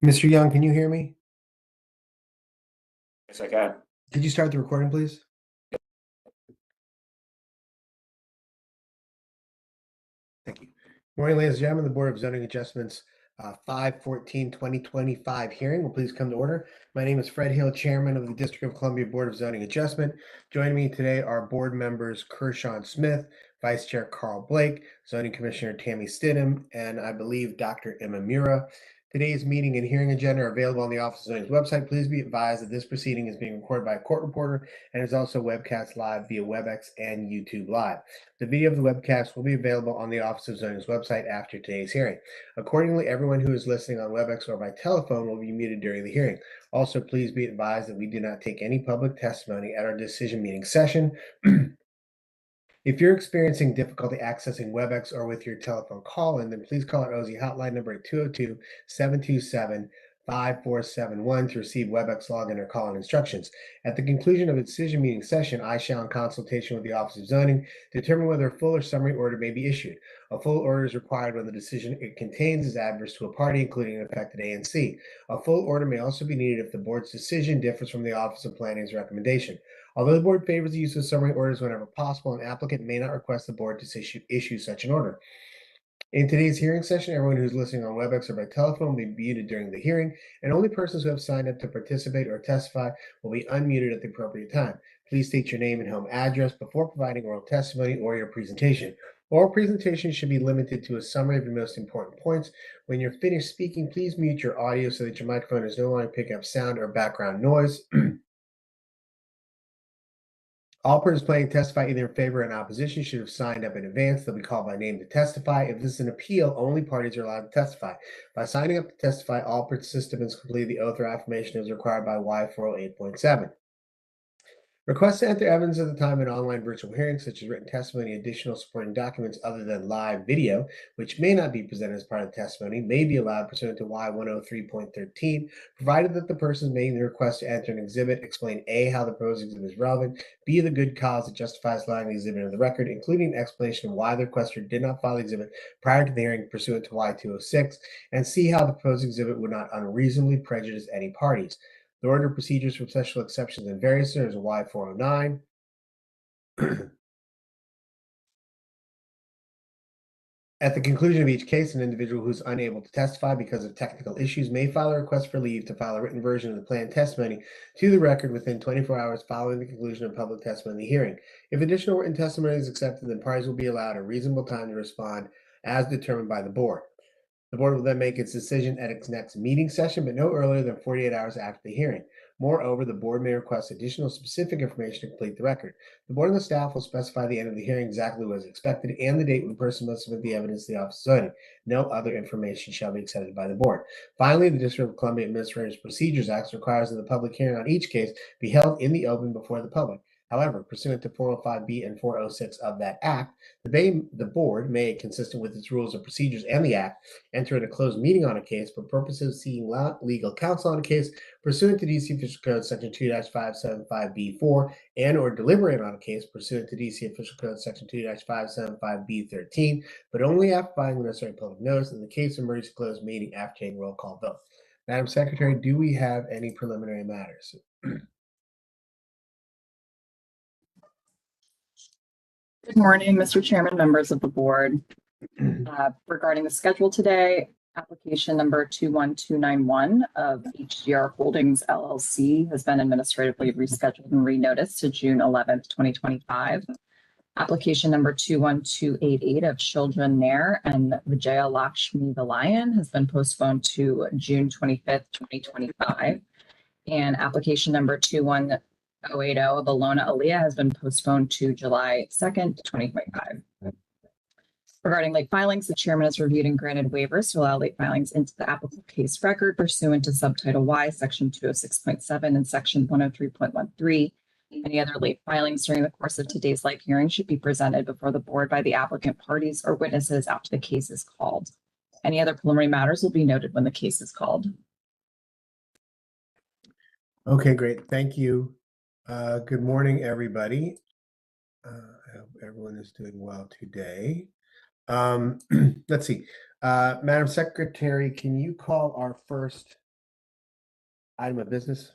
Mr. Young, can you hear me? Yes, I can. Could you start the recording, please? Thank you. Good morning, ladies and gentlemen. The Board of Zoning Adjustments 5/14/2025 hearing will please come to order. My name is Fred Hill, Chairman of the District of Columbia Board of Zoning Adjustment. Joining me today are board members Kershawn Smith, Vice Chair Carl Blake, Zoning Commissioner Tammy Stidham, and I believe Dr. Emma Mura. Today's meeting and hearing agenda are available on the Office of Zoning's website. Please be advised that this proceeding is being recorded by a court reporter and is also webcast live via WebEx and YouTube Live. The video of the webcast will be available on the Office of Zoning's website after today's hearing. Accordingly, everyone who is listening on WebEx or by telephone will be muted during the hearing. Also, please be advised that we do not take any public testimony at our decision meeting session. If you're experiencing difficulty accessing WebEx or with your telephone call-in, then please call our OZ hotline number at 202-727-5471 to receive WebEx login or call-in instructions. At the conclusion of the decision meeting session, I shall, in consultation with the Office of Zoning, determine whether a full or summary order may be issued. A full order is required when the decision it contains is adverse to a party, including an affected ANC. A full order may also be needed if the board's decision differs from the Office of Planning's recommendation. Although the board favors the use of summary orders whenever possible, an applicant may not request the board to issue such an order. In today's hearing session, everyone who's listening on WebEx or by telephone will be muted during the hearing, and only persons who have signed up to participate or testify will be unmuted at the appropriate time. Please state your name and home address before providing oral testimony or your presentation. Oral presentations should be limited to a summary of your most important points. When you're finished speaking, please mute your audio so that your microphone is no longer picking up sound or background noise. All persons planning to testify either in favor or in opposition should have signed up in advance. They'll be called by name to testify. If this is an appeal, only parties are allowed to testify. By signing up to testify, all participants complete the oath or affirmation as required by Y408.7. Requests to enter evidence at the time of an online virtual hearing, such as written testimony, additional supporting documents other than live video, which may not be presented as part of the testimony, may be allowed pursuant to Y103.13, provided that the person making the request to enter an exhibit explain A, how the proposed exhibit is relevant, B, the good cause that justifies allowing the exhibit in the record, including an explanation of why the requester did not file the exhibit prior to the hearing pursuant to Y206, and C, how the proposed exhibit would not unreasonably prejudice any parties. The order of procedures for special exceptions and variances is Y409. At the conclusion of each case, an individual who is unable to testify because of technical issues may file a request for leave to file a written version of the planned testimony to the record within 24 hours following the conclusion of public testimony in the hearing. If additional written testimony is accepted, then parties will be allowed a reasonable time to respond as determined by the board. The board will then make its decision at its next meeting session, but no earlier than 48 hours after the hearing. Moreover, the board may request additional specific information to complete the record. The board and the staff will specify the end of the hearing exactly what is expected and the date when the person must submit the evidence to the Office of Zoning. No other information shall be accepted by the board. Finally, the District of Columbia Administrative Procedures Act requires that the public hearing on each case be held in the open before the public. However, pursuant to 405B and 406 of that act, the board may, consistent with its rules of procedures and the act, enter in a closed meeting on a case for purposes of seeking legal counsel on a case pursuant to DC Official Code Section 2-575B4 and or deliberate on a case pursuant to DC Official Code Section 2-575B13, but only after finding the necessary public notice in the case of emergency closed meeting after taking roll call vote. Madam Secretary, do we have any preliminary matters? Good morning, Mr. Chairman, members of the board. Regarding the schedule today, application number 21291 of HDR Holdings LLC has been administratively rescheduled and renoticed to June 11th, 2025. Application number 21288 of Children Nair and Vijaya Lakshmi the Lion has been postponed to June 25th, 2025. And application number 21080 of Alona Aaliyah has been postponed to July 2nd, 2025. Regarding late filings, the chairman has reviewed and granted waivers to allow late filings into the applicable case record pursuant to Subtitle Y, Section 206.7 and Section 103.13. Any other late filings during the course of today's live hearing should be presented before the board by the applicant parties or witnesses after the case is called. Any other preliminary matters will be noted when the case is called. Okay, great. Thank you. Good morning, everybody. I hope everyone is doing well today. Let's see. Madam Secretary, can you call our first item of business?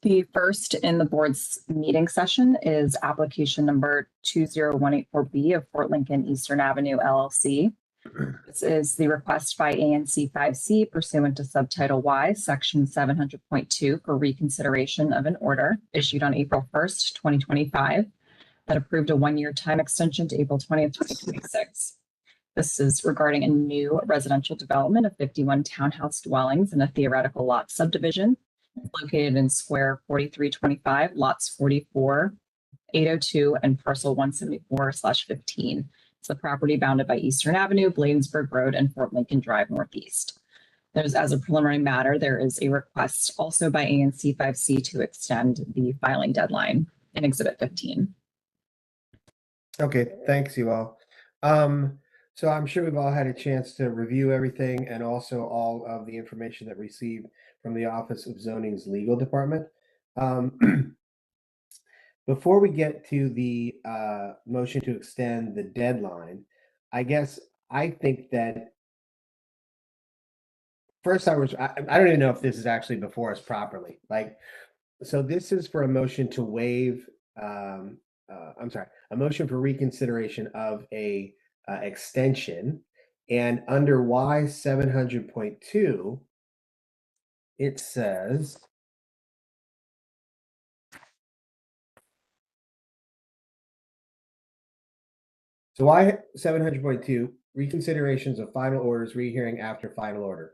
The first in the board's meeting session is application number 20184B of Fort Lincoln Eastern Avenue LLC. This is the request by ANC 5C pursuant to Subtitle Y, Section 700.2 for reconsideration of an order issued on April 1st, 2025 that approved a one-year time extension to April 20th, 2026. This is regarding a new residential development of 51 townhouse dwellings in a theoretical lot subdivision located in square 4325, lots 44, 802, and parcel 174/15. It's the property bounded by Eastern Avenue, Bladensburg Road, and Fort Lincoln Drive Northeast. There's, as a preliminary matter, there is a request also by ANC 5C to extend the filing deadline in Exhibit 15. Okay, thanks you all. So I'm sure we've all had a chance to review everything and also all of the information that we received from the Office of Zoning's legal department. Before we get to the motion to extend the deadline, I guess I think that first I don't even know if this is actually before us properly. So this is for a motion to waive, I'm sorry, a motion for reconsideration of a extension. And under Y 700.2, it says, so Y 700.2, reconsiderations of final orders, rehearing after final order.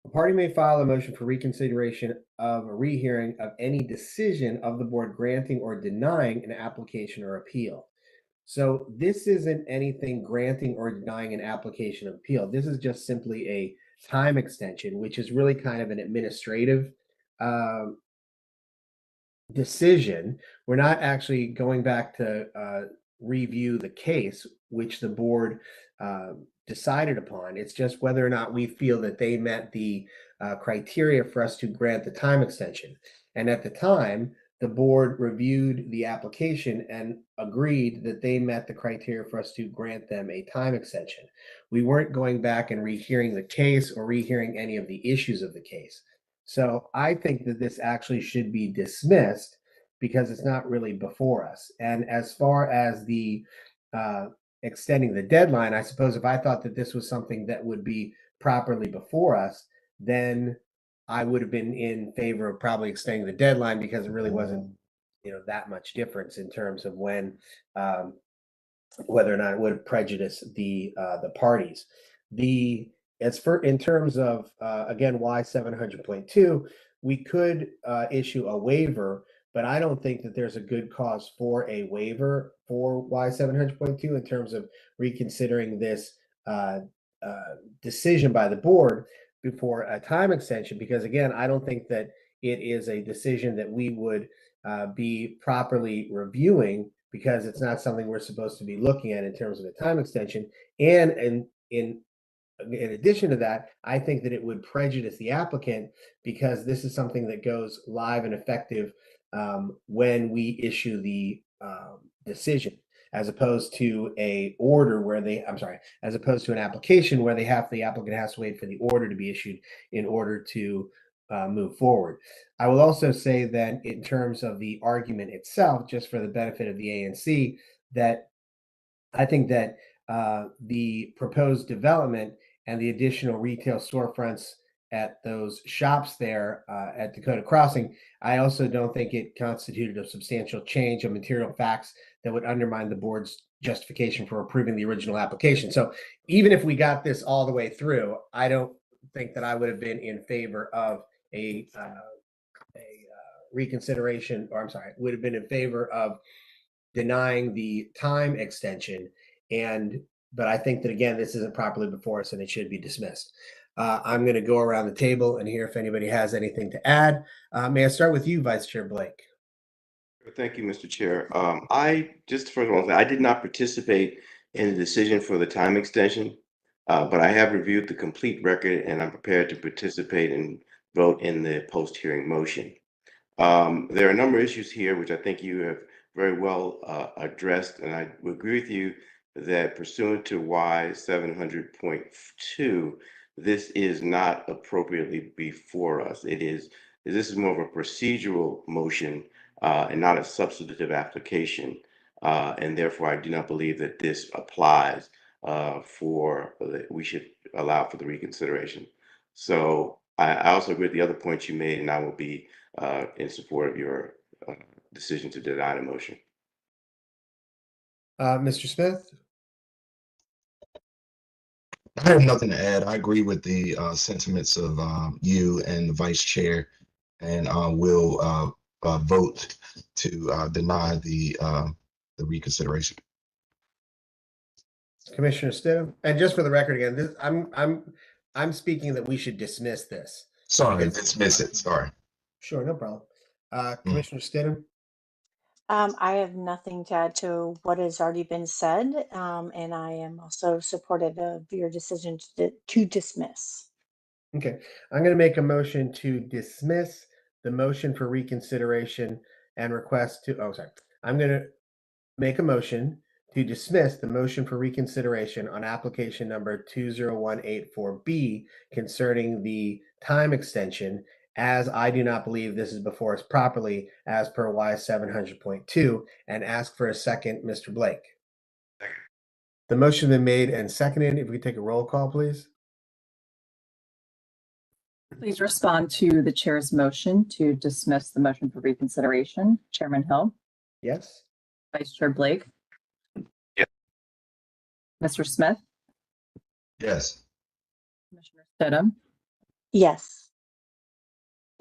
A party may file a motion for reconsideration of a rehearing of any decision of the board granting or denying an application or appeal. So this isn't anything granting or denying an application of appeal. This is just simply a time extension, which is really kind of an administrative decision. We're not actually going back to review the case, which the board decided upon. It's just whether or not we feel that they met the criteria for us to grant the time extension. And at the time, the board reviewed the application and agreed that they met the criteria for us to grant them a time extension. We weren't going back and rehearing the case or rehearing any of the issues of the case. So I think that this actually should be dismissed because it's not really before us. And as far as the extending the deadline, I suppose if I thought that this was something that would be properly before us, then I would have been in favor of probably extending the deadline because it really wasn't, that much difference in terms of when whether or not it would prejudice the parties. The as for in terms of again Y 700.2, we could issue a waiver, but I don't think that there's a good cause for a waiver for Y 700.2 in terms of reconsidering this decision by the board before a time extension, because again, I don't think that it is a decision that we would be properly reviewing because it's not something we're supposed to be looking at in terms of a time extension. And in addition to that, I think that it would prejudice the applicant because this is something that goes live and effective when we issue the decision, as opposed to a order where as opposed to an application where the applicant has to wait for the order to be issued in order to move forward. I will also say that in terms of the argument itself, just for the benefit of the ANC, that I think that the proposed development and the additional retail storefronts at those shops there at Dakota Crossing, I also don't think it constituted a substantial change of material facts that would undermine the board's justification for approving the original application. So even if we got this all the way through, I don't think that I would have been in favor of a reconsideration, or I'm sorry, would have been in favor of denying the time extension. But I think that again, this isn't properly before us and it should be dismissed. I'm going to go around the table and hear if anybody has anything to add. May I start with you, Vice Chair Blake? Thank you, Mr. Chair. I just first of all, I did not participate in the decision for the time extension, but I have reviewed the complete record and I'm prepared to participate and vote in the post-hearing motion. There are a number of issues here which I think you have very well addressed, and I would agree with you that pursuant to Y 700.2, this is not appropriately before us. This is more of a procedural motion and not a substantive application. And therefore, I do not believe that this applies we should allow for the reconsideration. So I also agree with the other points you made, and I will be in support of your decision to deny the motion. Mr. Smith? I have nothing to add. I agree with the sentiments of you and the vice chair, and will vote to deny the reconsideration. Commissioner Stidham? And just for the record again, I'm speaking that we should dismiss this. Sorry, Because- dismiss it. Sorry. Sure, no problem. Commissioner Stidham? I have nothing to add to what has already been said, and I am also supportive of your decision to dismiss. Okay, I'm going to make a motion to dismiss the motion for reconsideration and request to, oh, sorry. I'm going to make a motion to dismiss the motion for reconsideration on application number 20184B concerning the time extension, as I do not believe this is before us properly as per Y 700.2, and ask for a second, Mr. Blake. Second. The motion been made and seconded. If we could take a roll call, please. Please respond to the chair's motion to dismiss the motion for reconsideration. Chairman Hill, Yes? Vice Chair Blake. Yes. Mr. Smith, Yes. Commissioner Stidham. Yes.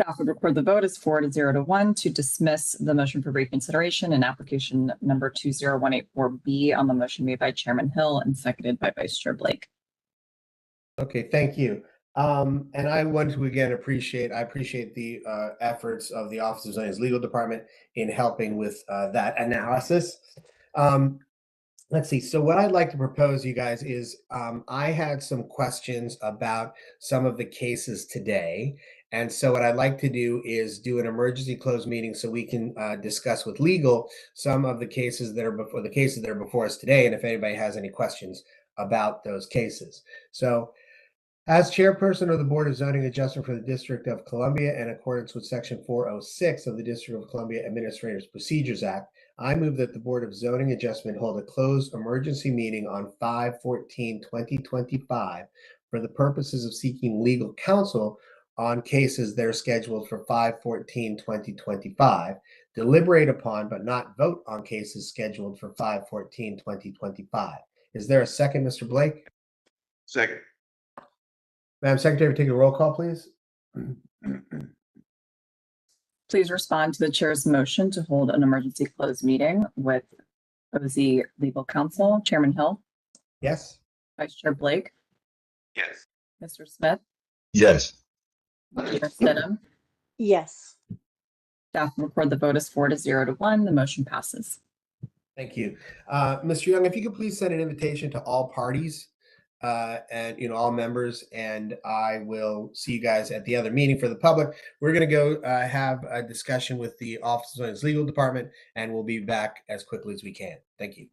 Staff would record the vote as 4-0 to 1 to dismiss the motion for reconsideration and application number 20184B on the motion made by Chairman Hill and seconded by Vice Chair Blake. Okay, thank you. And I want to again appreciate the efforts of the Office of Zoning's legal department in helping with that analysis. Let's see. So what I'd like to propose, you guys, is I had some questions about some of the cases today. And so what I'd like to do is do an emergency closed meeting so we can discuss with legal some of the cases that are before us today. And if anybody has any questions about those cases. So as chairperson of the Board of Zoning Adjustment for the District of Columbia, in accordance with Section 406 of the District of Columbia Administrative Procedures Act, I move that the Board of Zoning Adjustment hold a closed emergency meeting on 5/14/2025 for the purposes of seeking legal counsel on cases that are scheduled for 5/14/2025, deliberate upon but not vote on cases scheduled for 5/14/2025. Is there a second, Mr. Blake? Second. Madam Secretary, take a roll call, please. Please respond to the chair's motion to hold an emergency closed meeting with OZ Legal Counsel. Chairman Hill, Yes? Vice Chair Blake, Yes. Mr. Smith, Yes. Commissioner Stidham. Yes. Staff will record the vote as 4-0 to 1. The motion passes. Thank you. Mr. Young, if you could please send an invitation to all parties and all members, and I will see you guys at the other meeting for the public. We're going to go have a discussion with the Office of Zoning's legal department, and we'll be back as quickly as we can. Thank you.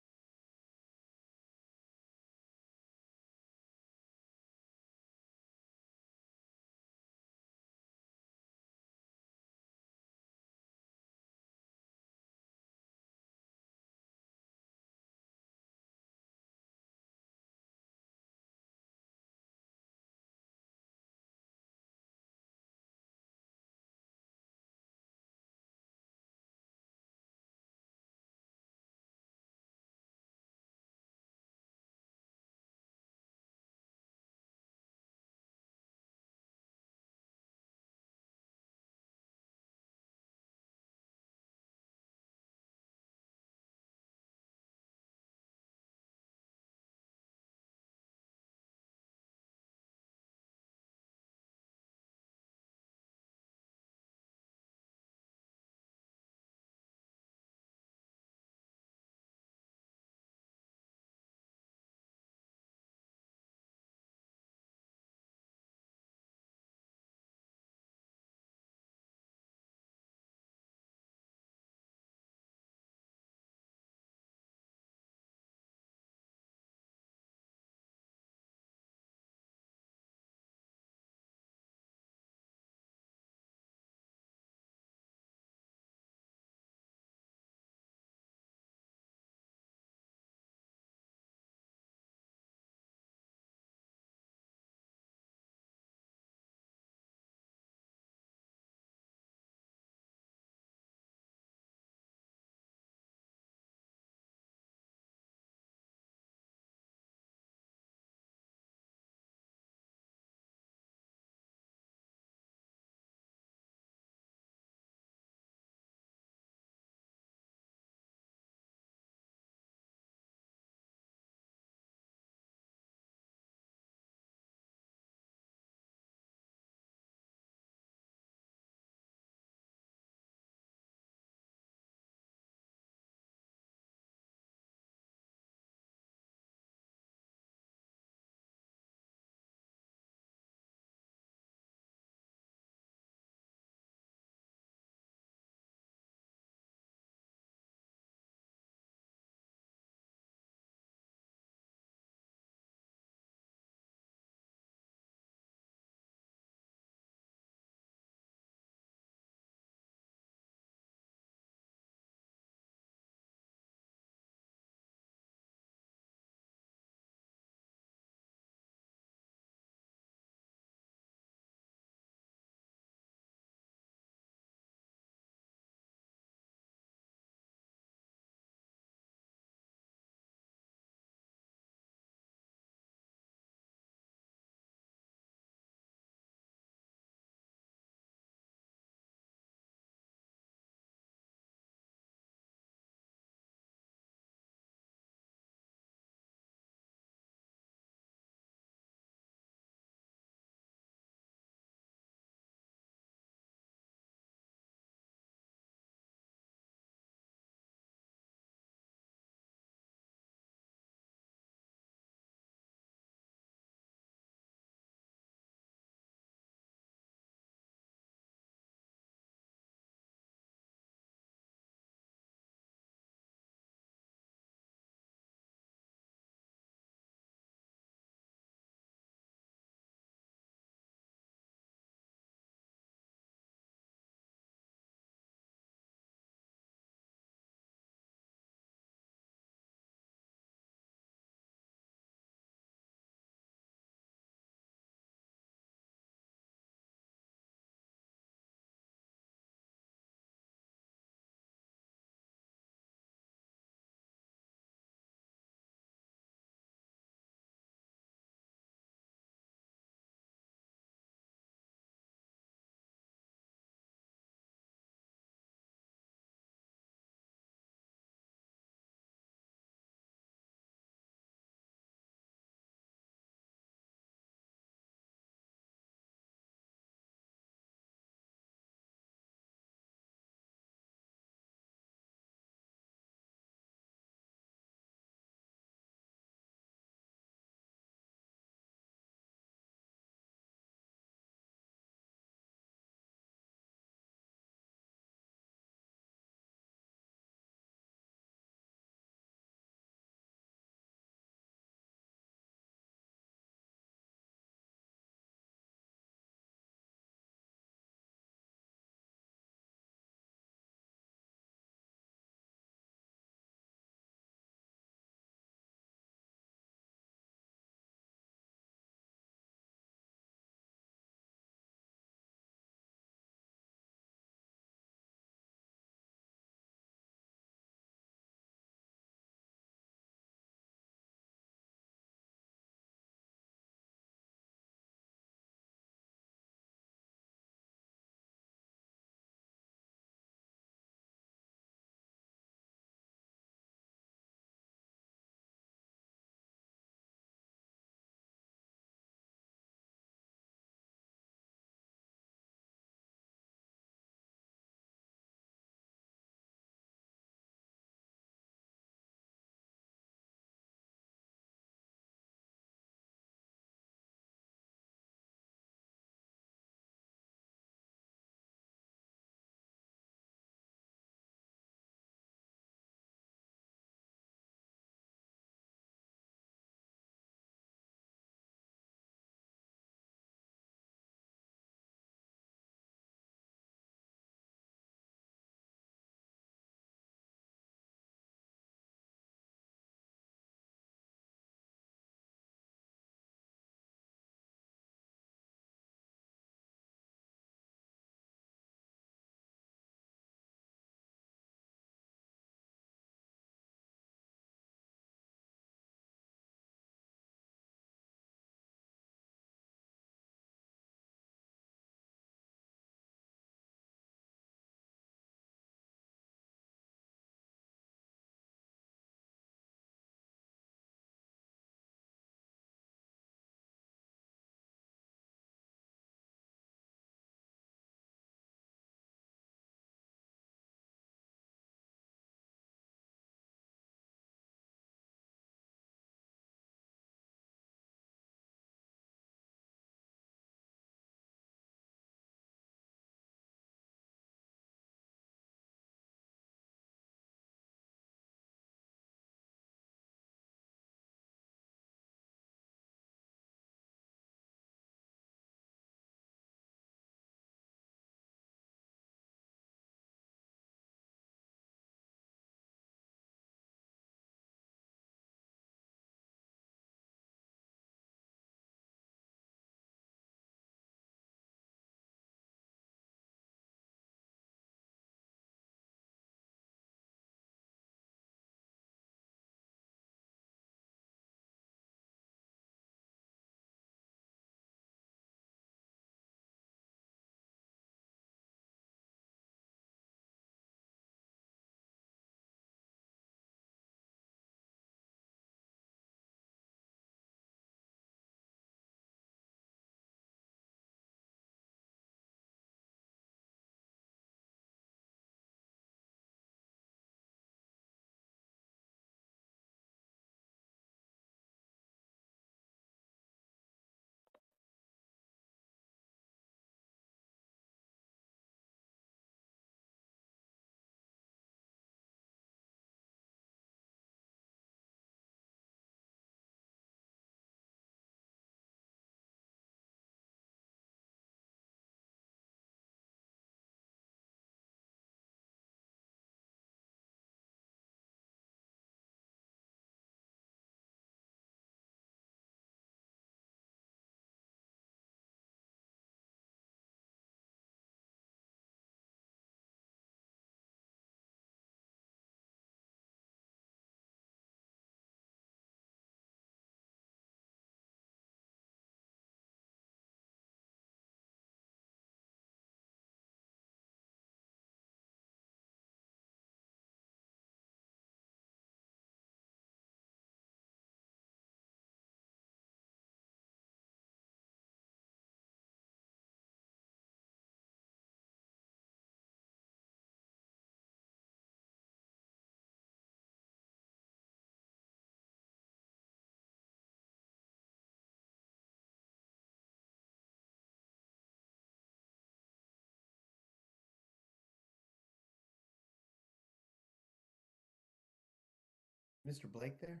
Mr. Blake there?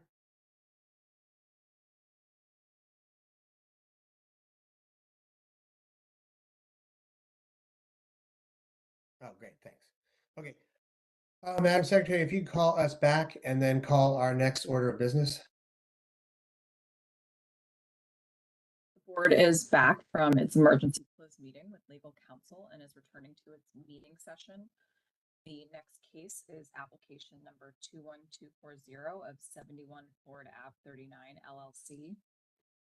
Oh, great, thanks. Okay. Madam Secretary, if you call us back and then call our next order of business. The board is back from its emergency closed meeting with legal counsel and is returning to its meeting session. The next case is application number 21240 of 71 Ford Ave 39 LLC.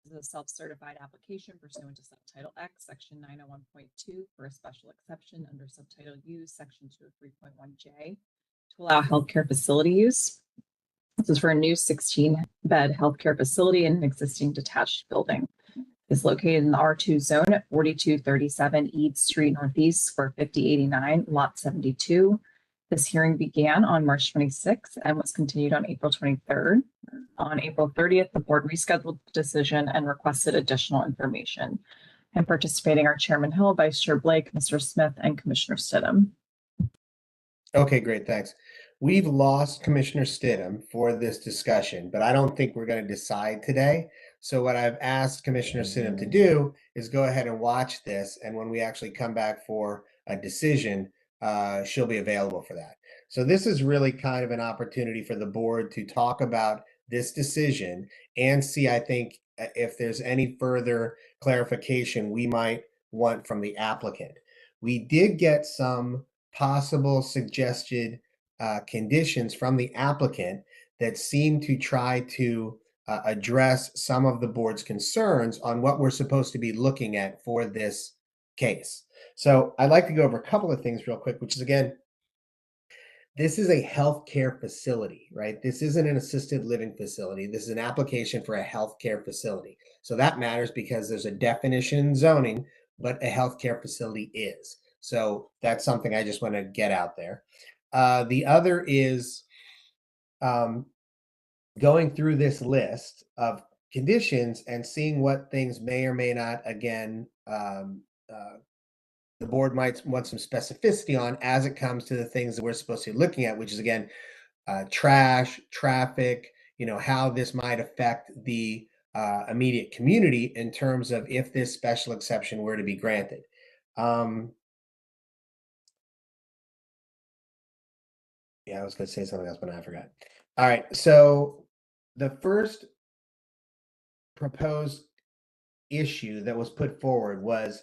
This is a self-certified application pursuant to Subtitle X, Section 901.2 for a special exception under Subtitle U, Section 203.1J to allow healthcare facility use. This is for a new 16-bed healthcare facility in an existing detached building. It's located in the R2 zone at 4237 Eads Street Northeast, square 5089, lot 72. This hearing began on March 26th and was continued on April 23rd. On April 30th, the board rescheduled the decision and requested additional information. And participating are Chairman Hill, Vice Chair Blake, Mr. Smith, and Commissioner Stidham. Okay, great, thanks. We've lost Commissioner Stidham for this discussion, but I don't think we're going to decide today. So what I've asked Commissioner Stidham to do is go ahead and watch this, and when we actually come back for a decision, she'll be available for that. So this is really kind of an opportunity for the board to talk about this decision and see, I think, if there's any further clarification we might want from the applicant. We did get some possible suggested conditions from the applicant that seem to try to address some of the board's concerns on what we're supposed to be looking at for this case. So I'd like to go over a couple of things real quick, which is, again, this is a healthcare facility, right? This isn't an assisted living facility. This is an application for a healthcare facility. So that matters because there's a definition in zoning, but a healthcare facility is. So that's something I just want to get out there. The other is going through this list of conditions and seeing what things may or may not, again, the board might want some specificity on as it comes to the things that we're supposed to be looking at, which is, again, trash, traffic, how this might affect the immediate community in terms of if this special exception were to be granted. Yeah, I was going to say something else, but I forgot. All right. So the first proposed issue that was put forward was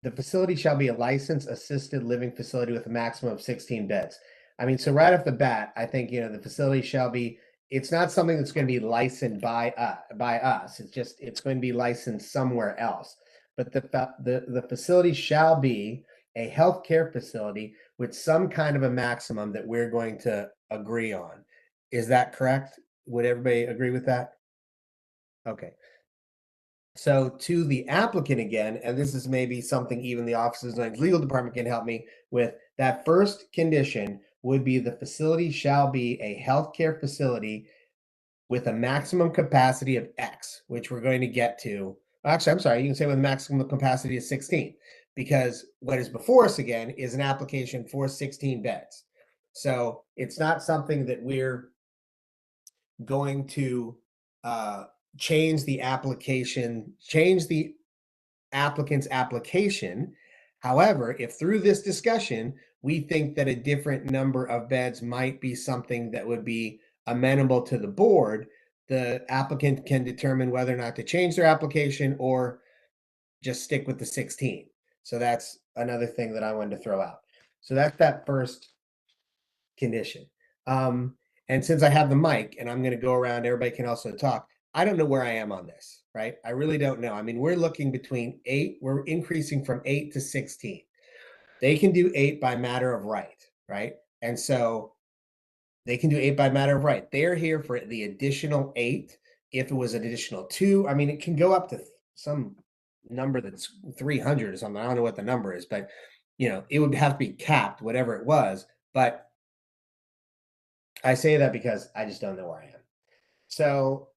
the facility shall be a licensed assisted living facility with a maximum of 16 beds. I mean, so right off the bat, I think, the facility shall be, it's not something that's going to be licensed by us. It's going to be licensed somewhere else. But the facility shall be a healthcare facility with some kind of a maximum that we're going to agree on. Is that correct? Would everybody agree with that? Okay. So to the applicant again, and this is maybe something even the Office of Zoning Legal Department can help me with, that first condition would be the facility shall be a healthcare facility with a maximum capacity of X, which we're going to get to. Actually, I'm sorry, you can say with a maximum capacity of 16, because what is before us again is an application for 16 beds. So it's not something that we're going to change the applicant's application. However, if through this discussion, we think that a different number of beds might be something that would be amenable to the board, the applicant can determine whether or not to change their application or just stick with the 16. So that's another thing that I wanted to throw out. So that's that first condition. And since I have the mic and I'm going to go around, everybody can also talk. I don't know where I am on this, right? I really don't know. I mean, we're looking between 8, we're increasing from 8 to 16. They can do 8 by matter of right? And so they can do 8 by matter of right. They're here for the additional 8. If it was an additional 2, I mean, it can go up to some number that's 300 or something. I don't know what the number is, but it would have to be capped, whatever it was. But I say that because I just don't know where I am. So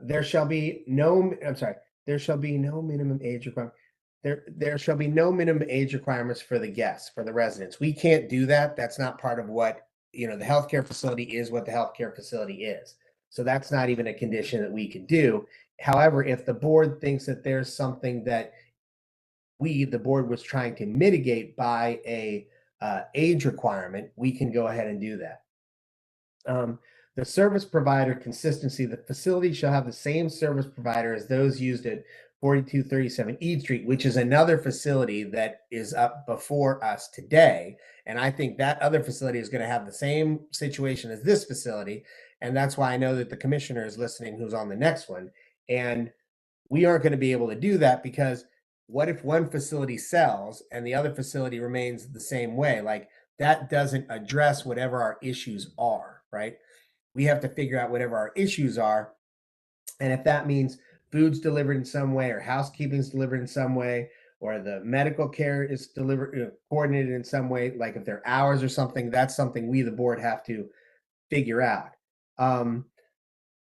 there shall be no, I'm sorry, there shall be no minimum age requirement. There shall be no minimum age requirements for the guests, for the residents. We can't do that. That's not part of what the healthcare facility is what the healthcare facility is. So that's not even a condition that we could do. However, if the board thinks that there's something that the board was trying to mitigate by a age requirement, we can go ahead and do that. The service provider consistency, the facility shall have the same service provider as those used at 4237 East Street, which is another facility that is up before us today. And I think that other facility is going to have the same situation as this facility. And that's why I know that the commissioner is listening, who's on the next one. And we aren't going to be able to do that, because what if one facility sells and the other facility remains the same way? Like, that doesn't address whatever our issues are, right? We have to figure out whatever our issues are. And if that means food's delivered in some way, or housekeeping's delivered in some way, or the medical care is delivered, coordinated in some way, like if they're hours or something, that's something we, the board, have to figure out.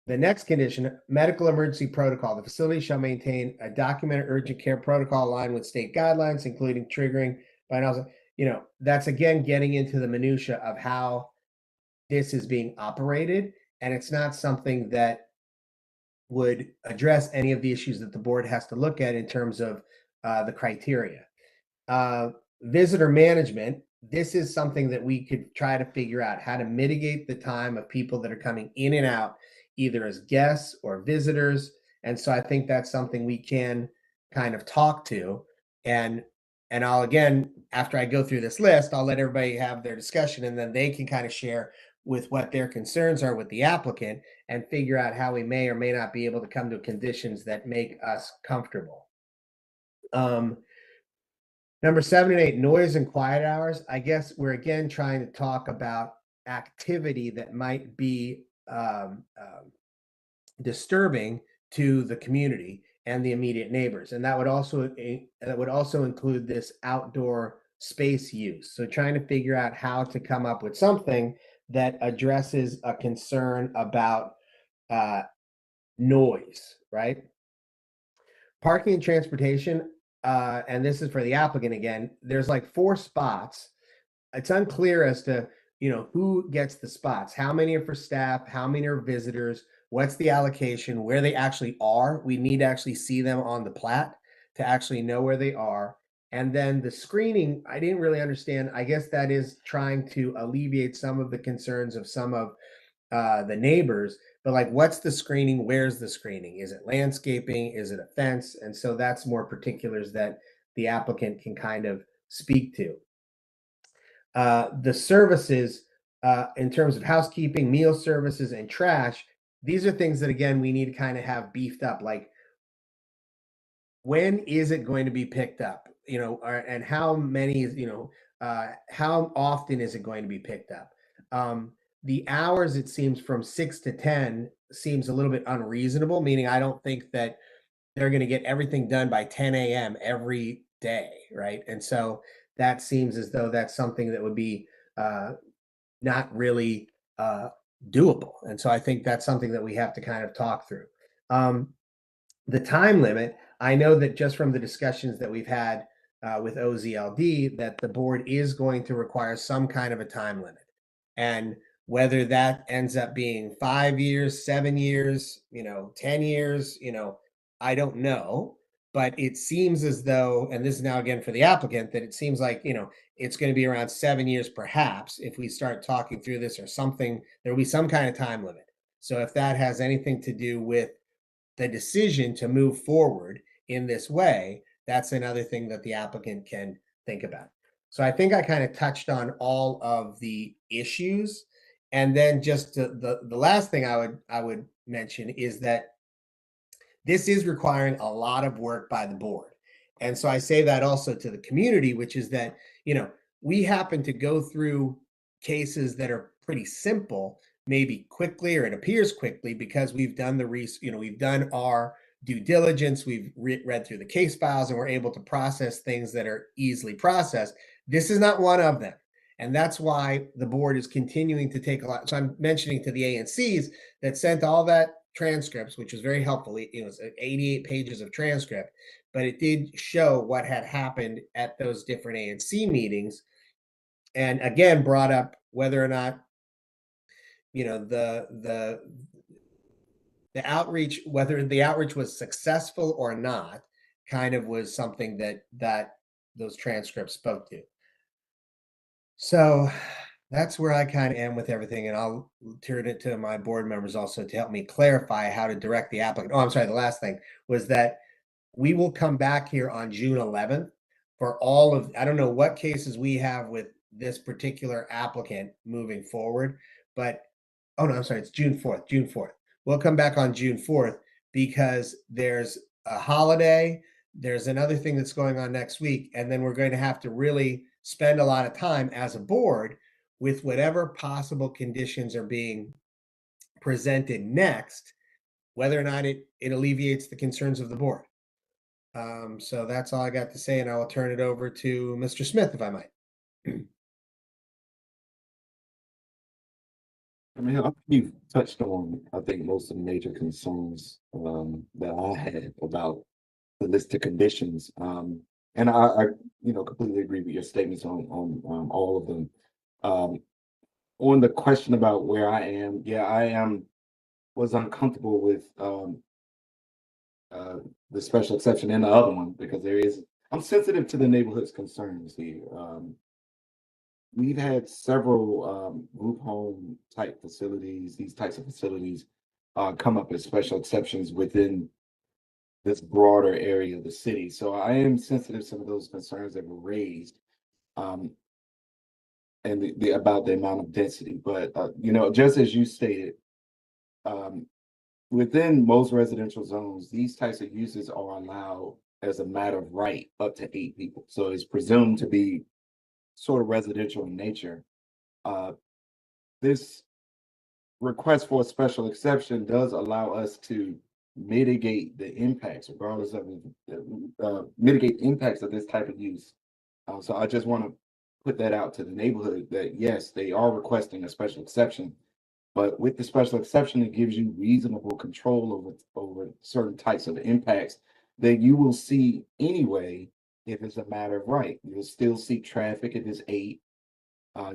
The next condition, medical emergency protocol. The facility shall maintain a documented urgent care protocol aligned with state guidelines, including triggering by also, that's again getting into the minutia of how this is being operated. And it's not something that would address any of the issues that the board has to look at in terms of the criteria. Visitor management. This is something that we could try to figure out how to mitigate the time of people that are coming in and out, either as guests or visitors. And so I think that's something we can kind of talk to. And I'll, again, after I go through this list, I'll let everybody have their discussion, and then they can kind of share with what their concerns are with the applicant and figure out how we may or may not be able to come to conditions that make us comfortable. Number 7 and 8, noise and quiet hours. I guess we're again trying to talk about activity that might be disturbing to the community and the immediate neighbors, and that would also include this outdoor space use. So trying to figure out how to come up with something that addresses a concern about noise, right? Parking and transportation. And this is for the applicant again, there's like 4 spots. It's unclear as to, who gets the spots, how many are for staff, how many are visitors, what's the allocation, where they actually are. We need to actually see them on the plat to actually know where they are. And then the screening, I didn't really understand. I guess that is trying to alleviate some of the concerns of some of the neighbors, but like, what's the screening? Where's the screening? Is it landscaping? Is it a fence? And so that's more particulars that the applicant can kind of speak to. The services, in terms of housekeeping, meal services, and trash, these are things that, again, we need to kind of have beefed up. Like, when is it going to be picked up? And how many, how often is it going to be picked up? The hours, it seems, from 6 to 10 seems a little bit unreasonable, meaning I don't think that they're going to get everything done by 10 a.m. every day, right? And so that seems as though that's something that would be not really doable. And so I think that's something that we have to kind of talk through. The time limit, I know that just from the discussions that we've had with OZLD, that the board is going to require some kind of a time limit. And whether that ends up being 5 years, 7 years, 10 years, I don't know. But it seems as though, and this is now again for the applicant, that it seems like, it's going to be around 7 years, perhaps, if we start talking through this or something. There'll be some kind of time limit. So if that has anything to do with the decision to move forward in this way, that's another thing that the applicant can think about. So I think I kind of touched on all of the issues. And then just the last thing I would mention is that this is requiring a lot of work by the board. And so I say that also to the community, which is that, we happen to go through cases that are pretty simple, maybe quickly, or it appears quickly, because we've done we've done our due diligence, we've read through the case files, and we're able to process things that are easily processed. This is not one of them. And that's why the board is continuing to take a lot. So I'm mentioning to the ANCs that sent all that transcripts, which was very helpful. It was 88 pages of transcript, but it did show what had happened at those different ANC meetings. And again, brought up whether or not you know, the outreach, whether the outreach was successful or not, kind of was something that those transcripts spoke to. So that's where I kind of am with everything, and I'll turn it to my board members also to help me clarify how to direct the applicant. Oh, I'm sorry. The last thing was that we will come back here on June 11th for all of, I don't know what cases we have with this particular applicant moving forward, but oh no, I'm sorry, it's June 4th. June 4th. We'll come back on June 4th because there's a holiday, there's another thing that's going on next week, and then we're going to have to really spend a lot of time as a board with whatever possible conditions are being presented next, whether or not it alleviates the concerns of the board. So that's all I got to say, and I will turn it over to Mr. Smith, if I might. I mean, I think you've touched on, I think, most of the major concerns that I had about the list of conditions. And I completely agree with your statements on all of them. On the question about where I am, yeah, was uncomfortable with the special exception and the other one because I'm sensitive to the neighborhood's concerns here. We've had several group home type facilities, these types of facilities come up as special exceptions within this broader area of the city. So I am sensitive to some of those concerns that were raised and about the amount of density. But, just as you stated, within most residential zones, these types of uses are allowed as a matter of right up to 8 people. So it's presumed to be sort of residential in nature. This request for a special exception does allow us to mitigate the impacts, regardless of mitigate impacts of this type of use. So I just want to put that out to the neighborhood that yes, they are requesting a special exception, but with the special exception, it gives you reasonable control over certain types of impacts that you will see anyway if it's a matter of right. You'll still see traffic if it's 8.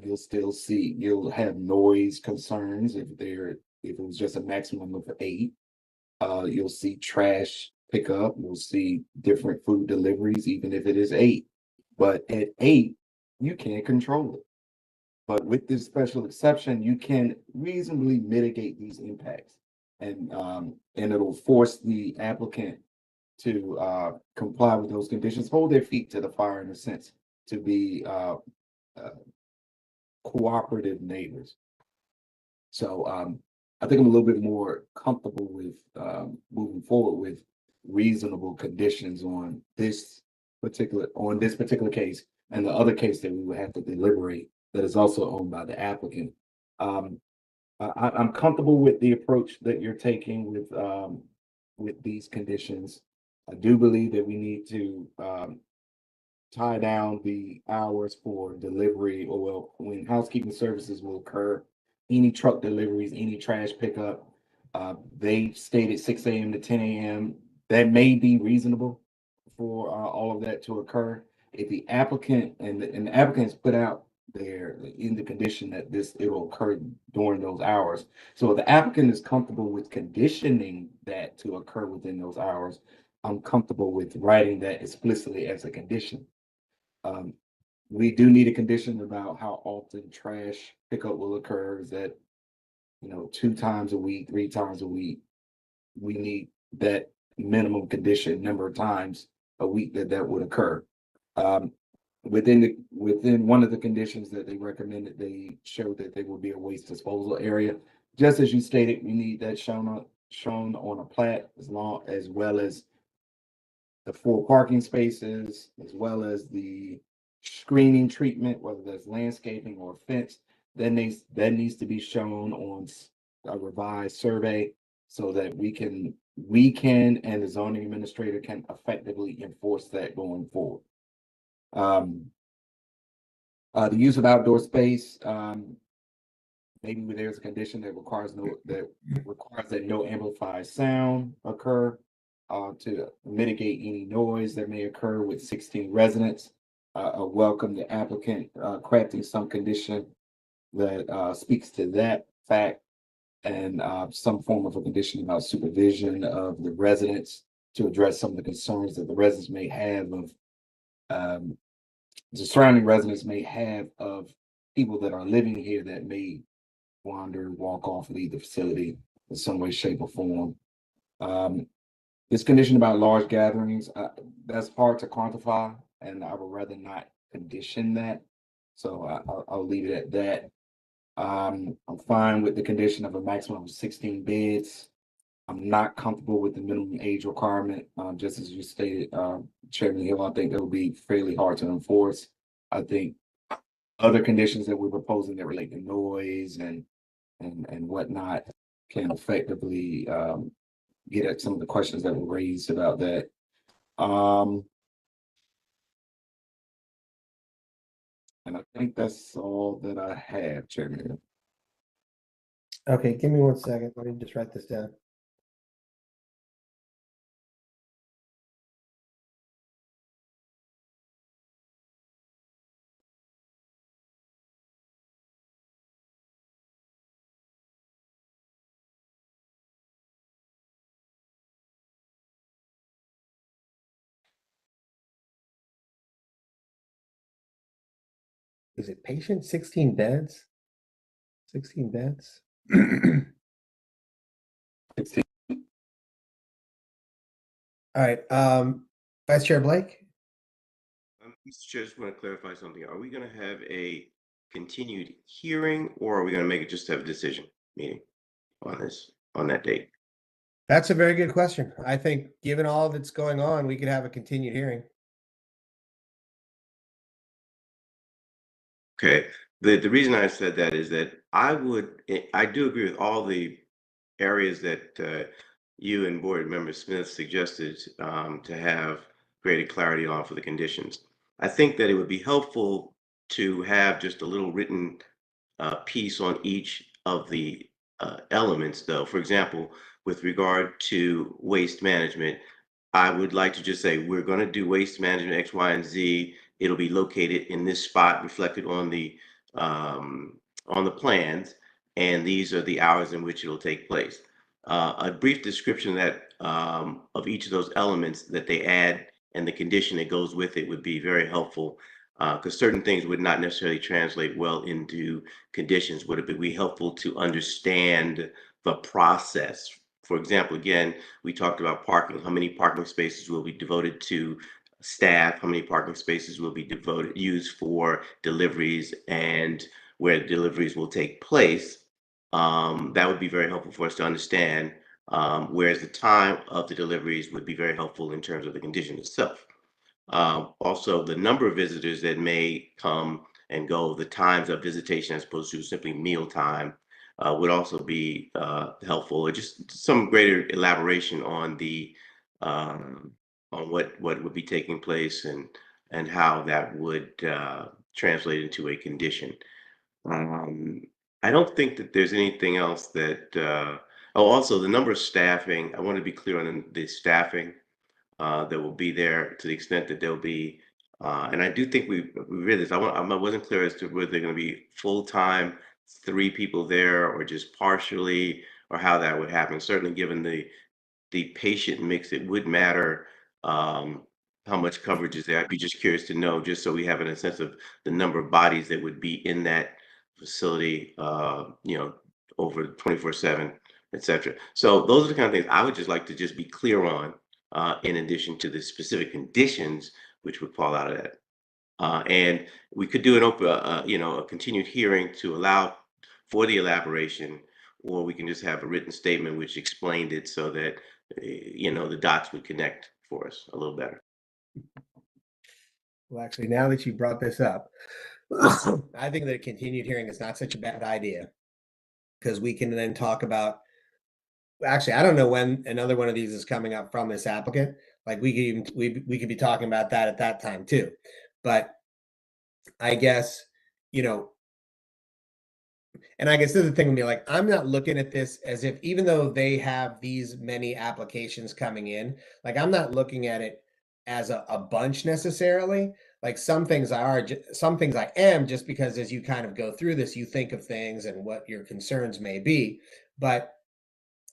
You'll have noise concerns if it was just a maximum of 8. You'll see trash pickup. You'll see different food deliveries, even if it is 8. But at 8, you can't control it. But with this special exception, you can reasonably mitigate these impacts, and it'll force the applicant to comply with those conditions, hold their feet to the fire in a sense, to be cooperative neighbors. So I think I'm a little bit more comfortable with moving forward with reasonable conditions on this particular case and the other case that we would have to deliberate that is also owned by the applicant. I'm comfortable with the approach that you're taking with these conditions. I do believe that we need to tie down the hours for delivery, or when housekeeping services will occur, any truck deliveries, any trash pickup. They stated 6 a.m. to 10 a.m. That may be reasonable for all of that to occur. If the applicant and the applicants put out there in the condition that it will occur during those hours. So if the applicant is comfortable with conditioning that to occur within those hours, I'm comfortable with writing that explicitly as a condition. We do need a condition about how often trash pickup will occur. Is that 2 times a week, 3 times a week? We need that minimum condition number of times a week that would occur. Within one of the conditions that they recommended, they showed that there will be a waste disposal area. Just as you stated, we need that shown on a plat, as well as the 4 parking spaces, as well as the screening treatment, whether that's landscaping or fence. That needs to be shown on a revised survey so that we can and the zoning administrator can effectively enforce that going forward. The use of outdoor space, maybe there's a condition that requires that no amplified sound occur to mitigate any noise that may occur with 16 residents. Welcome the applicant crafting some condition that speaks to that fact. and some form of a condition about supervision of the residents to address some of the concerns that the residents may have of the surrounding residents may have of people that are living here that may wander, walk off, leave the facility in some way, shape, or form. This condition about large gatherings, that's hard to quantify, and I would rather not condition that. So I'll leave it at that. I'm fine with the condition of a maximum of 16 beds. I'm not comfortable with the minimum age requirement, just as you stated, Chairman Hill. I think that would be fairly hard to enforce. I think other conditions that we're proposing that relate to noise and whatnot can effectively get at some of the questions that were raised about that. And I think that's all that I have, Chairman. Okay, give me 1 second. Let me just write this down. Is it patient? 16 beds? 16 beds? 16. All right, Vice Chair Blake? Mr. Chair, just want to clarify something. Are we going to have a continued hearing, or are we going to make it just have a decision meeting on this, on that date? That's a very good question. I think given all that's going on, we could have a continued hearing. Okay, the reason I said that is that I do agree with all the areas that you and Board Member Smith suggested to have greater clarity on for the conditions. I think that it would be helpful to have just a little written piece on each of the elements, though. For example, with regard to waste management, I would like to just say we're going to do waste management X, Y, and Z. It'll be located in this spot, reflected on the plans, and these are the hours in which it'll take place. A brief description that of each of those elements that they add and the condition that goes with it would be very helpful, because certain things would not necessarily translate well into conditions. Would it be helpful to understand the process? For example, again, we talked about parking. How many parking spaces will be devoted to staff? How many parking spaces will be used for deliveries and where deliveries will take place? That would be very helpful for us to understand. Whereas the time of the deliveries would be very helpful in terms of the condition itself. Also, the number of visitors that may come and go, the times of visitation as opposed to simply meal time, would also be helpful. Or just some greater elaboration on what would be taking place and how that would translate into a condition. I don't think that there's anything else that. Also the number of staffing. I want to be clear on the staffing that will be there to the extent that there'll be, and I do think we read this. I wasn't clear as to whether they're going to be full time, 3 people there, or just partially, or how that would happen. Certainly, given the patient mix, it would matter how much coverage is there. I'd be just curious to know, just so we have a sense of the number of bodies that would be in that facility, over 24/7, et cetera. So those are the kind of things I would just like to just be clear on, in addition to the specific conditions which would fall out of that. And we could do an open, a continued hearing to allow for the elaboration, or we can just have a written statement which explained it so that, the dots would connect for us a little better. Well, actually, now that you brought this up, I think that a continued hearing is not such a bad idea because we can then talk about. Actually, I don't know when another one of these is coming up from this applicant. Like we could be talking about that at that time too. But I guess, and I guess this is the thing with me, like I'm not looking at this as if, even though they have these many applications coming in, like I'm not looking at it as a bunch necessarily. Like some things some things I am, just because as you kind of go through this, you think of things and what your concerns may be. but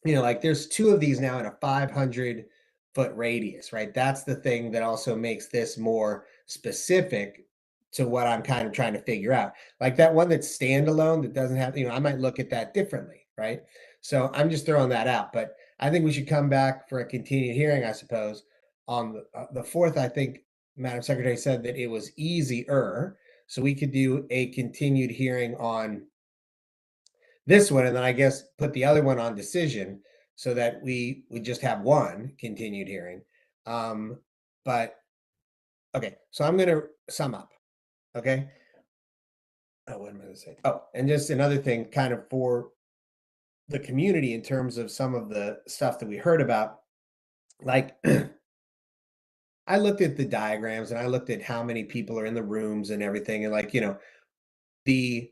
like there's 2 of these now in a 500-foot radius, right? That's the thing that also makes this more specific to what I'm kind of trying to figure out. Like that one that's standalone that doesn't have, I might look at that differently, right? So I'm just throwing that out, but I think we should come back for a continued hearing, I suppose, on the 4th. I think Madam Secretary said that it was easier, so we could do a continued hearing on this one, and then I guess put the other one on decision so that we just have one continued hearing. But okay, so I'm going to sum up. Okay. Oh, what am I going to say? Oh, and just another thing, kind of for the community in terms of some of the stuff that we heard about, like I looked at the diagrams and I looked at how many people are in the rooms and everything, and like the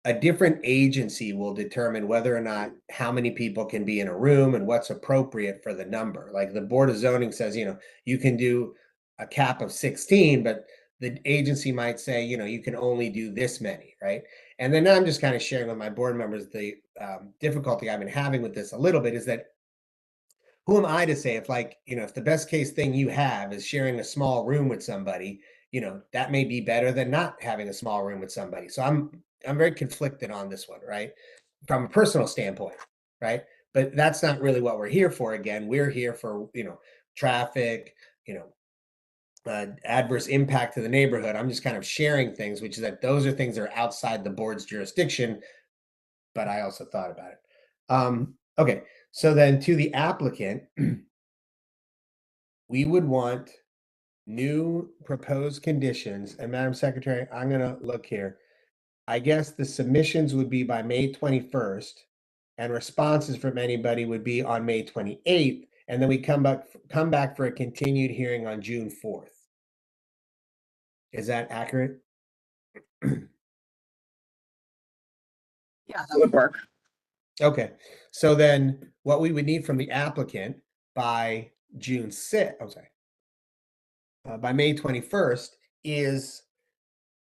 a different agency will determine whether or not how many people can be in a room and what's appropriate for the number. Like the Board of Zoning says, you can do a cap of 16, but the agency might say, you can only do this many, right? And then I'm just kind of sharing with my board members the difficulty I've been having with this a little bit is that who am I to say if if the best case thing you have is sharing a small room with somebody, that may be better than not having a small room with somebody. So I'm very conflicted on this one, right? From a personal standpoint, right? But that's not really what we're here for. Again, we're here for, traffic, adverse impact to the neighborhood. I'm just kind of sharing things, which is that those are things that are outside the board's jurisdiction, but I also thought about it. Okay, so then to the applicant, we would want new proposed conditions. And Madam Secretary, I'm going to look here. I guess the submissions would be by May 21st, and responses from anybody would be on May 28th, and then we come back for a continued hearing on June 4th. Is that accurate? Yeah, that would work. Okay, so then what we would need from the applicant by June 6th, I'm sorry, by May 21st is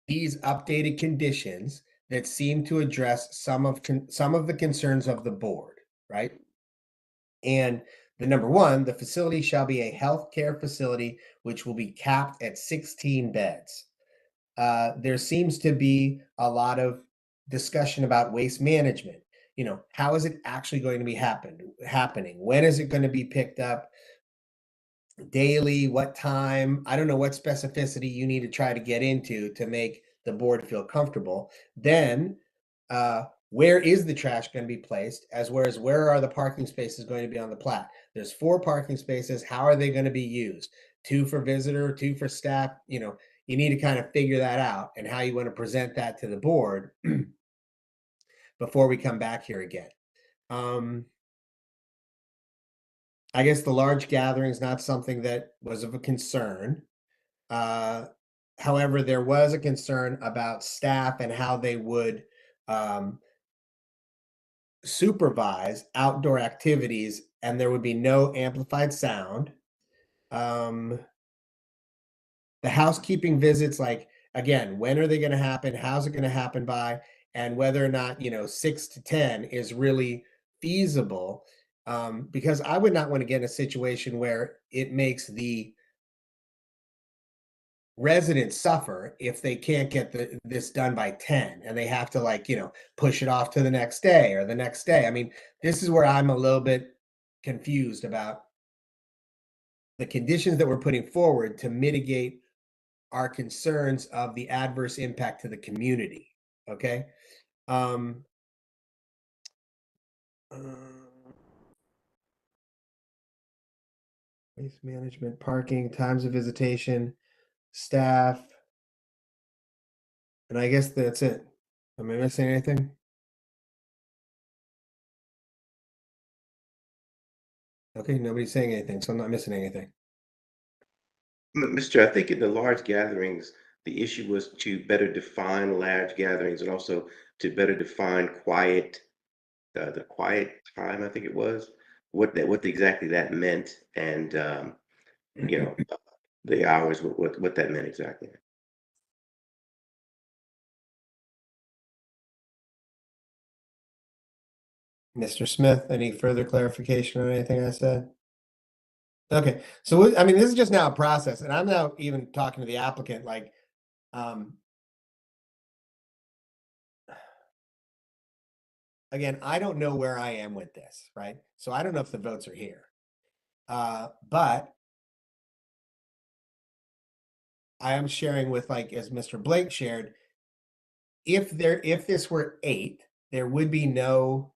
these updated conditions that seem to address some of the concerns of the board, right? And the number 1, the facility shall be a healthcare facility which will be capped at 16 beds. There seems to be a lot of discussion about waste management. How is it actually going to be happening? When is it going to be picked up? Daily? What time? I don't know what specificity you need to try to get into to make the board feel comfortable. Then, where is the trash going to be placed? As well as where are the parking spaces going to be on the plat? There's 4 parking spaces. How are they going to be used? 2 for visitor, 2 for staff. You need to kind of figure that out and how you want to present that to the board before we come back here again. I guess the large gathering is not something that was of a concern. However, there was a concern about staff and how they would supervise outdoor activities, and there would be no amplified sound. The housekeeping visits, like, again, when are they going to happen? How's it going to happen by? And whether or not, 6 to 10 is really feasible. Because I would not want to get in a situation where it makes the residents suffer if they can't get this done by 10 and they have to push it off to the next day or the next day. I mean, this is where I'm a little bit confused about the conditions that we're putting forward to mitigate our concerns of the adverse impact to the community. Okay. Waste management, parking, times of visitation, staff. And I guess that's it. Am I missing anything? Okay, nobody's saying anything, so I'm not missing anything. Mr. I think in the large gatherings, the issue was to better define large gatherings and also to better define quiet, the quiet time, I think it was, what exactly that meant, and the hours, what that meant exactly. Mr. Smith, any further clarification on anything I said? Okay, so I mean, this is just now a process, and I'm now even talking to the applicant, like, again, I don't know where I am with this, right? So I don't know if the votes are here. But I am sharing with, like, as Mr. Blake shared, if this were 8, there would be no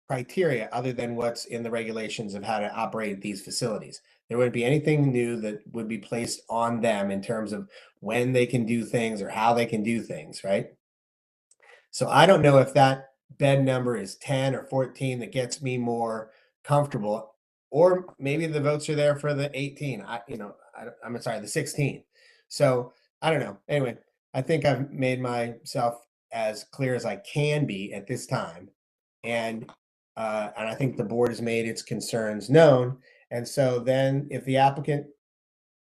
criteria other than what's in the regulations of how to operate these facilities. There wouldn't be anything new that would be placed on them in terms of when they can do things or how they can do things, right? So I don't know if that bed number is 10 or 14 that gets me more comfortable, or maybe the votes are there for the 18. I'm sorry, the 16. So I don't know. Anyway, I think I've made myself as clear as I can be at this time. And I think the board has made its concerns known. And so then if the applicant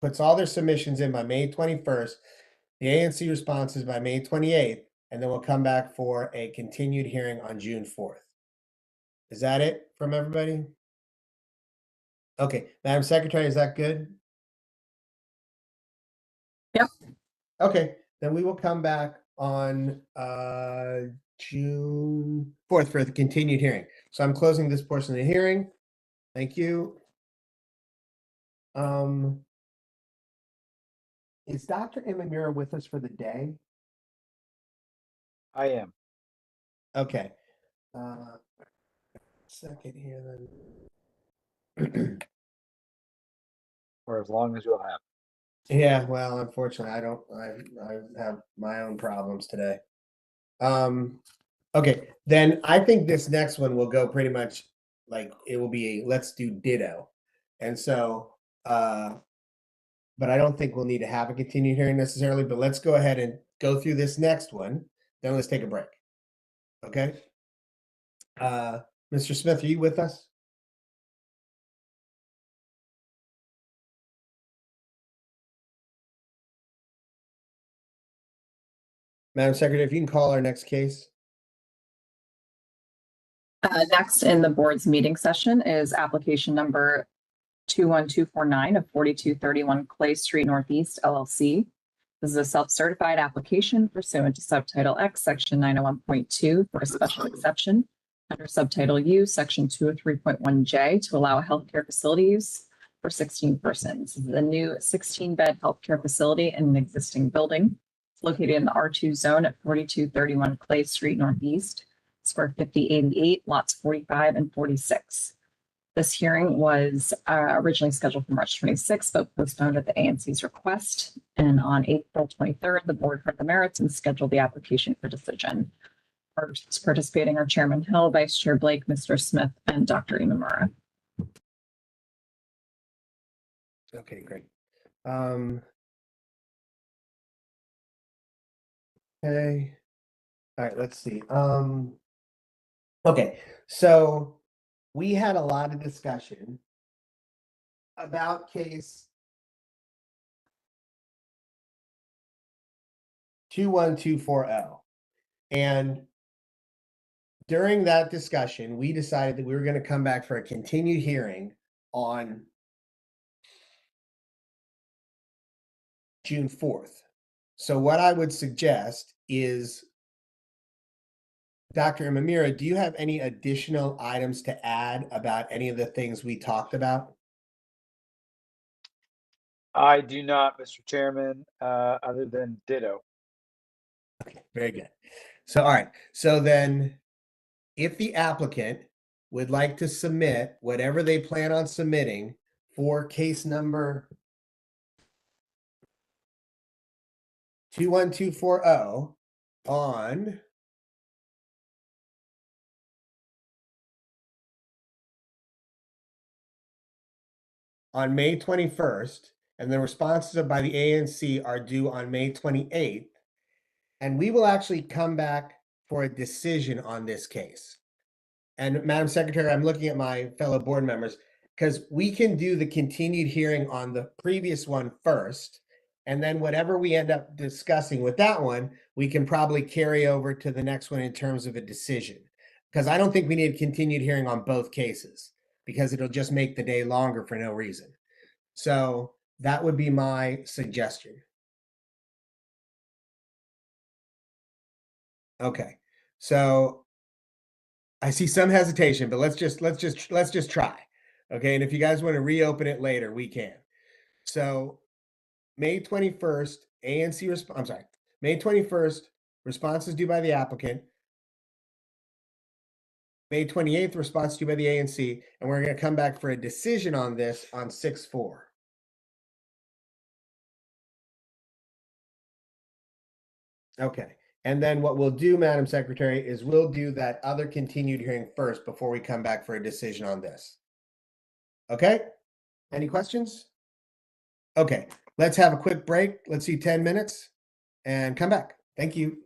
puts all their submissions in by May 21st, the ANC responses by May 28th, and then we'll come back for a continued hearing on June 4th. Is that it from everybody? Okay, Madam Secretary, is that good? Yep. Okay, then we will come back on June 4th for the continued hearing. So I'm closing this portion of the hearing. Thank you. Is Dr. Imamura with us for the day? I am. Okay. Second here then. For as long as you'll have. Yeah, well, unfortunately, I have my own problems today. Okay, then I think this next one will go pretty much like it will be a let's do ditto. And so but I don't think we'll need to have a continued hearing necessarily, but let's go ahead and go through this next one. Then let's take a break. Okay. Mr. Smith, are you with us? Madam Secretary, if you can call our next case. Next in the board's meeting session is application number 21249 of 4231 Clay Street Northeast LLC. This is a self-certified application pursuant to Subtitle X, Section 901.2 for a special exception under Subtitle U, Section 203.1J to allow a healthcare facility use for 16 persons. This is a new 16-bed healthcare facility in an existing building. It's located in the R2 zone at 4231 Clay Street Northeast, square 5088, lots 45 and 46. This hearing was originally scheduled for March 26th, but postponed at the ANC's request. And on April 23rd, the board heard the merits and scheduled the application for decision. Participating are Chairman Hill, Vice Chair Blake, Mr. Smith, and Dr. Imamura. Okay, great. Okay. All right, let's see. Okay, so we had a lot of discussion about case 21240. And during that discussion, we decided that we were going to come back for a continued hearing on June 4th. So what I would suggest is, Dr. Imamura, do you have any additional items to add about any of the things we talked about? I do not, Mr. Chairman, other than ditto. Okay, very good. So, all right. So then if the applicant would like to submit whatever they plan on submitting for case number 21240 on May 21st, and the responses by the ANC are due on May 28th, and we will actually come back for a decision on this case. And Madam Secretary, I'm looking at my fellow board members, because we can do the continued hearing on the previous one first, and then whatever we end up discussing with that one, we can probably carry over to the next one in terms of a decision. because I don't think we need a continued hearing on both cases because it'll just make the day longer for no reason. So that would be my suggestion. Okay. So I see some hesitation, but let's just try. Okay. And if you guys want to reopen it later, we can. So May 21st, ANC I'm sorry, May 21st, responses due by the applicant. May 28th, response due by the ANC, and we're going to come back for a decision on this on 6/4. Okay. And then what we'll do, Madam Secretary, is we'll do that other continued hearing first before we come back for a decision on this. Okay? Any questions? Okay. Let's have a quick break. Let's see 10 minutes and come back. Thank you.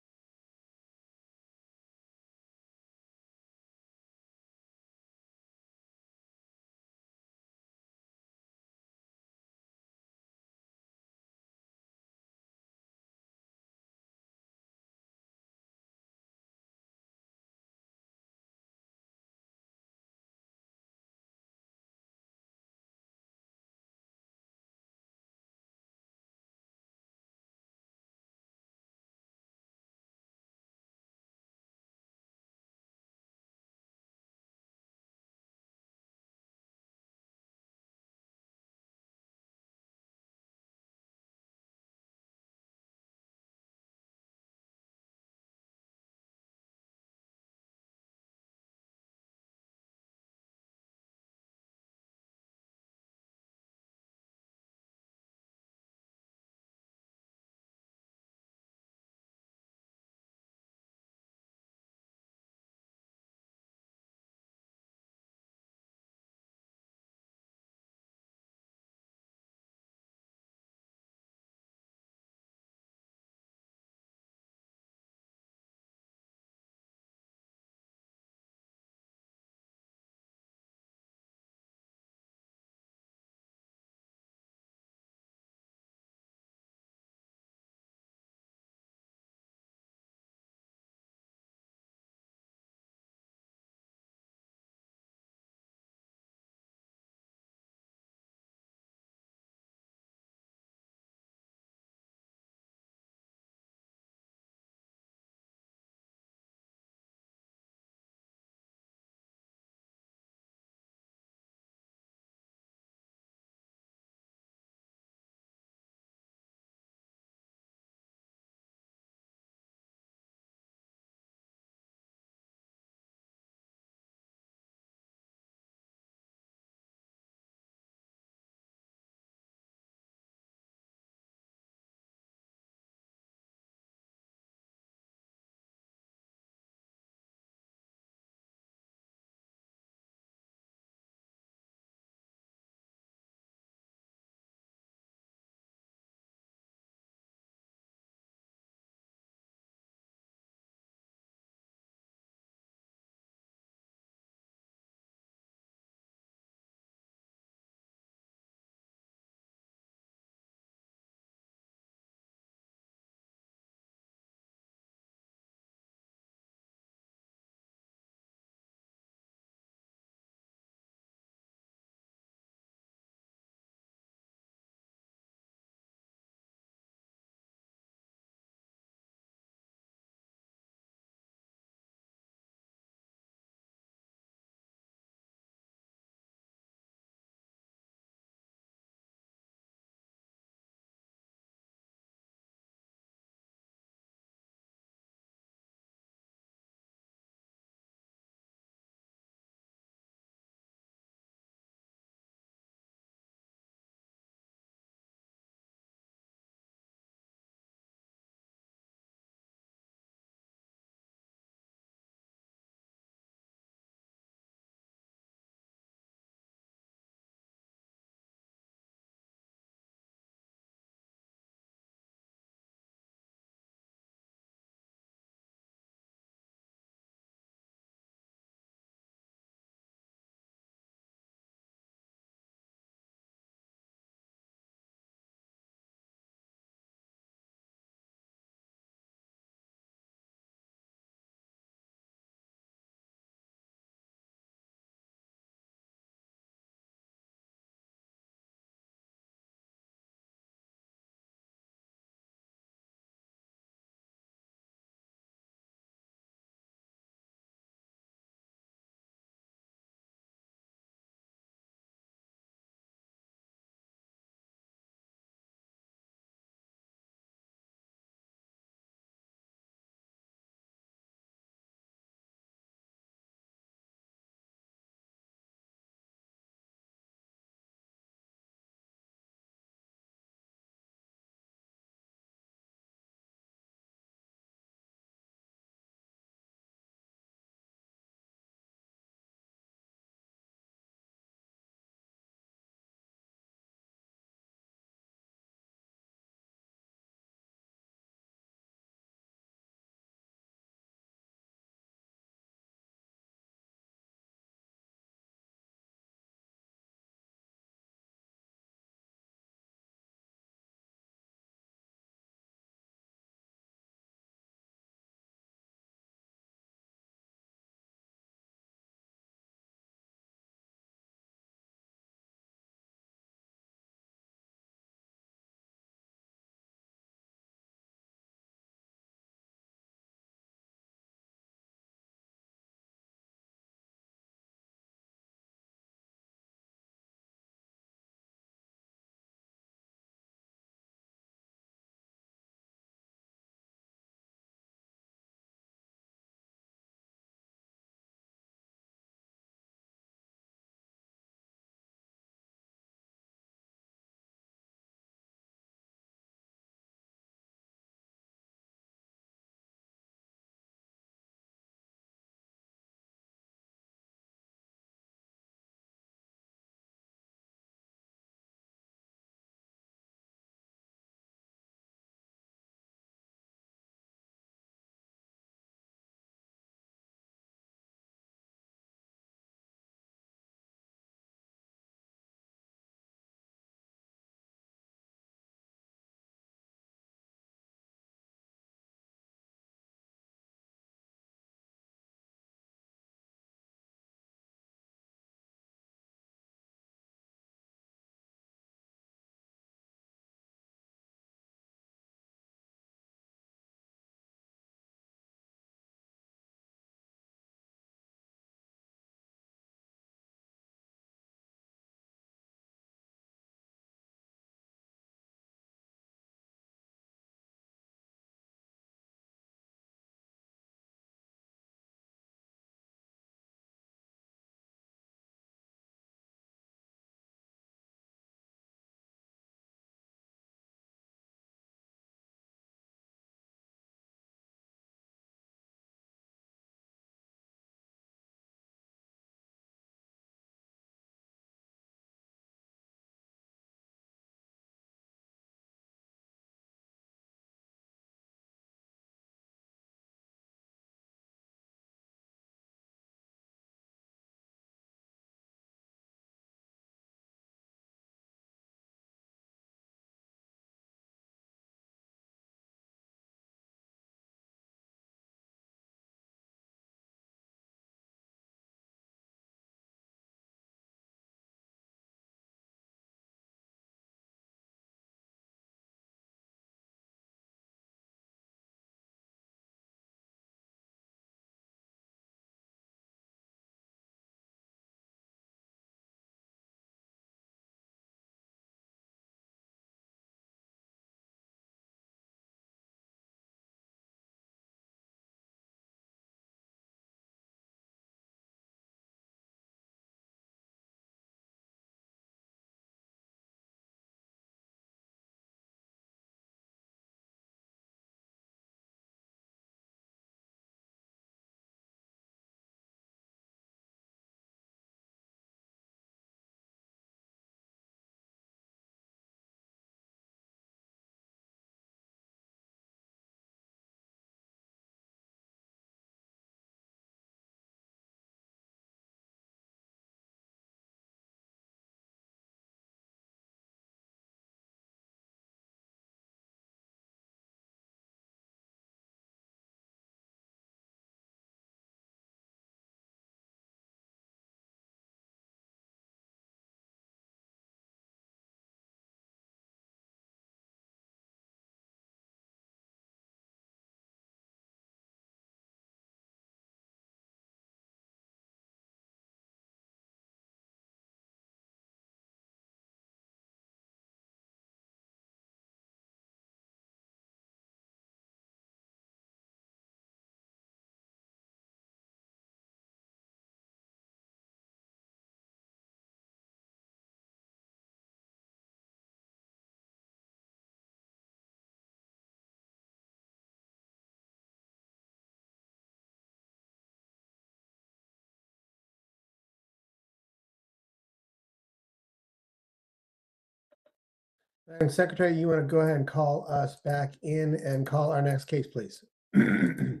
Madam Secretary, you want to go ahead and call us back in and call our next case, please? The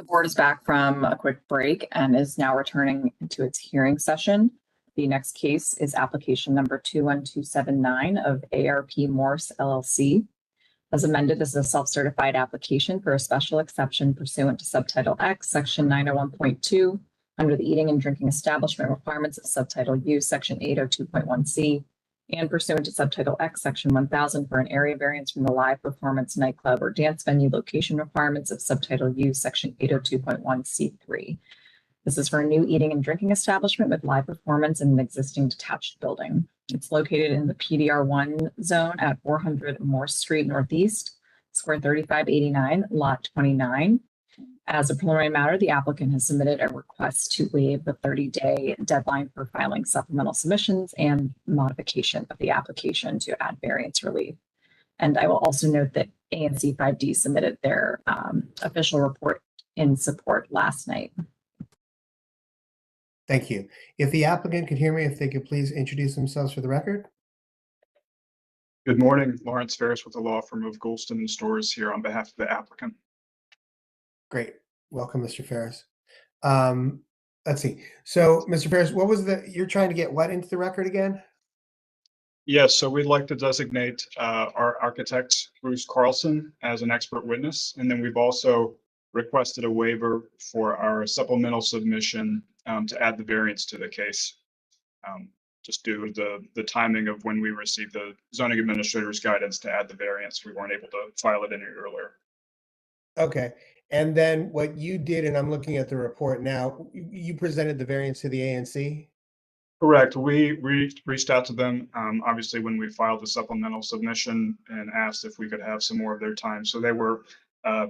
board is back from a quick break and is now returning into its hearing session. The next case is application number 21279 of ARP Morse LLC. As amended, this is a self-certified application for a special exception pursuant to Subtitle X, Section 901.2, under the eating and drinking establishment requirements of Subtitle U, Section 802.1C, and pursuant to Subtitle X, Section 1000 for an area variance from the live performance nightclub or dance venue location requirements of Subtitle U, Section 802.1C3. This is for a new eating and drinking establishment with live performance in an existing detached building. It's located in the PDR1 zone at 400 Morse Street Northeast, square 3589, lot 29. As a preliminary matter, the applicant has submitted a request to waive the 30-day deadline for filing supplemental submissions and modification of the application to add variance relief. And I will also note that ANC 5D submitted their official report in support last night. Thank you. If the applicant could hear me, if they could please introduce themselves for the record. Good morning, Lawrence Ferris with the law firm of Goulston and Stores here on behalf of the applicant. Great. Welcome, Mr. Ferris. Let's see. So, Mr. Ferris, what was you're trying to get what into the record again? Yes, so we'd like to designate our architect, Bruce Carlson, as an expert witness. And then we've also requested a waiver for our supplemental submission to add the variance to the case. Just due to the timing of when we received the zoning administrator's guidance to add the variance, we weren't able to file it any earlier. Okay. And then what you did, and I'm looking at the report now, you presented the variance to the ANC? Correct. We reached out to them, obviously, when we filed the supplemental submission and asked if we could have some more of their time. So they were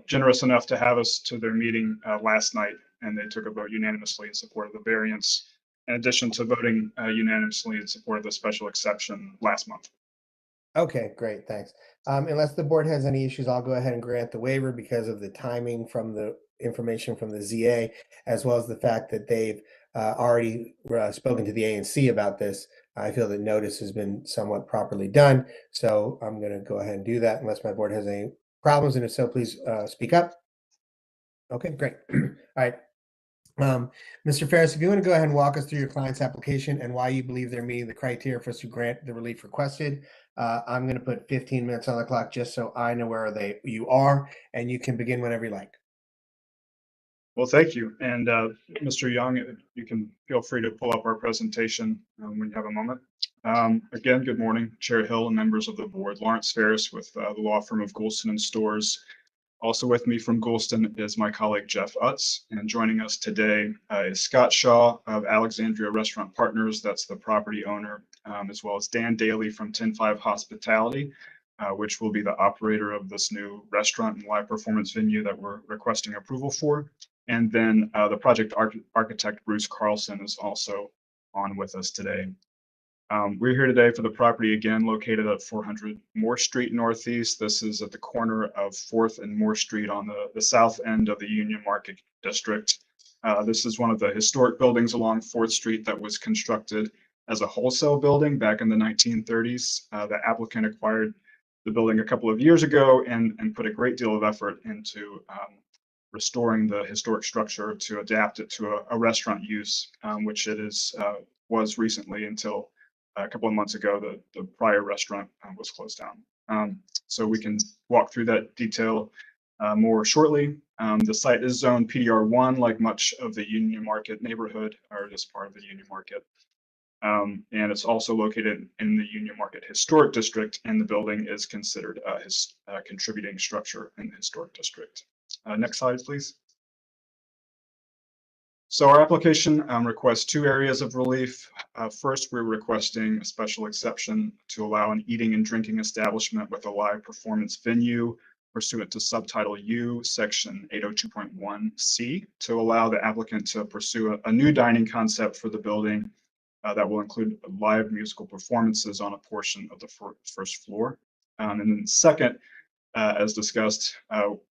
generous enough to have us to their meeting last night, and they took a vote unanimously in support of the variance, in addition to voting unanimously in support of the special exception last month. Okay, great, thanks. Unless the board has any issues, I'll go ahead and grant the waiver because of the timing from the information from the ZA, as well as the fact that they've already spoken to the ANC about this. I feel that notice has been somewhat properly done, so I'm going to go ahead and do that unless my board has any problems, and if so, please speak up. Okay, great. All right. Mr. Ferris, if you want to go ahead and walk us through your client's application and why you believe they're meeting the criteria for us to grant the relief requested, I'm going to put 15 minutes on the clock just so I know where you are, and you can begin whenever you like. Well, thank you. And Mr. Young, you can feel free to pull up our presentation when you have a moment. Again, good morning, Chair Hill and members of the board. Lawrence Ferris with the law firm of Goulston and Stores. Also with me from Goulston is my colleague Jeff Utz, and joining us today is Scott Shaw of Alexandria Restaurant Partners, that's the property owner, as well as Dan Daly from 10-5 Hospitality, which will be the operator of this new restaurant and live performance venue that we're requesting approval for. And then the project architect, Bruce Carlson, is also on with us today. We're here today for the property, again, located at 400 Moore Street Northeast. This is at the corner of 4th and Moore Street on the south end of the Union Market District. This is one of the historic buildings along 4th Street that was constructed as a wholesale building back in the 1930s. The applicant acquired the building a couple of years ago and put a great deal of effort into restoring the historic structure to adapt it to a restaurant use, which it was recently until a couple of months ago. The prior restaurant was closed down. So we can walk through that detail more shortly. The site is zoned PDR1, like much of the Union Market neighborhood, or just part of the Union Market. And it's also located in the Union Market Historic District, and the building is considered a contributing structure in the Historic District. Next slide, please. So our application requests two areas of relief. First, we're requesting a special exception to allow an eating and drinking establishment with a live performance venue pursuant to Subtitle U, Section 802.1C, to allow the applicant to pursue a new dining concept for the building that will include live musical performances on a portion of the first floor. And then second, as discussed,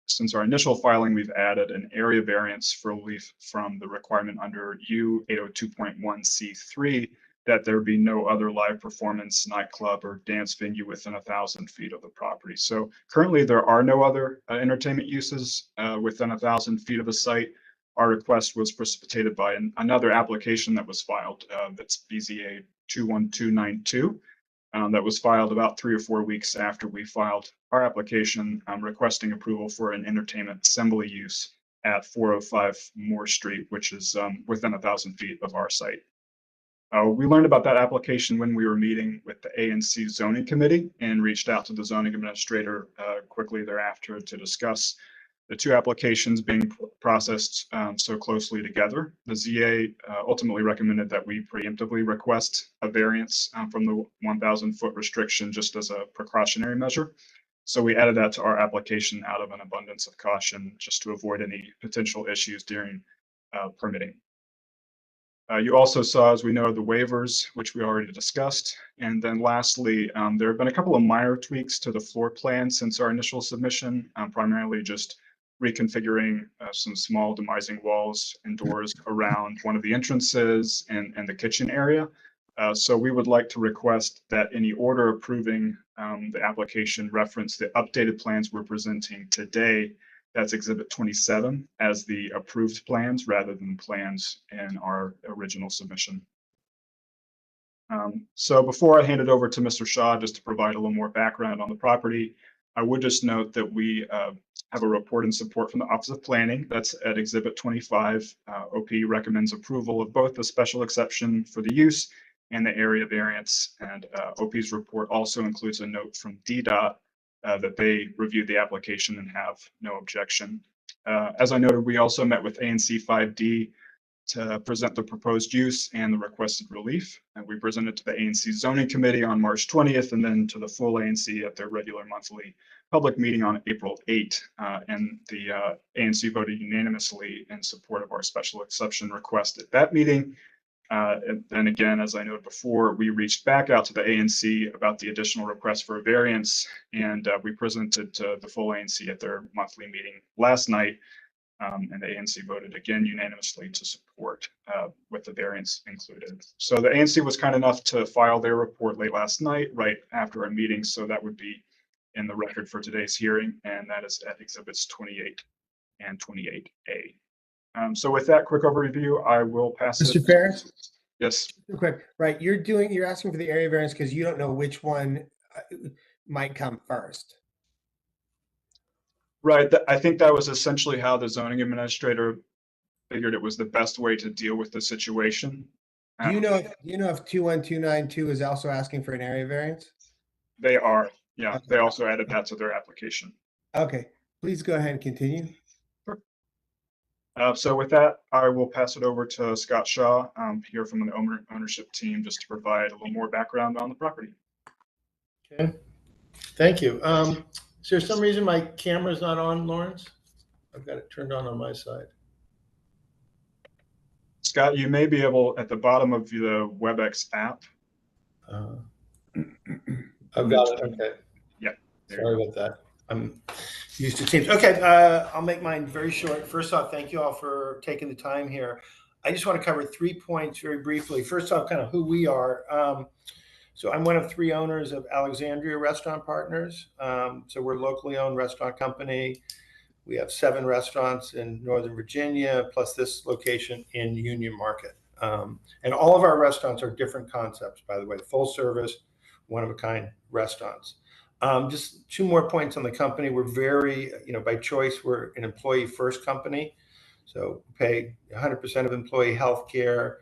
since our initial filing, we've added an area variance for relief from the requirement under U 802.1C3 that there be no other live performance, nightclub, or dance venue within 1,000 feet of the property. So currently there are no other entertainment uses within 1,000 feet of the site. Our request was precipitated by another application that was filed, that's BZA 21292. That was filed about 3 or 4 weeks after we filed our application, requesting approval for an entertainment assembly use at 405 Moore Street, which is within 1,000 feet of our site. We learned about that application when we were meeting with the ANC zoning committee and reached out to the zoning administrator quickly thereafter to discuss the two applications being processed so closely together. The ZA ultimately recommended that we preemptively request a variance from the 1,000-foot restriction just as a precautionary measure. So we added that to our application out of an abundance of caution, just to avoid any potential issues during permitting. You also saw, as we know, the waivers, which we already discussed. And then lastly, there have been a couple of minor tweaks to the floor plan since our initial submission, primarily just reconfiguring some small demising walls and doors around one of the entrances and the kitchen area. So we would like to request that any order approving the application reference the updated plans we're presenting today. That's Exhibit 27 as the approved plans rather than plans in our original submission. So before I hand it over to Mr. Shaw, just to provide a little more background on the property, I would just note that we have a report in support from the Office of Planning. That's at Exhibit 25. OP recommends approval of both the special exception for the use and the area variance. And OP's report also includes a note from DDOT that they reviewed the application and have no objection. As I noted, we also met with ANC 5D to present the proposed use and the requested relief. And we presented to the ANC Zoning Committee on March 20th, and then to the full ANC at their regular monthly public meeting on April 8. And the ANC voted unanimously in support of our special exception request at that meeting. And then again, as I noted before, we reached back out to the ANC about the additional request for a variance, and we presented to the full ANC at their monthly meeting last night, and the ANC voted again unanimously to support with the variance included. So the ANC was kind enough to file their report late last night, right after our meeting, so that would be in the record for today's hearing, and that is at Exhibits 28 and 28A. So with that quick overview, I will pass it. Mr. Ferris? Yes. Real quick, right? You're asking for the area variance because you don't know which one might come first. Right. I think that was essentially how the zoning administrator figured it was the best way to deal with the situation. Do you know if 21292 is also asking for an area variance? They are. Yeah. Okay. They also added that to their application. Okay. Please go ahead and continue. So with that, I will pass it over to Scott Shaw here from the ownership team, just to provide a little more background on the property. Okay, thank you. Is there some reason my camera's not on, Lawrence? I've got it turned on my side. Scott, you may be able, at the bottom of the WebEx app. I've got it, okay. Yeah. Sorry about that. I'm used to Teams. Okay, I'll make mine very short. First off, thank you all for taking the time here. I just want to cover 3 points very briefly. First off, kind of who we are. So I'm one of 3 owners of Alexandria Restaurant Partners. So we're a locally owned restaurant company. We have 7 restaurants in Northern Virginia, plus this location in Union Market. And all of our restaurants are different concepts, by the way, full service, one-of-a-kind restaurants. Just 2 more points on the company. We're very, by choice, we're an employee first company. So we pay 100% of employee health care.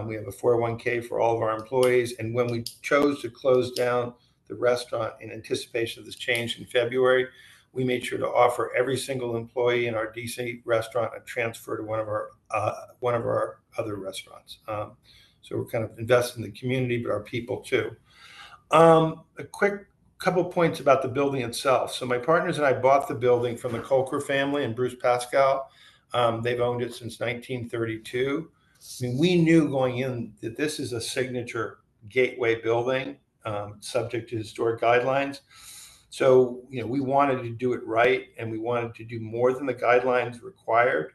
We have a 401k for all of our employees. And when we chose to close down the restaurant in anticipation of this change in February, we made sure to offer every single employee in our DC restaurant a transfer to one of our other restaurants. So we're kind of investing in the community, but our people too. A quick couple of points about the building itself. So my partners and I bought the building from the Colker family and Bruce Pascal. They've owned it since 1932. I mean, we knew going in that this is a signature gateway building, subject to historic guidelines. So, we wanted to do it right, and we wanted to do more than the guidelines required.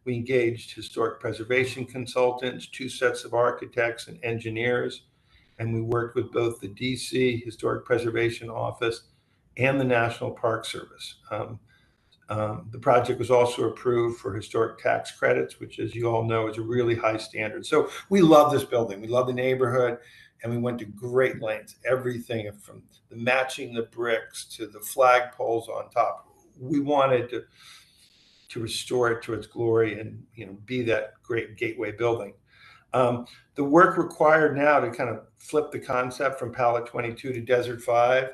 We engaged historic preservation consultants, 2 sets of architects and engineers, and we worked with both the DC Historic Preservation Office and the National Park Service. The project was also approved for historic tax credits, which, as you all know, is a really high standard. So we love this building. We love the neighborhood, and we went to great lengths. Everything from the matching the bricks to the flagpoles on top. We wanted to restore it to its glory and be that great gateway building. The work required now to kind of flip the concept from Palette 22 to Desert 5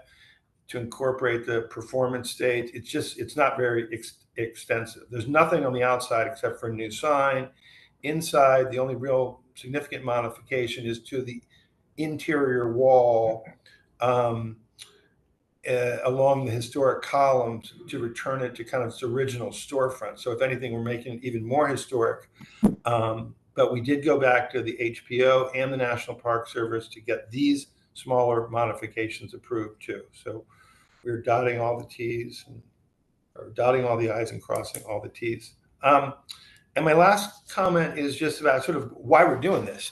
to incorporate the performance stage, it's not very extensive. There's nothing on the outside except for a new sign. Inside, the only real significant modification is to the interior wall along the historic columns to return it to kind of its original storefront. So if anything, we're making it even more historic. But we did go back to the HPO and the National Park Service to get these smaller modifications approved too. So we're dotting all the T's, or dotting all the I's and crossing all the T's. And my last comment is just about sort of why we're doing this.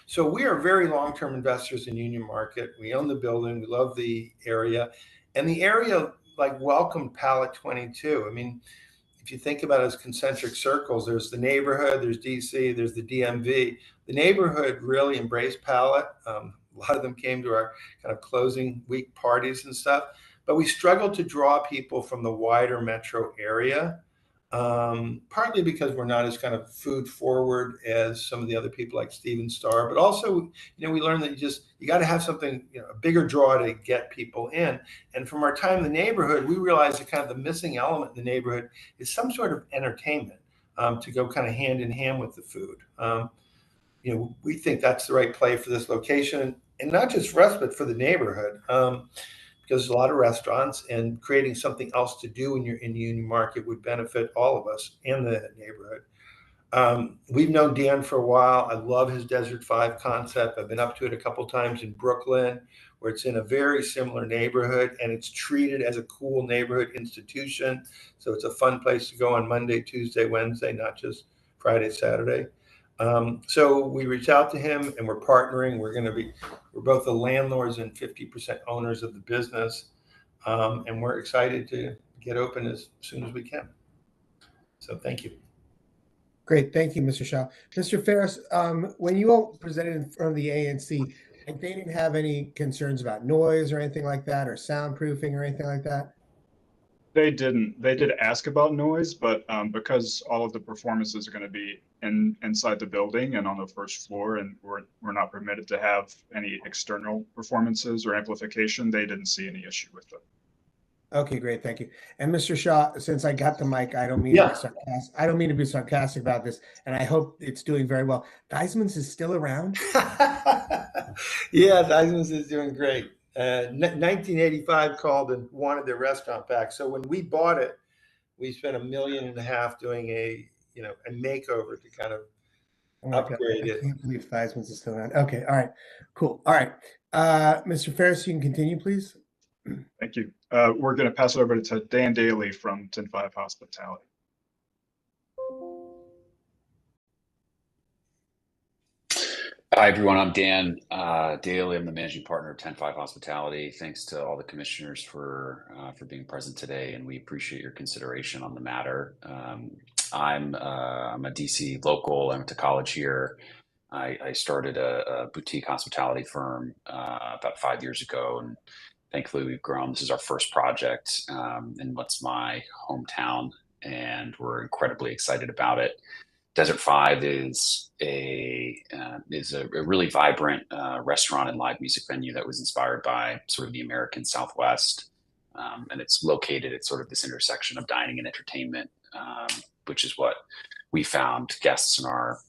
So we are very long-term investors in Union Market. We own the building. We love the area. And the area welcomed Palette 22. I mean, if you think about it as concentric circles, there's the neighborhood, there's DC, there's the DMV. The neighborhood really embraced Palette. A lot of them came to our kind of closing week parties and stuff, but we struggled to draw people from the wider metro area, partly because we're not as kind of food forward as some of the other people like Steven Starr, but also, we learned that you got to have something, a bigger draw to get people in. And from our time in the neighborhood, we realized that kind of the missing element in the neighborhood is some sort of entertainment to go kind of hand in hand with the food. We think that's the right play for this location, and not just for us, but for the neighborhood, because there's a lot of restaurants, and creating something else to do when you're in Union Market would benefit all of us and the neighborhood. We've known Dan for a while. I love his Desert 5 concept. I've been up to it a couple times in Brooklyn, where it's in a very similar neighborhood, and it's treated as a cool neighborhood institution. So it's a fun place to go on Monday, Tuesday, Wednesday, not just Friday, Saturday. So we reached out to him, and we're partnering. We're both the landlords and 50% owners of the business. And we're excited to get open as soon as we can. So thank you. Great. Thank you, Mr. Shaw. Mr. Ferris, when you all presented in front of the ANC, they didn't have any concerns about noise or anything like that, or soundproofing or anything like that? They didn't. They did ask about noise, but because all of the performances are going to be inside the building and on the first floor, and we're not permitted to have any external performances or amplification, they didn't see any issue with it. Okay, great, thank you. And Mr. Shaw, since I got the mic, I don't mean to be sarcastic. I don't mean to be sarcastic about this, and I hope it's doing very well. Deisman's is still around? Yeah, Deisman's is doing great. 1985 called and wanted their restaurant back. So when we bought it, we spent $1.5 million doing a makeover to kind of upgrade it. I can't believe Deisman's is still around. Okay, all right, cool. All right, Mr. Ferris, you can continue, please. Thank you. We're going to pass it over to Dan Daly from 10-5 Hospitality. Hi, everyone. I'm Dan Daly. I'm the managing partner of 10-5 Hospitality. Thanks to all the commissioners for being present today, and we appreciate your consideration on the matter. I'm a DC local. I went to college here. I started a boutique hospitality firm about 5 years ago, and thankfully we've grown. This is our first project in what's my hometown, and we're incredibly excited about it. Desert 5 is a really vibrant restaurant and live music venue that was inspired by sort of the American Southwest, and it's located at sort of this intersection of dining and entertainment, which is what we found guests in our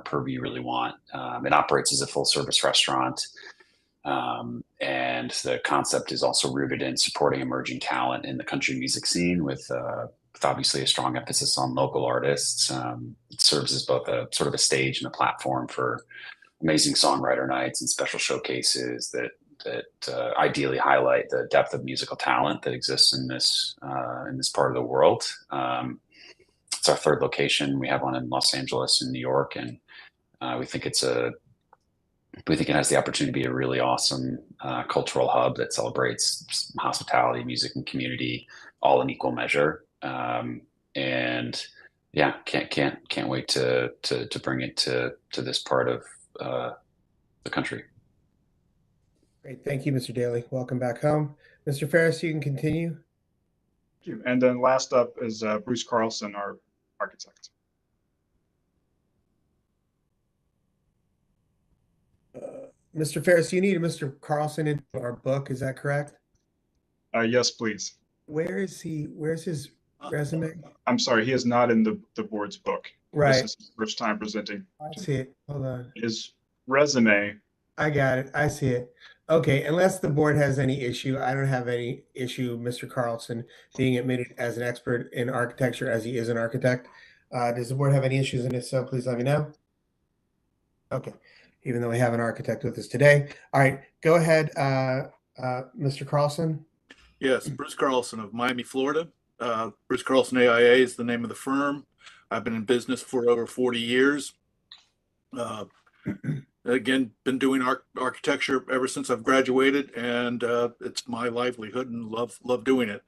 purview really want. It operates as a full service restaurant, and the concept is also rooted in supporting emerging talent in the country music scene with obviously a strong emphasis on local artists. It serves as both a sort of a stage and a platform for amazing songwriter nights and special showcases that ideally highlight the depth of musical talent that exists in this part of the world. It's it's our third location. We have one in Los Angeles and New York, and we think it has the opportunity to be a really awesome cultural hub that celebrates hospitality, music, and community all in equal measure. And yeah, can't wait to bring it to this part of the country. Great. Thank you, Mr. Daly. Welcome back home. Mr. Ferris, you can continue. Thank you. And then last up is Bruce Carlson, our architect. Mr. Ferris, you need Mr. Carlson into our book. Is that correct? Yes, please. Where is he? Where's his resume? I'm sorry, he is not in the board's book. Right. This is his first time presenting. I see it. Hold on. His resume. I got it. I see it. Okay. Unless the board has any issue, I don't have any issue, Mr. Carlson being admitted as an expert in architecture as he is an architect. Does the board have any issues? And if so, please let me know. Okay. Even though we have an architect with us today. All right. Go ahead, Mr. Carlson. Yes, Bruce Carlson of Miami, Florida. Bruce Carlson AIA is the name of the firm. I've been in business for over 40 years. Again, been doing architecture ever since I've graduated, and it's my livelihood and love doing it.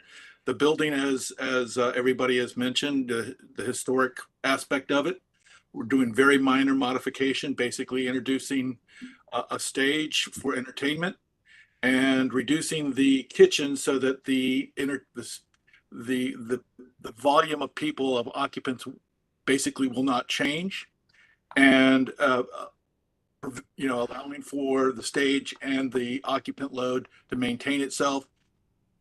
The building, as everybody has mentioned, the historic aspect of it, we're doing very minor modification, basically introducing a stage for entertainment and reducing the kitchen so that the volume of people, of occupants, basically will not change, and allowing for the stage and the occupant load to maintain itself.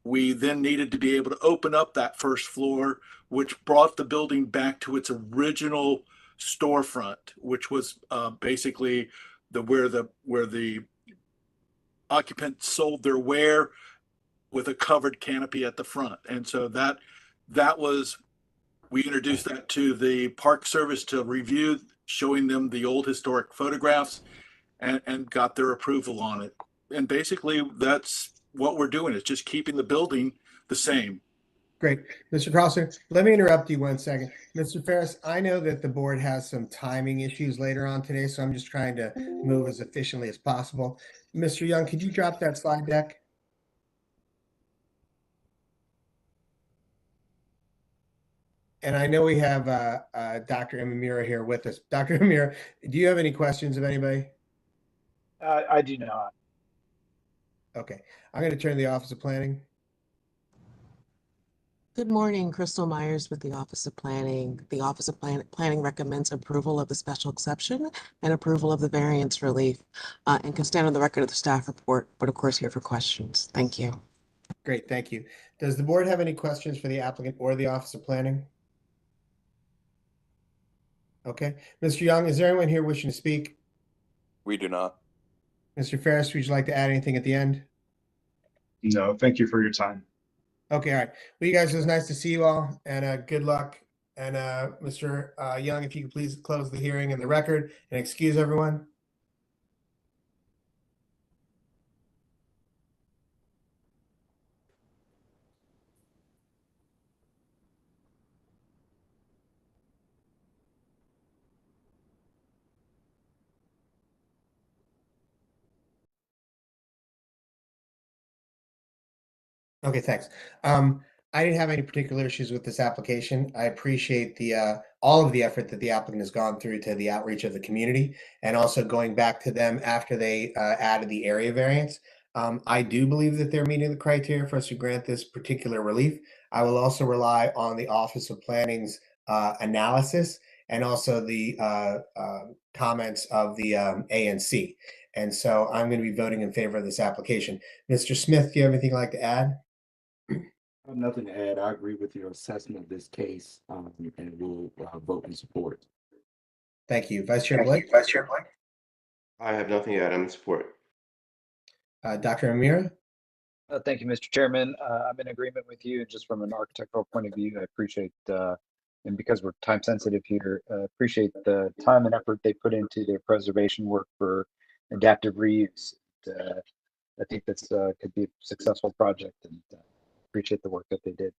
We then needed to be able to open up that first floor, which brought the building back to its original storefront, which was basically where the occupants sold their ware with a covered canopy at the front. And so we introduced that to the Park Service to review, showing them the old historic photographs, and got their approval on it. And basically that's what we're doing, is just keeping the building the same. Great. Mr. Carlson, let me interrupt you 1 second. Mr. Ferris, I know that the board has some timing issues later on today, so I'm just trying to move as efficiently as possible. Mr. Young, could you drop that slide deck? And I know we have Dr. Imamura here with us. Dr. Imamura, do you have any questions of anybody? I do not. Okay. I'm going to turn to the Office of Planning. Good morning, Crystal Myers with the Office of Planning. The Office of Planning recommends approval of the special exception and approval of the variance relief, and can stand on the record of the staff report, but of course here for questions. Thank you. Great, thank you. Does the board have any questions for the applicant or the Office of Planning? Okay. Mr. Young, is there anyone here wishing to speak? We do not. Mr. Ferris, would you like to add anything at the end? No, thank you for your time. Okay, all right. Well, you guys, it was nice to see you all, and good luck. And Mr. Young, if you could please close the hearing and the record and excuse everyone. Okay, thanks. I didn't have any particular issues with this application. I appreciate the all of the effort that the applicant has gone through to the outreach of the community, and also going back to them after they added the area variance. I do believe that they're meeting the criteria for us to grant this particular relief. I will also rely on the Office of Planning's analysis, and also the comments of the ANC. And so I'm going to be voting in favor of this application. Mr. Smith, do you have anything you'd like to add? I have nothing to add. I agree with your assessment of this case, and we'll vote in support. Thank you. Vice Chair Blake? I have nothing to add. I'm in support. Dr. Amira? Thank you, Mr. Chairman. I'm in agreement with you. Just from an architectural point of view, I appreciate, and because we're time sensitive here, appreciate the time and effort they put into their preservation work for adaptive reuse. I think that's could be a successful project, and appreciate the work that they did.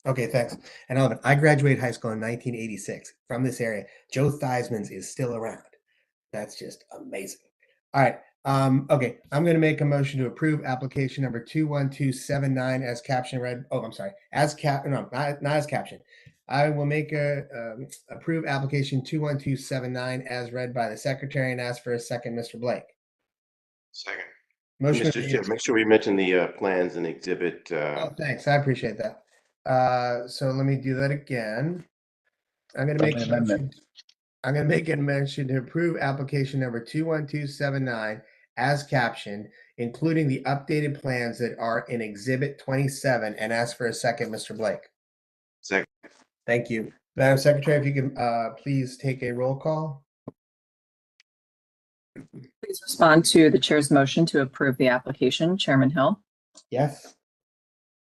Okay, thanks. And 11, I graduated high school in 1986 from this area. Joe Theismann's is still around. That's just amazing. All right. Okay, I'm going to make a motion to approve application number 21279 as caption read. Oh, I'm sorry. No, not as caption. I will make approve application 21279 as read by the secretary and ask for a second, Mr. Blake. Second. Motion. Mr. Chair, make sure we mention the plans and exhibit. Oh, thanks. I appreciate that. So let me do that again. I'm going to make a motion. I'm going to make a motion to approve application number 21279 as captioned, including the updated plans that are in Exhibit 27, and ask for a second, Mr. Blake. Second. Thank you. Madam Secretary, if you can please take a roll call. Please respond to the chair's motion to approve the application. Chairman Hill, Yes.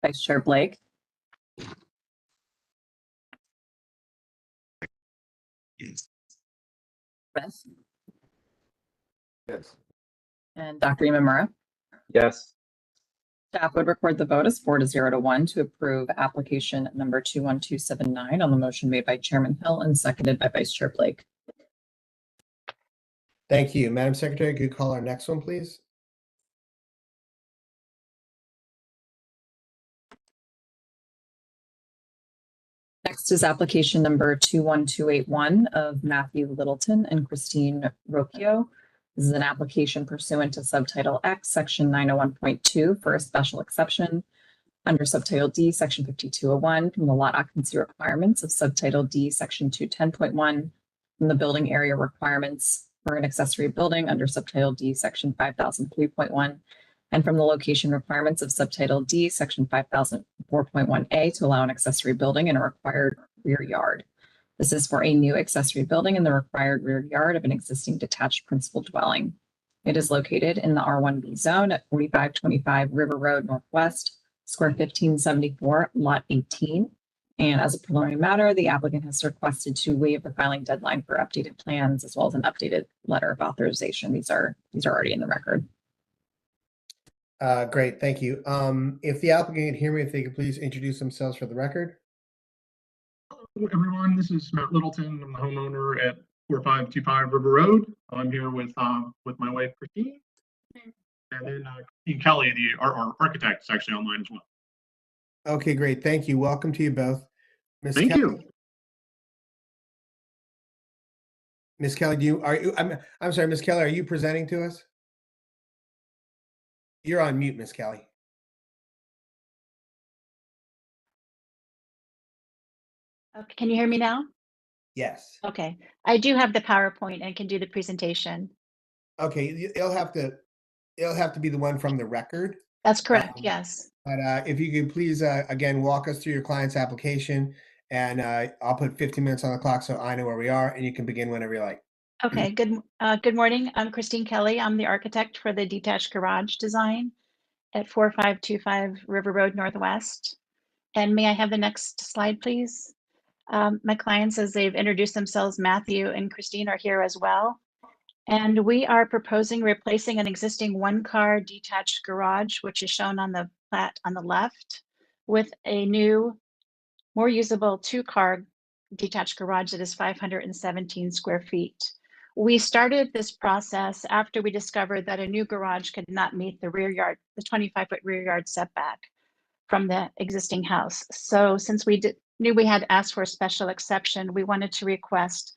Vice Chair Blake, Yes. Smith, Yes. and Dr. Imamura. Yes. Staff would record the vote as 4-0 to 1 to approve application number 21279 on the motion made by Chairman Hill and seconded by Vice Chair Blake. Thank you. Madam Secretary, could you call our next one, please? Next is application number 21281 of Matthew Littleton and Christine Rocchio. This is an application pursuant to Subtitle X, Section 901.2 for a special exception under Subtitle D, Section 5201 from the lot occupancy requirements of Subtitle D, Section 210.1 from the building area requirements for an accessory building under Subtitle D, Section 5003.1 and from the location requirements of Subtitle D, Section 5004.1A to allow an accessory building in a required rear yard. This is for a new accessory building in the required rear yard of an existing detached principal dwelling. It is located in the R1B zone at 4525 River Road Northwest, square 1574, lot 18. And as a preliminary matter, the applicant has requested to waive the filing deadline for updated plans as well as an updated letter of authorization. These are already in the record. Great, thank you. If the applicant can hear me, if they could please introduce themselves for the record. Hello, everyone. This is Matt Littleton. I'm the homeowner at 4525 River Road. I'm here with my wife Christine, and then Christine Kelly, our architect, is actually online as well. Okay, great. Thank you. Welcome to you both. Ms. Thank Kelly, you. Ms. Kelly, I'm sorry, Ms. Kelly, are you presenting to us? You're on mute, Ms. Kelly. Okay, can you hear me now? Yes. Okay, I do have the PowerPoint and can do the presentation. Okay, it'll have to be the one from the record. That's correct, yes. But if you could please, again, walk us through your client's application, and I'll put 15 minutes on the clock so I know where we are, and you can begin whenever you like. Okay, good morning. I'm Christine Kelly. I'm the architect for the detached garage design at 4525 River Road Northwest. And may I have the next slide, please? My clients, as they've introduced themselves, Matthew and Christine, are here as well. And we are proposing replacing an existing one-car detached garage, which is shown on the plat on the left, with a new, more usable two-car detached garage that is 517 square feet. We started this process after we discovered that a new garage could not meet the rear yard, the 25-foot rear yard setback from the existing house. So since we knew we had asked for a special exception, we wanted to request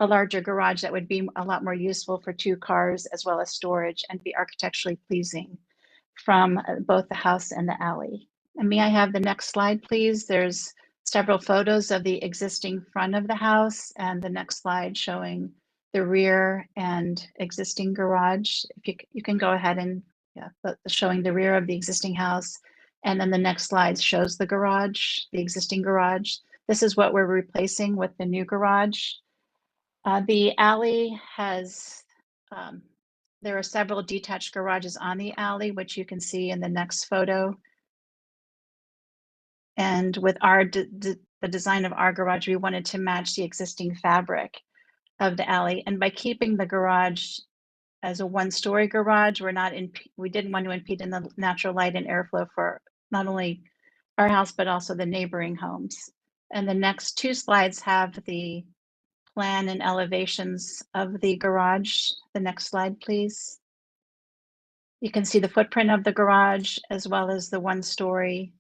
a larger garage that would be a lot more useful for two cars as well as storage and be architecturally pleasing from both the house and the alley. And may I have the next slide, please? There's several photos of the existing front of the house and the next slide showing the rear and existing garage. If you can go ahead and showing the rear of the existing house. And then the next slide shows the garage, the existing garage. This is what we're replacing with the new garage. The alley has, there are several detached garages on the alley, which you can see in the next photo. And with the design of our garage, we wanted to match the existing fabric of the alley. And by keeping the garage as a one-story garage, we didn't want to impede in the natural light and airflow for not only our house, but also the neighboring homes. And the next two slides have the plan and elevations of the garage. The next slide, please. You can see the footprint of the garage as well as the one-story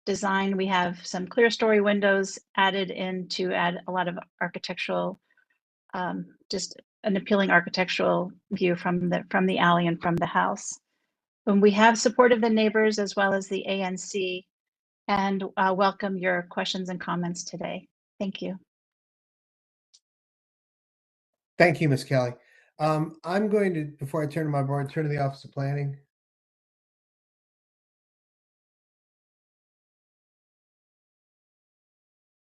design. We have some clear story windows added in to add a lot of architectural, just an appealing architectural view from the alley and from the house. And we have support of the neighbors as well as the ANC, and welcome your questions and comments today. Thank you. Thank you, Ms. Kelly. I'm going to, before I turn to my board, turn to the Office of Planning.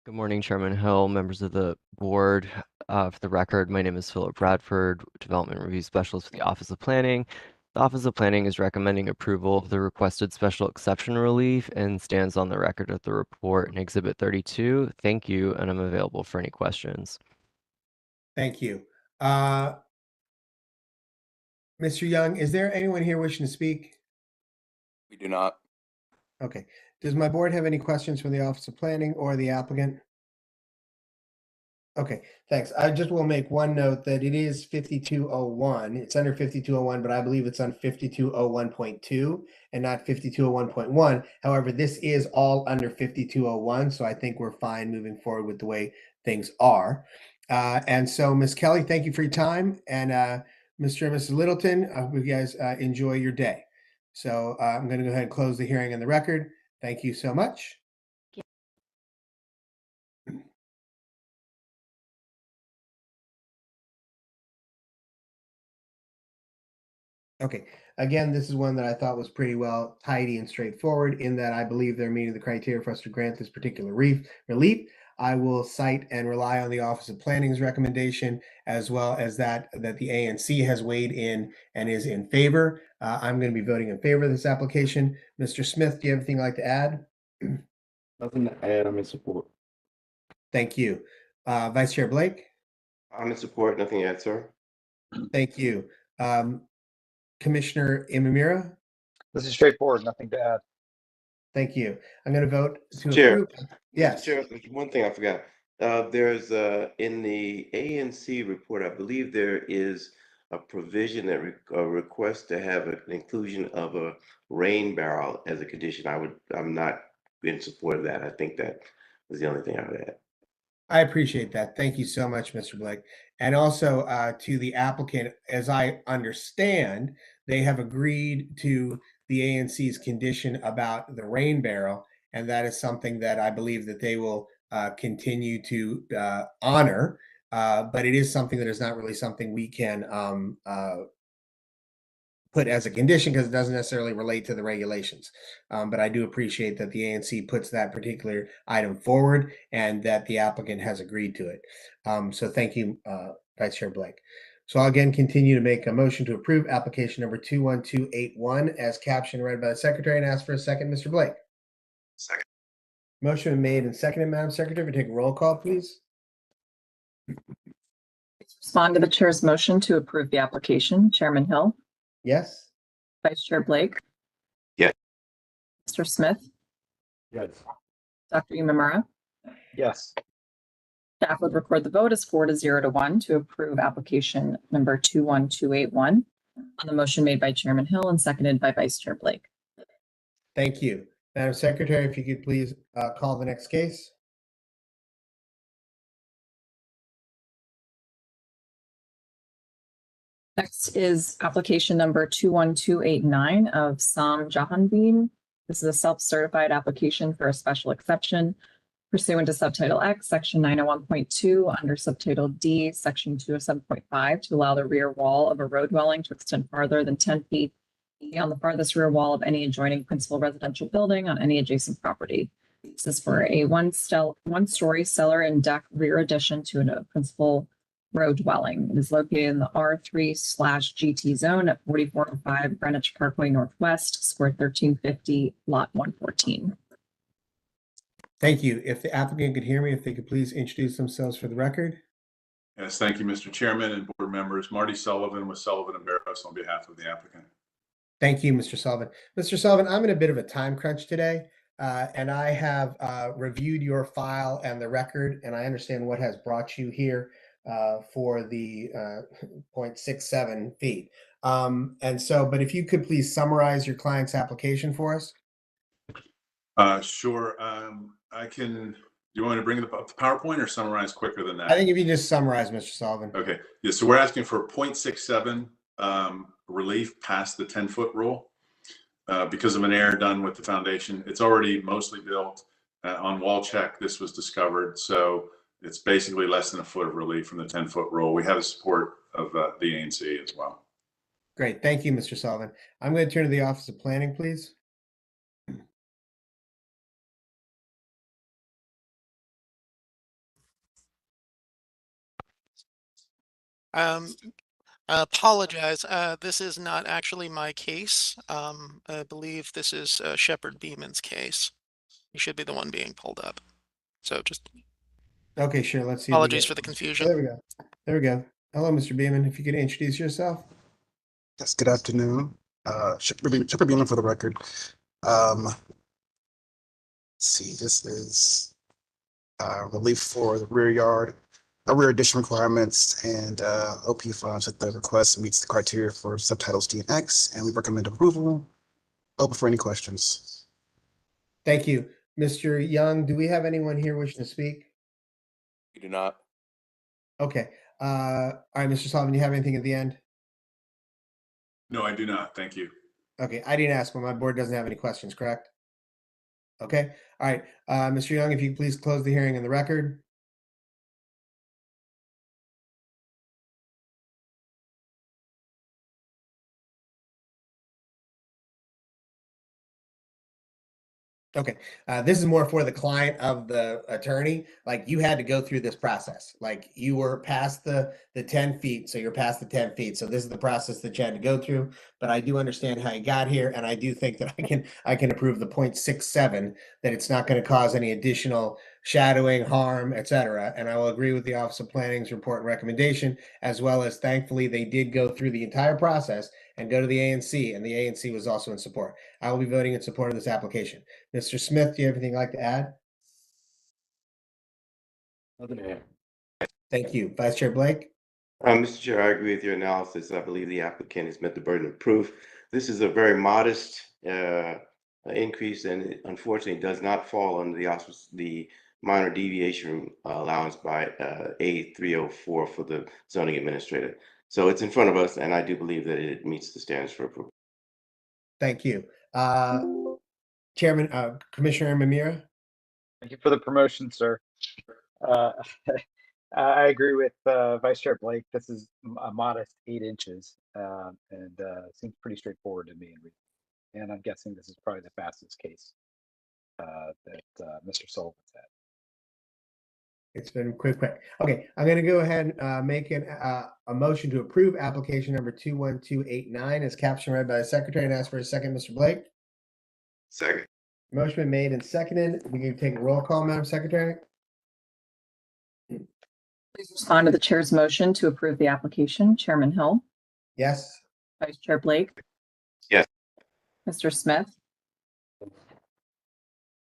Good morning, Chairman Hill, members of the board. For the record, my name is Philip Bradford, Development Review Specialist for the Office of Planning. The Office of Planning is recommending approval of the requested special exception relief and stands on the record of the report in Exhibit 32. Thank you, and I'm available for any questions. Thank you. Mr. Young, is there anyone here wishing to speak? We do not. Okay. Does my board have any questions from the Office of Planning or the applicant? Okay, thanks. I just will make one note that it is 5201. It's under 5201, but I believe it's on 5201.2 and not 5201.1. However, this is all under 5201, so I think we're fine moving forward with the way things are. And so, Ms. Kelly, thank you for your time. And Mr. and Mrs. Littleton, I hope you guys enjoy your day. So I'm going to go ahead and close the hearing on the record. Thank you so much. Okay, again, this is one that I thought was pretty well tidy and straightforward in that I believe they're meeting the criteria for us to grant this particular relief. I will cite and rely on the Office of Planning's recommendation, as well as that the ANC has weighed in and is in favor. I'm going to be voting in favor of this application. Mr. Smith, do you have anything you'd like to add? Nothing to add. I'm in support. Thank you. Vice Chair Blake? I'm in support. Nothing to add, sir. Thank you. Commissioner Imamura? This is straightforward. Nothing to add. Thank you. I'm going to vote to Chair, approve. Yes. Chair, there's one thing I forgot. There's in the ANC report, I believe there is a provision that requests to have an inclusion of a rain barrel as a condition. I'm not in support of that. I think that was the only thing I would add. I appreciate that. Thank you so much, Mr. Blake. And also to the applicant, as I understand, they have agreed to the ANC's condition about the rain barrel, and that is something that I believe that they will continue to honor. But it is something that is not really something we can put as a condition because it doesn't necessarily relate to the regulations. But I do appreciate that the ANC puts that particular item forward and that the applicant has agreed to it. So thank you, Vice Chair Blake. So I'll again continue to make a motion to approve application number 21281 as captioned read by the Secretary and ask for a second, Mr. Blake. Second. Motion made and seconded, Madam Secretary. If we take a roll call, please. Respond to the chair's motion to approve the application. Chairman Hill? Yes. Vice Chair Blake? Yes. Mr. Smith? Yes. Dr. Imamura? Yes. Staff would record the vote as 4-0 to 1 to approve application number 21281 on the motion made by Chairman Hill and seconded by Vice Chair Blake. Thank you. Madam Secretary, if you could please call the next case. Next is application number 21289 of Sam Jahanbeen. This is a self-certified application for a special exception pursuant to Subtitle X, Section 901.2, under Subtitle D, Section 207.5, to allow the rear wall of a road dwelling to extend farther than 10 feet beyond the farthest rear wall of any adjoining principal residential building on any adjacent property. This is for a one-story cellar and deck rear addition to a principal road dwelling. It is located in the R3/GT zone at 4405 Greenwich Parkway Northwest, square 1350, lot 114. Thank you. If the applicant could hear me, if they could please introduce themselves for the record. Yes, thank you, Mr. Chairman and board members. Marty Sullivan with Sullivan and Barros on behalf of the applicant. Thank you, Mr. Sullivan. Mr. Sullivan, I'm in a bit of a time crunch today. And I have reviewed your file and the record, and I understand what has brought you here for the 0.67 feet. But if you could please summarize your client's application for us. Sure. I can. Do you want me to bring up the PowerPoint or summarize quicker than that? I think if you just summarize, Mr. Sullivan. Okay. Yeah. So we're asking for 0.67 relief past the 10-foot rule because of an error done with the foundation. It's already mostly built. On wall check, this was discovered. So it's basically less than a foot of relief from the 10-foot rule. We have the support of the ANC as well. Great. Thank you, Mr. Sullivan. I'm going to turn to the Office of Planning, please. I apologize. This is not actually my case. I believe this is Shepard Beeman's case. He should be the one being pulled up. So just Okay, sure. Let's see. apologies for the Oh, confusion. there we go. There we go. Hello, Mr. Beeman. If you could introduce yourself. Yes, good afternoon. Shepard Beeman for the record. Let's see, this is relief for the rear yard, rear addition requirements, and OP finds that the request meets the criteria for subtitles D and X, and we recommend approval. Open for any questions. Thank you. Mr. Young, do we have anyone here wishing to speak? We do not. Okay. All right, Mr. Sullivan, you have anything at the end? No, I do not. Thank you. Okay, I didn't ask, but my board doesn't have any questions, correct? Okay. All right. Mr. Young, if you could please close the hearing and the record. Okay, this is more for the client of the attorney. Like, you had to go through this process. Like, you were past the 10 feet, so you're past the 10 feet. So this is the process that you had to go through. But I do understand how you got here, and I do think that I can approve the 0.67, that it's not going to cause any additional shadowing, harm, etc. And I will agree with the Office of Planning's report and recommendation, as well as thankfully they did go through the entire process and go to the ANC, and the ANC was also in support. I will be voting in support of this application. Mr. Smith, do you have anything you'd like to add? Nothing to add. Thank you. Vice Chair Blake? Mr. Chair, I agree with your analysis. I believe the applicant has met the burden of proof. This is a very modest increase, and it unfortunately does not fall under the minor deviation allowance by A304 for the zoning administrator. So it's in front of us, and I do believe that it meets the standards for approval. Thank you. Chairman, Commissioner Mamira? Thank you for the promotion, sir. I agree with Vice Chair Blake. This is a modest 8 inches and seems pretty straightforward to me. And I'm guessing this is probably the fastest case that Mr. Sullivan's had. It's been quick. Okay, I'm going to go ahead and make a motion to approve application number 21289 as caption read by the secretary, and ask for a second, Mr. Blake. Second. Motion been made and seconded. We can take a roll call, Madam Secretary. Please respond to the chair's motion to approve the application. Chairman Hill, Yes. Vice Chair Blake, Yes. Mr. Smith,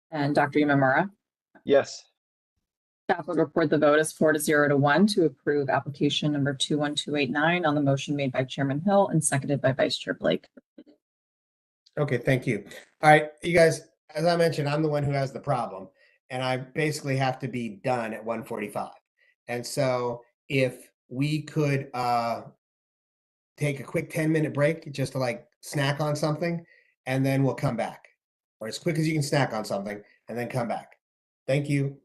and Dr. Imamura. Yes. Staff would report the vote as 4-0 to 1 to approve application number 21289 on the motion made by Chairman Hill and seconded by Vice Chair Blake. Okay, thank you. All right, you guys, as I mentioned, I'm the one who has the problem, and I basically have to be done at 1:45. And so if we could take a quick 10-minute break just to like snack on something, and then we'll come back. Or as quick as you can snack on something and then come back. Thank you.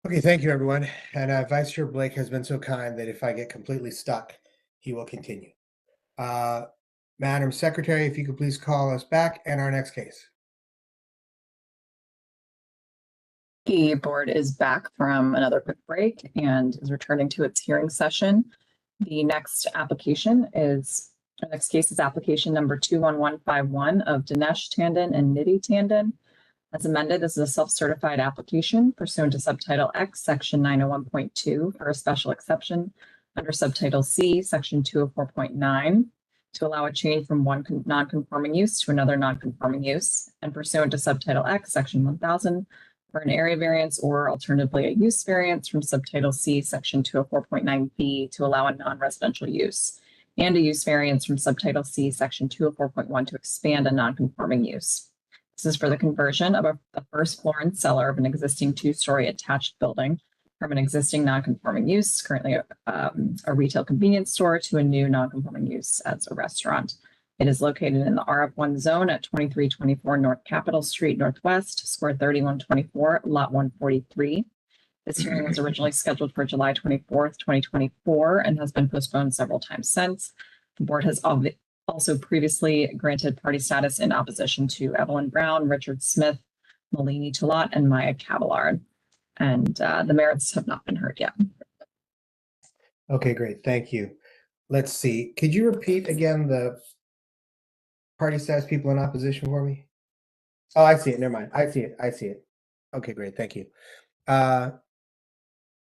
Okay, thank you, everyone. And Vice Chair Blake has been so kind that if I get completely stuck, he will continue. Madam Secretary, if you could please call us back and our next case. The board is back from another quick break and is returning to its hearing session. The next case is application number 21151 of Dinesh Tandon and Nidhi Tandon. As amended, this is a self-certified application pursuant to Subtitle X, Section 901.2 for a special exception under Subtitle C, Section 204.9 to allow a change from one non-conforming use to another non-conforming use, and pursuant to Subtitle X, Section 1000 for an area variance or alternatively a use variance from Subtitle C, Section 204.9B to allow a non-residential use, and a use variance from Subtitle C, Section 204.1 to expand a non-conforming use. This is for the conversion of a first floor and cellar of an existing two-story attached building from an existing non-conforming use, currently a retail convenience store, to a new non-conforming use as a restaurant. It is located in the RF1 zone at 2324 North Capitol Street Northwest, square 3124, lot 143. This hearing was originally scheduled for July 24th, 2024, and has been postponed several times since. The board has also previously granted party status in opposition to Evelyn Brown, Richard Smith, Malini Talat, and Maya Cavallard. And the merits have not been heard yet. Okay, great. Thank you. Let's see. Could you repeat again the party status people in opposition for me? Oh, I see it. Never mind. I see it. Okay, great. Thank you.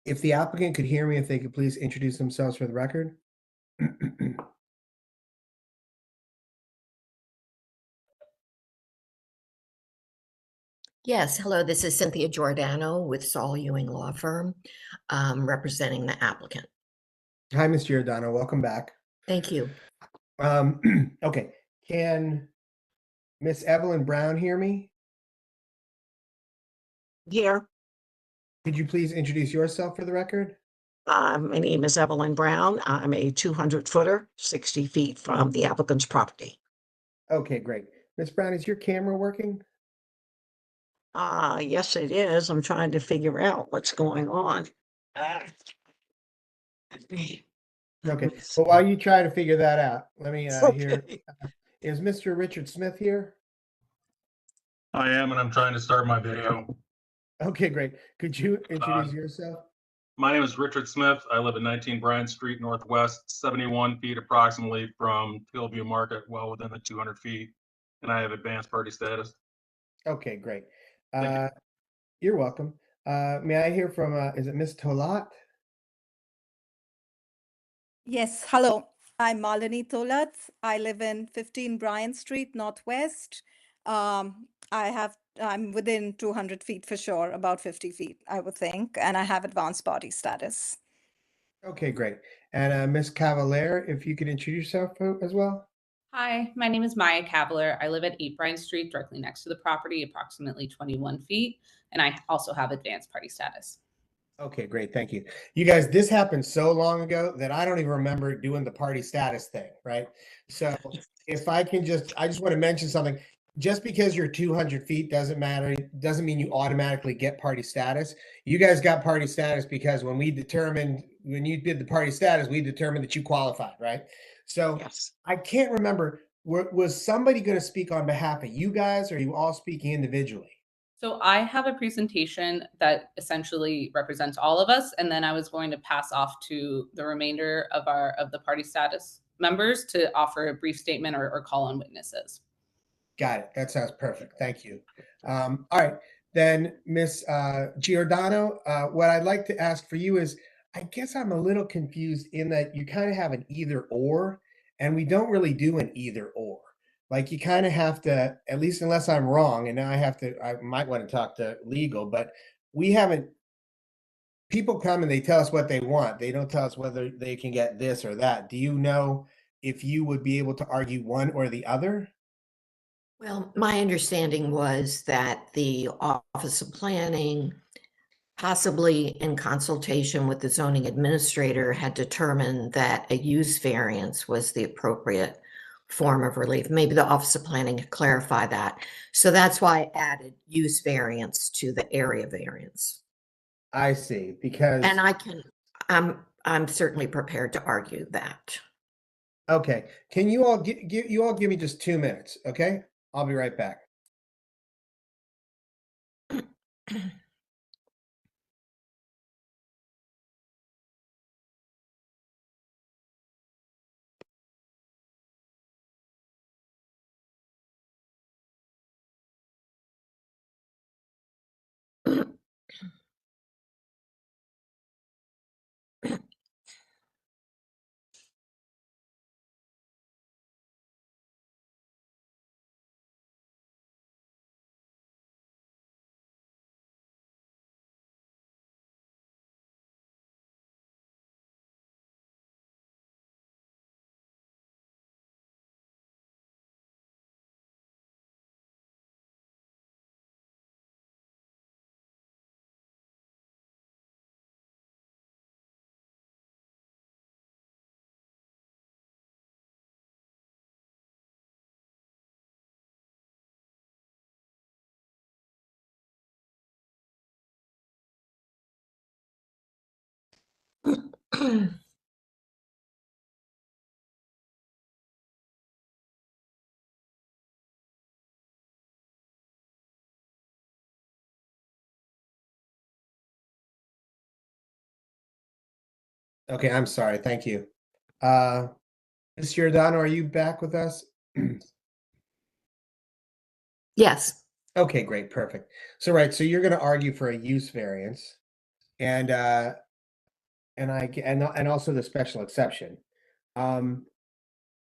If the applicant could hear me, if they could please introduce themselves for the record. Yes, hello, this is Cynthia Giordano with Saul Ewing Law Firm, representing the applicant. Hi, Ms. Giordano. Welcome back. Thank you. Okay, can Miss Evelyn Brown hear me? Here, Could you please introduce yourself for the record? my name is Evelyn Brown. I'm a 200-footer, 60 feet from the applicant's property. Okay, great. Miss Brown, is your camera working? Yes, it is. I'm trying to figure out what's going on. Okay, well, while you try to figure that out, let me hear. Okay. Is Mr. Richard Smith here? I am, and I'm trying to start my video. Okay, great. Could you introduce yourself? My name is Richard Smith. I live at 19 Bryant Street Northwest, 71 feet approximately from Hillview Market, well within the 200 feet, and I have advanced party status. Okay, great. You're welcome. May I hear from, is it Miss Tolat? Yes, hello. I'm Malini Tolat. I live in 15 Bryant Street Northwest. I'm within 200 feet for sure, about 50 feet, I would think, and I have advanced party status. Okay, great. And Miss Cavalier, if you could introduce yourself as well. Hi, my name is Maya Cavalier. I live at 8 Bryant Street, directly next to the property, approximately 21 feet, and I also have advanced party status. Okay, great. Thank you. You guys, this happened so long ago that I don't even remember doing the party status thing, right? So if I can I just want to mention something. Just because you're 200 feet doesn't matter. Doesn't mean you automatically get party status. You guys got party status because when you did the party status, we determined that you qualified, right? So yes. I can't remember, was somebody going to speak on behalf of you guys, or are you all speaking individually? So I have a presentation that essentially represents all of us, and then I was going to pass off to the remainder of the party status members to offer a brief statement or call on witnesses. Got it. That sounds perfect. Thank you. All right, then Miss Giordano, what I'd like to ask for you is, I guess I'm a little confused in that you kind of have an either or, and we don't really do an either or. Like you kind of have to, at least unless I'm wrong, and now I might want to talk to legal, but people come and they tell us what they want. They don't tell us whether they can get this or that. Do you know if you would be able to argue one or the other? Well, my understanding was that the Office of Planning, possibly in consultation with the zoning administrator, had determined that a use variance was the appropriate form of relief. Maybe the Office of Planning could clarify that. So that's why I added use variance to the area variance. I see, because And I'm certainly prepared to argue that. okay. Can you all give me just 2 minutes, okay? I'll be right back. Okay, I'm sorry. Thank you. Ms. Giordano, are you back with us? Yes. Okay, great, perfect. So right, so you're going to argue for a use variance, and and also the special exception. So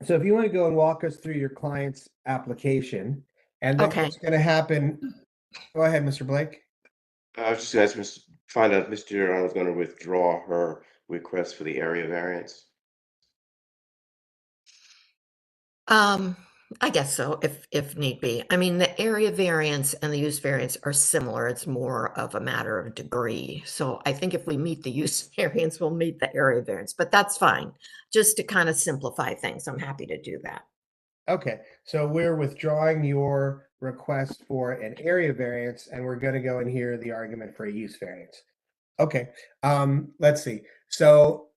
if you want to go and walk us through your client's application, and then Okay. what's going to happen? Go ahead, Mr. Blake. I was just going to find out if Mr. Giordano was going to withdraw her request for the area variance. I guess so, if need be. I mean, the area variance and the use variance are similar. It's more of a matter of degree. So I think if we meet the use variance, we'll meet the area variance, but that's fine. Just to kind of simplify things, I'm happy to do that. Okay, so we're withdrawing your request for an area variance, and we're going to go and hear the argument for a use variance. Okay, let's see. So,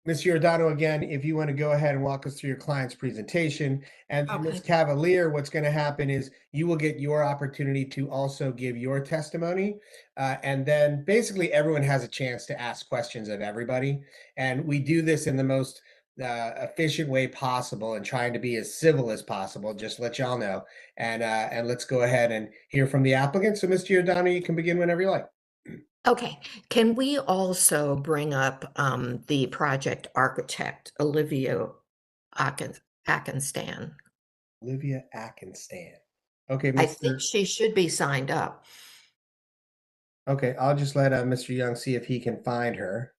Ms. Giordano, again, if you want to go ahead and walk us through your client's presentation, and then Ms. Okay. Cavalier, what's going to happen is you will get your opportunity to also give your testimony, and then basically everyone has a chance to ask questions of everybody, and we do this in the most efficient way possible and trying to be as civil as possible, just let y'all know. And let's go ahead and hear from the applicant. So, Ms. Giordano, you can begin whenever you like. Okay. Can we also bring up the project architect, Olivia Akenstan? Olivia Akenstan. Okay, I think Mr. she should be signed up. Okay, I'll just let Mr. Young see if he can find her.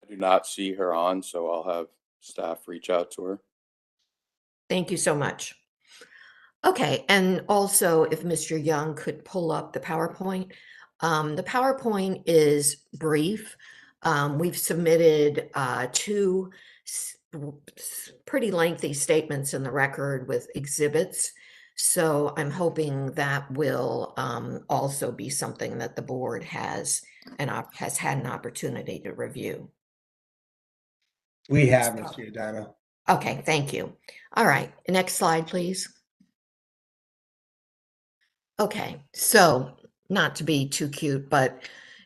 I do not see her on, so I'll have staff reach out to her. Thank you so much. Okay, and also if Mr. Young could pull up the PowerPoint. The PowerPoint is brief. We've submitted two pretty lengthy statements in the record with exhibits. So I'm hoping that will also be something that the board has had an opportunity to review. We have, Mr. Giordano. Okay, thank you. All right, next slide, please. Okay, so not to be too cute, but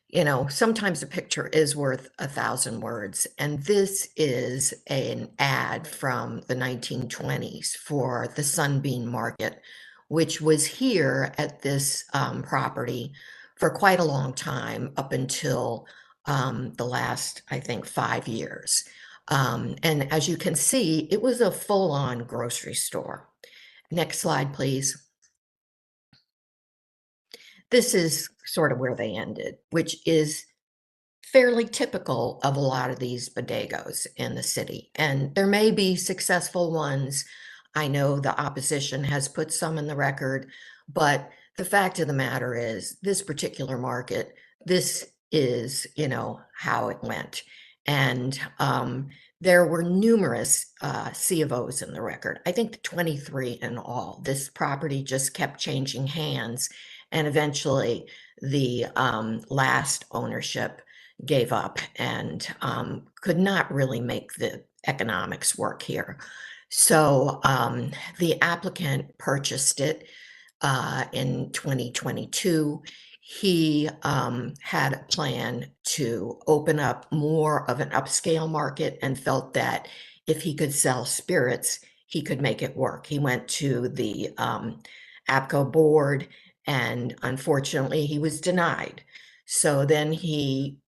you know, sometimes a picture is worth 1,000 words. And this is an ad from the 1920s for the Sunbeam Market, which was here at this property for quite a long time, up until the last, I think, 5 years. And as you can see, it was a full-on grocery store. Next slide, please. This is sort of where they ended, which is fairly typical of a lot of these bodegos in the city. And there may be successful ones. I know the opposition has put some in the record, but the fact of the matter is this particular market, this is, you know, how it went. And there were numerous C of O's in the record. I think 23 in all. This property just kept changing hands. And eventually the last ownership gave up and could not really make the economics work here. So the applicant purchased it in 2022. He had a plan to open up more of an upscale market and felt that if he could sell spirits, he could make it work. He went to the APCO board and unfortunately he was denied. So then he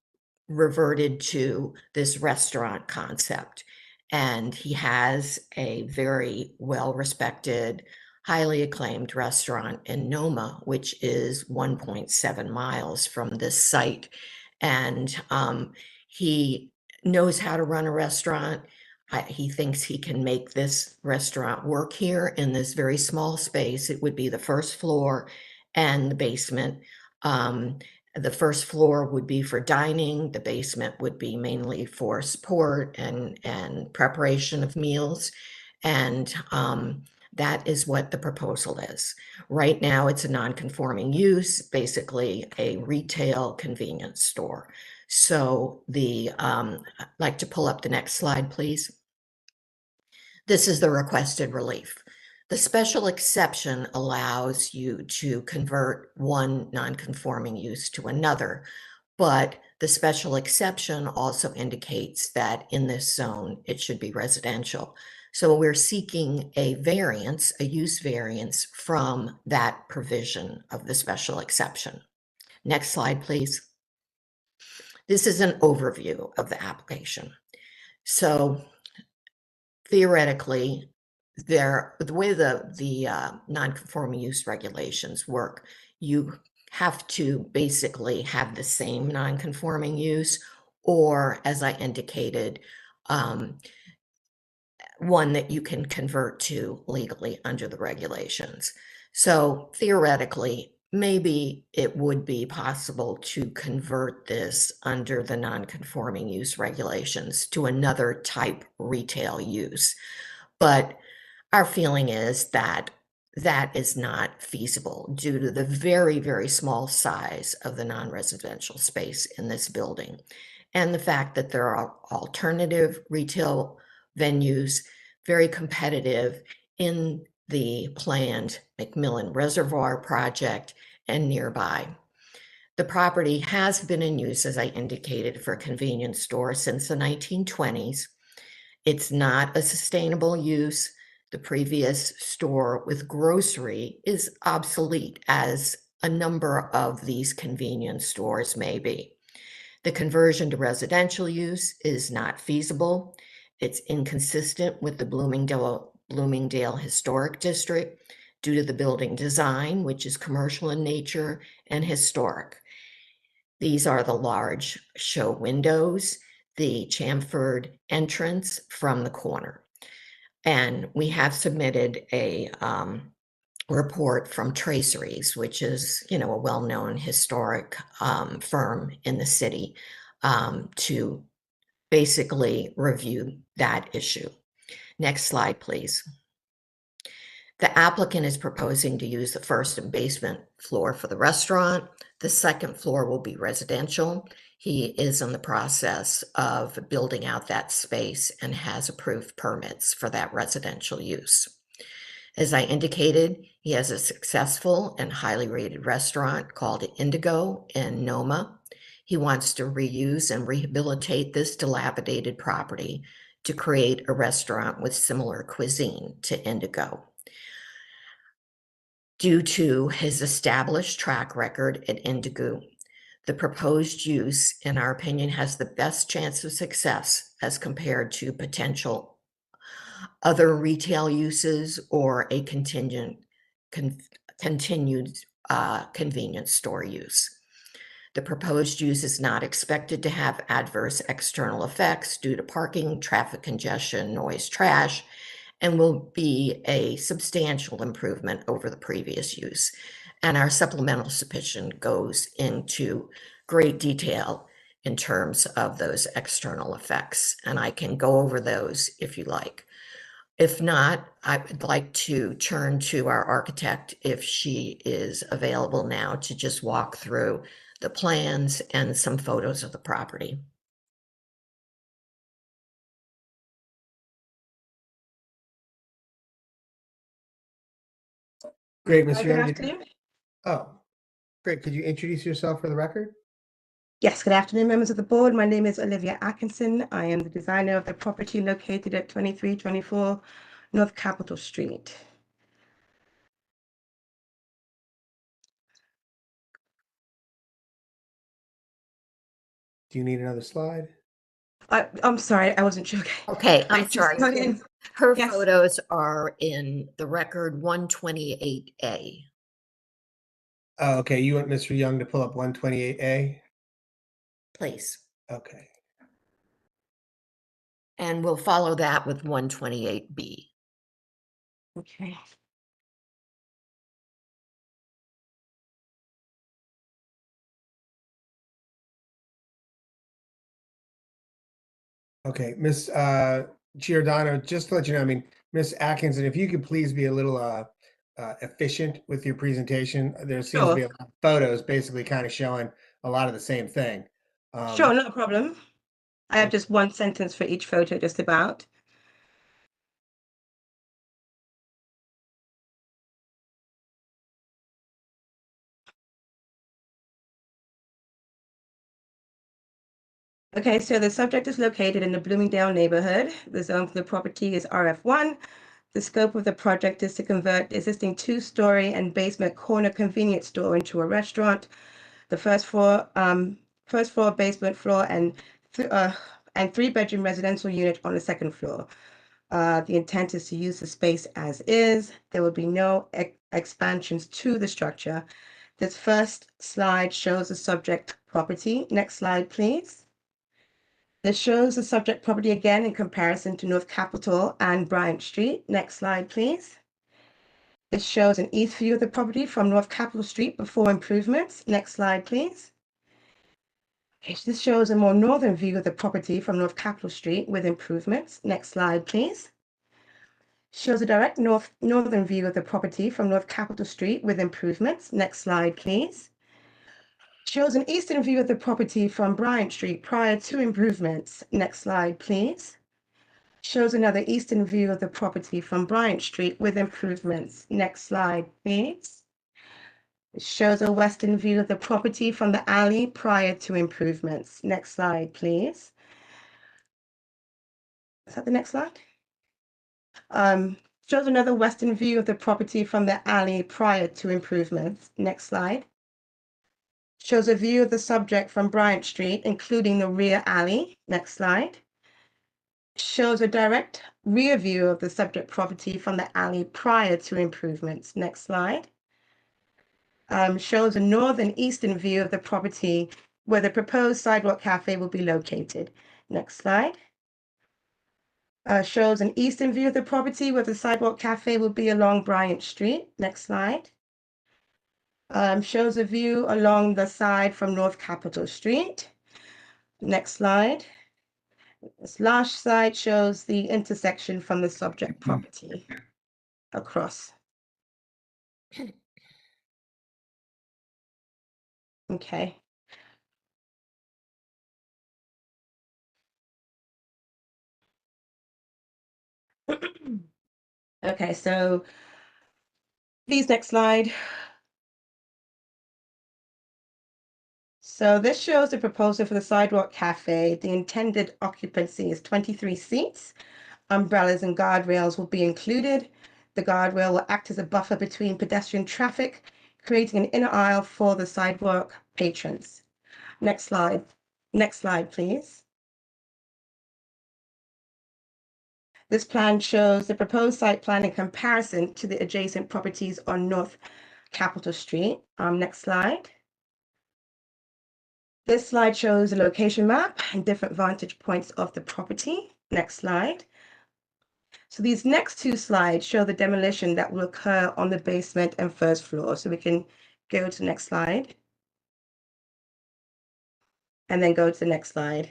reverted to this restaurant concept. And he has a very well-respected, highly acclaimed restaurant in Noma, which is 1.7 miles from this site. And he knows how to run a restaurant. He thinks he can make this restaurant work here in this very small space. It would be the first floor and the basement. The first floor would be for dining. The basement would be mainly for support and preparation of meals. And that is what the proposal is. Right now, it's a non-conforming use, basically a retail convenience store. So I'd like to pull up the next slide, please. This is the requested relief. The special exception allows you to convert one non-conforming use to another, but the special exception also indicates that in this zone, it should be residential. So we're seeking a variance, a use variance from that provision of the special exception. Next slide, please. This is an overview of the application. So theoretically, the way the non-conforming use regulations work, you have to basically have the same non-conforming use, or as I indicated, one that you can convert to legally under the regulations. So theoretically, maybe it would be possible to convert this under the non-conforming use regulations to another type retail use. But our feeling is that that is not feasible due to the very, very small size of the non-residential space in this building and the fact that there are alternative retail venues, very competitive in the planned McMillan Reservoir project and nearby. The property has been in use, as I indicated, for a convenience store since the 1920s. It's not a sustainable use. The previous store with grocery is obsolete, as a number of these convenience stores may be. The conversion to residential use is not feasible. It's inconsistent with the Bloomingdale Historic District due to the building design, which is commercial in nature and historic. These are the large show windows, the chamfered entrance from the corner. And we have submitted a report from Traceries, which is, a well-known historic firm in the city, to basically review that issue. Next slide, please. The applicant is proposing to use the first and basement floor for the restaurant. The second floor will be residential. He is in the process of building out that space and has approved permits for that residential use. As I indicated, he has a successful and highly rated restaurant called Indigo in Noma. He wants to reuse and rehabilitate this dilapidated property to create a restaurant with similar cuisine to Indigo. Due to his established track record at Indigo, the proposed use, in our opinion, has the best chance of success as compared to potential other retail uses or a continued convenience store use. The proposed use is not expected to have adverse external effects due to parking, traffic congestion, noise, trash, and will be a substantial improvement over the previous use. And our supplemental submission goes into great detail in terms of those external effects, and I can go over those if you like. If not, I would like to turn to our architect if she is available now to just walk through the plans and some photos of the property. Great, Mr. Good Young. afternoon. Oh, great. Could you introduce yourself for the record? Yes, good afternoon, members of the board. My name is Olivia Atkinson. I am the designer of the property located at 2324 North Capitol Street. Do you need another slide? I'm sorry, I wasn't sure. Okay, I'm Just sorry. put in- Her Yes. photos are in the record 128A. Oh, okay. You want Mr. Young to pull up 128A? Please. Okay. And we'll follow that with 128B. Okay. Okay, Miss Giordano, just to let you know, I mean, Miss Atkinson, if you could please be a little efficient with your presentation. There seems to be a lot of photos basically kind of showing a lot of the same thing. Sure, not a problem. I have just one sentence for each photo, just about. Okay, so the subject is located in the Bloomingdale neighborhood. The zone for the property is RF1. The scope of the project is to convert the existing two-story and basement corner convenience store into a restaurant. The first floor, basement floor, and three-bedroom residential unit on the second floor. The intent is to use the space as is. There will be no expansions to the structure. This first slide shows the subject property. Next slide, please. This shows the subject property again in comparison to North Capitol and Bryant Street. Next slide, please. This shows an east view of the property from North Capitol Street before improvements. Next slide, please. Okay, so this shows a more northern view of the property from North Capitol Street with improvements. Next slide, please. Shows a direct northern view of the property from North Capitol Street with improvements. Next slide, please. Shows an eastern view of the property from Bryant Street prior to improvements. Next slide, please. Shows another eastern view of the property from Bryant Street with improvements. Next slide, please. It shows a western view of the property from the alley prior to improvements. Next slide, please. Is that the next slide? Shows another western view of the property from the alley prior to improvements. Next slide. Shows a view of the subject from Bryant Street, including the rear alley. Next slide. Shows a direct rear view of the subject property from the alley prior to improvements. Next slide. Shows a northern eastern view of the property where the proposed sidewalk cafe will be located. Next slide. Shows an eastern view of the property where the sidewalk cafe will be along Bryant Street. Next slide. Shows a view along the side from North Capitol Street. Next slide. This last slide shows the intersection from the subject property across. Okay. Okay, so please, next slide. So this shows the proposal for the sidewalk cafe. The intended occupancy is 23 seats. Umbrellas and guardrails will be included. The guardrail will act as a buffer between pedestrian traffic, creating an inner aisle for the sidewalk patrons. Next slide. Next slide, please. This plan shows the proposed site plan in comparison to the adjacent properties on North Capitol Street. Next slide. This slide shows a location map and different vantage points of the property. Next slide. So these next two slides show the demolition that will occur on the basement and first floor. So we can go to the next slide. And then go to the next slide.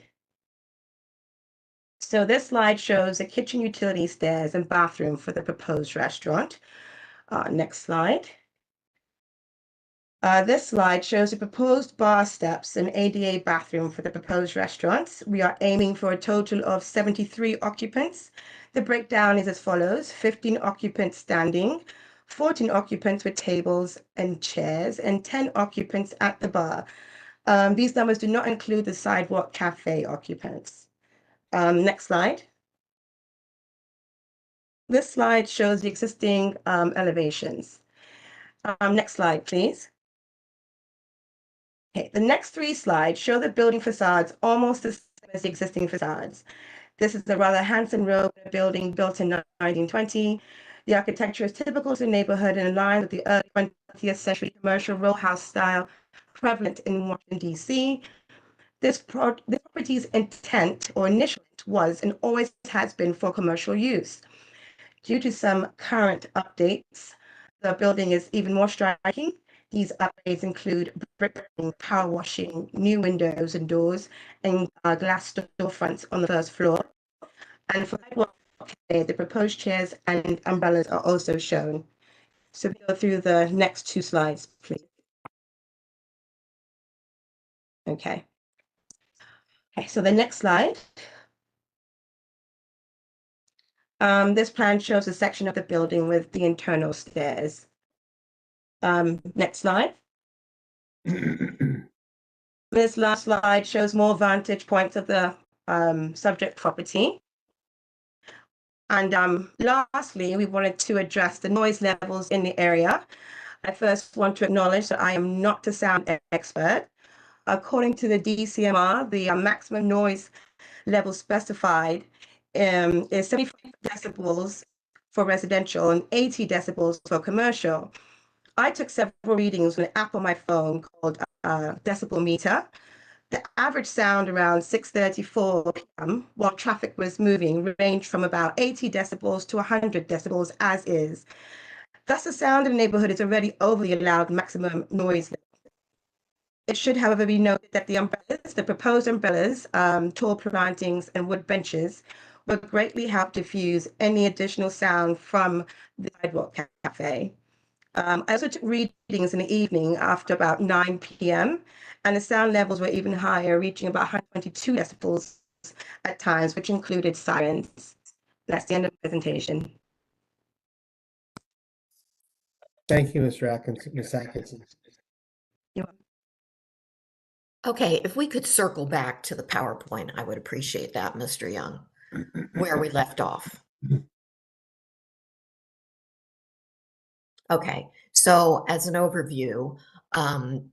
So this slide shows the kitchen, utility, stairs, and bathroom for the proposed restaurant. Next slide. This slide shows the proposed bar steps and ADA bathroom for the proposed restaurants. We are aiming for a total of 73 occupants. The breakdown is as follows: 15 occupants standing, 14 occupants with tables and chairs, and 10 occupants at the bar. These numbers do not include the sidewalk cafe occupants. Next slide. This slide shows the existing elevations. Next slide, please. Okay, the next three slides show the building facades almost the same as the existing facades. This is a rather handsome row building built in 1920. The architecture is typical to the neighborhood and in line with the early 20th century commercial row house style prevalent in Washington, D.C. This property's intent or initial intent was and always has been for commercial use. Due to some current updates, the building is even more striking. These upgrades include brick power washing, new windows and doors, and glass storefronts on the first floor. And for the proposed chairs and umbrellas are also shown. So we go through the next two slides, please. Okay. Okay, so the next slide. This plan shows a section of the building with the internal stairs. Next slide. This last slide shows more vantage points of the subject property. And lastly, we wanted to address the noise levels in the area. I first want to acknowledge that I am not a sound expert. According to the DCMR, the maximum noise level specified is 75 decibels for residential and 80 decibels for commercial. I took several readings with an app on my phone called Decibel Meter. The average sound around 6:34 p.m. while traffic was moving ranged from about 80 decibels to 100 decibels as is. Thus, the sound in the neighborhood is already over the allowed maximum noise level. It should, however, be noted that the proposed umbrellas, tall plantings, and wood benches will greatly help diffuse any additional sound from the sidewalk cafe. I also took readings in the evening after about 9 p.m. and the sound levels were even higher, reaching about 122 decibels at times, which included sirens. That's the end of the presentation. Thank you, Ms. Atkinson. Okay, if we could circle back to the PowerPoint, I would appreciate that, Mr. Young, where we left off. Okay, so as an overview,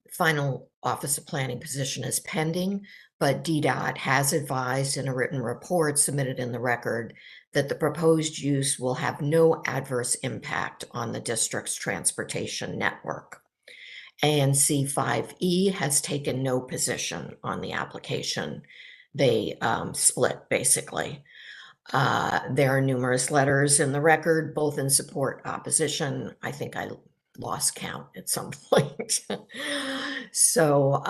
final Office of Planning position is pending, but DDOT has advised in a written report submitted in the record that the proposed use will have no adverse impact on the district's transportation network. ANC 5E has taken no position on the application. They split, basically. There are numerous letters in the record, both in support, opposition. I think I lost count at some point. So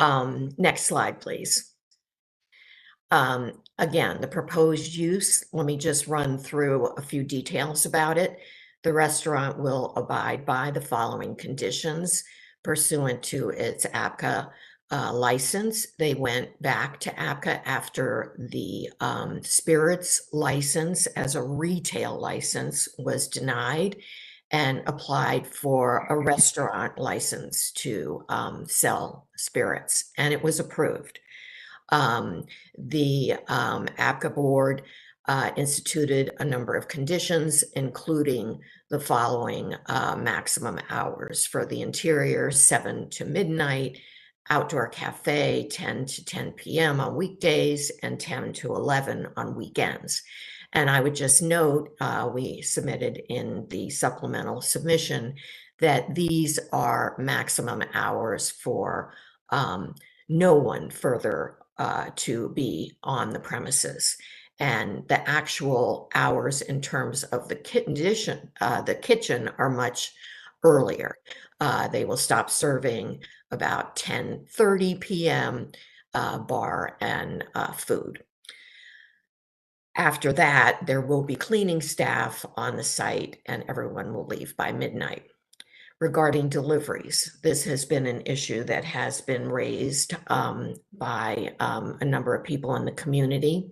next slide, please. Again, the proposed use, let me just run through a few details about it. The restaurant will abide by the following conditions pursuant to its APCA license. They went back to APCA after the spirits license as a retail license was denied and applied for a restaurant license to sell spirits, and it was approved. The APCA board instituted a number of conditions, including the following maximum hours for the interior, 7 to midnight, outdoor cafe, 10 to 10 p.m. on weekdays, and 10 to 11 on weekends. And I would just note, we submitted in the supplemental submission that these are maximum hours for no one further to be on the premises. And the actual hours in terms of the kitchen are much earlier. They will stop serving about 10:30 p.m. Bar and food. After that, there will be cleaning staff on the site and everyone will leave by midnight. Regarding deliveries, this has been an issue that has been raised by a number of people in the community.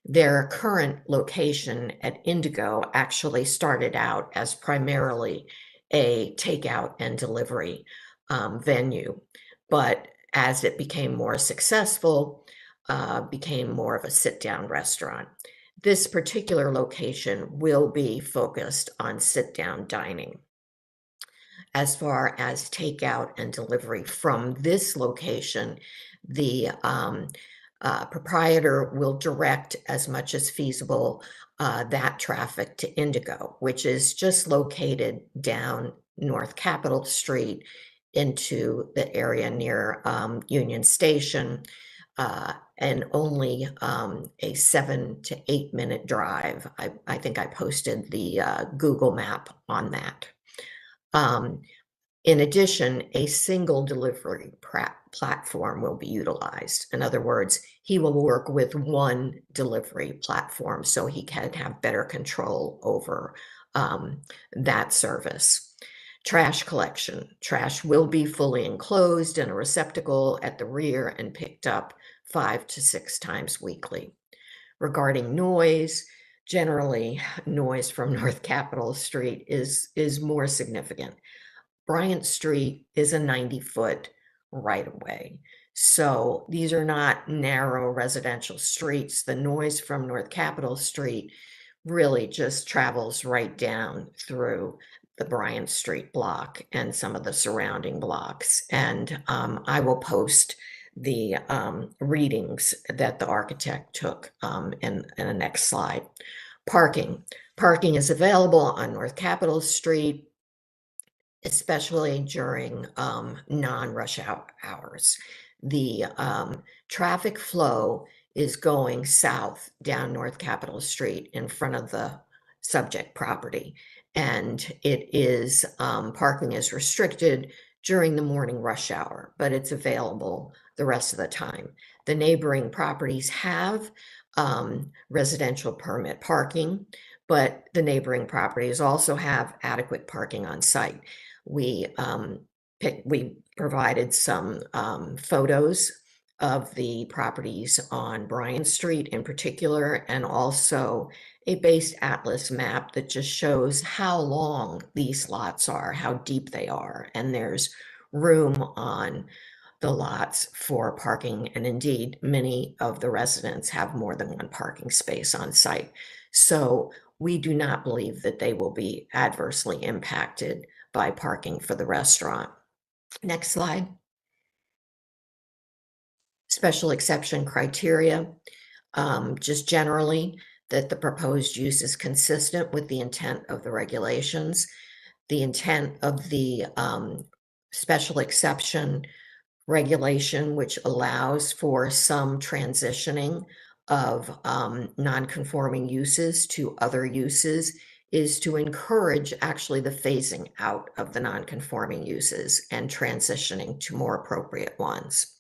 Their current location at Indigo actually started out as primarily a takeout and delivery venue, but as it became more successful, became more of a sit-down restaurant. This particular location will be focused on sit-down dining. As far as takeout and delivery from this location, the proprietor will direct as much as feasible that traffic to Indigo, which is just located down North Capitol Street into the area near Union Station, and only a 7 to 8 minute drive. I think I posted the Google map on that. In addition, a single delivery platform will be utilized. In other words, he will work with one delivery platform so he can have better control over that service. Trash collection. Trash will be fully enclosed in a receptacle at the rear and picked up 5 to 6 times weekly. Regarding noise, generally noise from North Capitol Street is more significant. Bryant Street is a 90-foot right-of-way. So these are not narrow residential streets. The noise from North Capitol Street really just travels right down through the Bryant Street block and some of the surrounding blocks. And I will post the readings that the architect took in the next slide. Parking. Parking is available on North Capitol Street, especially during non-rush hours. The traffic flow is going south down North Capitol Street in front of the subject property. And it is, parking is restricted during the morning rush hour, but it's available the rest of the time. The neighboring properties have residential permit parking, but the neighboring properties also have adequate parking on site. We provided some photos of the properties on Bryant Street in particular, and also a base atlas map that just shows how long these lots are, how deep they are, and there's room on the lots for parking. And indeed, many of the residents have more than one parking space on site. So we do not believe that they will be adversely impacted by parking for the restaurant. Next slide. Special exception criteria. Just generally, that the proposed use is consistent with the intent of the regulations. The intent of the special exception regulation, which allows for some transitioning of non-conforming uses to other uses, is to encourage actually the phasing out of the non-conforming uses and transitioning to more appropriate ones.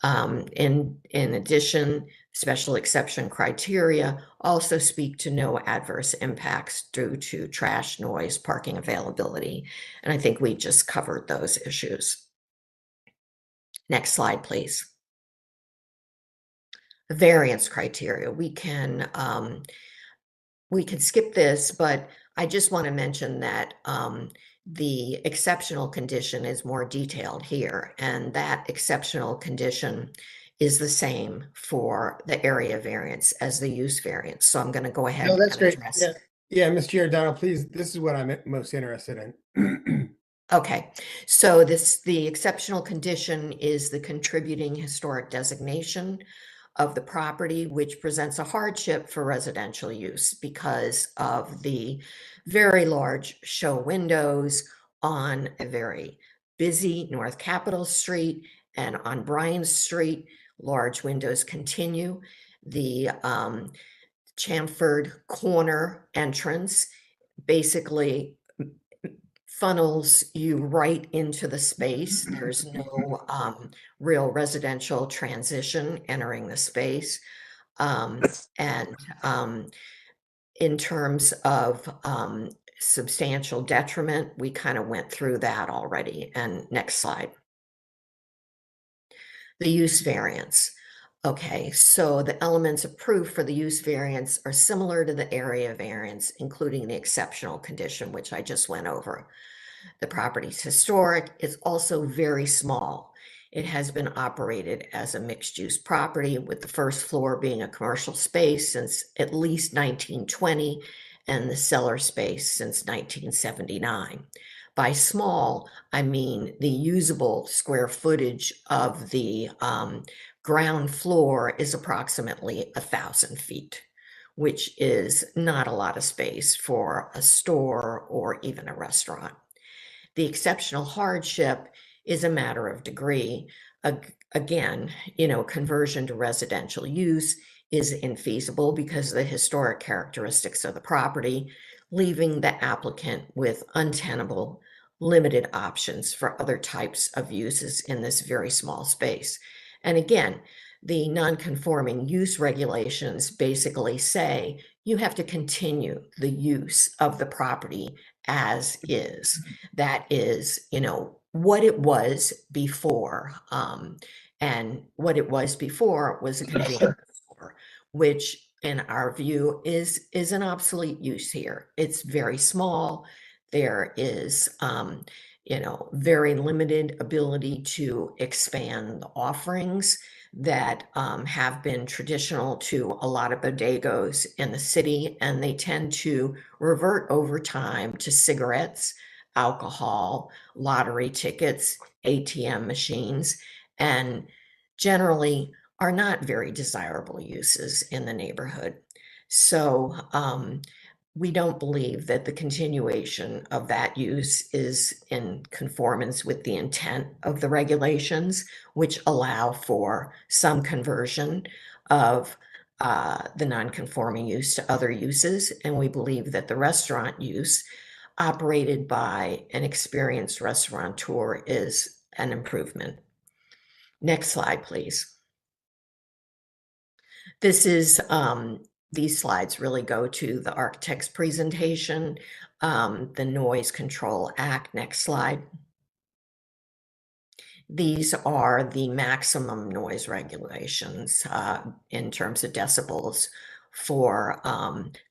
In addition, special exception criteria also speak to no adverse impacts due to trash, noise, parking availability. And I think we just covered those issues. Next slide, please. The variance criteria. We can skip this, but I just want to mention that the exceptional condition is more detailed here, and that exceptional condition is the same for the area variance as the use variance. So I'm going to go ahead No, that's and great. address. Yeah, Mr. Giordano, please, this is what I'm most interested in. Okay, so the exceptional condition is the contributing historic designation of the property, which presents a hardship for residential use because of the very large show windows on a very busy North Capitol Street, and on Bryant Street, large windows continue. The chamfered corner entrance basically funnels you right into the space. There's no real residential transition entering the space. And in terms of substantial detriment, we kind of went through that already. And next slide. The use variance. Okay, so the elements of proof for the use variance are similar to the area variance, including the exceptional condition, which I just went over. The property's historic. It's also very small. It has been operated as a mixed-use property, with the first floor being a commercial space since at least 1920 and the cellar space since 1979. By small, I mean the usable square footage of the ground floor is approximately 1,000 feet, which is not a lot of space for a store or even a restaurant. The exceptional hardship is a matter of degree. Again, conversion to residential use is infeasible because of the historic characteristics of the property, leaving the applicant with untenable, limited options for other types of uses in this very small space. And again, the non-conforming use regulations basically say you have to continue the use of the property as is. That is, what it was before. And what it was before was a convenience store, which in our view is an obsolete use here. It's very small. There is, very limited ability to expand the offerings that have been traditional to a lot of bodegos in the city, and they tend to revert over time to cigarettes, alcohol, lottery tickets, ATM machines, and generally are not very desirable uses in the neighborhood. So we don't believe that the continuation of that use is in conformance with the intent of the regulations, which allow for some conversion of the non-conforming use to other uses. And we believe that the restaurant use operated by an experienced restaurateur is an improvement. Next slide, please. This is, these slides really go to the architect's presentation, the Noise Control Act. Next slide. These are the maximum noise regulations in terms of decibels for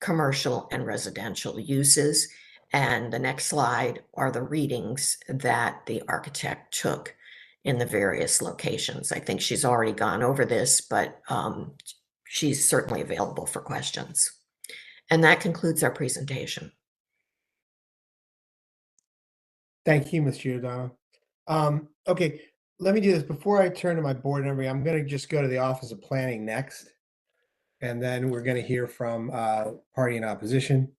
commercial and residential uses. And the next slide are the readings that the architect took in the various locations. I think she's already gone over this, but she's certainly available for questions. And that concludes our presentation. Thank you, Ms. Giordano. Okay, let me do this. Before I turn to my board member, I'm going to just go to the Office of Planning next, and then we're going to hear from party in opposition.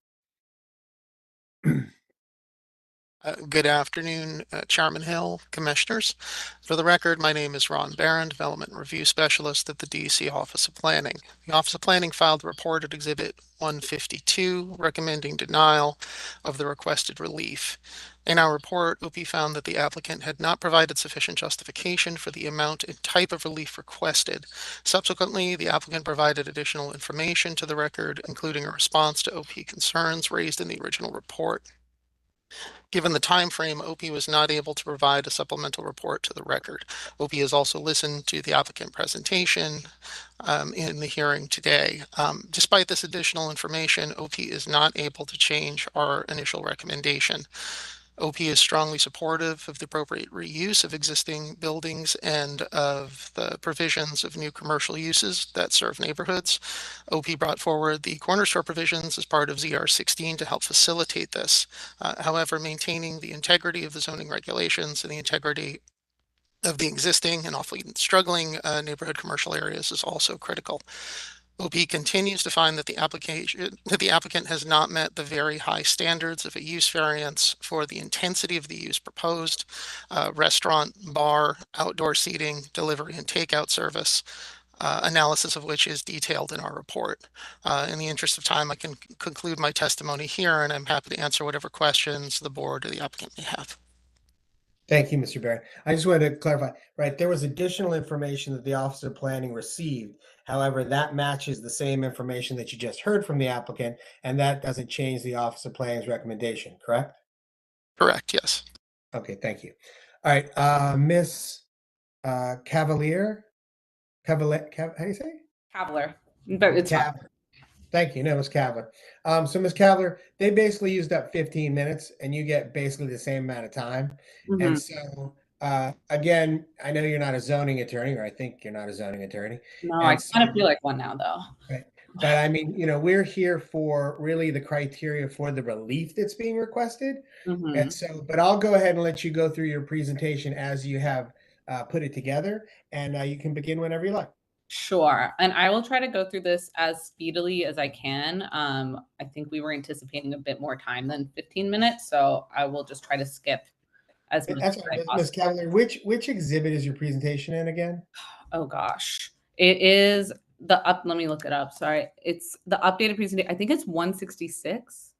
Good afternoon, Chairman Hill, Commissioners. For the record, my name is Ron Barron, Development Review Specialist at the DC Office of Planning. The Office of Planning filed the report at Exhibit 152, recommending denial of the requested relief. In our report, OP found that the applicant had not provided sufficient justification for the amount and type of relief requested. Subsequently, the applicant provided additional information to the record, including a response to OP concerns raised in the original report. Given the time frame, OP was not able to provide a supplemental report to the record. OP has also listened to the applicant presentation in the hearing today. Despite this additional information, OP is not able to change our initial recommendation. OP is strongly supportive of the appropriate reuse of existing buildings and of the provisions of new commercial uses that serve neighborhoods. OP brought forward the corner store provisions as part of ZR 16 to help facilitate this. However, maintaining the integrity of the zoning regulations and the integrity of the existing and often struggling neighborhood commercial areas is also critical. OP continues to find that the applicant has not met the very high standards of a use variance for the intensity of the use proposed, restaurant, bar, outdoor seating, delivery and takeout service, analysis of which is detailed in our report. In the interest of time, I can conclude my testimony here, and I'm happy to answer whatever questions the board or the applicant may have. Thank you, Mr. Barron. I just wanted to clarify, right, there was additional information that the Office of Planning received. However, that matches the same information that you just heard from the applicant, and that doesn't change the Office of Planning's recommendation, correct? Correct, yes. Okay, thank you. All right, Miss Cavalier? How do you say? Cavalier, but it's fine. Cavalier. Thank you. No, Ms. Cavalier. So Ms. Cavalier, they basically used up 15 minutes and you get basically the same amount of time. And so again, I know you're not a zoning attorney, or I think you're not a zoning attorney. No, And I kind of feel like one now, though. right. But I mean, we're here for really the criteria for the relief that's being requested. And so, but I'll go ahead and let you go through your presentation as you have put it together, and you can begin whenever you like. Sure. And I will try to go through this as speedily as I can. I think we were anticipating a bit more time than 15 minutes, so I will just try to skip as much as I Ms. possibly. Cavalier, which exhibit is your presentation in again? Oh gosh. It is let me look it up. Sorry. It's the updated presentation. I think it's 166.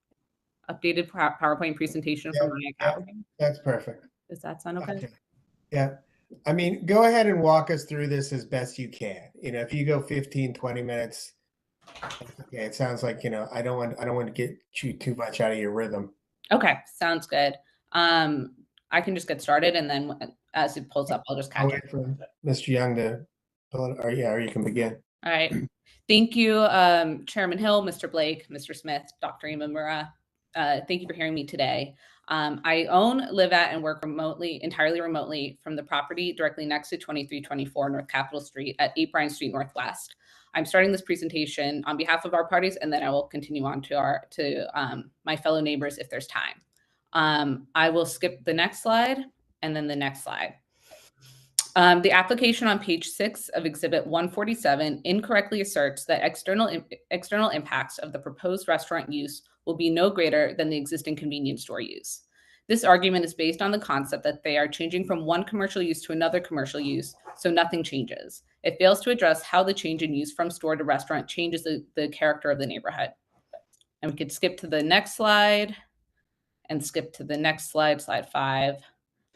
Updated PowerPoint presentation from my academy. That's perfect. Does that sound okay? Yeah. I mean, go ahead and walk us through this as best you can. If you go 15, 20 minutes, okay, it sounds like, I don't want to get you too much out of your rhythm. Okay, sounds good. I can just get started, and then as it pulls up, I'll just catch up. Wait for Mr. Young to pull it, or you can begin. All right. Thank you, Chairman Hill, Mr. Blake, Mr. Smith, Dr. Imamura. Thank you for hearing me today. I live at, and work entirely remotely from the property directly next to 2324 North Capitol Street at 8 Bryan Street Northwest. I'm starting this presentation on behalf of our parties, and then I will continue on to my fellow neighbors if there's time. I will skip the next slide and then the next slide. The application on page 6 of Exhibit 147 incorrectly asserts that external impacts of the proposed restaurant use will be no greater than the existing convenience store use. This argument is based on the concept that they are changing from one commercial use to another commercial use, so nothing changes. It fails to address how the change in use from store to restaurant changes the character of the neighborhood. And we could skip to the next slide and skip to the next slide, slide 5.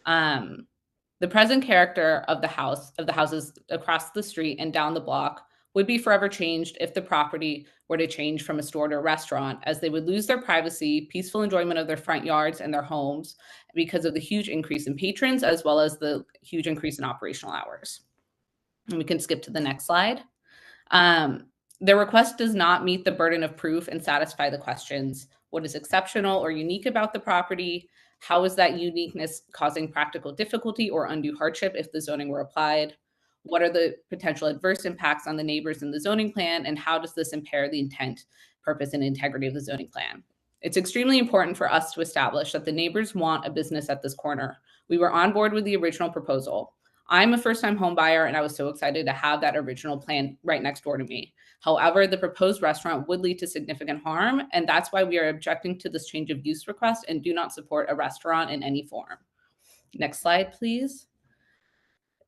The present character of the houses across the street and down the block would be forever changed if the property were to change from a store to a restaurant, as they would lose their privacy, peaceful enjoyment of their front yards and their homes because of the huge increase in patrons, as well as the huge increase in operational hours. And we can skip to the next slide. The request does not meet the burden of proof and satisfy the questions. What is exceptional or unique about the property? How is that uniqueness causing practical difficulty or undue hardship if the zoning were applied? What are the potential adverse impacts on the neighbors in the zoning plan? And how does this impair the intent, purpose, and integrity of the zoning plan? It's extremely important for us to establish that the neighbors want a business at this corner. We were on board with the original proposal. I'm a first-time home buyer, and I was so excited to have that original plan right next door to me. However, the proposed restaurant would lead to significant harm, and that's why we are objecting to this change of use request and do not support a restaurant in any form. Next slide, please.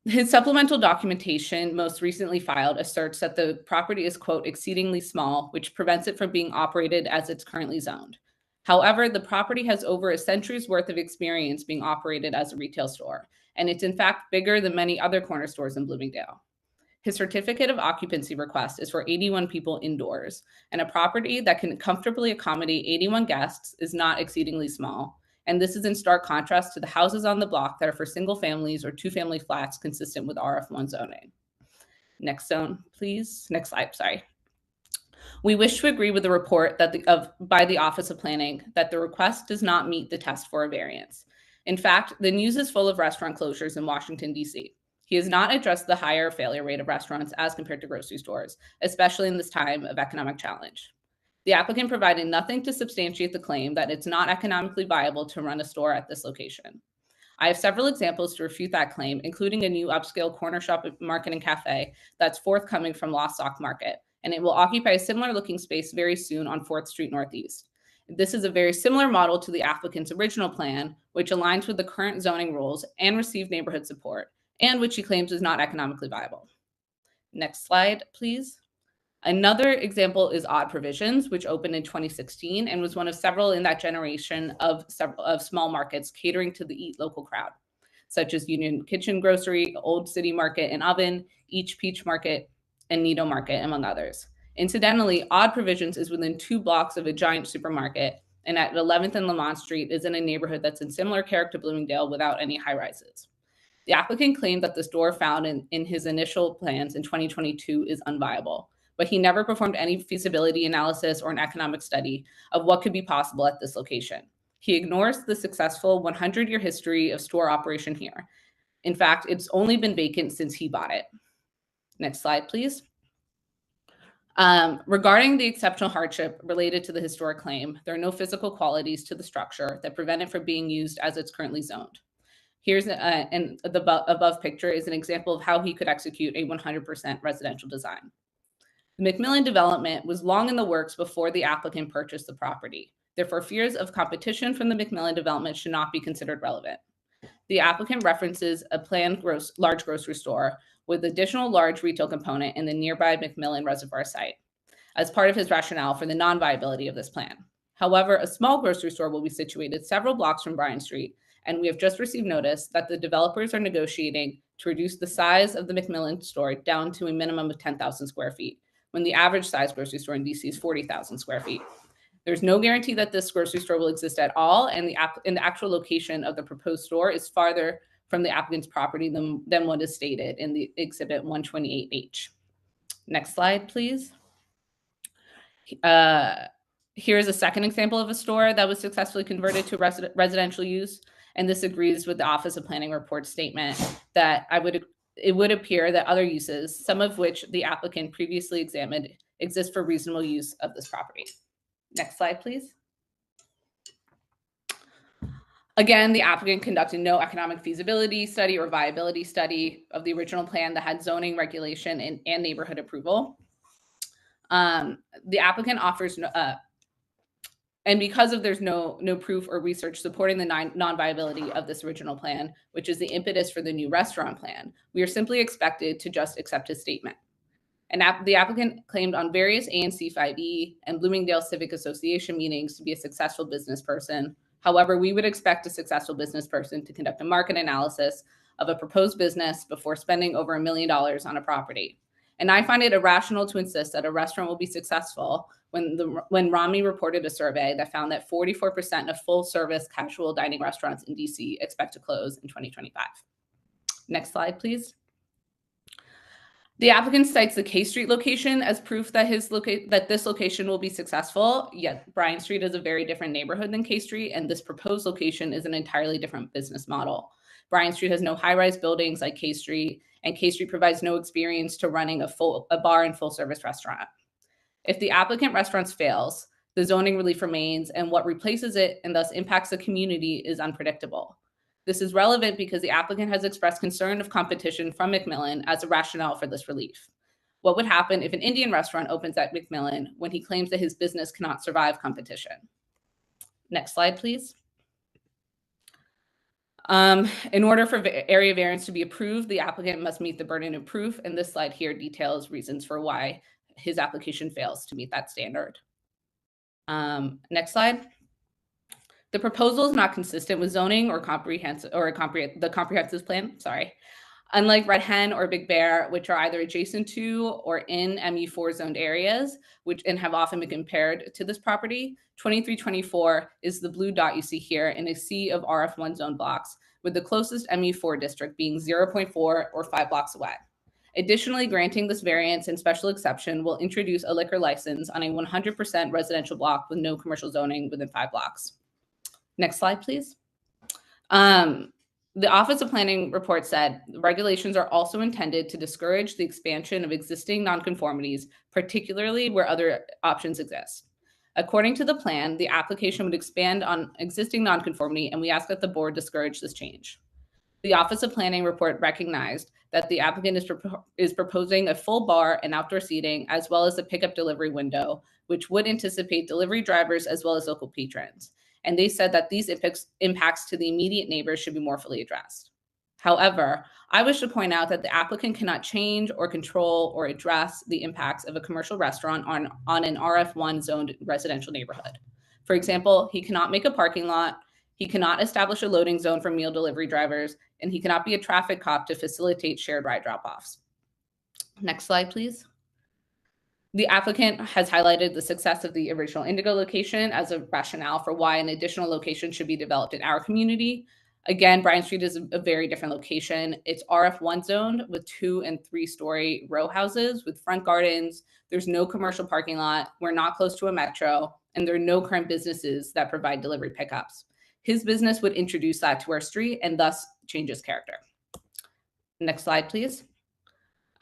His supplemental documentation, most recently filed, asserts that the property is, quote, exceedingly small, which prevents it from being operated as it's currently zoned. However, the property has over a century's worth of experience being operated as a retail store, and it's in fact bigger than many other corner stores in Bloomingdale. His certificate of occupancy request is for 81 people indoors, and a property that can comfortably accommodate 81 guests is not exceedingly small. And this is in stark contrast to the houses on the block that are for single families or 2-family flats consistent with RF1 zoning. Next zone, please. Next slide, sorry. We wish to agree with the report by the Office of Planning that the request does not meet the test for a variance. In fact, the news is full of restaurant closures in Washington, D.C. He has not addressed the higher failure rate of restaurants as compared to grocery stores, especially in this time of economic challenge. The applicant provided nothing to substantiate the claim that it's not economically viable to run a store at this location. I have several examples to refute that claim, including a new upscale corner shop market and cafe that's forthcoming from Lost Sock Market, and it will occupy a similar looking space very soon on 4th Street Northeast. This is a very similar model to the applicant's original plan, which aligns with the current zoning rules and received neighborhood support, and which he claims is not economically viable. Next slide, please. Another example is Odd Provisions, which opened in 2016 and was one of several in that generation of small markets catering to the eat local crowd. such as Union Kitchen Grocery, Old City Market and Oven, Each Peach Market, and Needle Market, among others. Incidentally, Odd Provisions is within 2 blocks of a Giant supermarket, and at 11th and Lamont Street is in a neighborhood that's in similar character to Bloomingdale without any high rises. The applicant claimed that the store found in his initial plans in 2022 is unviable, but he never performed any feasibility analysis or an economic study of what could be possible at this location. He ignores the successful 100-year history of store operation here. In fact, it's only been vacant since he bought it. Next slide, please. Regarding the exceptional hardship related to the historic claim, there are no physical qualities to the structure that prevent it from being used as it's currently zoned. Here's and the above picture is an example of how he could execute a 100% residential design. The McMillan development was long in the works before the applicant purchased the property. Therefore, fears of competition from the McMillan development should not be considered relevant. The applicant references a planned large grocery store with additional large retail component in the nearby McMillan Reservoir site as part of his rationale for the non-viability of this plan. However, a small grocery store will be situated several blocks from Bryan Street, and we have just received notice that the developers are negotiating to reduce the size of the McMillan store down to a minimum of 10,000 square feet, when the average size grocery store in DC is 40,000 square feet. There's no guarantee that this grocery store will exist at all, and the actual location of the proposed store is farther from the applicant's property than what is stated in the Exhibit 128H. Next slide, please. Here's a second example of a store that was successfully converted to residential use, and this agrees with the Office of Planning report statement that it would appear that other uses, some of which the applicant previously examined, exist for reasonable use of this property. Next slide, please. Again, the applicant conducted no economic feasibility study or viability study of the original plan that had zoning regulation and neighborhood approval. The applicant offers, and because of there's no proof or research supporting the non-viability of this original plan, which is the impetus for the new restaurant plan, we are simply expected to just accept his statement. And the applicant claimed on various ANC 5E and Bloomingdale Civic Association meetings to be a successful business person. However, we would expect a successful business person to conduct a market analysis of a proposed business before spending over $1 million on a property. And I find it irrational to insist that a restaurant will be successful when Romney reported a survey that found that 44% of full-service casual dining restaurants in DC expect to close in 2025. Next slide, please. The applicant cites the K Street location as proof that this location will be successful, yet Bryan Street is a very different neighborhood than K Street, and this proposed location is an entirely different business model. Bryan Street has no high-rise buildings like K Street, and K Street provides no experience to running a bar and full-service restaurant. If the applicant restaurants fails, the zoning relief remains, and what replaces it and thus impacts the community is unpredictable. This is relevant because the applicant has expressed concern of competition from McMillan as a rationale for this relief. What would happen if an Indian restaurant opens at McMillan when he claims that his business cannot survive competition? Next slide, please. In order for area variance to be approved, the applicant must meet the burden of proof, and this slide here details reasons for why his application fails to meet that standard. Next slide. The proposal is not consistent with zoning or the comprehensive plan. Sorry. Unlike Red Hen or Big Bear, which are either adjacent to or in MU4 zoned areas, and have often been compared to this property, 2324 is the blue dot you see here in a sea of RF1 zone blocks, with the closest MU4 district being 0.4 or 5 blocks away. Additionally, granting this variance and special exception will introduce a liquor license on a 100% residential block with no commercial zoning within 5 blocks. Next slide, please. The Office of Planning report said the regulations are also intended to discourage the expansion of existing nonconformities, particularly where other options exist. According to the plan, the application would expand on existing nonconformity, and we ask that the board discourage this change. The Office of Planning report recognized that the applicant is proposing a full bar and outdoor seating, as well as a pickup delivery window, which would anticipate delivery drivers as well as local patrons. And they said that these impacts to the immediate neighbors should be more fully addressed. However, I wish to point out that the applicant cannot change or control or address the impacts of a commercial restaurant on an RF1 zoned residential neighborhood. For example, he cannot make a parking lot, He cannot establish a loading zone for meal delivery drivers, and he cannot be a traffic cop to facilitate shared ride drop-offs. Next slide, please. The applicant has highlighted the success of the original Indigo location as a rationale for why an additional location should be developed in our community. Again, Bryant Street is a very different location. It's RF1 zoned with 2- and 3-story row houses with front gardens. There's no commercial parking lot. We're not close to a metro, and there are no current businesses that provide delivery pickups. His business would introduce that to our street and thus change its character. Next slide, please.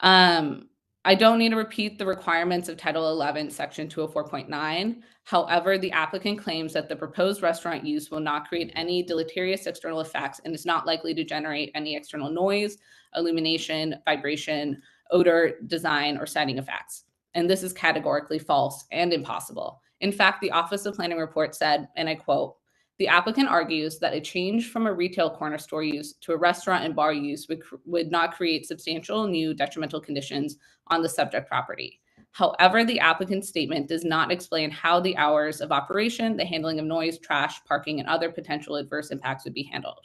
I don't need to repeat the requirements of Title 11, Section 204.9. However, the applicant claims that the proposed restaurant use will not create any deleterious external effects and is not likely to generate any external noise, illumination, vibration, odor, design, or sighting effects. And this is categorically false and impossible. In fact, the Office of Planning report said, and I quote, "The applicant argues that a change from a retail corner store use to a restaurant and bar use would not create substantial new detrimental conditions on the subject property. However, the applicant's statement does not explain how the hours of operation, the handling of noise, trash, parking, and other potential adverse impacts would be handled.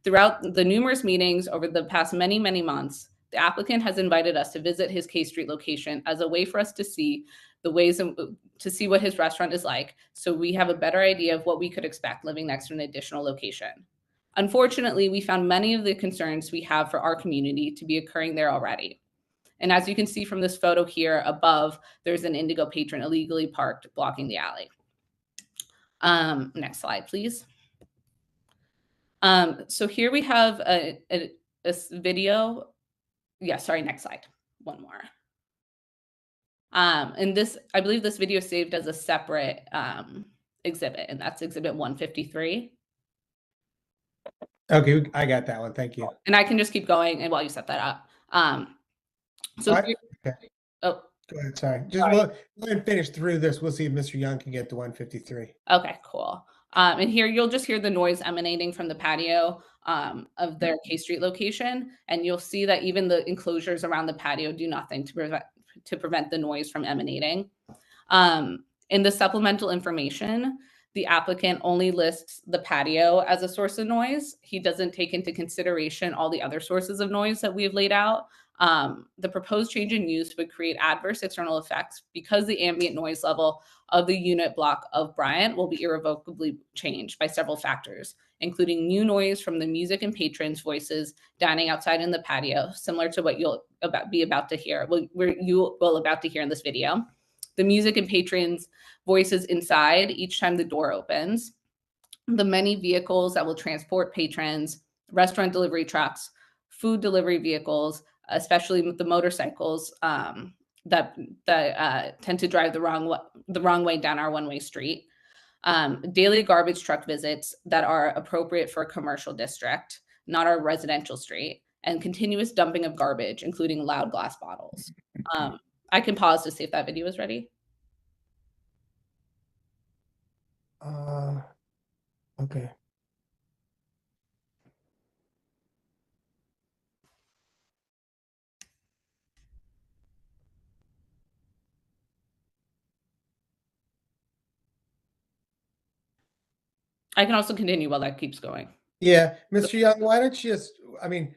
Throughout the numerous meetings over the past many, many months, the applicant has invited us to visit his K Street location as a way for us to see what his restaurant is like, so we have a better idea of what we could expect living next to an additional location. Unfortunately, we found many of the concerns we have for our community to be occurring there already. And as you can see from this photo here above, there's an Indigo patron illegally parked blocking the alley." Next slide, please. So here we have a video. Yeah, sorry, next slide. One more. And this, I believe this video is saved as a separate exhibit, and that's exhibit 153. Okay, I got that one. Thank you. And I can just keep going and while you set that up. Okay. Oh, go ahead. Sorry. Just go ahead and finish through this. We'll see if Mr. Young can get to 153. Okay, cool. And here you'll just hear the noise emanating from the patio of their K Street location. And you'll see that even the enclosures around the patio do nothing to prevent the noise from emanating. In the supplemental information, the applicant only lists the patio as a source of noise. He doesn't take into consideration all the other sources of noise that we have laid out. The proposed change in use would create adverse external effects because the ambient noise level of the unit block of Bryant will be irrevocably changed by several factors, including new noise from the music and patrons' voices dining outside in the patio, similar to what you'll be about to hear. You will about to hear in this video. The music and patrons' voices inside each time the door opens, the many vehicles that will transport patrons, restaurant delivery trucks, food delivery vehicles, especially the motorcycles that tend to drive the wrong way down our one-way street, daily garbage truck visits that are appropriate for a commercial district, not our residential street, and continuous dumping of garbage, including loud glass bottles. I can pause to see if that video is ready. Okay. I can also continue while that keeps going. Yeah, Mr. Young, why don't you just, I mean,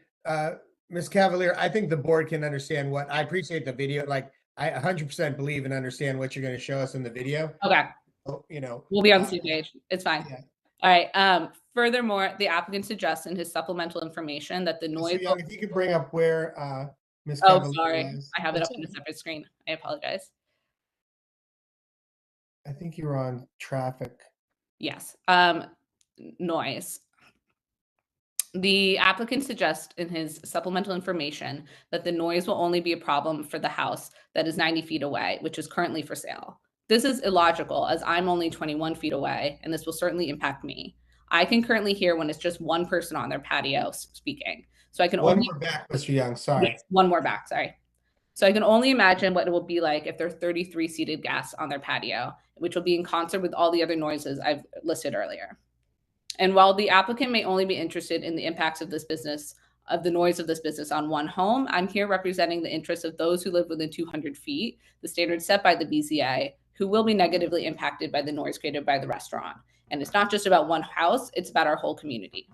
Ms. Cavalier, I think the board can understand what, I appreciate the video. Like, I 100% believe and understand what you're going to show us in the video. Okay. So, you know, we'll be on the same page. It's fine. Yeah. All right. Furthermore, the applicant suggests in his supplemental information that the noise. Mr. Young, if you could bring up where Ms. Oh, Cavalier sorry. was. I have it up on a separate screen. I apologize. I think you were on traffic. Yes. Noise. The applicant suggests in his supplemental information that the noise will only be a problem for the house that is 90 feet away, which is currently for sale. This is illogical as I'm only 21 feet away, and this will certainly impact me. I can currently hear when it's just one person on their patio speaking. So I can One more back, Mr. Young, sorry. Yes, one more back, sorry. So I can only imagine what it will be like if there are 33 seated guests on their patio, which will be in concert with all the other noises I've listed earlier. And while the applicant may only be interested in the impacts of this business, of the noise of this business on one home, I'm here representing the interests of those who live within 200 feet, the standard set by the BZA, who will be negatively impacted by the noise created by the restaurant. And it's not just about one house, it's about our whole community.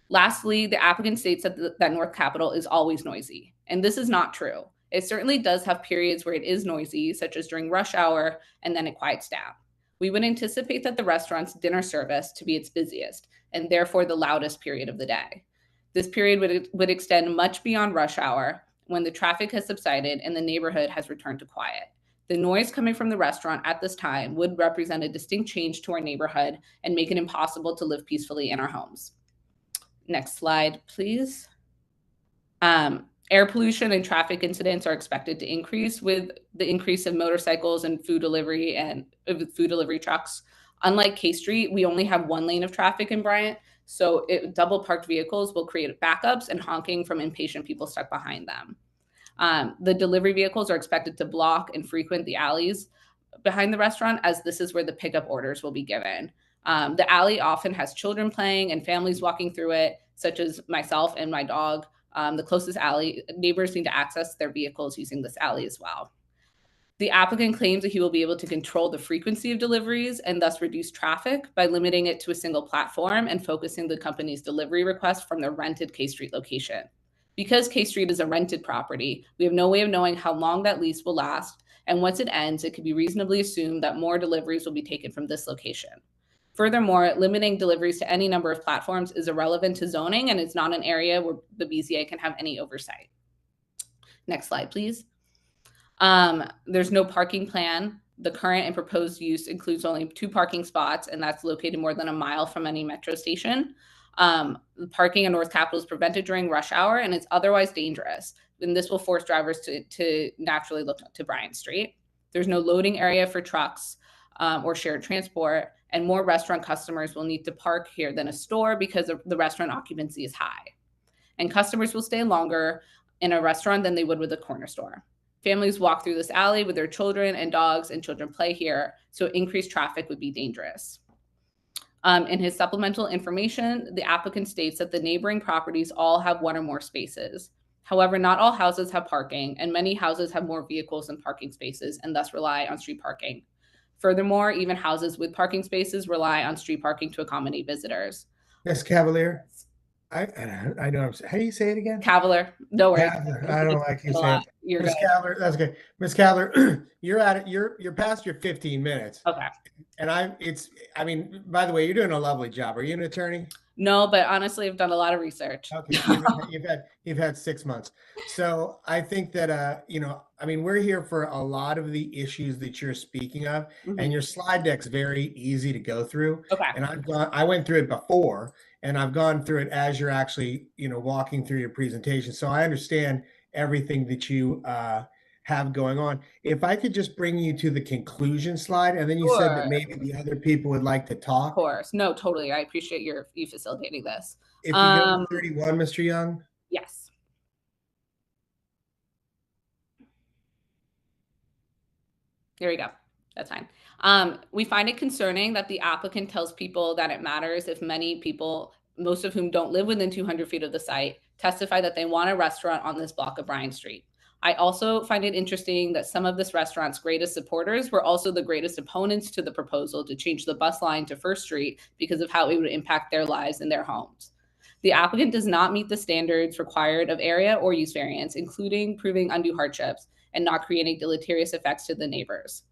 Lastly, the applicant states that North Capitol is always noisy, and this is not true. It certainly does have periods where it is noisy, such as during rush hour, and then it quiets down. We would anticipate that the restaurant's dinner service to be its busiest, and therefore the loudest period of the day. This period would extend much beyond rush hour when the traffic has subsided and the neighborhood has returned to quiet. The noise coming from the restaurant at this time would represent a distinct change to our neighborhood and make it impossible to live peacefully in our homes. Next slide, please. Air pollution and traffic incidents are expected to increase with the increase of motorcycles and food delivery trucks. Unlike K Street, we only have one lane of traffic in Bryant, so double parked vehicles will create backups and honking from impatient people stuck behind them. The delivery vehicles are expected to block and frequent the alleys behind the restaurant, as this is where the pickup orders will be given. The alley often has children playing and families walking through it, such as myself and my dog. The closest alley, neighbors need to access their vehicles using this alley as well. The applicant claims that he will be able to control the frequency of deliveries and thus reduce traffic by limiting it to a single platform and focusing the company's delivery requests from the rented K Street location. Because K Street is a rented property, we have no way of knowing how long that lease will last, and once it ends, it could be reasonably assumed that more deliveries will be taken from this location. Furthermore, limiting deliveries to any number of platforms is irrelevant to zoning, and it's not an area where the BZA can have any oversight. Next slide, please. There's no parking plan. The current and proposed use includes only 2 parking spots, and that's located more than a mile from any metro station. Parking in North Capitol is prevented during rush hour, and it's otherwise dangerous. And this will force drivers to naturally look to Bryant Street. There's no loading area for trucks or shared transport, and more restaurant customers will need to park here than a store because the restaurant occupancy is high. And customers will stay longer in a restaurant than they would with a corner store. Families walk through this alley with their children and dogs, and children play here, so increased traffic would be dangerous. In his supplemental information, the applicant states that the neighboring properties all have 1 or more spaces. However, not all houses have parking, and many houses have more vehicles than parking spaces and thus rely on street parking. Furthermore, even houses with parking spaces rely on street parking to accommodate visitors. Ms. Cavalier, I know. How do you say it again? Cavalier. No worries. Cavalier. I don't like you saying it. You're Ms. good. Cavalier, that's good. Ms. Cavalier, you're at it. You're past your 15 minutes. Okay. And I mean, by the way, you're doing a lovely job. Are you an attorney? No, but honestly, I've done a lot of research. Okay, you've had 6 months. So I think that I mean, we're here for a lot of the issues that you're speaking of, and your slide deck's very easy to go through. Okay. And I went through it before, and I've gone through it as you're actually walking through your presentation. So I understand everything that you have going on. If I could just bring you to the conclusion slide, and then you said that maybe the other people would like to talk. Of course. No, totally. I appreciate you facilitating this. If you go to 31, Mr. Young. Yes. There we go. That's fine. We find it concerning that the applicant tells people that it matters if many people, most of whom don't live within 200 feet of the site, testify that they want a restaurant on this block of Bryant Street. I also find it interesting that some of this restaurant's greatest supporters were also the greatest opponents to the proposal to change the bus line to First Street because of how it would impact their lives and their homes. The applicant does not meet the standards required of area or use variance, including proving undue hardships and not creating deleterious effects to the neighbors.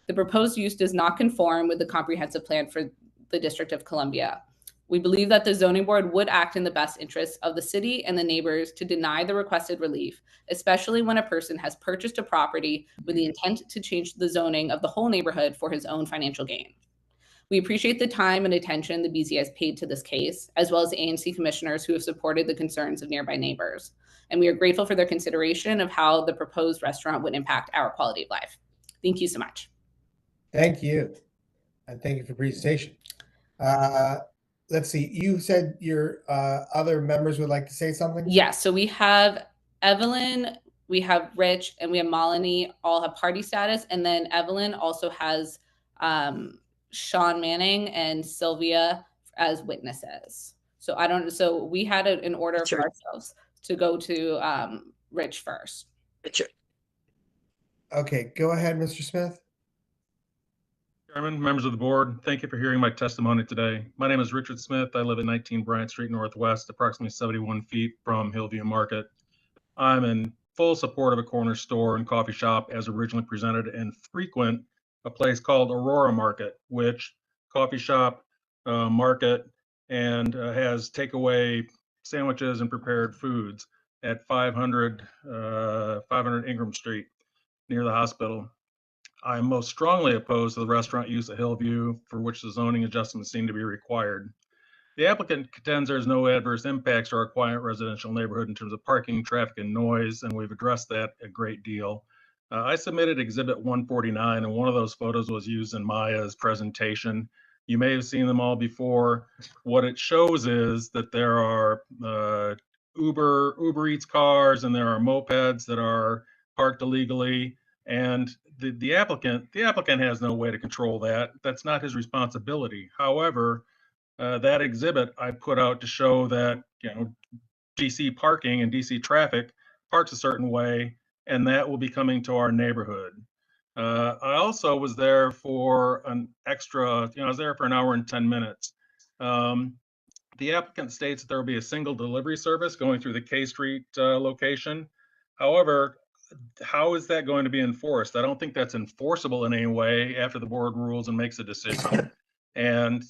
The proposed use does not conform with the comprehensive plan for the District of Columbia. We believe that the zoning board would act in the best interests of the city and the neighbors to deny the requested relief, especially when a person has purchased a property with the intent to change the zoning of the whole neighborhood for his own financial gain. We appreciate the time and attention the BZA has paid to this case, as well as the ANC commissioners who have supported the concerns of nearby neighbors. And we are grateful for their consideration of how the proposed restaurant would impact our quality of life. Thank you so much. Thank you. And thank you for the presentation. Let's see, you said your other members would like to say something? Yes, so we have Evelyn, we have Rich, and we have Malini all have party status. And then Evelyn also has Sean Manning and Sylvia as witnesses. So we had an order for ourselves to go to Rich first. Okay, go ahead, Mr. Smith. Chairman, members of the board, thank you for hearing my testimony today. My name is Richard Smith. I live at 19 Bryant Street Northwest, approximately 71 feet from Hillview Market. I'm in full support of a corner store and coffee shop as originally presented and frequent a place called Aurora Market, which coffee shop, market, and has takeaway sandwiches and prepared foods at 500 Ingram Street near the hospital. I am most strongly opposed to the restaurant use at Hillview, for which the zoning adjustments seem to be required. The applicant contends there is no adverse impacts to our quiet residential neighborhood in terms of parking, traffic, and noise, and we've addressed that a great deal. I submitted Exhibit 149, and one of those photos was used in Maya's presentation. You may have seen them all before. What it shows is that there are Uber Eats cars and there are mopeds that are parked illegally. And the applicant has no way to control that. That's not his responsibility. However, that exhibit I put out to show that, DC parking and DC traffic parks a certain way, and that will be coming to our neighborhood. I also was there for an extra, I was there for an hour and 10 minutes. The applicant states that there will be a single delivery service going through the K Street location. However, how is that going to be enforced? I don't think that's enforceable in any way after the board rules and makes a decision. And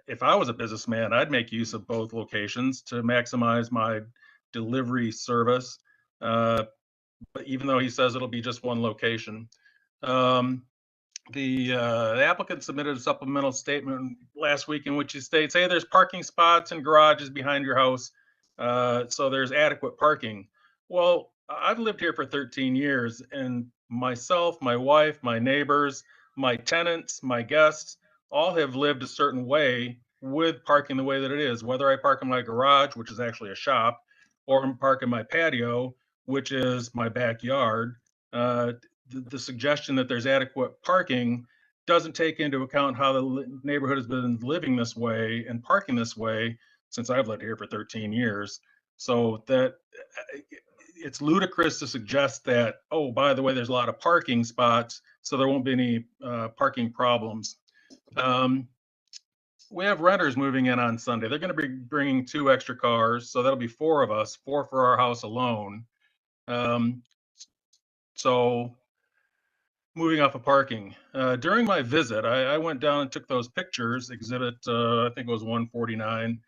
if I was a businessman, I'd make use of both locations to maximize my delivery service. But even though he says it'll be just one location. The applicant submitted a supplemental statement last week in which he states, hey, there's parking spots and garages behind your house, so there's adequate parking. Well, I've lived here for 13 years, and myself, my wife, my neighbors, my tenants, my guests, all have lived a certain way with parking the way that it is, whether I park in my garage, which is actually a shop, or park in my patio, which is my backyard. The suggestion that there's adequate parking doesn't take into account how the neighborhood has been living this way and parking this way since I've lived here for 13 years. So that it's ludicrous to suggest that, oh, by the way, there's a lot of parking spots, so there won't be any parking problems. We have renters moving in on Sunday. They're going to be bringing 2 extra cars, so that'll be 4 of us, 4 for our house alone. So moving off of parking, during my visit, I went down and took those pictures, exhibit, I think it was 149.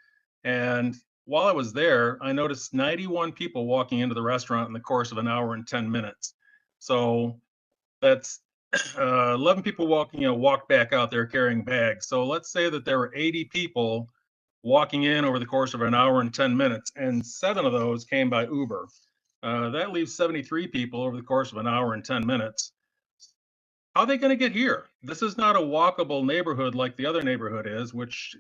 And while I was there, I noticed 91 people walking into the restaurant in the course of an hour and 10 minutes. So that's 11 people walked back out there carrying bags. So let's say that there were 80 people walking in over the course of an hour and 10 minutes, and 7 of those came by Uber. That leaves 73 people over the course of an hour and 10 minutes. How are they going to get here? This is not a walkable neighborhood like the other neighborhood is, which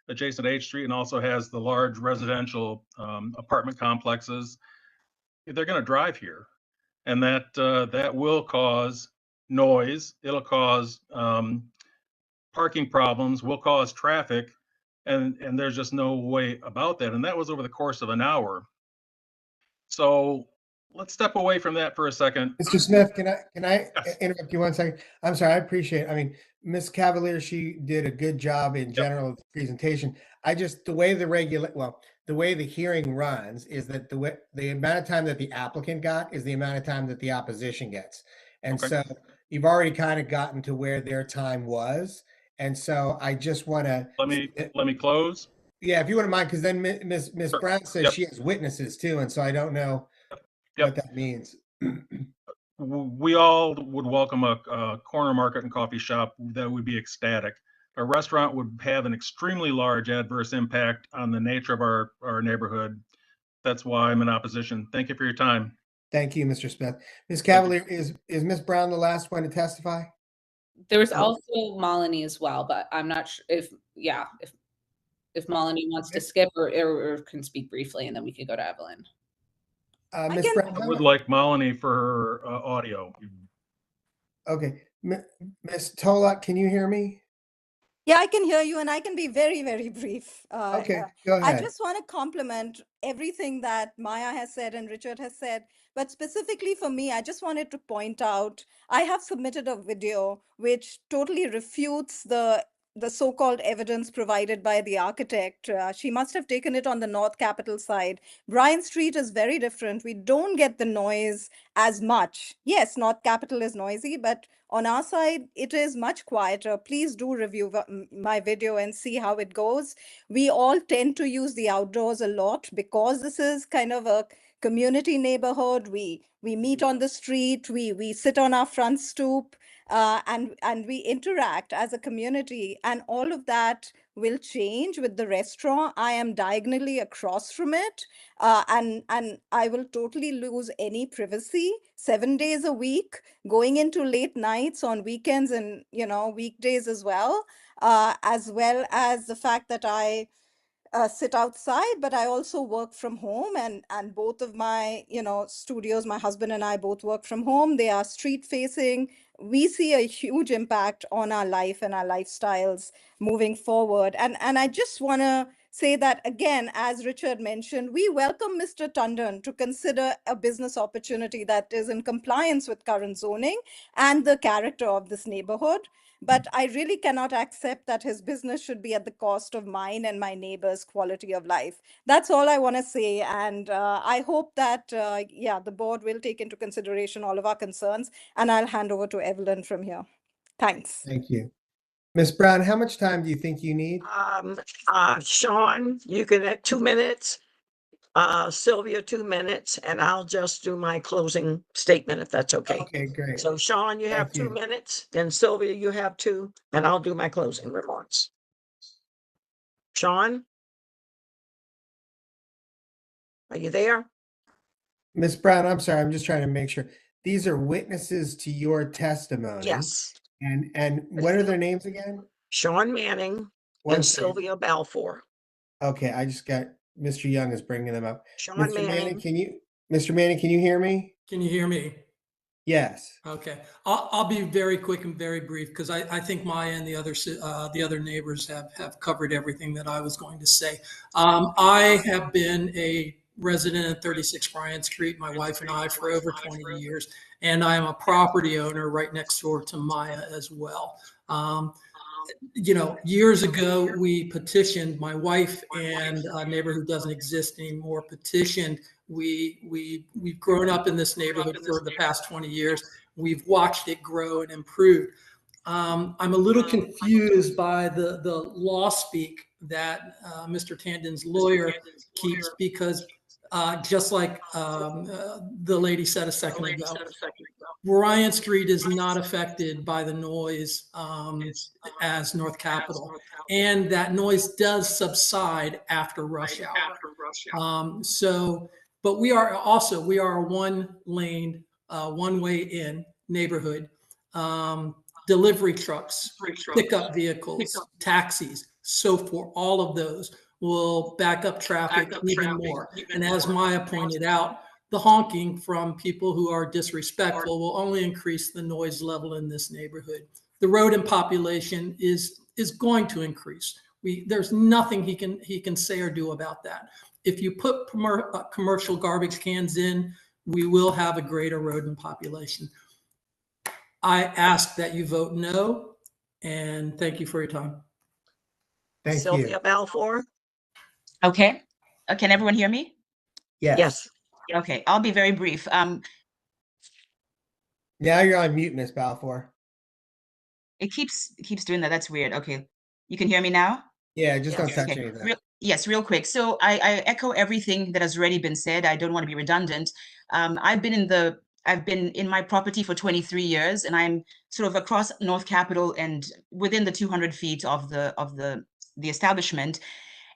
adjacent to H Street and also has the large residential apartment complexes. They're going to drive here, and that will cause noise. It'll cause parking problems. Will cause traffic, and there's just no way about that. And that was over the course of an hour. So let's step away from that for a second. Mr. Smith, can I Yes. interrupt you 1 second? I'm sorry, I appreciate it. I mean, Ms. Cavalier, she did a good job in general of the presentation. The way the hearing runs is that the amount of time that the applicant got is the amount of time that the opposition gets. And Okay. so you've already kind of gotten to where their time was. And so I just want to Let me close. Yeah, if you wouldn't mind, because then Ms. Sure. Brown says Yep. she has witnesses too, and so I don't know Yep. what that means. We all would welcome a corner market and coffee shop that would be ecstatic. A restaurant would have an extremely large adverse impact on the nature of our neighborhood. That's why I'm in opposition. Thank you for your time. Thank you, Mr. Smith. Ms. Cavalier, is Ms. Brown the last one to testify? There was also Malini as well, but I'm not sure if Malini wants to skip or can speak briefly, and then we could go to Evelyn. Ms. Brown, I would like Malini for her audio. Okay. Ms. Tolak, can you hear me? Yeah, I can hear you, and I can be very, very brief. Okay, go I ahead. just want to compliment everything that Maya has said and Richard has said, But specifically for me, I just wanted to point out, I have submitted a video which totally refutes the so-called evidence provided by the architect. She must have taken it on the North Capitol side. Bryan Street is very different. We don't get the noise as much. Yes, North Capitol is noisy, but on our side, it is much quieter. Please do review my video and see how it goes. We all tend to use the outdoors a lot because this is kind of a community neighborhood. We meet on the street, we sit on our front stoop, and we interact as a community, and all of that will change with the restaurant. I am diagonally across from it, and I will totally lose any privacy 7 days a week, going into late nights on weekends and weekdays as well as the fact that I sit outside, but I also work from home, and both of my studios, my husband and I both work from home. They are street facing. We see a huge impact on our life and our lifestyles moving forward. And I just want to say that again, as Richard mentioned, we welcome Mr. Tandon to consider a business opportunity that is in compliance with current zoning and the character of this neighborhood. But I really cannot accept that his business should be at the cost of mine and my neighbor's quality of life. That's all I want to say. And I hope that, the board will take into consideration all of our concerns. And I'll hand over to Evelyn from here. Thanks. Thank you. Ms. Brown, how much time do you think you need? Sean, you can have 2 minutes. Sylvia, 2 minutes, and I'll just do my closing statement if that's okay. Okay, great. So Sean, you have Thank you. 2 minutes, then Sylvia, you have 2, and I'll do my closing remarks. Sean? Are you there? Ms. Brown, I'm sorry, I'm just trying to make sure. These are witnesses to your testimony. Yes. And what are their names again? Sean Manning One and second. Sylvia Balfour. Okay, I just got Mr. Young is bringing them up. Sean Mr. Manning. Mr. Manning, can you hear me? Can you hear me? Yes. Okay, I'll be very quick and very brief because I think Maya and the other neighbors have covered everything that I was going to say. I have been a resident at 36 Bryan Street, my wife and I, for over 20 years, and I am a property owner right next door to Maya as well. Years ago, we petitioned, my wife and a neighbor who doesn't exist anymore petitioned. We've grown up in this neighborhood for the past 20 years. We've watched it grow and improve. I'm a little confused by the law speak that Mr. Tandon's lawyer keeps, because just like the lady said a second ago, Bryan Street is not affected by the noise as North Capitol, and that noise does subside after rush hour. But we are a one-lane, one-way in neighborhood. Delivery trucks, pickup vehicles, taxis, so forth, all of those will back up traffic even more. And as Maya pointed out, the honking from people who are disrespectful will only increase the noise level in this neighborhood. The rodent population is going to increase. There's nothing he can say or do about that. If you put commercial garbage cans in, we will have a greater rodent population. I ask that you vote no, and thank you for your time. Thank Sylvia you. Balfour. Okay. Can everyone hear me? Yes. Okay, I'll be very brief. Now you're on mute, Ms. Balfour. It keeps doing that. That's weird. Okay, you can hear me now? Yeah, just don't touch Okay. anything. Yes, real quick. So I echo everything that has already been said. I don't want to be redundant. I've been in my property for 23 years, and I'm sort of across North Capitol and within the 200 feet of the establishment.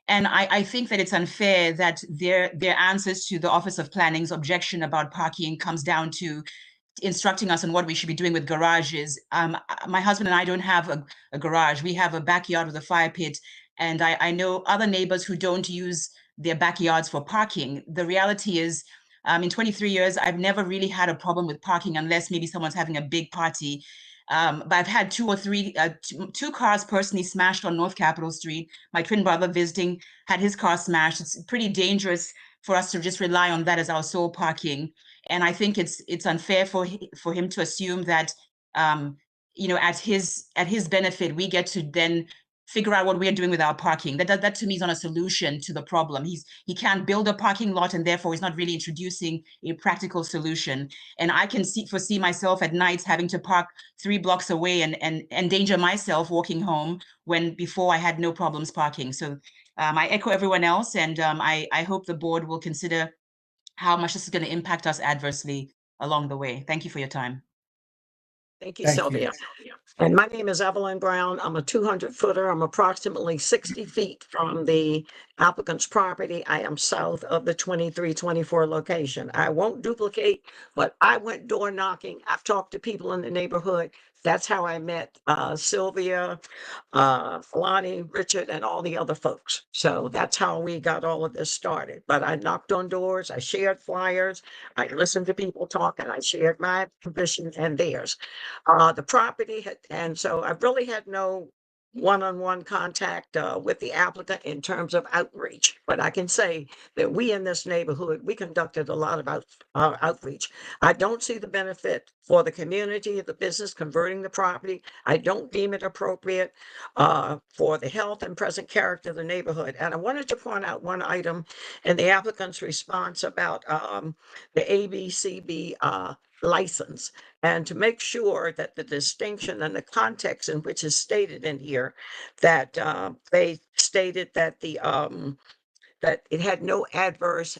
And I think that it's unfair that their answers to the Office of Planning's objection about parking comes down to instructing us on what we should be doing with garages. My husband and I don't have a garage. We have a backyard with a fire pit. And I know other neighbors who don't use their backyards for parking. The reality is, in 23 years, I've never really had a problem with parking unless maybe someone's having a big party. But I've had two cars personally smashed on North Capitol Street. My twin brother visiting had his car smashed. It's pretty dangerous for us to just rely on that as our sole parking. And I think it's unfair for him to assume that, you know, at his benefit, we get to then figure out what we are doing with our parking. That to me is not a solution to the problem. He can't build a parking lot, and therefore he's not really introducing a practical solution. And I can foresee myself at nights having to park 3 blocks away and endanger myself walking home when before I had no problems parking. So I echo everyone else, and I hope the board will consider how much this is going to impact us adversely along the way. Thank you for your time. Thank you, Thank Sylvia. you. And my name is Evelyn Brown. I'm a 200-footer. I'm approximately 60 feet from the applicant's property. I am south of the 2324 location. I won't duplicate, but I went door knocking. I've talked to people in the neighborhood. That's how I met Sylvia, Lonnie, Richard, and all the other folks. So that's how we got all of this started. But I knocked on doors, I shared flyers, I listened to people talk, and I shared my position and theirs. The property had, and so I really had no one-on-one contact with the applicant in terms of outreach. But I can say that we in this neighborhood, we conducted a lot of outreach. I don't see the benefit for the community, the business converting the property. I don't deem it appropriate for the health and present character of the neighborhood. And I wanted to point out one item in the applicant's response about the ABCB license, and to make sure that the distinction and the context in which is stated in here, that they stated that that it had no adverse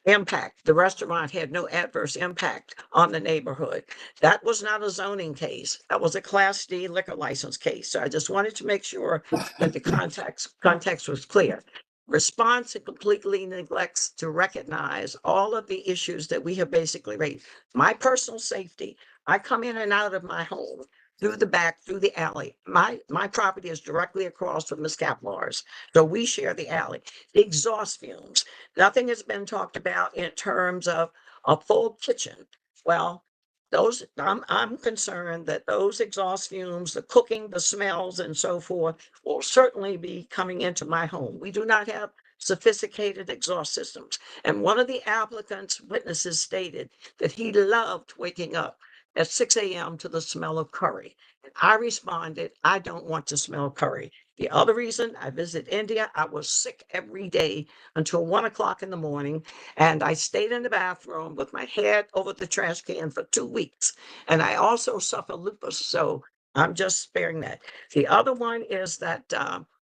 impact. The restaurant had no adverse impact on the neighborhood. That was not a zoning case. That was a Class D liquor license case. So I just wanted to make sure that the context was clear. Response completely neglects to recognize all of the issues that we have basically raised. My personal safety, I come in and out of my home through the back, through the alley. My property is directly across from Ms. Kaplar's. So we share the alley. The exhaust fumes. Nothing has been talked about in terms of a full kitchen. Well, those, I'm concerned that those exhaust fumes, the cooking, the smells and so forth will certainly be coming into my home. We do not have sophisticated exhaust systems. And one of the applicant's witnesses stated that he loved waking up at 6 a.m. to the smell of curry. And I responded, I don't want to smell curry. The other reason I visit India, I was sick every day until 1 o'clock in the morning. And I stayed in the bathroom with my head over the trash can for 2 weeks. And I also suffer lupus. So I'm just sparing that. The other one is that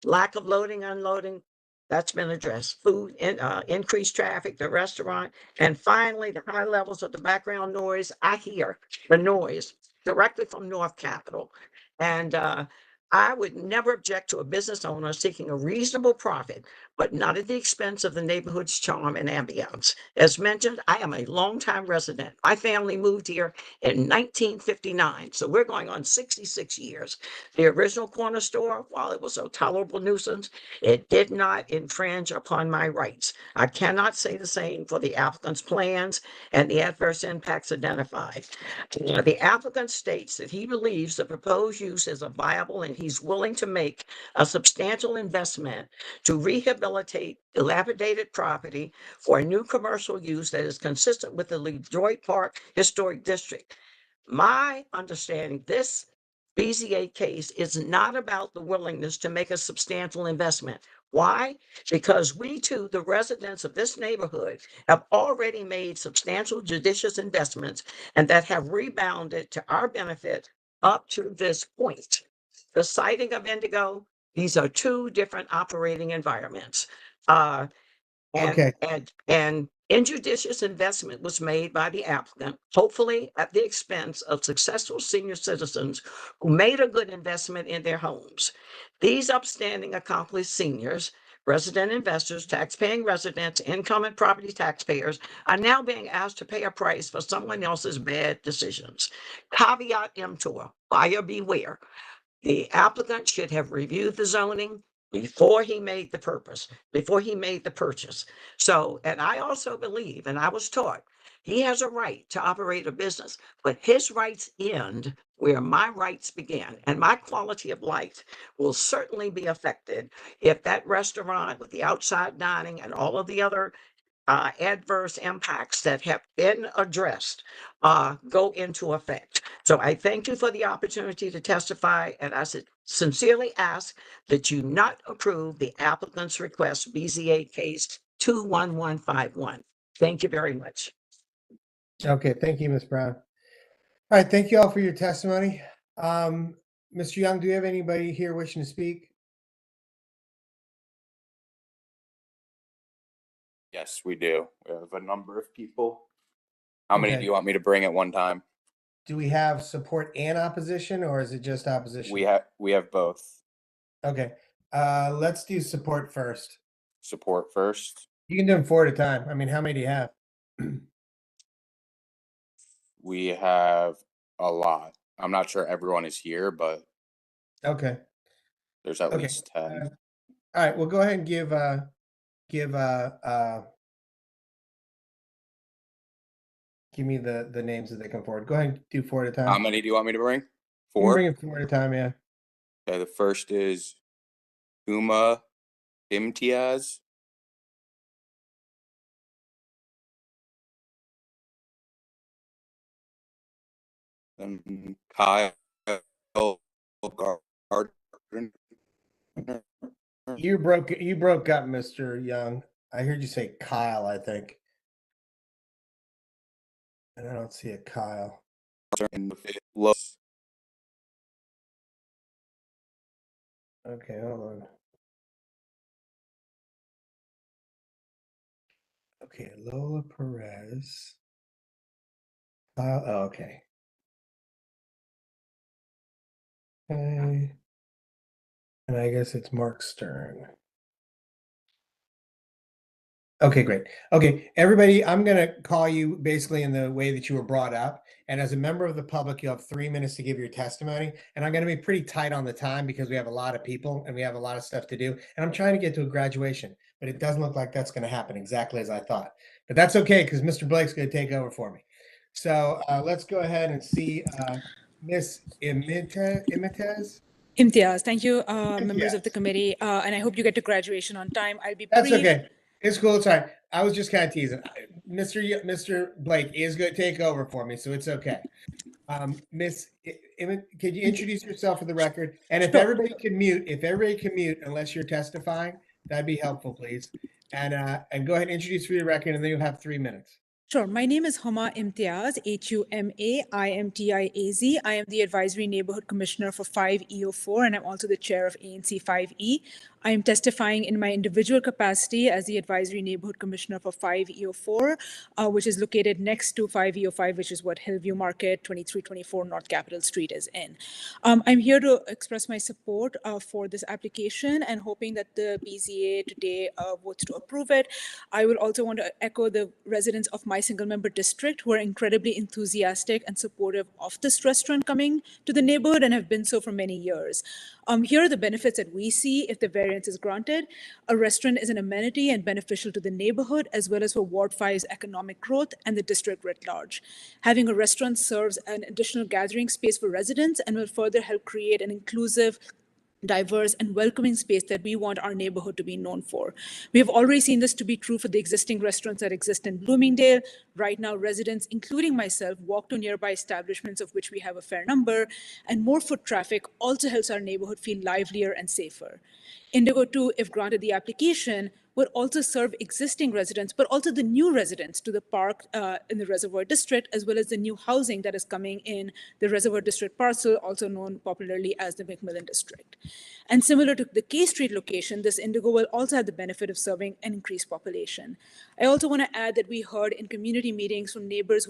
lack of loading, unloading. That's been addressed. Food, increased traffic, the restaurant. And finally, the high levels of the background noise. I hear the noise directly from North Capitol. And I would never object to a business owner seeking a reasonable profit, but not at the expense of the neighborhood's charm and ambiance. As mentioned, I am a longtime resident. My family moved here in 1959, so we're going on 66 years. The original corner store, while it was a tolerable nuisance, it did not infringe upon my rights. I cannot say the same for the applicant's plans and the adverse impacts identified. The applicant states that he believes the proposed use is a viable and he's willing to make a substantial investment to rehabilitate dilapidated property for a new commercial use that is consistent with the LeDroit Park Historic District. My understanding, this BZA case is not about the willingness to make a substantial investment. Why? Because we too, the residents of this neighborhood, have already made substantial judicious investments and that have rebounded to our benefit up to this point. The siting of Indigo, these are two different operating environments. Okay. And injudicious investment was made by the applicant, hopefully at the expense of successful senior citizens who made a good investment in their homes. These upstanding accomplished seniors, resident investors, taxpaying residents, income and property taxpayers are now being asked to pay a price for someone else's bad decisions. Caveat emptor, buyer beware. The applicant should have reviewed the zoning before he made the purchase. So, and I also believe, and I was taught, he has a right to operate a business, but his rights end where my rights begin. And my quality of life will certainly be affected if that restaurant with the outside dining and all of the other adverse impacts that have been addressed go into effect. So I thank you for the opportunity to testify, and I sincerely ask that you not approve the applicant's request, BZA case 21151. Thank you very much. Okay, thank you, Ms. Brown. All right, thank you all for your testimony. Mr. Young, do you have anybody here wishing to speak? Yes, we do. We have a number of people. How many do Okay. you want me to bring at one time? Do we have support and opposition, or is it just opposition? We have both. Okay, let's do support first. Support first. You can do them 4 at a time. I mean, how many do you have? We have a lot. I'm not sure everyone is here, but Okay. there's at Okay. least 10. All right, well, go ahead and give me the names as they come forward. Go ahead and do 4 at a time. How many do you want me to bring? You can 4? bring it 4 at a time, yeah. Okay, the first is Uma Imtiaz. Kyle Gardner. You broke up, Mr. Young. I heard you say Kyle, I think. And I don't see a Kyle. Okay, hold on. Okay, Lola Perez. Kyle, oh, okay. Okay. And I guess it's Mark Stern. Okay, great. Okay, everybody, I'm going to call you basically in the way that you were brought up. And as a member of the public, you have 3 minutes to give your testimony. And I'm going to be pretty tight on the time because we have a lot of people and we have a lot of stuff to do. And I'm trying to get to a graduation, but it doesn't look like that's going to happen exactly as I thought. But that's okay because Mr. Blake's going to take over for me. So let's go ahead and see Miss Imtiaz. Imtiaz, thank you, members of the committee, and I hope you get to graduation on time. I'll be That's brief. okay. It's cool. It's all right. I was just kind of teasing. Mr. Blake is going to take over for me, so it's okay. Miss, could you introduce yourself for the record? And if everybody can mute, unless you're testifying, that'd be helpful, please. And go ahead and introduce for the record, and then you'll have 3 minutes. Sure. My name is Huma Imtiaz, Humaimtiaz. I am the Advisory Neighborhood Commissioner for 5E04, and I'm also the chair of ANC 5E. I am testifying in my individual capacity as the Advisory Neighborhood Commissioner for 5E04, which is located next to 5E05, which is what Hillview Market 2324 North Capitol Street is in. I'm here to express my support for this application and hoping that the BZA today votes to approve it. I will also want to echo the residents of my single member district who are incredibly enthusiastic and supportive of this restaurant coming to the neighborhood and have been so for many years. Here are the benefits that we see if the variance is granted. A restaurant is an amenity and beneficial to the neighborhood as well as for Ward 5's economic growth and the district writ large. Having a restaurant serves an additional gathering space for residents and will further help create an inclusive, diverse and welcoming space that we want our neighborhood to be known for. We have already seen this to be true for the existing restaurants that exist in Bloomingdale. Right now, residents, including myself, walk to nearby establishments of which we have a fair number, and more foot traffic also helps our neighborhood feel livelier and safer. Indigo 2, if granted the application, would also serve existing residents, but also the new residents to the park in the Reservoir District, as well as the new housing that is coming in the Reservoir District parcel, also known popularly as the McMillan District. And similar to the K Street location, this Indigo will also have the benefit of serving an increased population. I also want to add that we heard in community meetings from neighbors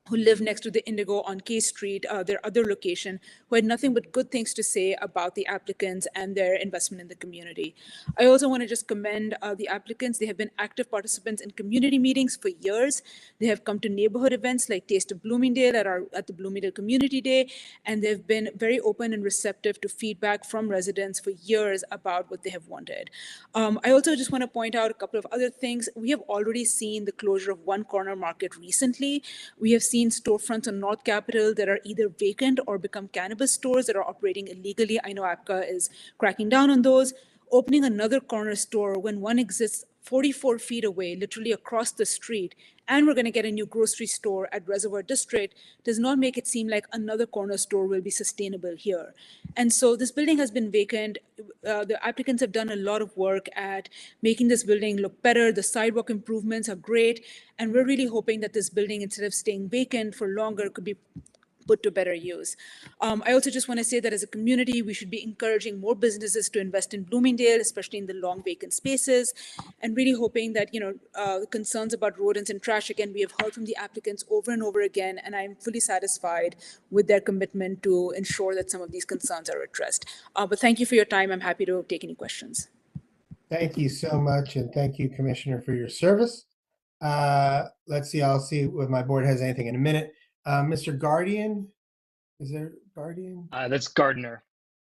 who live next to the Indigo on K Street, their other location, who had nothing but good things to say about the applicants and their investment in the community. I also want to just commend the applicants. They have been active participants in community meetings for years. They have come to neighborhood events like Taste of Bloomingdale at the Bloomingdale Community Day, and they've been very open and receptive to feedback from residents for years about what they have wanted. I also just want to point out a couple of other things. We have already seen the closure of one corner market recently. We have seen storefronts on North Capitol that are either vacant or become cannabis stores that are operating illegally. I know APCA is cracking down on those. Opening another corner store when one exists 44 feet away, literally across the street, and we're going to get a new grocery store at Reservoir District, does not make it seem like another corner store will be sustainable here. And so this building has been vacant. The applicants have done a lot of work at making this building look better. The sidewalk improvements are great. And we're really hoping that this building, instead of staying vacant for longer, could be put to better use. I also just want to say that as a community, we should be encouraging more businesses to invest in Bloomingdale, especially in the long vacant spaces, and really hoping that, concerns about rodents and trash, again, we have heard from the applicants over and over again, and I'm fully satisfied with their commitment to ensure that some of these concerns are addressed. But thank you for your time. I'm happy to take any questions. Thank you so much, and thank you, Commissioner, for your service. Let's see, I'll see if my board has anything in a minute. Mr. Guardian, is there Guardian? That's Gardner.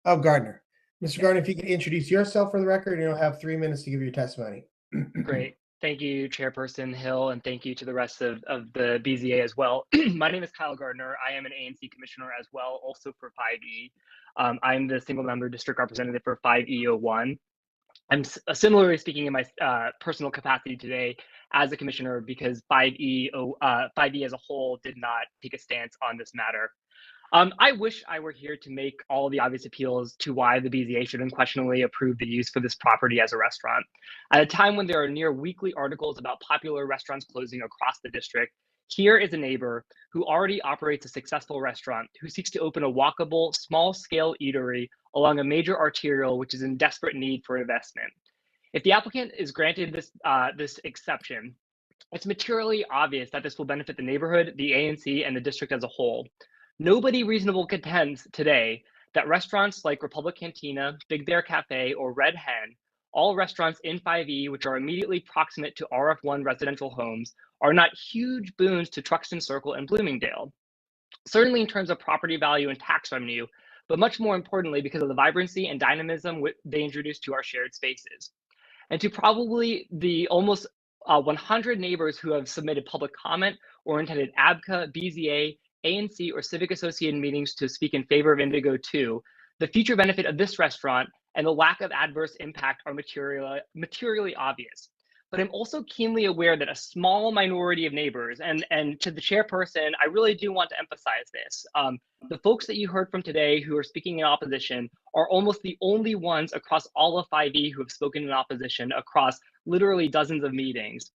Oh, Gardner. Mr. Gardner, if you could introduce yourself for the record, you'll have 3 minutes to give your testimony. Great. Thank you, Chairperson Hill, and thank you to the rest of the BZA as well. My name is Kyle Gardner. I am an ANC Commissioner as well, also for 5E. I'm the single member district representative for 5E01. I'm similarly speaking in my personal capacity today as a commissioner because 5E as a whole did not take a stance on this matter. I wish I were here to make all the obvious appeals to why the BZA should unquestionably approve the use for this property as a restaurant. At a time when there are near weekly articles about popular restaurants closing across the district, here is a neighbor who already operates a successful restaurant who seeks to open a walkable, small-scale eatery along a major arterial which is in desperate need for investment. If the applicant is granted this exception, it's materially obvious that this will benefit the neighborhood, the ANC, and the district as a whole. Nobody reasonable contends today that restaurants like Republic Cantina, Big Bear Cafe, or Red Hen, all restaurants in 5E which are immediately proximate to RF1 residential homes, are not huge boons to Truxton Circle and Bloomingdale. Certainly in terms of property value and tax revenue, but much more importantly because of the vibrancy and dynamism they introduce to our shared spaces. And to probably the almost 100 neighbors who have submitted public comment or attended ABCA, BZA, ANC, or civic associated meetings to speak in favor of Indigo 2, the future benefit of this restaurant and the lack of adverse impact are materially obvious. But I'm also keenly aware that a small minority of neighbors, and to the chairperson, I really do want to emphasize this. The folks that you heard from today who are speaking in opposition are almost the only ones across all of 5E who have spoken in opposition across literally dozens of meetings,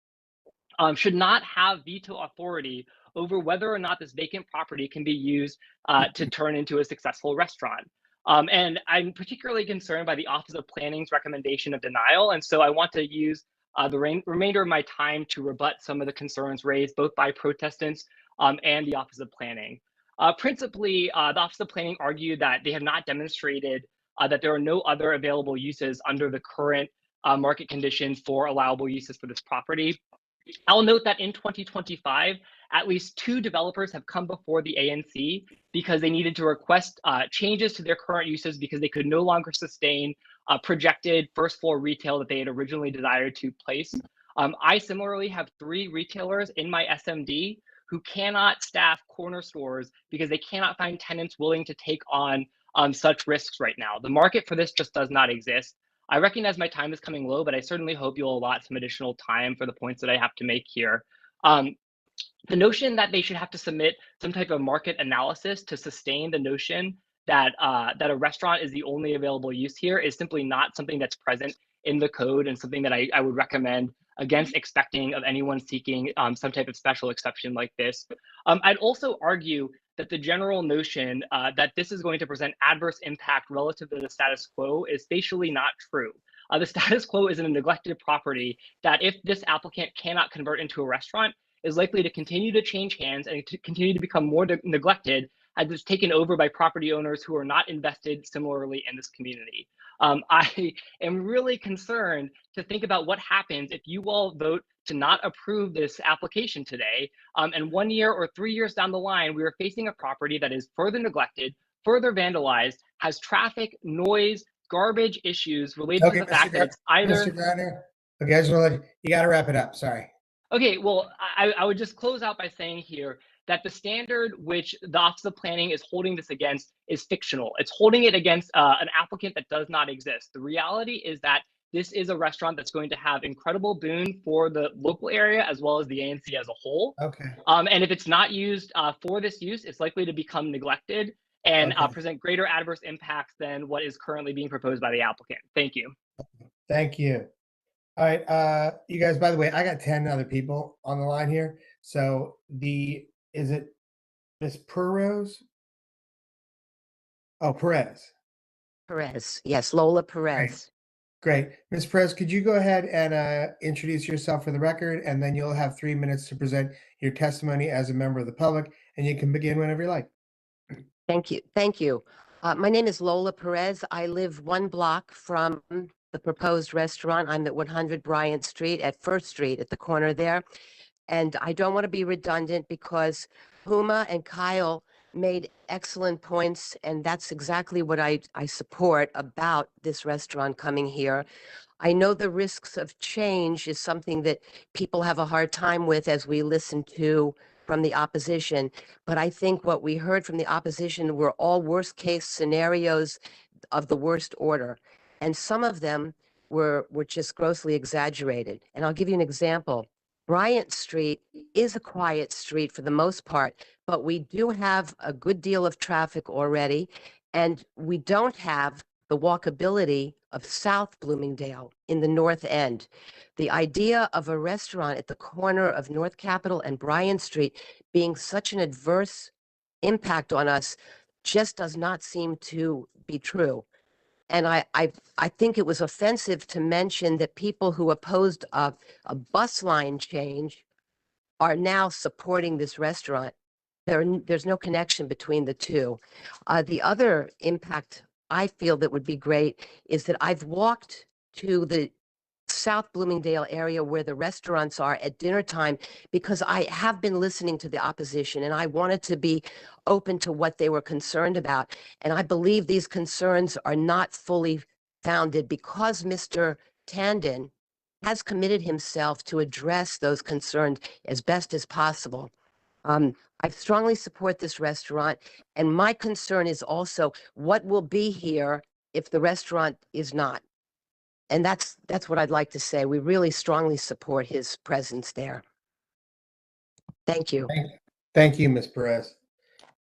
should not have veto authority over whether or not this vacant property can be used to turn into a successful restaurant. And I'm particularly concerned by the Office of Planning's recommendation of denial. And so I want to use the remainder of my time to rebut some of the concerns raised both by protestants and the Office of Planning. Principally, the Office of Planning argued that they have not demonstrated that there are no other available uses under the current market conditions for allowable uses for this property. I'll note that in 2025, at least 2 developers have come before the ANC because they needed to request changes to their current uses because they could no longer sustain projected first floor retail that they had originally desired to place. I similarly have 3 retailers in my SMD who cannot staff corner stores because they cannot find tenants willing to take on such risks right now. The market for this just does not exist. I recognize my time is coming low, but I certainly hope you'll allot some additional time for the points that I have to make here. The notion that they should have to submit some type of market analysis to sustain the notion that that a restaurant is the only available use here is simply not something that's present in the code and something that I would recommend against expecting of anyone seeking some type of special exception like this. I'd also argue that the general notion that this is going to present adverse impact relative to the status quo is facially not true. The status quo is a neglected property that if this applicant cannot convert into a restaurant, is likely to continue to change hands and to continue to become more neglected as it's taken over by property owners who are not invested similarly in this community. I am really concerned to think about what happens if you all vote to not approve this application today. And 1 year or 3 years down the line, we are facing a property that is further neglected, further vandalized, has traffic, noise, garbage issues related to the fact that it's either— Mr. Gardner, okay, I just want to let you got to wrap it up. Sorry. Okay, well, I would just close out by saying here that the standard which the Office of Planning is holding this against is fictional. It's holding it against an applicant that does not exist. The reality is that this is a restaurant that's going to have incredible boon for the local area as well as the ANC as a whole. Okay. And if it's not used for this use, it's likely to become neglected and Okay. present greater adverse impacts than what is currently being proposed by the applicant. Thank you. Thank you. All right, you guys, by the way, I got 10 other people on the line here. So is it Miss Perez? Oh, Perez. Perez. Yes, Lola Perez. Great. Ms. Perez, could you go ahead and introduce yourself for the record, and then you'll have 3 minutes to present your testimony as a member of the public, and you can begin whenever you like. Thank you. Thank you. My name is Lola Perez. I live 1 block from the proposed restaurant. I'm at 100 Bryant Street at First Street at the corner there. And I don't want to be redundant because Huma and Kyle made excellent points, and that's exactly what I support about this restaurant coming here. I know the risks of change is something that people have a hard time with as we listen to from the opposition. But I think what we heard from the opposition were all worst case scenarios of the worst order. And some of them were just grossly exaggerated. And I'll give you an example. Bryant Street is a quiet street for the most part, but we do have a good deal of traffic already, and we don't have the walkability of South Bloomingdale in the North End. The idea of a restaurant at the corner of North Capitol and Bryant Street being such an adverse impact on us just does not seem to be true. And I think it was offensive to mention that people who opposed a bus line change are now supporting this restaurant. There's no connection between the two. The other impact I feel that would be great is that I've walked to the South Bloomingdale area where the restaurants are at dinner time because I have been listening to the opposition and I wanted to be open to what they were concerned about. And I believe these concerns are not fully founded because Mr. Tandon has committed himself to address those concerns as best as possible. I strongly support this restaurant, and my concern is also what will be here if the restaurant is not. And that's what I'd like to say. We really strongly support his presence there. Thank you. Thank you, Ms. Perez.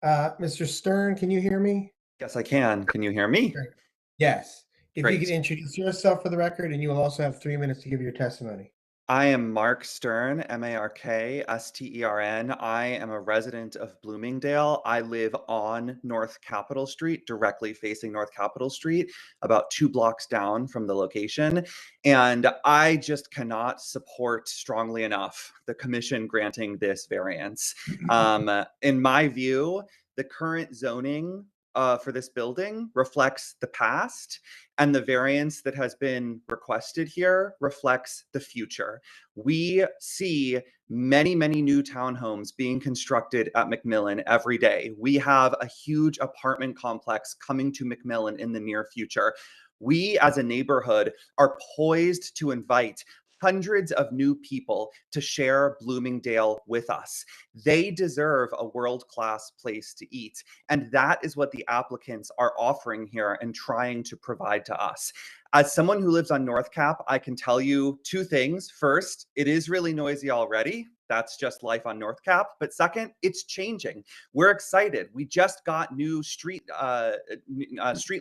Mr. Stern, can you hear me? Yes, I can. Can you hear me? Great. Yes. If you Great. could introduce yourself for the record, and you will also have 3 minutes to give your testimony. I am Mark Stern, MarkStern. I am a resident of Bloomingdale. I live on North Capitol Street, directly facing North Capitol Street, about 2 blocks down from the location. And I just cannot support strongly enough the commission granting this variance. In my view, the current zoning for this building reflects the past, and the variance that has been requested here reflects the future. We see many, many new townhomes being constructed at McMillan every day. We have a huge apartment complex coming to McMillan in the near future. We as a neighborhood are poised to invite hundreds of new people to share Bloomingdale with us. They deserve a world-class place to eat. And that is what the applicants are offering here and trying to provide to us. As someone who lives on North Cap, I can tell you 2 things. First, it is really noisy already. That's just life on North Cap. But second, it's changing. We're excited. We just got new street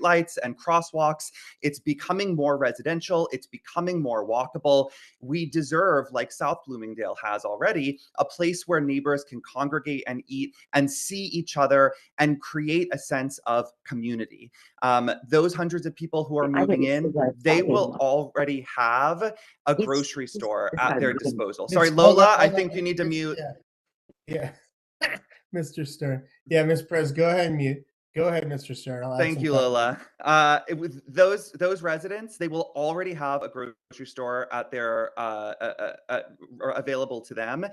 lights and crosswalks. It's becoming more residential. It's becoming more walkable. We deserve, like South Bloomingdale has already, a place where neighbors can congregate and eat and see each other and create a sense of community. Those hundreds of people who are moving in, they will already have a grocery store at their disposal. Sorry, Lola, I think you need to mute. Yeah. Mr. Stern. Yeah, Ms. Perez, go ahead and mute. Go ahead, Mr. Stern. I'll add Thank some you, time. Lola. With those residents, they will already have a grocery store at their available to them.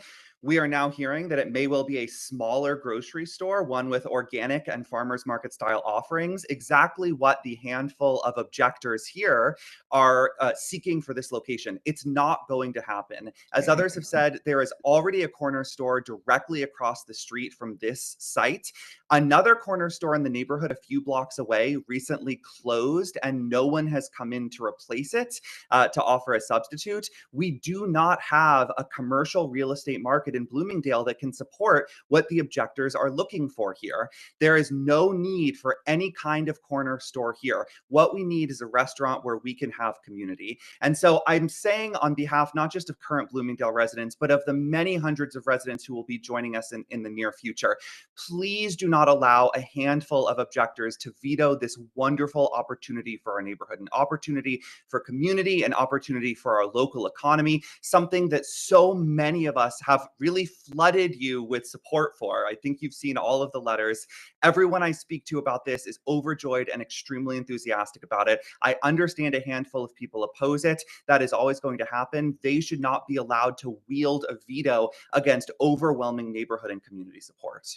We are now hearing that it may well be a smaller grocery store, one with organic and farmers market style offerings, exactly what the handful of objectors here are seeking for this location. It's not going to happen. As others have said, there is already a corner store directly across the street from this site. Another corner store in the neighborhood a few blocks away recently closed, and no one has come in to replace it to offer a substitute. We do not have a commercial real estate market in Bloomingdale that can support what the objectors are looking for here. There is no need for any kind of corner store here. What we need is a restaurant where we can have community. And so I'm saying on behalf not just of current Bloomingdale residents, but of the many hundreds of residents who will be joining us in the near future, please do not allow a handful of objectors to veto this wonderful opportunity for our neighborhood, an opportunity for community, an opportunity for our local economy, something that so many of us have really flooded you with support for. I think you've seen all of the letters. Everyone I speak to about this is overjoyed and extremely enthusiastic about it. I understand a handful of people oppose it. That is always going to happen. They should not be allowed to wield a veto against overwhelming neighborhood and community support.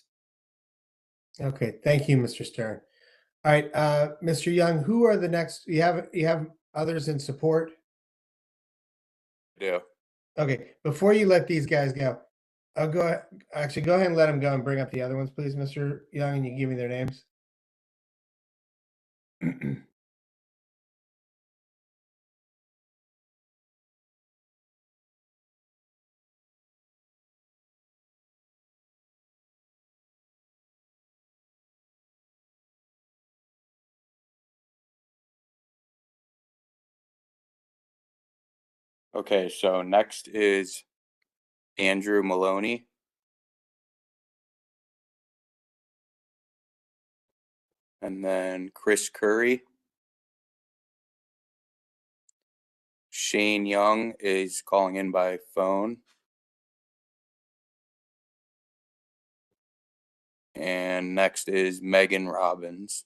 Okay, thank you, Mr. Stern. All right, Mr. Young, who are the next? You have others in support? Yeah. Okay, before you let these guys go, I'll go ahead, actually go ahead and let them go and bring up the other ones, please, Mr. Young, and you can give me their names. Okay, so next is Andrew Maloney. And then Chris Curry. Shane Young is calling in by phone. And next is Megan Robbins.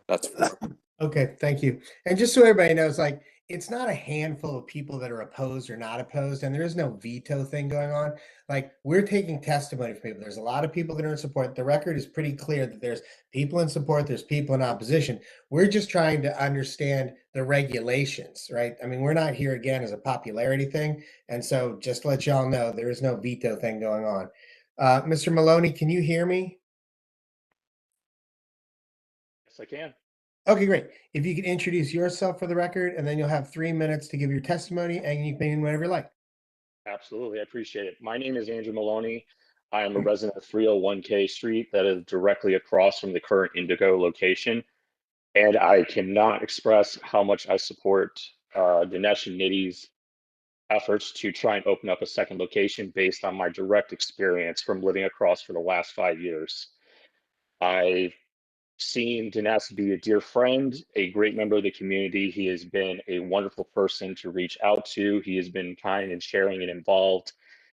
That's 4. Okay, thank you. And just so everybody knows, like, it's not a handful of people that are opposed or not opposed, and there is no veto thing going on. Like, we're taking testimony from people. There's a lot of people that are in support. The record is pretty clear that there's people in support, there's people in opposition. We're just trying to understand the regulations, right? I mean, we're not here again as a popularity thing. And so just to let y'all know, there is no veto thing going on. Mr. Maloney, can you hear me? Yes, I can. Okay, great. If you could introduce yourself for the record, and then you'll have 3 minutes to give your testimony, and you can begin whenever you like. Absolutely. I appreciate it. My name is Andrew Maloney. I am a resident of 301 K Street that is directly across from the current Indigo location. And I cannot express how much I support Dinesh and Nidhi's efforts to try and open up a second location based on my direct experience from living across for the last 5 years. I've seen Dinesh be a dear friend, a great member of the community. He has been a wonderful person to reach out to. He has been kind and sharing and involved,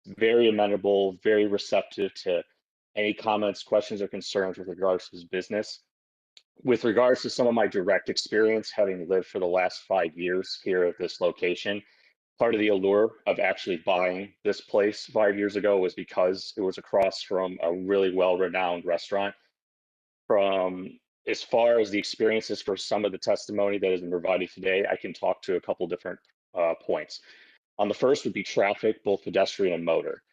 very amenable, very receptive to any comments, questions, or concerns with regards to his business. With regards to some of my direct experience, having lived for the last 5 years here at this location, part of the allure of actually buying this place 5 years ago was because it was across from a really well-renowned restaurant. From as far as the experiences for some of the testimony that has been provided today, I can talk to a couple different points. On the first would be traffic, both pedestrian and motor.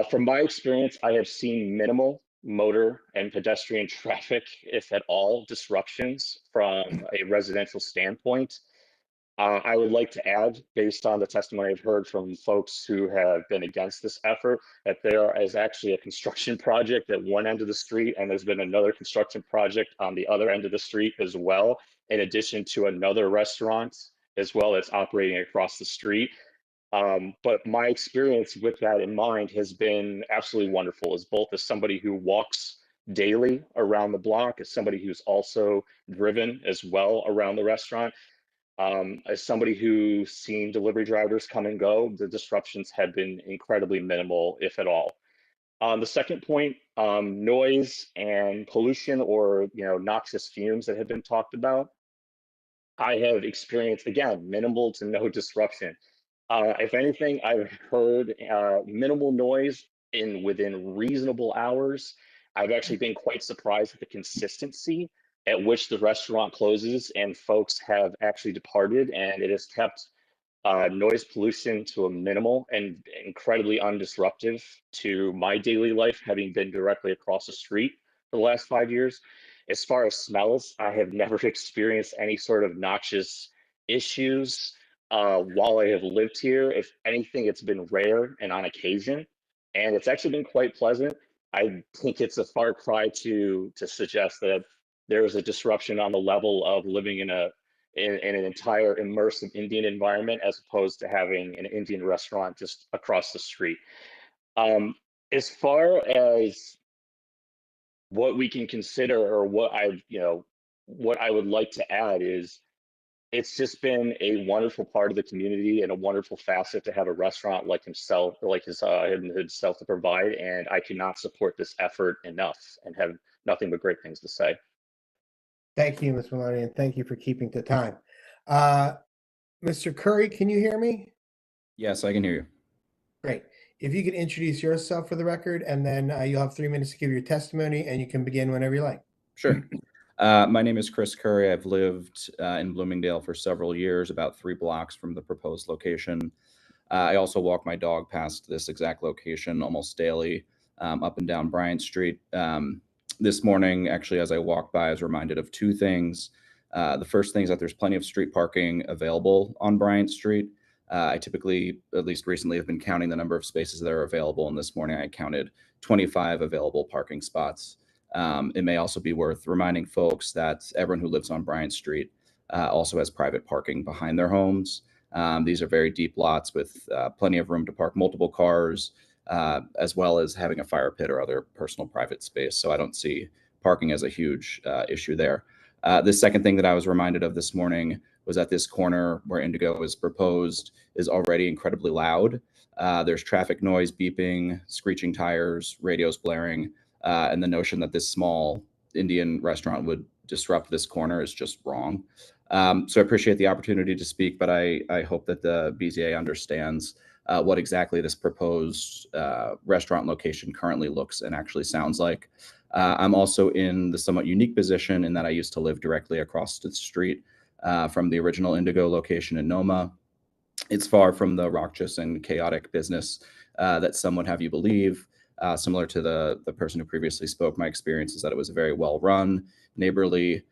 From my experience, I have seen minimal motor and pedestrian traffic, if at all, disruptions from a residential standpoint. I would like to add, based on the testimony I've heard from folks who have been against this effort, that there is actually a construction project at one end of the street, and there's been another construction project on the other end of the street as well, in addition to another restaurant as well that's operating across the street. But my experience with that in mind has been absolutely wonderful, as both as somebody who walks daily around the block, as somebody who's also driven as well around the restaurant. As somebody who's seen delivery drivers come and go, the disruptions have been incredibly minimal, if at all. The second point, noise and pollution, or noxious fumes that have been talked about. I have experienced, again, minimal to no disruption. If anything, I've heard minimal noise within reasonable hours. I've actually been quite surprised at the consistency at which the restaurant closes and folks have actually departed, and it has kept noise pollution to a minimal and incredibly undisruptive to my daily life, having been directly across the street for the last 5 years. As far as smells, I have never experienced any sort of noxious issues while I have lived here. If anything, it's been rare and on occasion, and it's actually been quite pleasant. I think it's a far cry to suggest that there is a disruption on the level of living in an entire immersive Indian environment as opposed to having an Indian restaurant just across the street. As far as what we can consider or what I would like to add is it's just been a wonderful part of the community and a wonderful facet to have a restaurant like himself to provide, and I cannot support this effort enough and have nothing but great things to say. Thank you, Ms. Maloney, and thank you for keeping to time. Mr. Curry, can you hear me? Yes, I can hear you. Great. If you could introduce yourself for the record, and then you'll have 3 minutes to give your testimony, and you can begin whenever you like. Sure. My name is Chris Curry. I've lived in Bloomingdale for several years, about 3 blocks from the proposed location. I also walk my dog past this exact location almost daily, up and down Bryant Street. This morning, actually, as I walked by, I was reminded of 2 things. The first thing is that there's plenty of street parking available on Bryant Street. I typically, at least recently, have been counting the number of spaces that are available, and this morning I counted 25 available parking spots. It may also be worth reminding folks that everyone who lives on Bryant Street also has private parking behind their homes. These are very deep lots with plenty of room to park multiple cars, as well as having a fire pit or other personal private space. So I don't see parking as a huge issue there. The second thing that I was reminded of this morning was that this corner where Indigo is proposed is already incredibly loud. There's traffic noise, beeping, screeching tires, radios blaring, and the notion that this small Indian restaurant would disrupt this corner is just wrong. So I appreciate the opportunity to speak, but I hope that the BZA understands what exactly this proposed restaurant location currently looks and actually sounds like. I'm also in the somewhat unique position in that I used to live directly across the street from the original Indigo location in Noma. It's far from the raucous and chaotic business that some would have you believe. Similar to the person who previously spoke, my experience is that it was a very well-run, neighborly,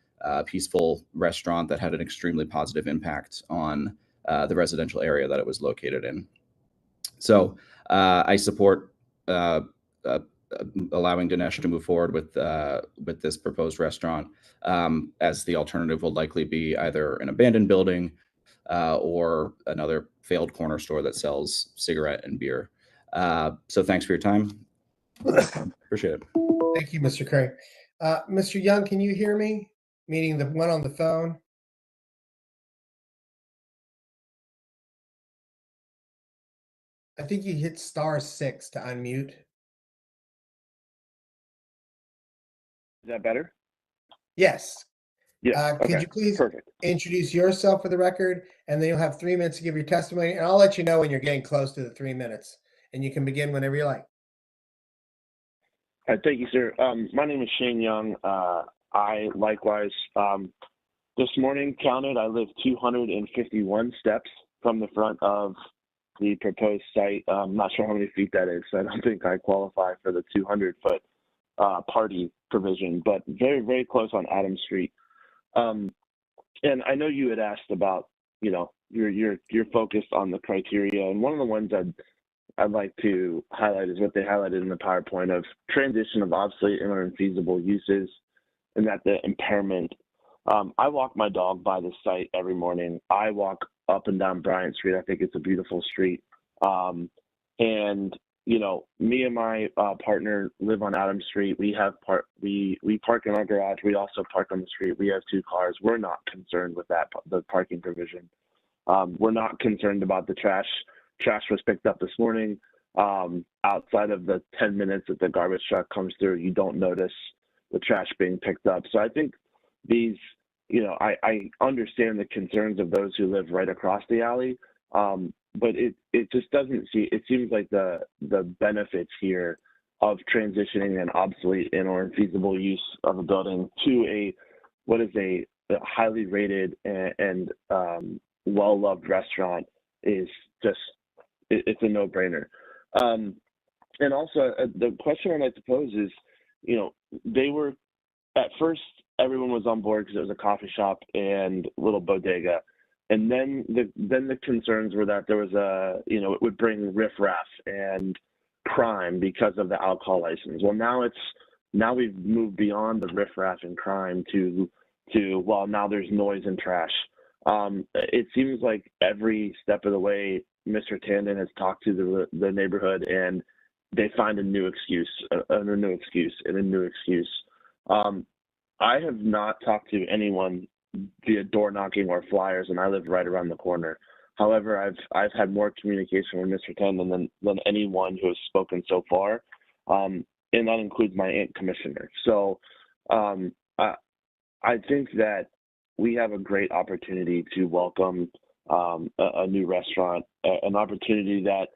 peaceful restaurant that had an extremely positive impact on the residential area that it was located in. So I support allowing Dinesh to move forward with this proposed restaurant, as the alternative will likely be either an abandoned building or another failed corner store that sells cigarette and beer. So thanks for your time. Appreciate it. Thank you, Mr. Curry. Mr. Young, can you hear me? Meaning the one on the phone. I think you hit *6 to unmute. Is that better? Yes. Yes. Could Okay. you please Perfect. introduce yourself for the record, and then you'll have 3 minutes to give your testimony, and I'll let you know when you're getting close to the 3 minutes, and you can begin whenever you like. Thank you, sir. My name is Shane Young. I likewise, this morning counted, I live 251 steps from the front of the proposed site. I'm not sure how many feet that is, so I don't think I qualify for the 200-foot party provision, but very, very close on Adams Street. And I know you had asked about, you're focused on the criteria, and one of the ones I'd like to highlight is what they highlighted in the PowerPoint of transition of obsolete and unfeasible uses, and that the impairment. I walk my dog by the site every morning. I walk up and down Bryant Street. I think it's a beautiful street. And me and my partner live on Adams Street. We park in our garage. We also park on the street. We have 2 cars. We're not concerned with the parking provision. We're not concerned about the trash. Trash was picked up this morning. Outside of the 10 minutes that the garbage truck comes through, you don't notice the trash being picked up. So I think these, I understand the concerns of those who live right across the alley. but it just doesn't see. It seems like the benefits here of transitioning an obsolete and or infeasible use of a building to what is a highly rated and well-loved restaurant is just it's a no-brainer. And also the question I'd like to pose is, they were at first everyone was on board because it was a coffee shop and little bodega, and then the concerns were that there was it would bring riffraff and crime because of the alcohol license. Well, now we've moved beyond the riffraff and crime to now there's noise and trash. It seems like every step of the way, Mr. Tandon has talked to the neighborhood, and they find a new excuse. I have not talked to anyone via door knocking or flyers, and I live right around the corner. However, I've had more communication with Mr. Tandon than anyone who has spoken so far, and that includes my aunt commissioner. So I think that we have a great opportunity to welcome a new restaurant, an opportunity that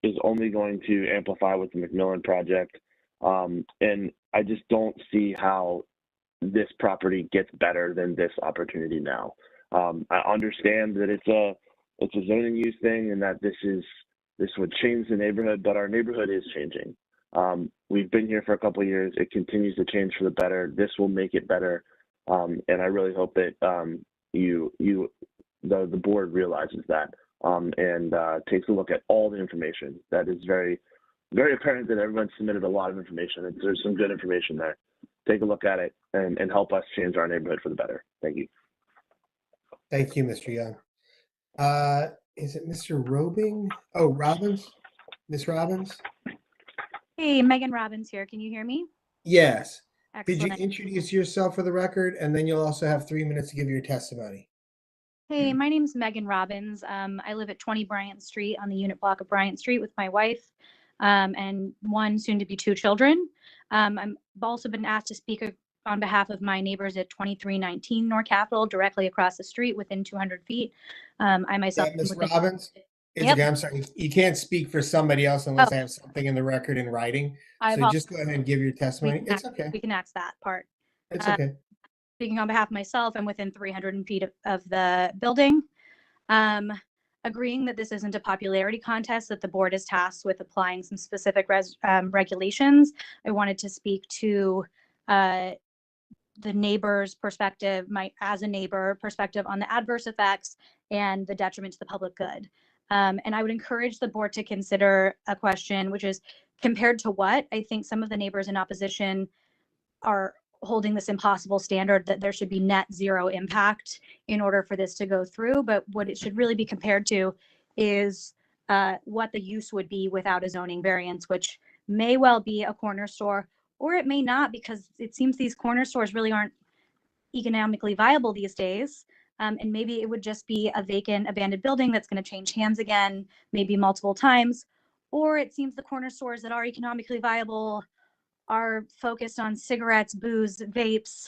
is only going to amplify with the McMillan project. And I just don't see how this property gets better than this opportunity now. I understand that it's a zoning use thing and that this would change the neighborhood, but our neighborhood is changing. We've been here for a couple of years. It continues to change for the better. This will make it better. And I really hope that the board realizes that and takes a look at all the information. That is very, very apparent that everyone submitted a lot of information. And there's some good information there. Take a look at it and help us change our neighborhood for the better. Thank you. Thank you, Mr. Young. Is it Mr. Robing? Oh, Robbins? Miss Robbins? Hey, Megan Robbins here. Can you hear me? Yes. Excellent. Could you introduce yourself for the record, and then you'll also have 3 minutes to give your testimony. Hey, my name's Megan Robbins. I live at 20 Bryant Street on the unit block of Bryant Street with my wife and one soon to be 2 children. I've also been asked to speak on behalf of my neighbors at 2319 North Capitol, directly across the street within 200 feet. I myself. Miss Robbins? It's Yep. okay, I'm sorry. You can't speak for somebody else unless I have something in the record in writing. So just go ahead and give your testimony. It's okay. We can ask that part. It's okay. Speaking on behalf of myself, I'm within 300 feet of the building. Agreeing that this isn't a popularity contest, that the board is tasked with applying some specific regulations. I wanted to speak to the neighbor's perspective, as a neighbor perspective on the adverse effects and the detriment to the public good. And I would encourage the board to consider a question, which is compared to what? I think some of the neighbors in opposition are holding this impossible standard that there should be net zero impact in order for this to go through. But what it should really be compared to is what the use would be without a zoning variance, which may well be a corner store, or it may not, because it seems these corner stores really aren't economically viable these days. And maybe it would just be a vacant, abandoned building that's going to change hands again, maybe multiple times. Or it seems the corner stores that are economically viable are focused on cigarettes, booze, vapes.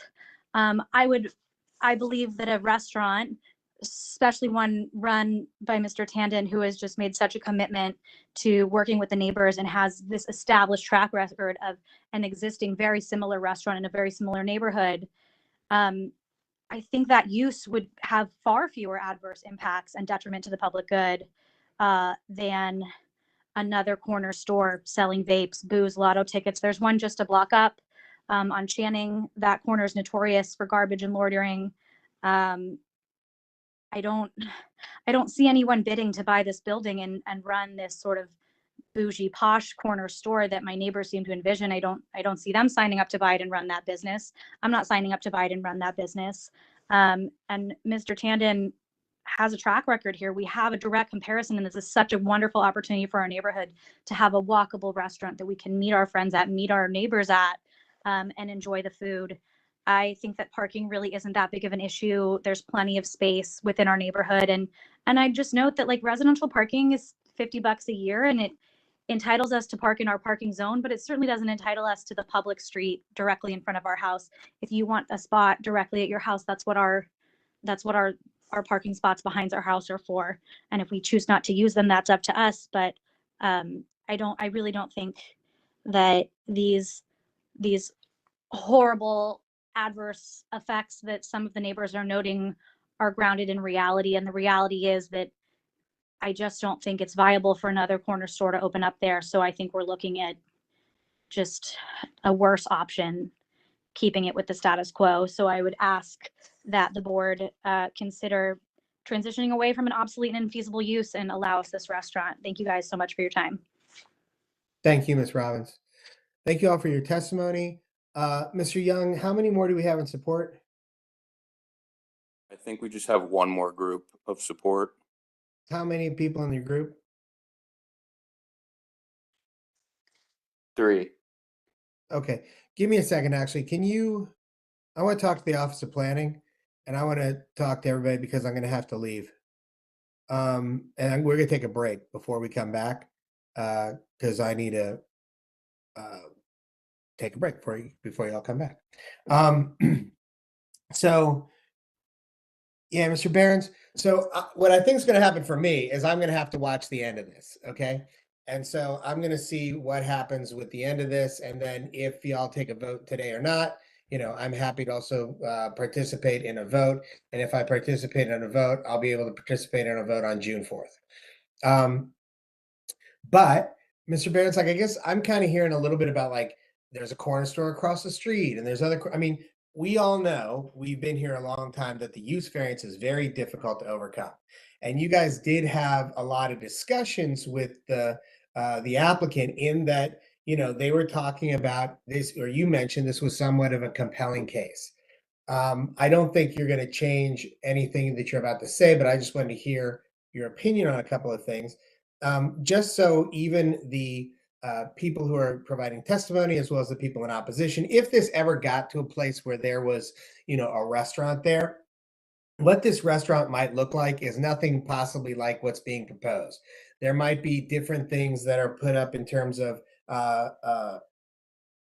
I believe that a restaurant, especially one run by Mr. Tandon, who has just made such a commitment to working with the neighbors and has this established track record of an existing very similar restaurant in a very similar neighborhood, I think that use would have far fewer adverse impacts and detriment to the public good than another corner store selling vapes, booze, lotto tickets. There's one just a block up on Channing. That corner is notorious for garbage and loitering. I don't see anyone bidding to buy this building and run this sort of bougie posh corner store that my neighbors seem to envision. I don't see them signing up to buy it and run that business. I'm not signing up to buy it and run that business. And Mr. Tandon has a track record here. We have a direct comparison, and this is such a wonderful opportunity for our neighborhood to have a walkable restaurant that we can meet our friends at, meet our neighbors at, and enjoy the food. I think that parking really isn't that big of an issue. There's plenty of space within our neighborhood. And I just note that like residential parking is $50 a year, and it entitles us to park in our parking zone, but it certainly doesn't entitle us to the public street directly in front of our house. If you want a spot directly at your house, that's what our our parking spots behind our house are for. And if we choose not to use them, that's up to us. But I really don't think that these horrible adverse effects that some of the neighbors are noting are grounded in reality. And the reality is that I just don't think it's viable for another corner store to open up there. So I think we're looking at just a worse option, keeping it with the status quo. So I would ask that the board consider transitioning away from an obsolete and infeasible use and allow us this restaurant. Thank you guys so much for your time. Thank you, Ms. Robbins. Thank you all for your testimony. Mr. Young, how many more do we have in support? I think we just have one more group of support. How many people in your group? 3. Okay, give me a second, actually. I want to talk to the Office of Planning, and I want to talk to everybody because I'm going to have to leave. And we're going to take a break before we come back because I need to take a break before y'all come back. So, yeah, Mr. Behrens. So what I think is going to happen for me is I'm going to have to watch the end of this. Okay. And so I'm going to see what happens with the end of this. And then if y'all take a vote today or not, I'm happy to also participate in a vote. And if I participate in a vote, I'll be able to participate in a vote on June 4th. But Mr. Behrens, like, I guess I'm kind of hearing a little bit about like, there's a corner store across the street and there's we all know, we've been here a long time, that the use variance is very difficult to overcome. And you guys did have a lot of discussions with the applicant in that, they were talking about this, or you mentioned this was somewhat of a compelling case. I don't think you're going to change anything that you're about to say, but I just wanted to hear your opinion on a couple of things. Just so even the people who are providing testimony, as well as the people in opposition, if this ever got to a place where there was, a restaurant there, what this restaurant might look like is nothing possibly like what's being proposed. There might be different things that are put up in terms of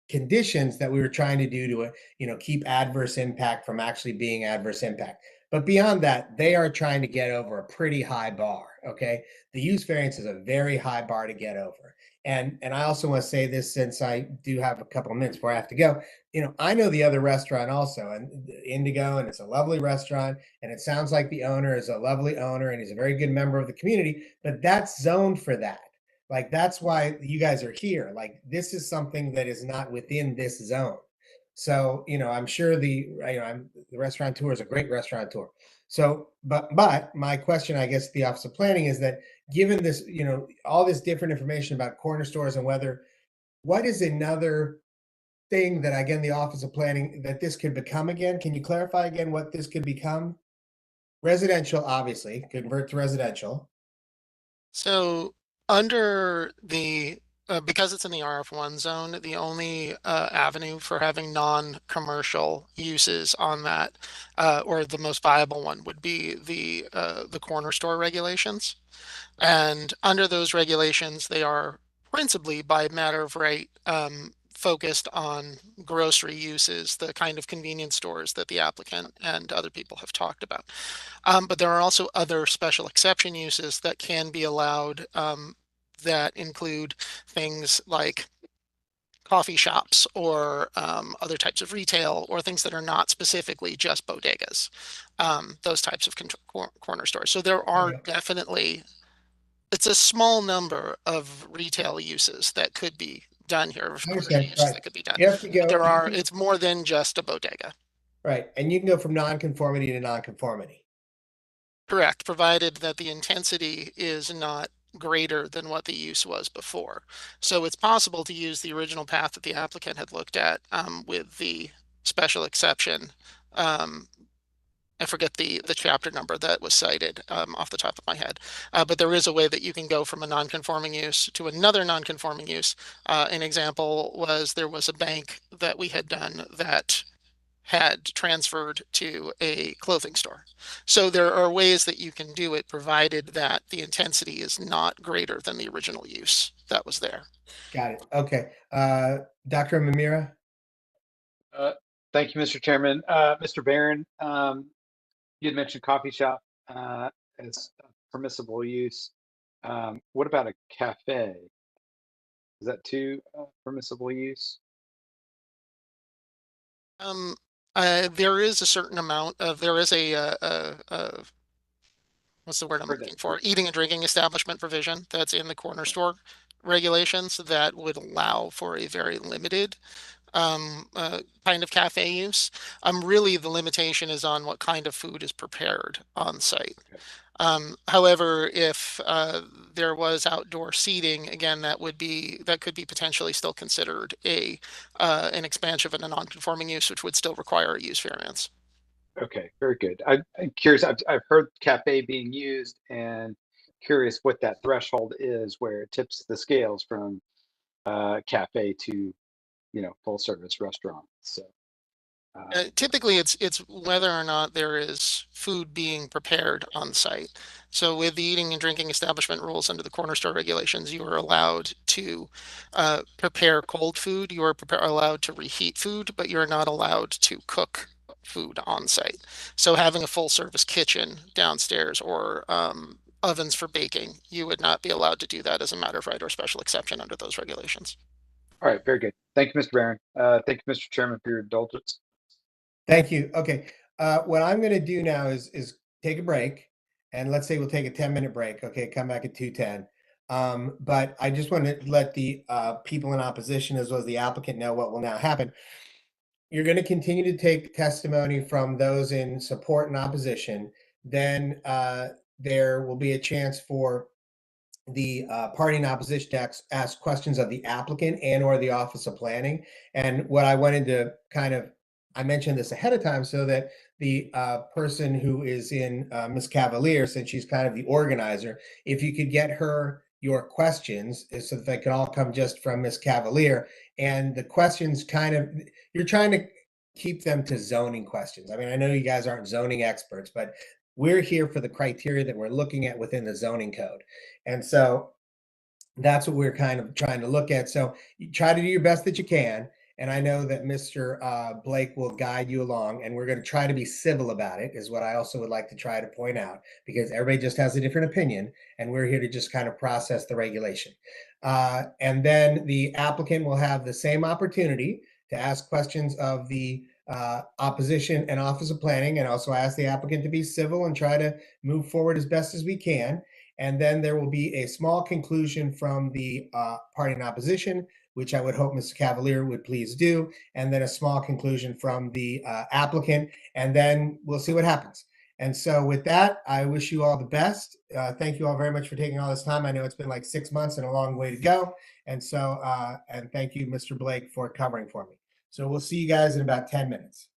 conditions that we were trying to do to, keep adverse impact from actually being adverse impact. But beyond that, they are trying to get over a pretty high bar. Okay. The use variance is a very high bar to get over. And I also want to say this, since I do have a couple of minutes before I have to go, I know the other restaurant also, and Indigo, and it's a lovely restaurant. And it sounds like the owner is a lovely owner and he's a very good member of the community, but that's zoned for that. Like, that's why you guys are here. Like, this is something that is not within this zone. So, I'm sure the restaurateur is a great restaurateur. So, but my question, I guess, the Office of Planning is that, given this, all this different information about corner stores and what is another thing that, again, the Office of Planning, that this could become again? Can you clarify again what this could become? Residential, obviously, convert to residential. So under the because it's in the RF1 zone, the only avenue for having non-commercial uses on that, or the most viable one, would be the corner store regulations. And under those regulations, they are principally, by matter of right, focused on grocery uses, the kind of convenience stores that the applicant and other people have talked about. But there are also other special exception uses that can be allowed, that include things like coffee shops or other types of retail, or things that are not specifically just bodegas, those types of corner stores. So there are definitely, it's a small number of retail uses that could be done here, of commercial uses that could be done. You have to go, But it's more than just a bodega. Right. And you can go from non-conformity to non-conformity. Correct, provided that the intensity is not greater than what the use was before. So it's possible to use the original path that the applicant had looked at, with the special exception. I forget the chapter number that was cited off the top of my head, but there is a way that you can go from a non-conforming use to another non-conforming use. An example was, there was a bank that we had done that had transferred to a clothing store. So there are ways that you can do it, provided that the intensity is not greater than the original use that was there. Got it. Okay. Dr. Mamira? Thank you, Mr. Chairman. Mr. Barron, you had mentioned coffee shop. as a permissible use. What about a cafe? Is that too permissible use? Um, there is a certain amount of, there is what's the word I'm Heard looking that. for? Eating and drinking establishment provision that's in the corner store regulations that would allow for a very limited kind of cafe use. Really, the limitation is on what kind of food is prepared on site. Okay. However, if there was outdoor seating, again, that could be potentially still considered an expansion of a non-conforming use, which would still require a use variance. Okay, very good. I'm curious. I've heard cafe being used, and curious what that threshold is where it tips the scales from cafe to full service restaurant. So Typically, it's whether or not there is food being prepared on site. So with the eating and drinking establishment rules under the corner store regulations, you are allowed to prepare cold food. You are allowed to reheat food, but you're not allowed to cook food on site. So having a full service kitchen downstairs or ovens for baking, you would not be allowed to do that as a matter of right or special exception under those regulations. all right, very good. Thank you, Mr. Barron. Thank you, Mr. Chairman, for your indulgence. Thank you. Okay. What I'm going to do now is take a break, and let's say we'll take a 10-minute break. Okay, come back at 2:10. But I just want to let the people in opposition as well as the applicant know what will now happen. You're going to continue to take testimony from those in support and opposition. Then there will be a chance for the party in opposition to ask questions of the applicant and or the Office of Planning. And what I wanted to I mentioned this ahead of time so that the person who is in Ms. Cavalier, since she's kind of the organizer, if you could get her your questions so that they could all come just from Ms. Cavalier. And the questions you're trying to keep them to zoning questions. I mean, I know you guys aren't zoning experts, but we're here for the criteria that we're looking at within the zoning code. And so that's what we're kind of trying to look at. So you try to do your best that you can. And I know that Mr. Blake will guide you along, and we're going to try to be civil about it, is what I also would like to try to point out, because everybody just has a different opinion, and we're here to just kind of process the regulation. And then the applicant will have the same opportunity to ask questions of the opposition and Office of Planning, and also ask the applicant to be civil and try to move forward as best as we can. And then there will be a small conclusion from the party in opposition, which I would hope Mr. Cavalier would please do, and then a small conclusion from the applicant, and then we'll see what happens. And so with that, I wish you all the best. Thank you all very much for taking all this time. I know it's been like 6 months and a long way to go. And so, and thank you, Mr. Blake, for covering for me. So we'll see you guys in about 10 minutes.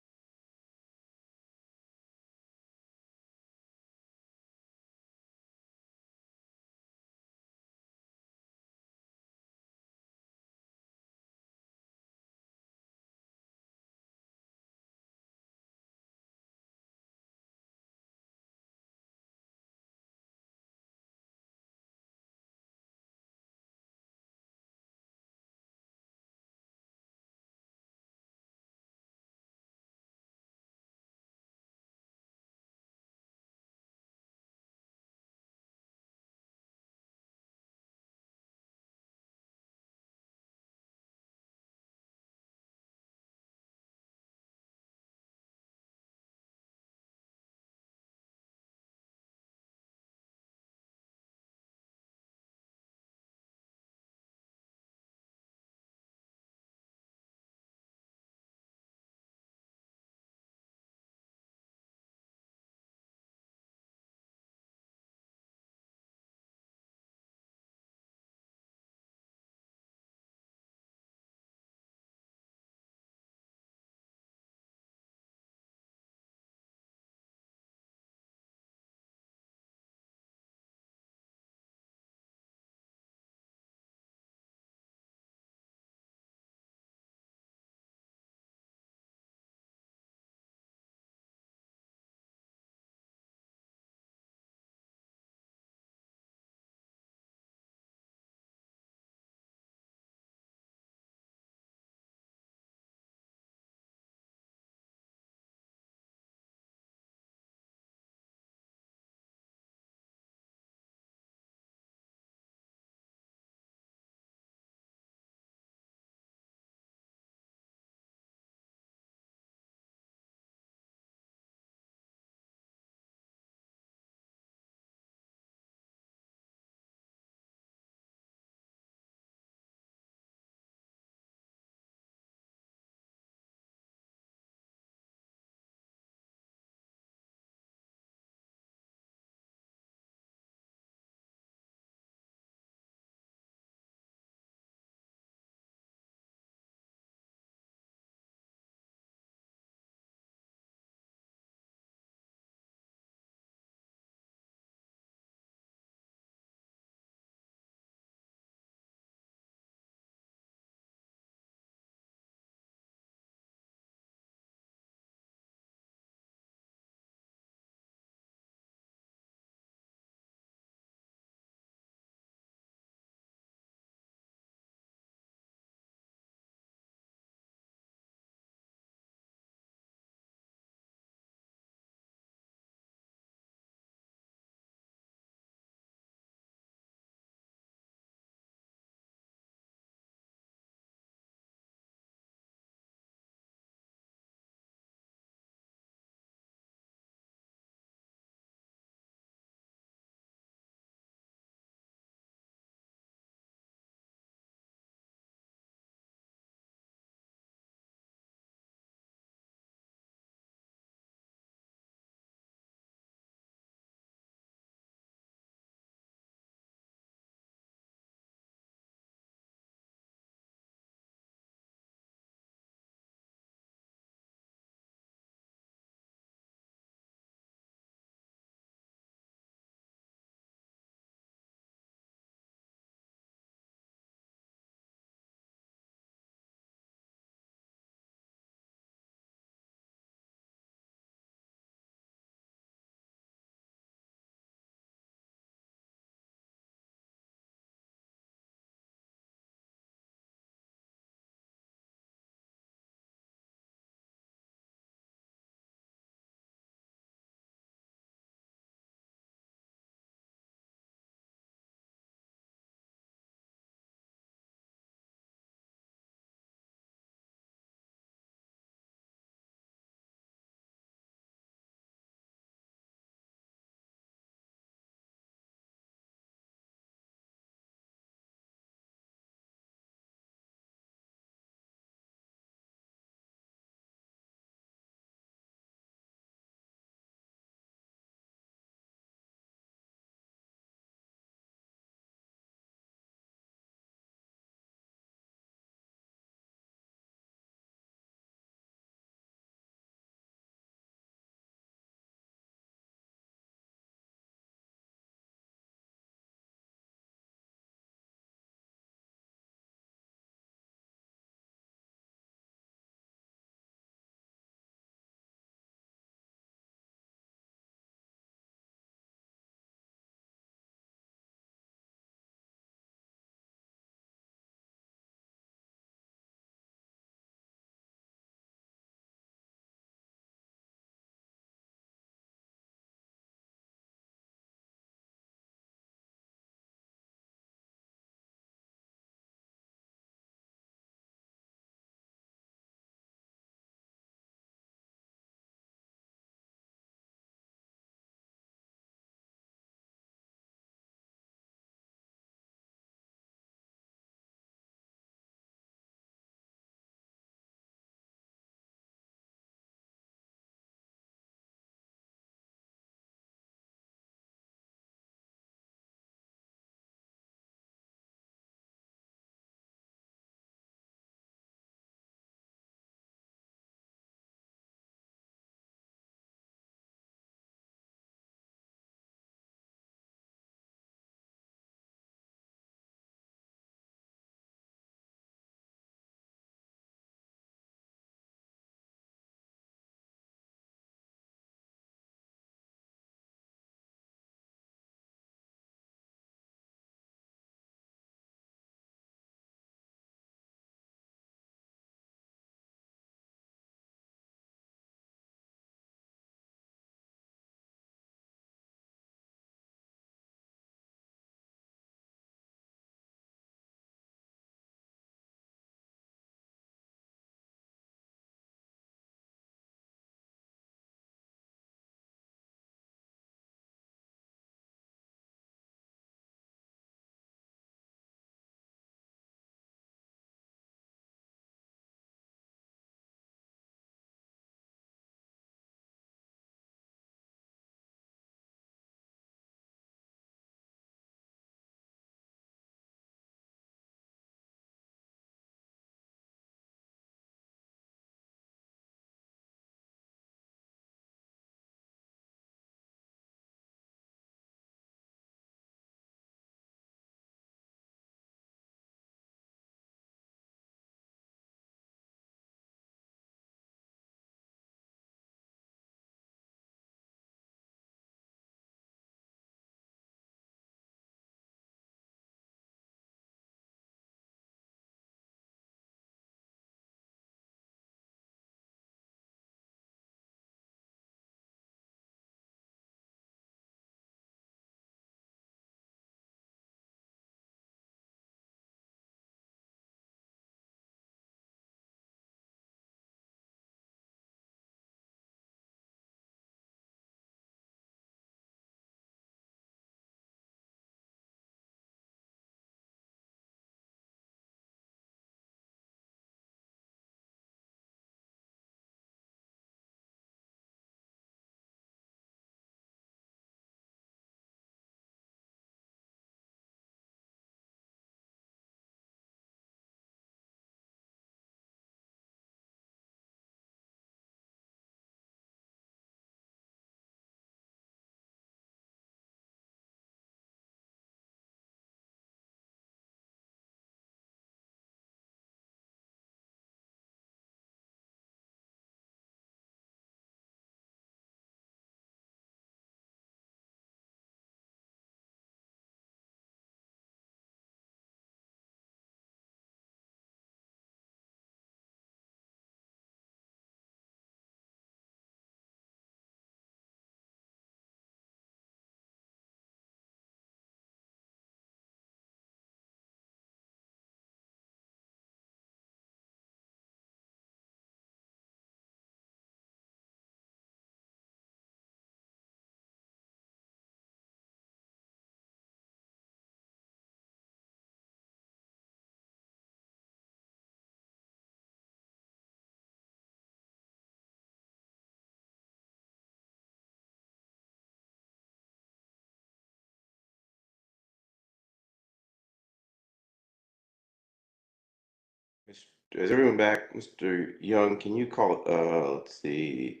is everyone back? Mr. Young, can you call, let's see.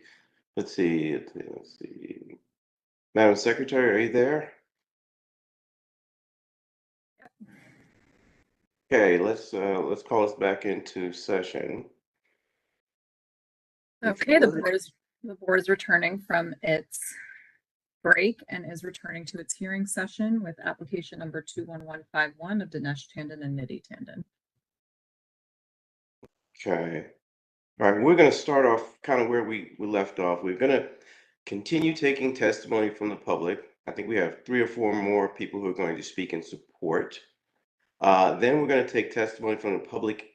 Madam Secretary, are you there? Okay, let's call us back into session. Okay, the board is returning from its break and is returning to its hearing session with application number 21151 of Dinesh Tandon and Nidhi Tandon. Okay. All right, we're going to start off kind of where we left off. We're going to continue taking testimony from the public. I think we have 3 or 4 more people who are going to speak in support. Then we're going to take testimony from the public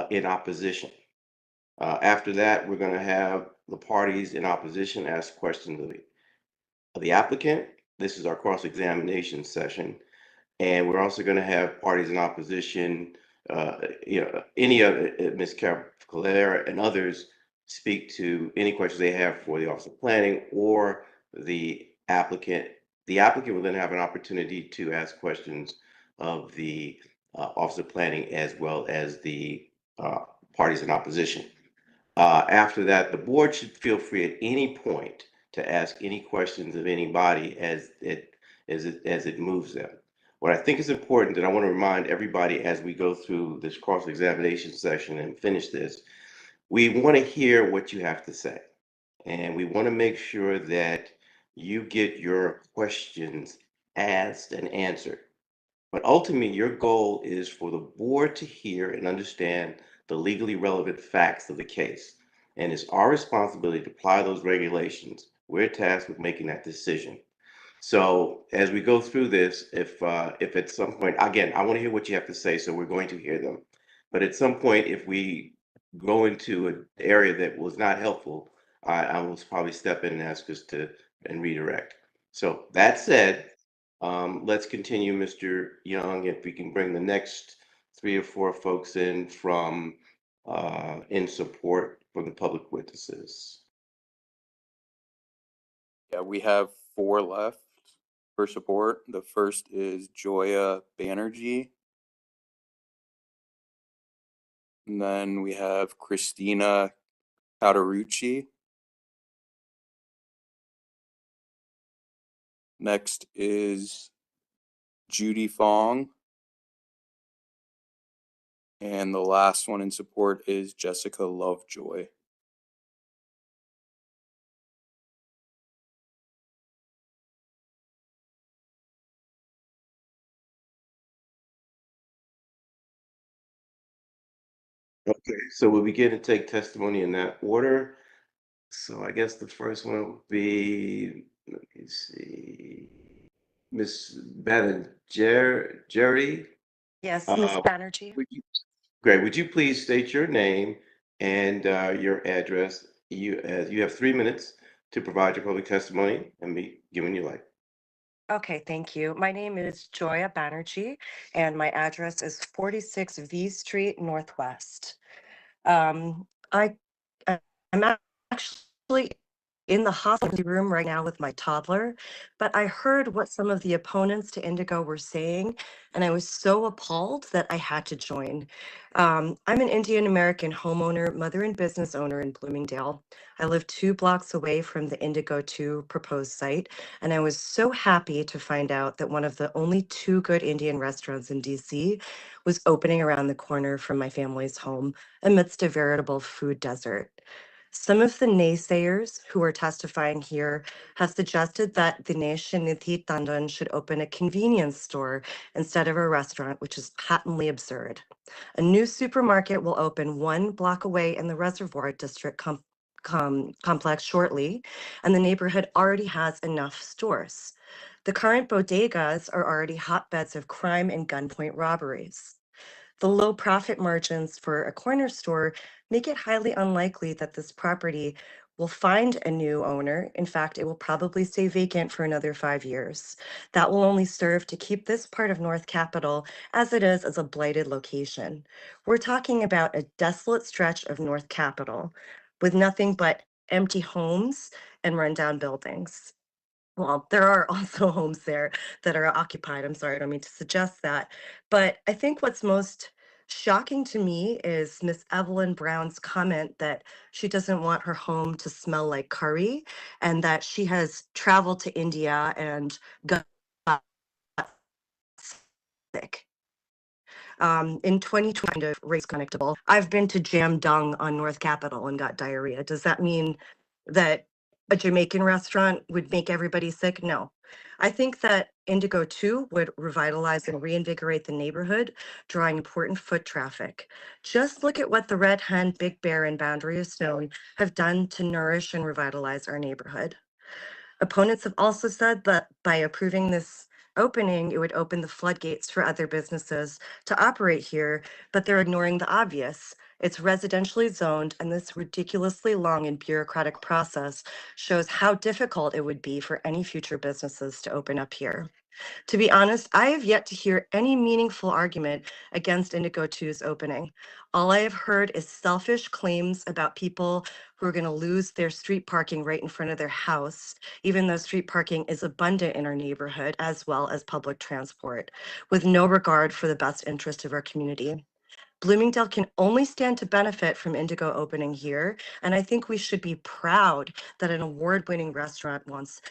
in opposition. After that, we're going to have the parties in opposition ask questions of the applicant. This is our cross-examination session. And we're also going to have parties in opposition, any of Ms. Calera and others speak to any questions they have for the Office of Planning or the applicant. The applicant will then have an opportunity to ask questions of the Office of Planning as well as the parties in opposition. After that, the board should feel free at any point to ask any questions of anybody as it moves them. What I think is important, and I want to remind everybody as we go through this cross-examination session and finish this, we want to hear what you have to say. And we want to make sure that you get your questions asked and answered. But ultimately, your goal is for the board to hear and understand the legally relevant facts of the case. And it's our responsibility to apply those regulations. We're tasked with making that decision. So as we go through this, if at some point, again, I want to hear what you have to say, so we're going to hear them. But at some point, if we go into an area that was not helpful, I will probably step in and ask us and redirect. So that said, let's continue, Mr. Young. If we can bring the next 3 or 4 folks in in support from the public witnesses. Yeah, we have 4 left for support. The first is Joya Banerjee. And then we have Christina Cauterucci. Next is Judy Fong. And the last one in support is Jessica Lovejoy. Okay, so we'll begin to take testimony in that order. So I guess the first one would be, let me see, Miss Banerjee. Yes, Miss Banerjee. Great. Would you please state your name and your address? You have 3 minutes to provide your public testimony and be given your life. Okay, thank you. My name is Joya Banerjee, and my address is 46 V Street Northwest. I I'm actually in the hospital room right now with my toddler, but I heard what some of the opponents to Indigo were saying, and I was so appalled that I had to join. I'm an Indian American homeowner, mother and business owner in Bloomingdale. I live 2 blocks away from the Indigo 2 proposed site, and I was so happy to find out that one of the only 2 good Indian restaurants in DC was opening around the corner from my family's home amidst a veritable food desert. Some of the naysayers who are testifying here have suggested that Dinesh and Nidhi Tandon should open a convenience store instead of a restaurant, which is patently absurd. A new supermarket will open 1 block away in the Reservoir District complex shortly, and the neighborhood already has enough stores. The current bodegas are already hotbeds of crime and gunpoint robberies. The low profit margins for a corner store make it highly unlikely that this property will find a new owner. In fact, it will probably stay vacant for another 5 years. That will only serve to keep this part of North Capitol as it is as a blighted location. We're talking about a desolate stretch of North Capitol with nothing but empty homes and rundown buildings. Well, there are also homes there that are occupied. I'm sorry, I don't mean to suggest that. But I think what's most Shocking to me is Miss Evelyn Brown's comment that she doesn't want her home to smell like curry and that she has traveled to India and got sick. In 2020, kind of race connectable. I've been to Jam Dung on North Capitol and got diarrhea. Does that mean that a Jamaican restaurant would make everybody sick? No. I think that Indigo 2 would revitalize and reinvigorate the neighborhood, drawing important foot traffic. Just look at what the Red Hen, Big Bear, and Boundary of Stone have done to nourish and revitalize our neighborhood. Opponents have also said that by approving this opening, it would open the floodgates for other businesses to operate here, but they're ignoring the obvious. It's residentially zoned, and this ridiculously long and bureaucratic process shows how difficult it would be for any future businesses to open up here. To be honest, I have yet to hear any meaningful argument against Indigo 2's opening. All I have heard is selfish claims about people who are going to lose their street parking right in front of their house, even though street parking is abundant in our neighborhood, as well as public transport, with no regard for the best interest of our community. Bloomingdale can only stand to benefit from Indigo opening here, and I think we should be proud that an award-winning restaurant wants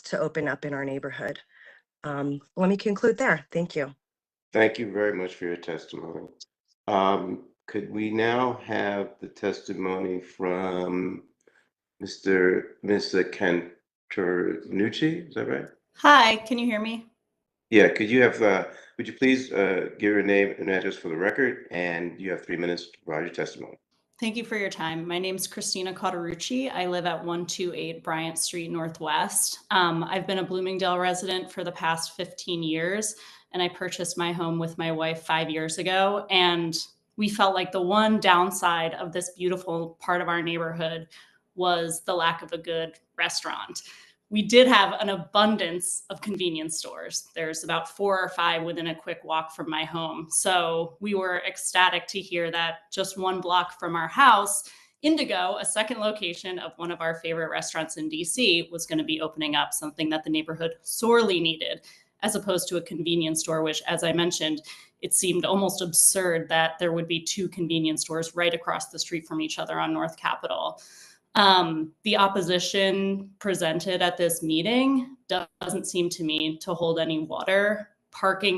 to open up in our neighborhood. Let me conclude there. Thank you. Thank you very much for your testimony. Could we now have the testimony from Ms. Cantornucci? Is that right? Hi, can you hear me? Yeah, would you please give your name and address for the record? And you have 3 minutes to provide your testimony. Thank you for your time. My name is Christina Cauterucci. I live at 128 Bryant Street Northwest. I've been a Bloomingdale resident for the past 15 years, and I purchased my home with my wife 5 years ago. And we felt like the one downside of this beautiful part of our neighborhood was the lack of a good restaurant. We did have an abundance of convenience stores. There's about 4 or 5 within a quick walk from my home. So we were ecstatic to hear that just 1 block from our house, Indigo, a second location of one of our favorite restaurants in DC, was going to be opening up, something that the neighborhood sorely needed, as opposed to a convenience store, which, as I mentioned, it seemed almost absurd that there would be 2 convenience stores right across the street from each other on North Capitol. The opposition presented at this meeting doesn't seem to me to hold any water.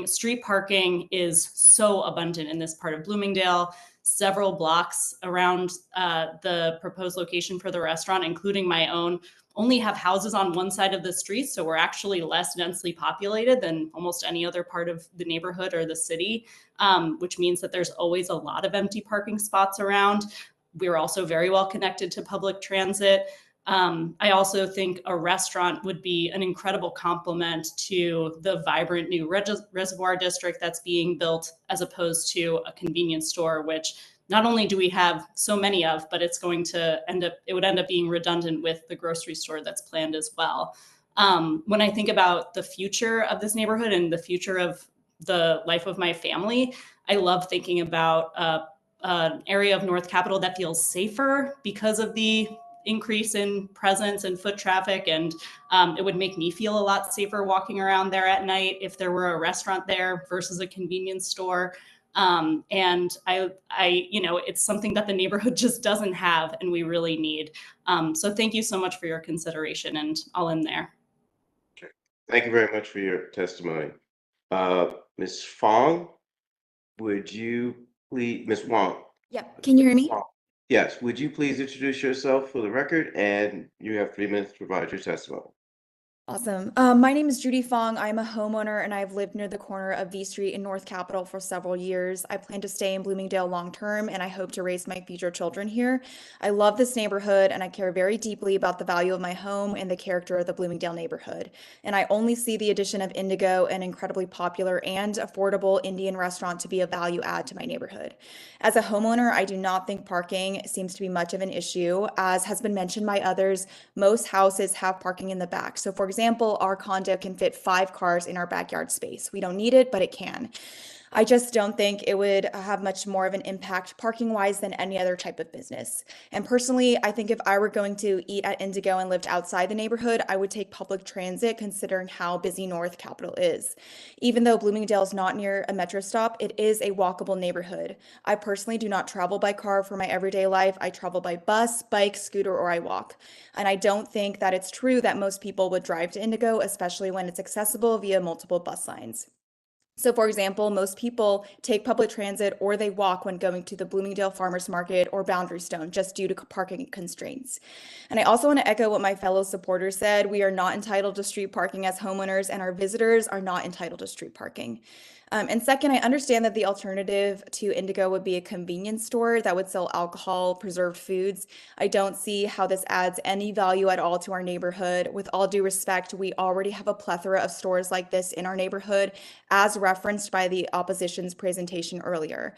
Street parking is so abundant in this part of Bloomingdale. Several blocks around the proposed location for the restaurant, including my own, only have houses on one side of the street. So we're actually less densely populated than almost any other part of the neighborhood or the city, which means that there's always a lot of empty parking spots around. We're also very well connected to public transit. I also think a restaurant would be an incredible complement to the vibrant new reservoir district that's being built, as opposed to a convenience store, which not only do we have so many of, but it would end up being redundant with the grocery store that's planned as well. When I think about the future of this neighborhood and the future of the life of my family, I love thinking about an area of North Capitol that feels safer because of the increase in presence and foot traffic. And it would make me feel a lot safer walking around there at night if there were a restaurant there versus a convenience store. And it's something that the neighborhood just doesn't have and we really need. So thank you so much for your consideration, and I'll end there. Okay. Thank you very much for your testimony. Ms. Fong, would you please, Ms. Wong? Yep. Can you hear me? Yes. Would you please introduce yourself for the record? And you have 3 minutes to provide your testimony. Awesome. My name is Judy Fong. I'm a homeowner and I've lived near the corner of V Street in North Capitol for several years. I plan to stay in Bloomingdale long term and I hope to raise my future children here. I love this neighborhood and I care very deeply about the value of my home and the character of the Bloomingdale neighborhood. And I only see the addition of Indigo, an incredibly popular and affordable Indian restaurant, to be a value add to my neighborhood. As a homeowner, I do not think parking seems to be much of an issue. As has been mentioned by others, most houses have parking in the back. So for example, our condo can fit 5 cars in our backyard space. We don't need it, but it can. I just don't think it would have much more of an impact parking wise than any other type of business. And personally, I think if I were going to eat at Indigo and lived outside the neighborhood, I would take public transit considering how busy North Capitol is. Even though Bloomingdale is not near a metro stop, it is a walkable neighborhood. I personally do not travel by car for my everyday life. I travel by bus, bike, scooter, or I walk. And I don't think that it's true that most people would drive to Indigo, especially when it's accessible via multiple bus lines. So, for example, most people take public transit or they walk when going to the Bloomingdale Farmers Market or Boundary Stone just due to parking constraints. And I also want to echo what my fellow supporters said. We are not entitled to street parking as homeowners, and our visitors are not entitled to street parking. And second, I understand that the alternative to Indigo would be a convenience store that would sell alcohol, preserved foods. I don't see how this adds any value at all to our neighborhood. With all due respect, we already have a plethora of stores like this in our neighborhood, as referenced by the opposition's presentation earlier.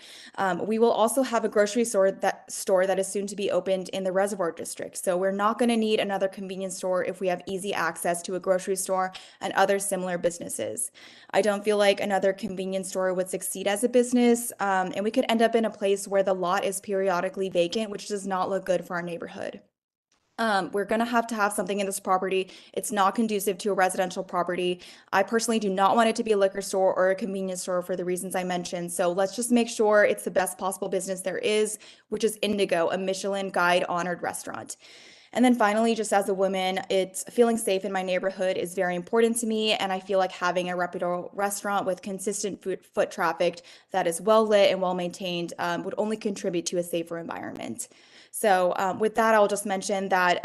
We will also have a grocery store that is soon to be opened in the Reservoir District. So we're not going to need another convenience store if we have easy access to a grocery store and other similar businesses. I don't feel like another convenience store would succeed as a business, and we could end up in a place where the lot is periodically vacant, which does not look good for our neighborhood. We're going to have something in this property. It's not conducive to a residential property. I personally do not want it to be a liquor store or a convenience store for the reasons I mentioned. So let's just make sure it's the best possible business there is, which is Indigo, a Michelin Guide honored restaurant. And then finally, just as a woman, it's feeling safe in my neighborhood is very important to me. And I feel like having a reputable restaurant with consistent foot traffic that is well lit and well maintained would only contribute to a safer environment. So with that, I'll just mention that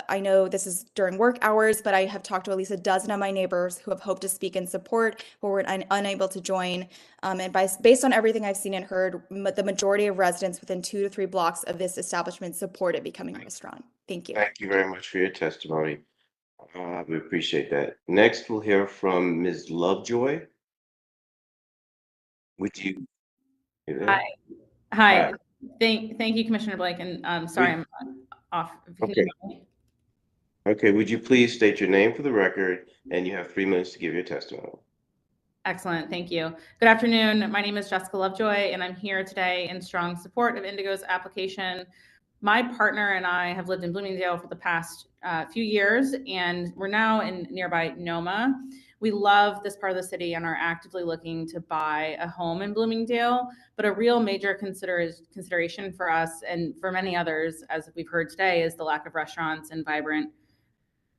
I know this is during work hours, but I have talked to at least a dozen of my neighbors who have hoped to speak in support, but were unable to join. And based on everything I've seen and heard, the majority of residents within 2 to 3 blocks of this establishment support it becoming a restaurant. Thank you. Thank you very much for your testimony. We appreciate that. Next, we'll hear from Ms. Lovejoy. Would you? Hi. Hi. Thank you, Commissioner Blake. And sorry, I'm off. Okay. Okay. Would you please state your name for the record, and you have 3 minutes to give your testimony. Excellent. Thank you. Good afternoon. My name is Jessica Lovejoy, and I'm here today in strong support of Indigo's application. My partner and I have lived in Bloomingdale for the past few years, and we're now in nearby Noma. We love this part of the city and are actively looking to buy a home in Bloomingdale, but a real major consideration for us and for many others, as we've heard today, is the lack of restaurants and vibrant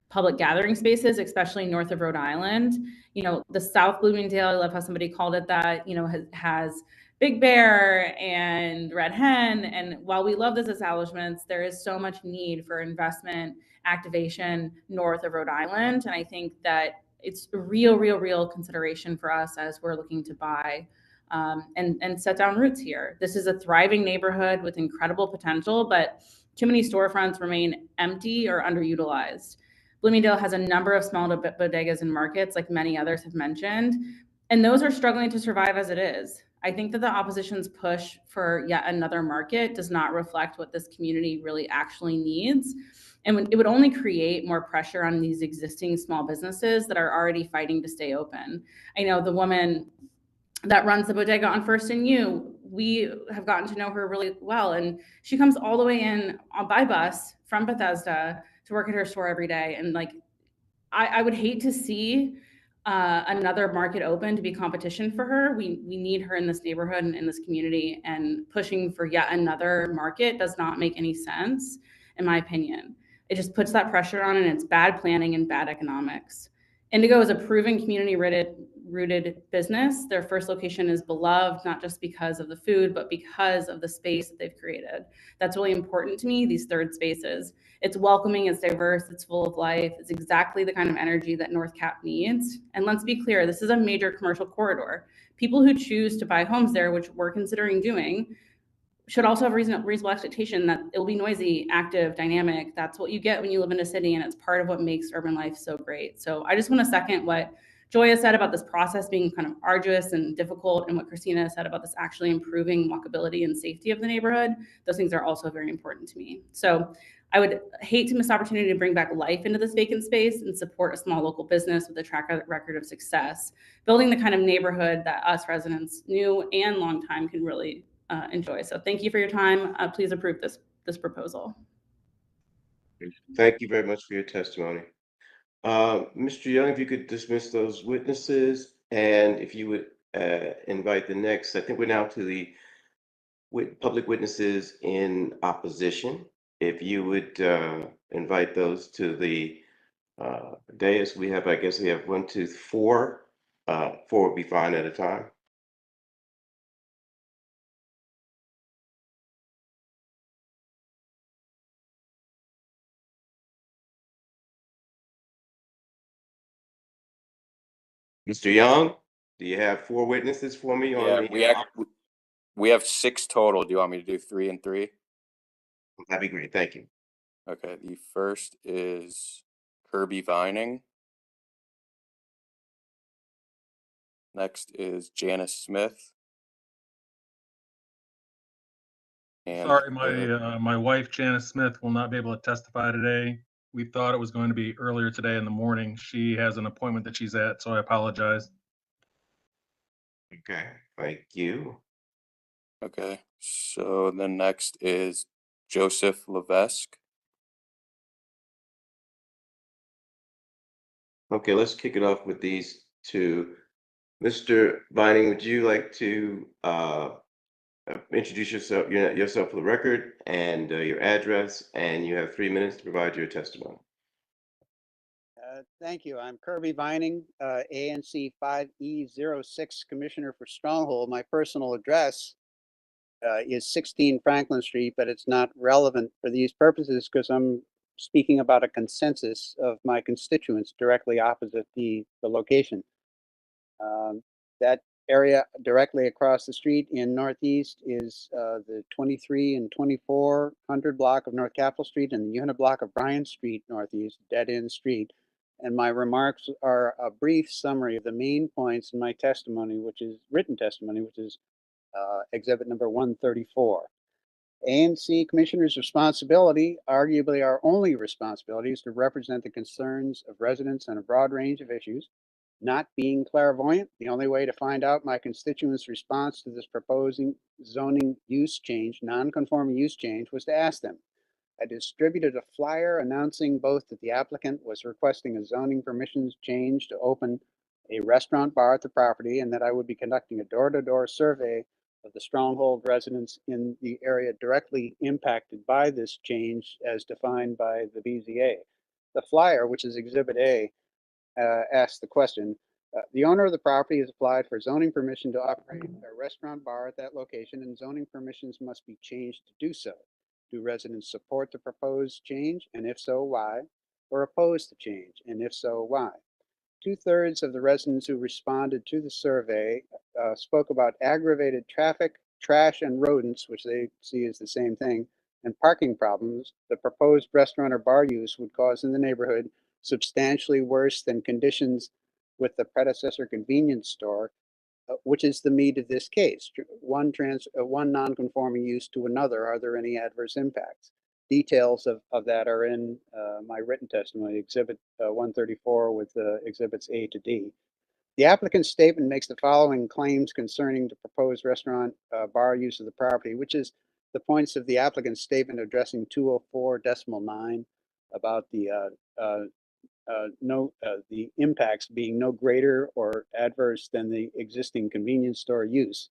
public gathering spaces, especially north of Rhode Island. You know, the South Bloomingdale, I love how somebody called it that, you know, has Big Bear and Red Hen. And while we love those establishments, there is so much need for investment activation north of Rhode Island. And I think that it's a real consideration for us as we're looking to buy and set down roots here. This is a thriving neighborhood with incredible potential, but too many storefronts remain empty or underutilized. Bloomingdale has a number of small bodegas and markets, like many others have mentioned, and those are struggling to survive as it is. I think that the opposition's push for yet another market does not reflect what this community really actually needs. And it would only create more pressure on these existing small businesses that are already fighting to stay open. I know the woman that runs the bodega on First and U, we have gotten to know her really well. And she comes all the way in by bus from Bethesda to work at her store every day. And like, I would hate to see another market open to be competition for her. We need her in this neighborhood and in this community, and pushing for yet another market does not make any sense, in my opinion. It just puts that pressure on, and it's bad planning and bad economics. Indigo is a proven community-rooted business. Their first location is beloved, not just because of the food, but because of the space that they've created. That's really important to me, these third spaces. It's welcoming, it's diverse, it's full of life. It's exactly the kind of energy that North Cap needs. And let's be clear, this is a major commercial corridor. People who choose to buy homes there, which we're considering doing, should also have reasonable expectation that it'll be noisy, active, dynamic. That's what you get when you live in a city, and it's part of what makes urban life so great. So I just want to second what Joya said about this process being kind of arduous and difficult, and what Christina said about this actually improving walkability and safety of the neighborhood. Those things are also very important to me. So I would hate to miss the opportunity to bring back life into this vacant space and support a small local business with a track record of success, building the kind of neighborhood that us residents, new and long time, can really enjoy. So thank you for your time. Please approve this proposal. Thank you very much for your testimony. Mr. Young, if you could dismiss those witnesses, and if you would invite the next, I think we're now to the public witnesses in opposition. If you would invite those to the dais, I guess we have 1, 2, 4. 4 would be fine at a time. Mr. Young, do you have 4 witnesses for me on Yeah, the? we have 6 total. Do you want me to do 3 and 3? That'd be great. Thank you. Okay, the first is Kirby Vining. Next is Janice Smith. And Sorry, my wife Janice Smith will not be able to testify today. We thought it was going to be earlier today in the morning. She has an appointment that she's at, so I apologize. Okay, thank you. Okay, so the next is Joseph Levesque. Okay, let's kick it off with these 2. Mr. Vining, would you like to introduce yourself for the record and your address, and you have 3 minutes to provide your testimony. Thank you. I'm Kirby Vining, ANC 5E06 Commissioner for Stronghold. My personal address is 16 Franklin Street, but it's not relevant for these purposes because I'm speaking about a consensus of my constituents directly opposite the location. That area directly across the street in Northeast is the 23 and 2400 block of North Capitol Street and the unit block of Bryant Street Northeast, dead end street. And my remarks are a brief summary of the main points in my testimony, which is written testimony, which is exhibit number 134. ANC commissioners' responsibility, arguably our only responsibility, is to represent the concerns of residents on a broad range of issues. Not being clairvoyant, the only way to find out my constituents' response to this proposing zoning use change, non-conforming use change, was to ask them. I distributed a flyer announcing both that the applicant was requesting a zoning permissions change to open a restaurant bar at the property and that I would be conducting a door-to-door survey of the Stronghold residents in the area directly impacted by this change as defined by the BZA. The flyer, which is Exhibit A, asks the question, the owner of the property has applied for zoning permission to operate a restaurant bar at that location, and zoning permissions must be changed to do so. Do residents support the proposed change, and if so, why? Or oppose the change, and if so, why? 2/3 of the residents who responded to the survey spoke about aggravated traffic, trash, and rodents, which they see as the same thing, and parking problems the proposed restaurant or bar use would cause in the neighborhood, substantially worse than conditions with the predecessor convenience store, which is the meat of this case. One non-conforming use to another, are there any adverse impacts? Details of that are in my written testimony, Exhibit 134 with Exhibits A to D. The applicant's statement makes the following claims concerning the proposed restaurant bar use of the property, which is the points of the applicant's statement addressing 204.9 about the impacts being no greater or adverse than the existing convenience store use.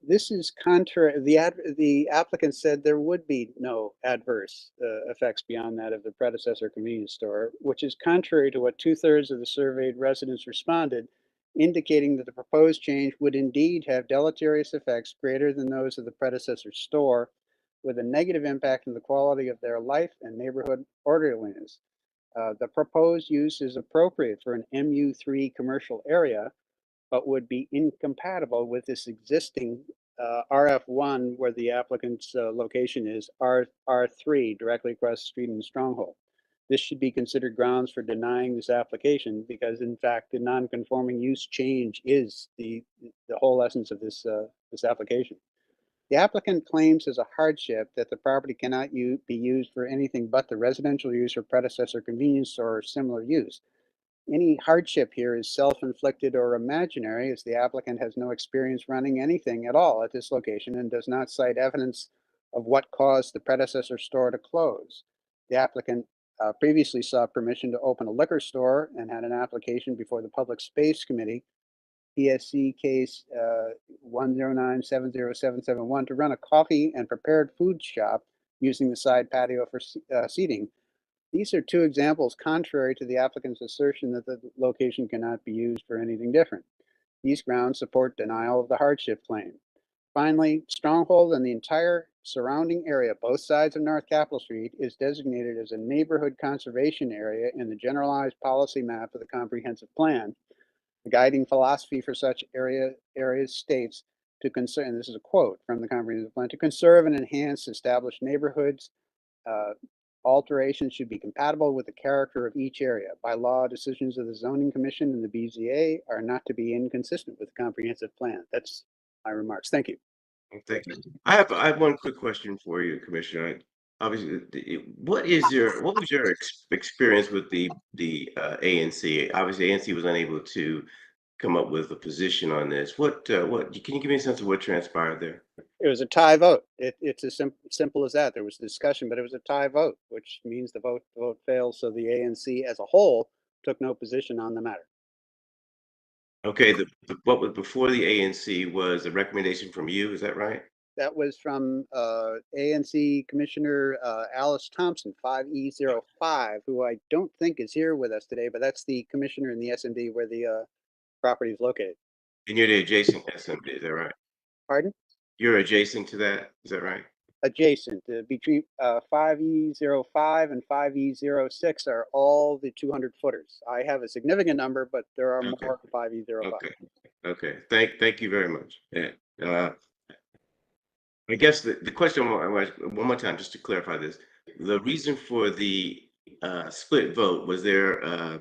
This is contrary. The applicant said there would be no adverse effects beyond that of the predecessor convenience store, which is contrary to what 2/3 of the surveyed residents responded, indicating that the proposed change would indeed have deleterious effects greater than those of the predecessor store, with a negative impact on the quality of their life and neighborhood orderliness. The proposed use is appropriate for an MU3 commercial area, but would be incompatible with this existing RF1, where the applicant's location is, R3, directly across the street in Stronghold. This should be considered grounds for denying this application because, in fact, the non-conforming use change is the whole essence of this application. The applicant claims as a hardship that the property cannot be used for anything but the residential use or predecessor convenience store or similar use. Any hardship here is self-inflicted or imaginary, as the applicant has no experience running anything at all at this location and does not cite evidence of what caused the predecessor store to close. The applicant previously sought permission to open a liquor store and had an application before the Public Space Committee, PSC case 109-70771, to run a coffee and prepared food shop using the side patio for seating. These are two examples contrary to the applicant's assertion that the location cannot be used for anything different. These grounds support denial of the hardship claim. Finally, Stronghold and the entire surrounding area, both sides of North Capitol Street, is designated as a neighborhood conservation area in the generalized policy map of the comprehensive plan. The guiding philosophy for such areas states to conserve, and this is a quote from the comprehensive plan, to conserve and enhance established neighborhoods. Alterations should be compatible with the character of each area. By law, decisions of the Zoning Commission and the BZA are not to be inconsistent with the comprehensive plan. That's my remarks. Thank you. Thank you. I have one quick question for you, Commissioner. Obviously, what was your experience with the ANC? Obviously, ANC was unable to come up with a position on this. What can you give me a sense of what transpired there? It was a tie vote. It's as simple as that. There was discussion, but it was a tie vote, which means the vote failed. So the ANC as a whole took no position on the matter. Okay, what was before the ANC was a recommendation from you, is that right? That was from ANC Commissioner Alice Thompson, 5E05, who I don't think is here with us today, but that's the commissioner in the SMD where the property is located. And you're the adjacent SMD, is that right? Pardon? You're adjacent to that, is that right? Adjacent. Between 5E05 and 5E06 are all the 200 footers. I have a significant number, but there are more than 5E05. Okay. Thank you very much. Yeah. I guess the question one more time, just to clarify this, the reason for the split vote was there.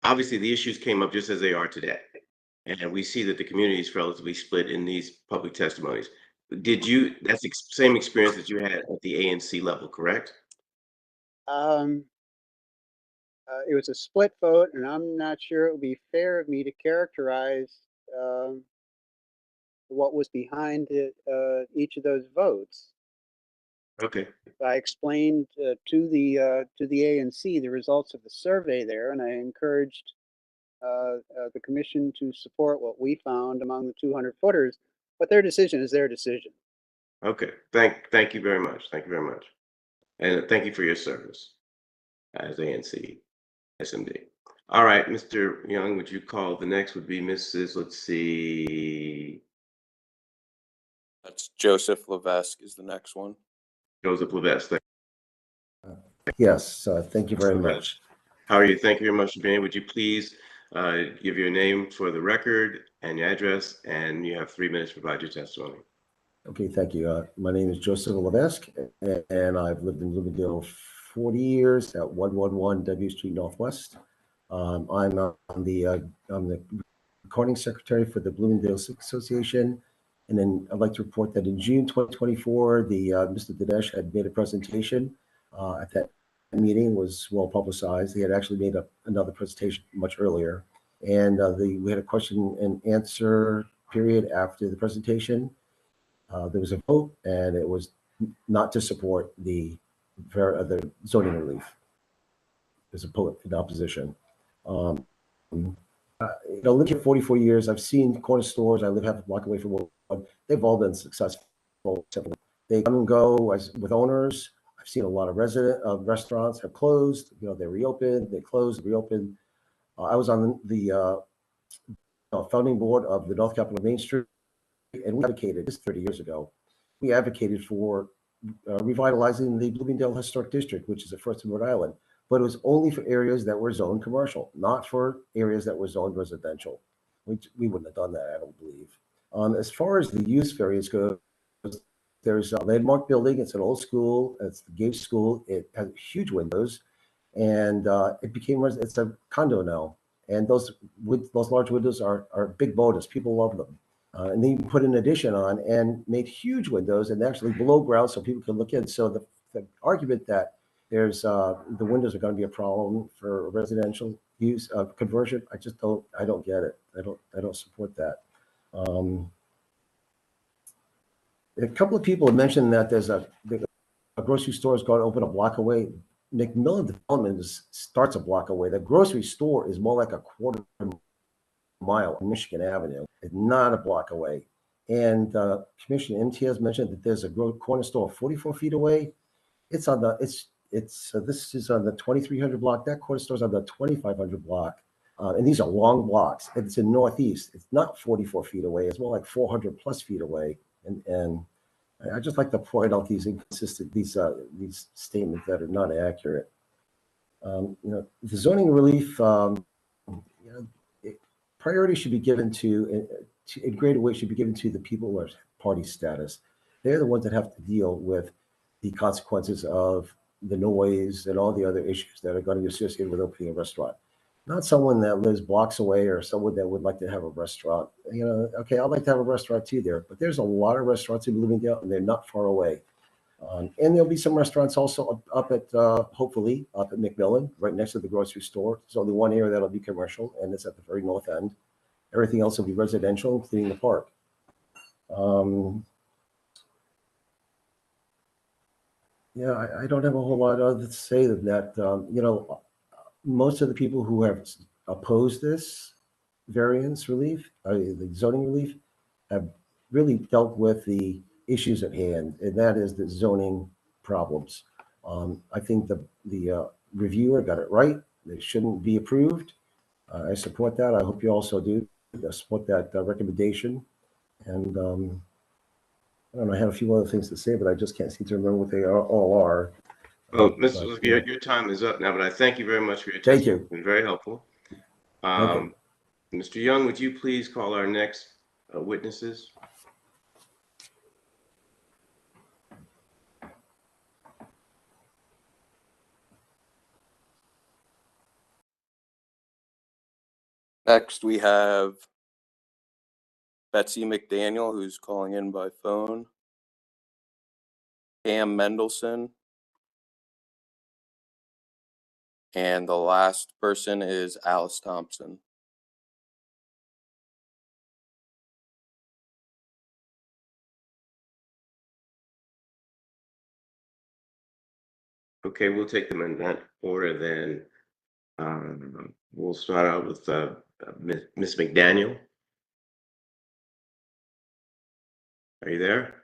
Obviously, the issues came up just as they are today, and we see that the community is relatively split in these public testimonies. That's the same experience that you had at the ANC level, correct? It was a split vote, and I'm not sure it would be fair of me to characterize what was behind each of those votes. Okay. I explained to the ANC the results of the survey there, and I encouraged the commission to support what we found among the 200 footers. But their decision is their decision. Okay. Thank you very much. Thank you very much, and thank you for your service as ANC SMD. All right, Mr. Young, would you call the next? Would be Mrs. Let's see. That's Joseph Levesque is the next one. Joseph Levesque. Yes, thank you very much. How are you? Thank you very much for being here. Would you please give your name for the record and your address, and you have 3 minutes to provide your testimony. Okay, thank you. My name is Joseph Levesque, and I've lived in Bloomingdale 40 years at 111 W Street Northwest. I'm the recording secretary for the Bloomingdale Association. And then I'd like to report that in June 2024, Mr. Dinesh had made a presentation at that meeting. Was well publicized. He had actually made another presentation much earlier. And we had a question and answer period after the presentation. There was a vote, and it was not to support the zoning relief. There's a vote in opposition. I lived here 44 years. I've seen corner stores. I live half a block away from one. They've all been successful. They come and go with owners. I've seen a lot of restaurants have closed. They reopened, they closed, reopened. I was on the founding board of the North Capitol Main Street, and we advocated this 30 years ago. We advocated for revitalizing the Bloomingdale Historic District, which is the first in Rhode Island. But it was only for areas that were zoned commercial, not for areas that were zoned residential. We wouldn't have done that, I don't believe. As far as the use variance goes, there's a landmark building. It's an old school. It's the Gage School. It has huge windows, and it's a condo now. And those large windows are big bonus. People love them. And they put an addition on and made huge windows and actually below ground so people can look in. So the argument that there's the windows are going to be a problem for residential use conversion, I don't get it. I don't support that. A couple of people have mentioned that there's a grocery store is going to open a block away. McMillan Development starts a block away. The grocery store is more like a quarter mile on Michigan Avenue. It's not a block away. And Commissioner MTS mentioned that there's a corner store 44 feet away. It's on the this is on the 2300 block. That corner store is on the 2500 block. And these are long blocks. It's in Northeast. It's not 44 feet away. It's more like 400 plus feet away. And I just like to point out these inconsistent, these statements that are not accurate. The zoning relief, priority should be given to in greater weight should be given to the people who are party status. They're the ones that have to deal with the consequences of the noise and all the other issues that are going to be associated with opening a restaurant. Not someone that lives blocks away or someone that would like to have a restaurant. Okay, I'd like to have a restaurant too there, but there's a lot of restaurants in Bloomingdale and they're not far away. And there'll be some restaurants also up at, hopefully, up at McMillan, right next to the grocery store. There's only one area that'll be commercial, and it's at the very north end. Everything else will be residential, including the park. Yeah, I don't have a whole lot other to say than that. Most of the people who have opposed this variance relief, the zoning relief, have really dealt with the issues at hand, and that is the zoning problems. I think the reviewer got it right. They shouldn't be approved. I support that. I hope you also do. I support that recommendation. And I don't know, I have a few other things to say, but I just can't seem to remember what they all are. Well, Mr. Lewicki, your time is up now, but I thank you very much for your Thank testimony. you. It's been very helpful. Okay. Mr. Young, would you please call our next witnesses? Next, we have Betsy McDaniel, who's calling in by phone. Pam Mendelson. And the last person is Alice Thompson. Okay, we'll take them in that order then. We'll start out with Ms. McDaniel. Are you there?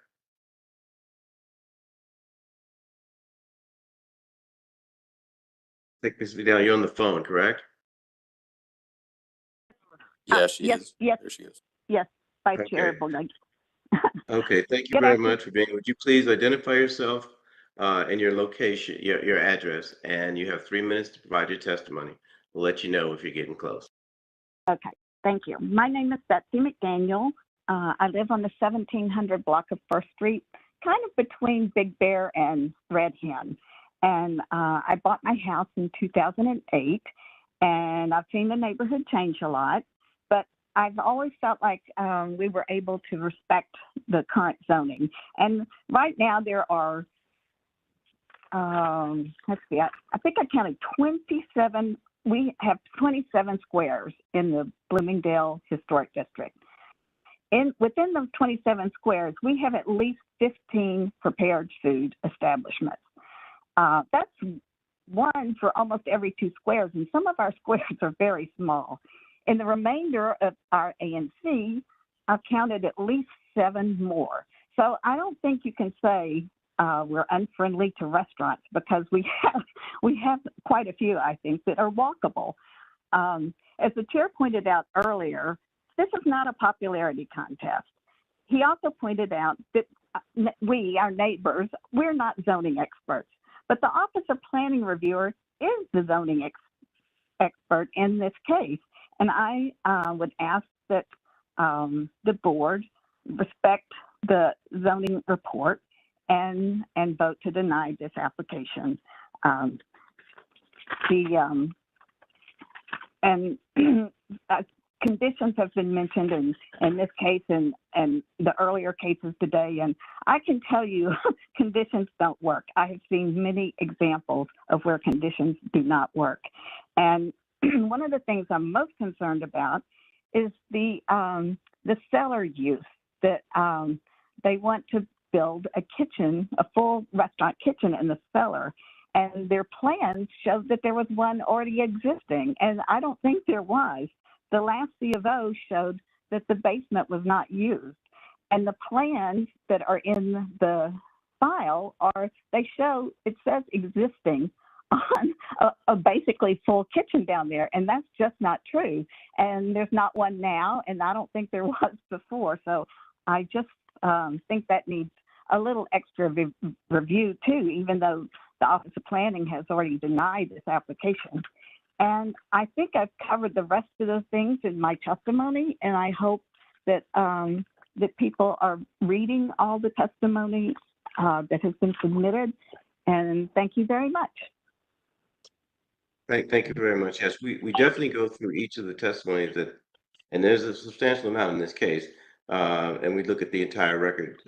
I think Ms. McDaniel, you're on the phone, correct? Yeah, she yes, is. Yes, There she is. yes, Vice Okay. Chair Bowden. Okay, thank you Good very afternoon. much for being. Would you please identify yourself and your location, your address, and you have 3 minutes to provide your testimony. We'll let you know if you're getting close. Okay, thank you. My name is Betsy McDaniel. I live on the 1700 block of First Street, kind of between Big Bear and Red Hen. And I bought my house in 2008, and I've seen the neighborhood change a lot. But I've always felt like we were able to respect the current zoning. And right now there are, let's see, I think I counted 27. We have 27 squares in the Bloomingdale Historic District. Within those 27 squares, we have at least 15 prepared food establishments. That's one for almost every 2 squares, and some of our squares are very small. In the remainder of our ANC, I've counted at least 7 more. So I don't think you can say we're unfriendly to restaurants, because we have quite a few, I think, that are walkable. As the chair pointed out earlier, this is not a popularity contest. He also pointed out that we, our neighbors, we're not zoning experts, but the Office of Planning Reviewer is the zoning expert in this case. And I would ask that the board respect the zoning report and vote to deny this application. conditions have been mentioned in this case and the earlier cases today, and I can tell you conditions don't work. I have seen many examples of where conditions do not work. And one of the things I'm most concerned about is the cellar use, that they want to build a kitchen, a full restaurant kitchen in the cellar. And their plans showed that there was one already existing, and I don't think there was. The last C of O showed that the basement was not used. And the plans that are in the file they show, it says existing on a basically full kitchen down there, and that's just not true. And there's not one now, and I don't think there was before. So I just think that needs a little extra review too, even though the Office of Planning has already denied this application. And I think I've covered the rest of those things in my testimony, and I hope that that people are reading all the testimony that has been submitted. And thank you very much. Thank you very much. Yes, we definitely go through each of the testimonies and there's a substantial amount in this case, and we look at the entire record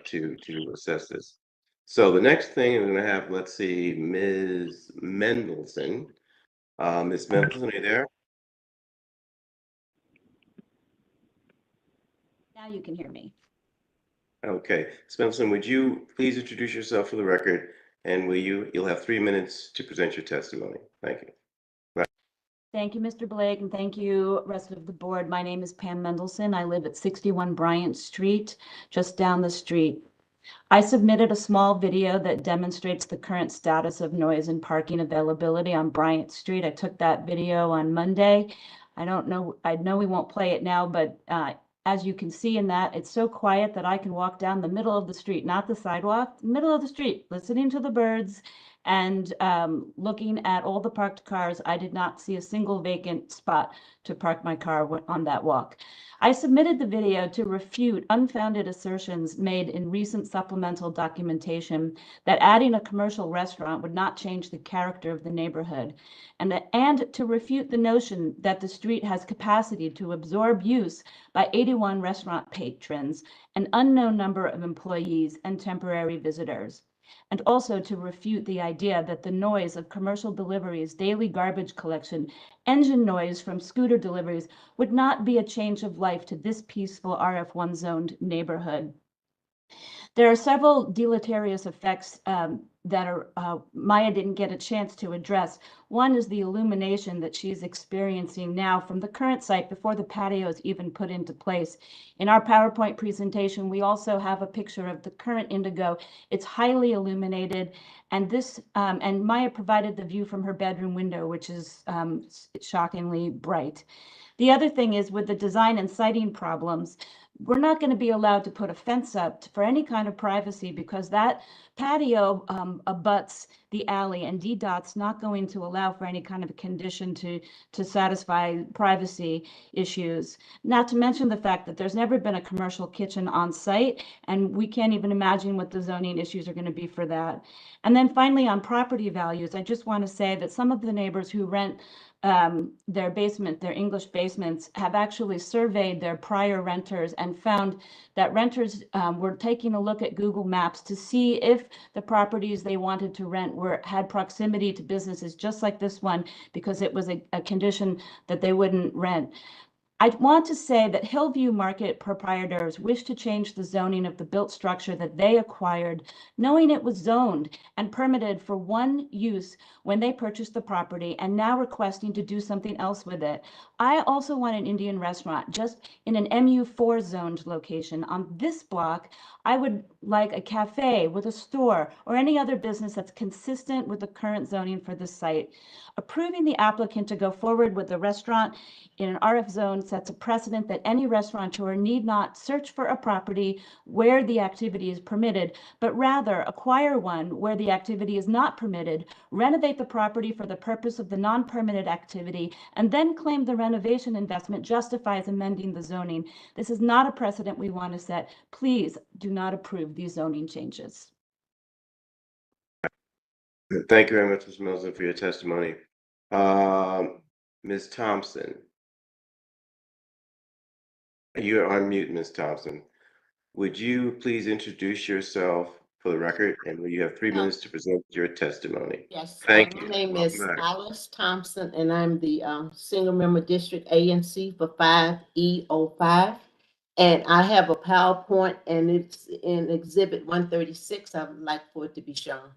to assess this. So the next thing we're going to have, let's see, Ms. Mendelson. Ms. Mendelson, are you there? Now you can hear me. Okay, Ms. Mendelson, would you please introduce yourself for the record, and you'll have 3 minutes to present your testimony. Thank you. Thank you, Mr. Blake, and thank you, rest of the board. My name is Pam Mendelson. I live at 61 Bryant Street, just down the street. I submitted a small video that demonstrates the current status of noise and parking availability on Bryant Street. I took that video on Monday. I know we won't play it now, but as you can see in that, it's so quiet that I can walk down the middle of the street, not the sidewalk, middle of the street, listening to the birds and looking at all the parked cars. I did not see a single vacant spot to park my car on that walk. I submitted the video to refute unfounded assertions made in recent supplemental documentation that adding a commercial restaurant would not change the character of the neighborhood, and to refute the notion that the street has capacity to absorb use by 81 restaurant patrons, an unknown number of employees, and temporary visitors. And also to refute the idea that the noise of commercial deliveries, daily garbage collection, engine noise from scooter deliveries would not be a change of life to this peaceful RF1 zoned neighborhood. There are several deleterious effects that Maya didn't get a chance to address. One is the illumination that she's experiencing now from the current site before the patio is even put into place. In our PowerPoint presentation, we also have a picture of the current Indigo. It's highly illuminated, and and Maya provided the view from her bedroom window, which is shockingly bright. The other thing is, with the design and siting problems, we're not going to be allowed to put a fence up for any kind of privacy, because that patio abuts the alley, and DDOT's not going to allow for any kind of a condition to satisfy privacy issues. Not to mention the fact that there's never been a commercial kitchen on site, and we can't even imagine what the zoning issues are going to be for that. And then finally, on property values, I just want to say that some of the neighbors who rent their English basements, have actually surveyed their prior renters and found that renters were taking a look at Google Maps to see if the properties they wanted to rent had proximity to businesses just like this one, because it was a condition that they wouldn't rent. I want to say that Hillview Market proprietors wish to change the zoning of the built structure that they acquired, knowing it was zoned and permitted for one use when they purchased the property, and now requesting to do something else with it. I also want an Indian restaurant just in an MU4 zoned location. On this block, I would like a cafe with a store or any other business that's consistent with the current zoning for the site. Approving the applicant to go forward with the restaurant in an RF zone sets a precedent that any restaurateur need not search for a property where the activity is permitted, but rather acquire one where the activity is not permitted, renovate the property for the purpose of the non-permitted activity, and then claim the renovation investment justifies amending the zoning. This is not a precedent we want to set. Please do not approve these zoning changes. Thank you very much, Ms. Milson, for your testimony. Ms. Thompson. You're on mute, Ms. Thompson. Would you please introduce yourself for the record, and you have 3 minutes to present your testimony? Yes, Thank my you. name Welcome is back. Alice Thompson, and I'm the single member district ANC for 5E05. And I have a PowerPoint, and it's in Exhibit 136. I would like for it to be shown.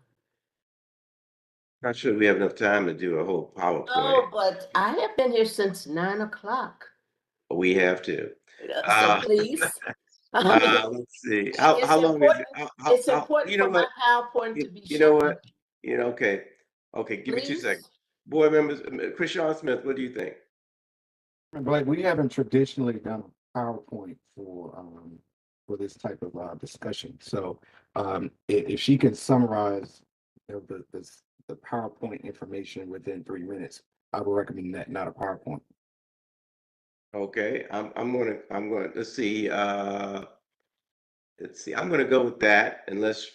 Not sure we have enough time to do a whole PowerPoint. Oh, but I have been here since 9 o'clock. We have to. So please. I mean, Let's see. it's How long is it? important. It's important You know for my what? PowerPoint to be You know shown. what? Okay. Okay, give me 2 Please. seconds. Board members, Krishawn Smith, what do you think? Blake, we haven't traditionally done a PowerPoint for this type of discussion. So if she can summarize the PowerPoint information within 3 minutes, I would recommend that, not a PowerPoint. Okay, I'm going. Let's see. I'm going to go with that, unless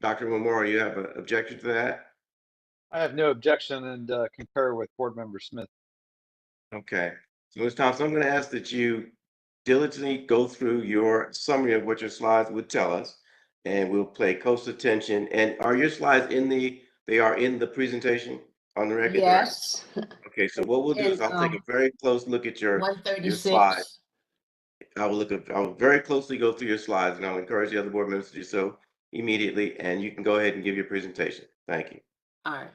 Dr. Memorial, you have an objection to that. I have no objection and concur with Board Member Smith. Okay, so Ms. Thompson, I'm going to ask that you diligently go through your summary of what your slides would tell us, and we'll pay close attention. And are your slides they are in the presentation on the record? Yes. Okay, so what we'll do is I'll take a very close look at your slides. 136. I will very closely go through your slides, and I'll encourage the other board members to do so immediately, and you can go ahead and give your presentation. Thank you. All right.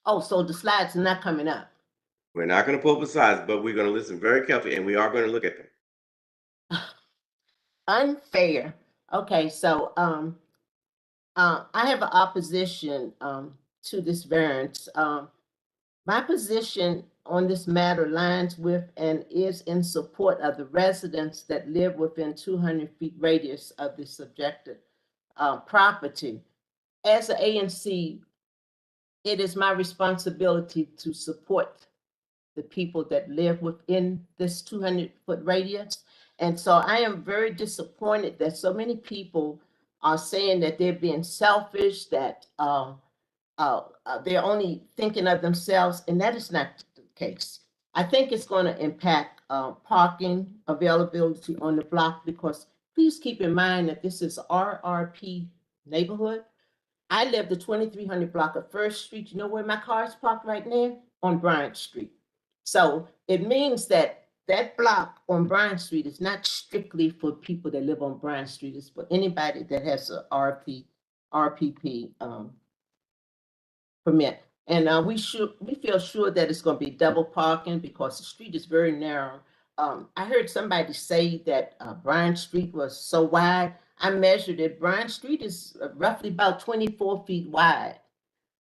Oh, so the slides are not coming up. We're not going to pull up the slides, but we're going to listen very carefully, and we are going to look at them. Unfair. Okay, so I have an opposition to this variance. My position on this matter lines with and is in support of the residents that live within 200 feet radius of the subjected property. As an ANC, it is my responsibility to support the people that live within this 200-foot radius. And so I am very disappointed that so many people are saying that they're being selfish, that they're only thinking of themselves, and that is not the case. I think it's going to impact parking availability on the block, because please keep in mind that this is RRP neighborhood. I live the 2300 block of First Street. You know where my car is parked right now? On Bryant Street. So it means that that block on Bryant Street is not strictly for people that live on Bryant Street. It's for anybody that has a RPP permit. And we feel sure that it's going to be double parking because the street is very narrow. I heard somebody say that Bryant Street was so wide. I measured it. Bryant Street is roughly about 24 feet wide.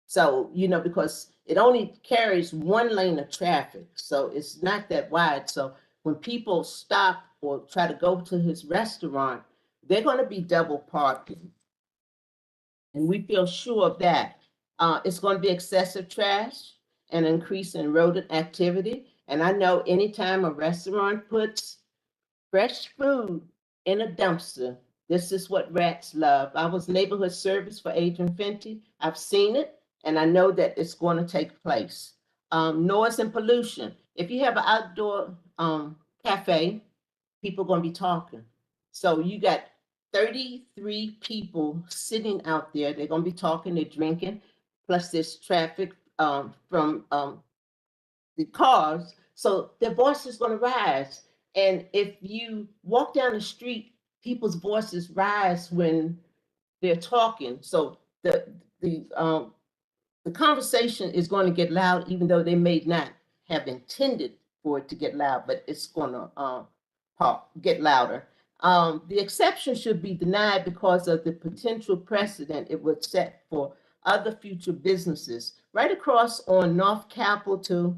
So, because it only carries one lane of traffic, so it's not that wide. So when people stop or try to go to his restaurant, they're going to be double parking. And we feel sure of that. It's going to be excessive trash and increase in rodent activity. And I know anytime a restaurant puts fresh food in a dumpster, this is what rats love. I was neighborhood service for Adrian Fenty. I've seen it, and I know that it's going to take place. Noise and pollution. If you have an outdoor cafe, people are going to be talking. So you got 33 people sitting out there. They're going to be talking, they're drinking, plus there's traffic from the cars. So their voice is going to rise. And if you walk down the street, people's voices rise when they're talking. So the conversation is going to get loud, even though they may not have intended for it to get loud, but it's going to get louder. The exception should be denied because of the potential precedent it would set for other future businesses. Right across on North Capitol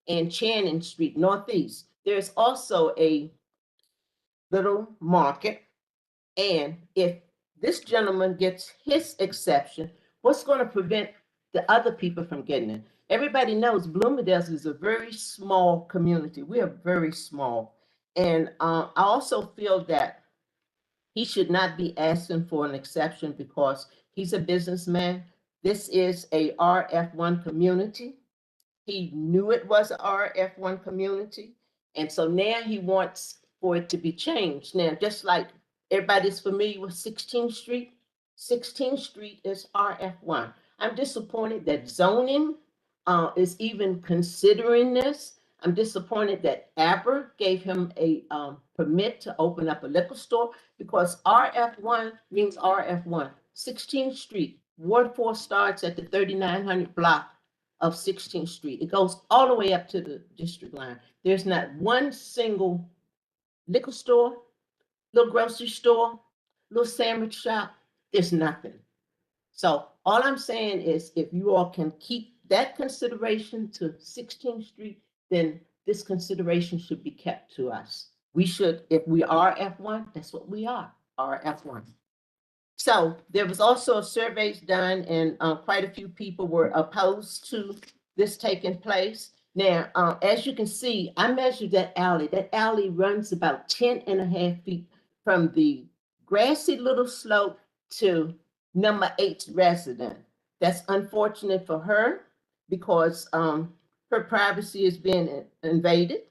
and Channing Street, Northeast, there's also a little market. And if this gentleman gets his exception, what's going to prevent the other people from getting it? Everybody knows Bloomingdale's is a very small community. We are very small. And I also feel that he should not be asking for an exception because he's a businessman. This is a RF1 community. He knew it was a RF1 community. And so now he wants for it to be changed. Now, just like everybody's familiar with 16th Street, 16th Street is RF1. I'm disappointed that zoning is even considering this. I'm disappointed that Aber gave him a permit to open up a liquor store because RF1 means RF1. 16th Street, Ward 4 starts at the 3900 block of 16th Street. It goes all the way up to the district line. There's not one single liquor store, little grocery store, little sandwich shop. There's nothing. So all I'm saying is if you all can keep that consideration to 16th Street, then this consideration should be kept to us. We should, if we are F1, that's what we are F1. So there was also surveys done and quite a few people were opposed to this taking place. Now, as you can see, I measured that alley. That alley runs about 10.5 feet from the grassy little slope to number 8's resident. That's unfortunate for her because her privacy is being invaded.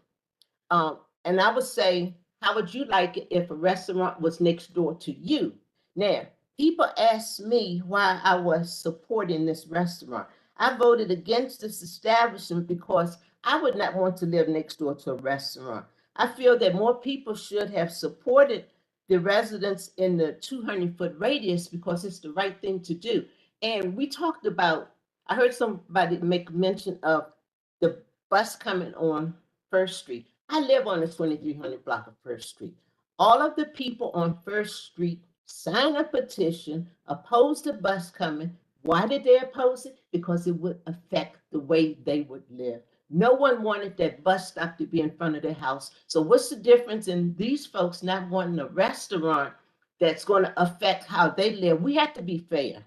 And I would say, how would you like it if a restaurant was next door to you? Now, people ask me why I was supporting this restaurant. I voted against this establishment because I would not want to live next door to a restaurant. I feel that more people should have supported the residents in the 200-foot radius because it's the right thing to do. And we talked about, I heard somebody make mention of the bus coming on First Street. I live on the 2300 block of First Street. All of the people on First Street signed a petition, opposed the bus coming. Why did they oppose it? Because it would affect the way they would live. No one wanted that bus stop to be in front of their house. So what's the difference in these folks not wanting a restaurant that's going to affect how they live? We have to be fair.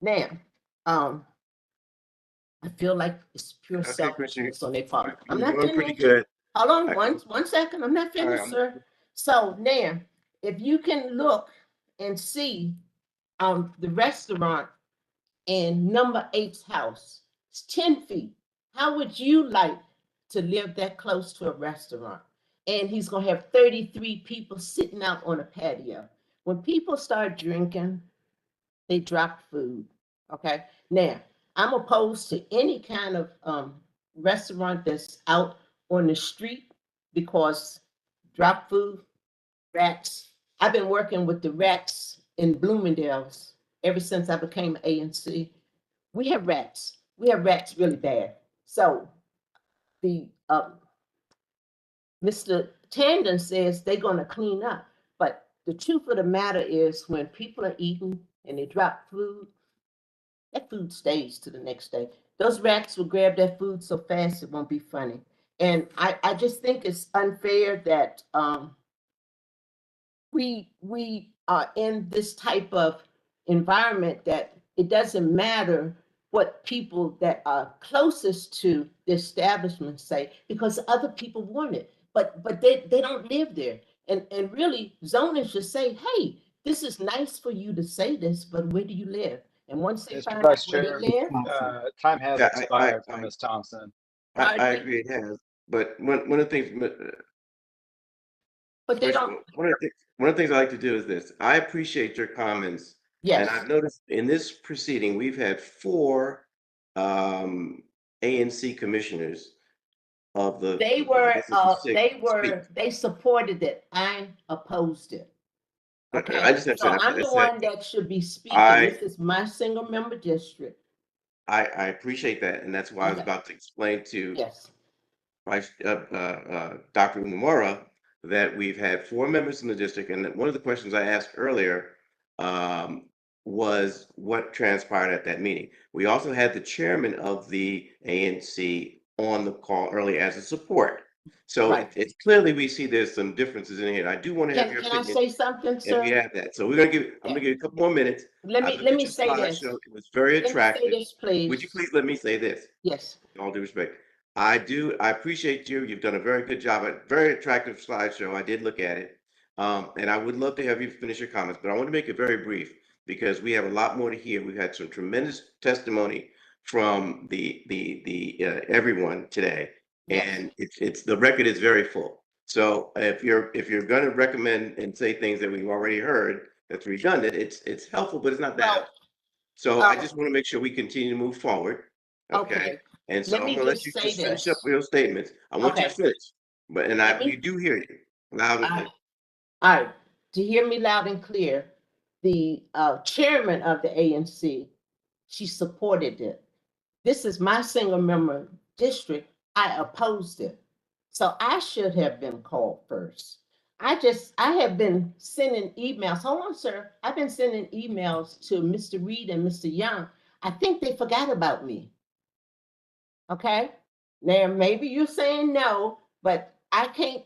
Now, I feel like it's pure selfishness on their part. I'm not doing pretty finished. good. Hold on one second. I'm not finished, sir. So now, if you can look and see the restaurant in number 8's house, it's 10 feet. How would you like to live that close to a restaurant? And he's going to have 33 people sitting out on a patio. When people start drinking, they drop food. Okay. Now, I'm opposed to any kind of restaurant that's out on the street because drop food, rats. I've been working with the rats in Bloomingdale's ever since I became ANC. We have rats. We have rats really bad. So the Mr. Tandon says they're going to clean up. But the truth of the matter is when people are eating and they drop food, that food stays to the next day. Those rats will grab that food so fast it won't be funny. And I just think it's unfair that we are in this type of environment that it doesn't matter what people that are closest to the establishment say because other people want it, but they don't live there. And really, zoning should say, hey, this is nice for you to say this, but where do you live? And once they Mr. find out Vice where Chair, they live, time has Yeah, expired for Ms. Thompson. I agree it has. But one of the things, but they don't. one of the things I like to do is this. I appreciate your comments. Yes. And I've noticed in this proceeding, we've had 4 ANC commissioners of the. They supported it. I opposed it. Okay. I just So I'm the one that should be speaking. This is my single member district. I appreciate that, and that's why I was about to explain to Dr. Umamura that we've had 4 members in the district, and one of the questions I asked earlier was what transpired at that meeting. We also had the chairman of the ANC on the call early as a support. So it's clearly we see there's some differences in here. I do want to have your opinion. Can I say something, sir? And we have that. So I'm gonna give you a couple more minutes. Let me say this. It was very attractive. Let me say this, please. Would you please let me say this? Yes. With all due respect. I appreciate you. You've done a very good job. A very attractive slideshow. I did look at it. And I would love to have you finish your comments, but I want to make it very brief because we have a lot more to hear. We've had some tremendous testimony from everyone today, Yes. and it's the record is very full. So if you're going to recommend and say things that we've already heard that's redundant, it's helpful, but it's not that helpful. So I just want to make sure we continue to move forward. Okay. And so Let I'm me going to let just you say just finish this. up your statements. I want you to Okay. finish, but Let we me- do hear you loud and clear. All right, to hear me loud and clear, the chairman of the ANC, she supported it. This is my single member district. I opposed it. So I should have been called first. I have been sending emails. Hold on, sir. I've been sending emails to Mr. Reed and Mr. Young. I think they forgot about me. Okay? Now, maybe you're saying no, but I can't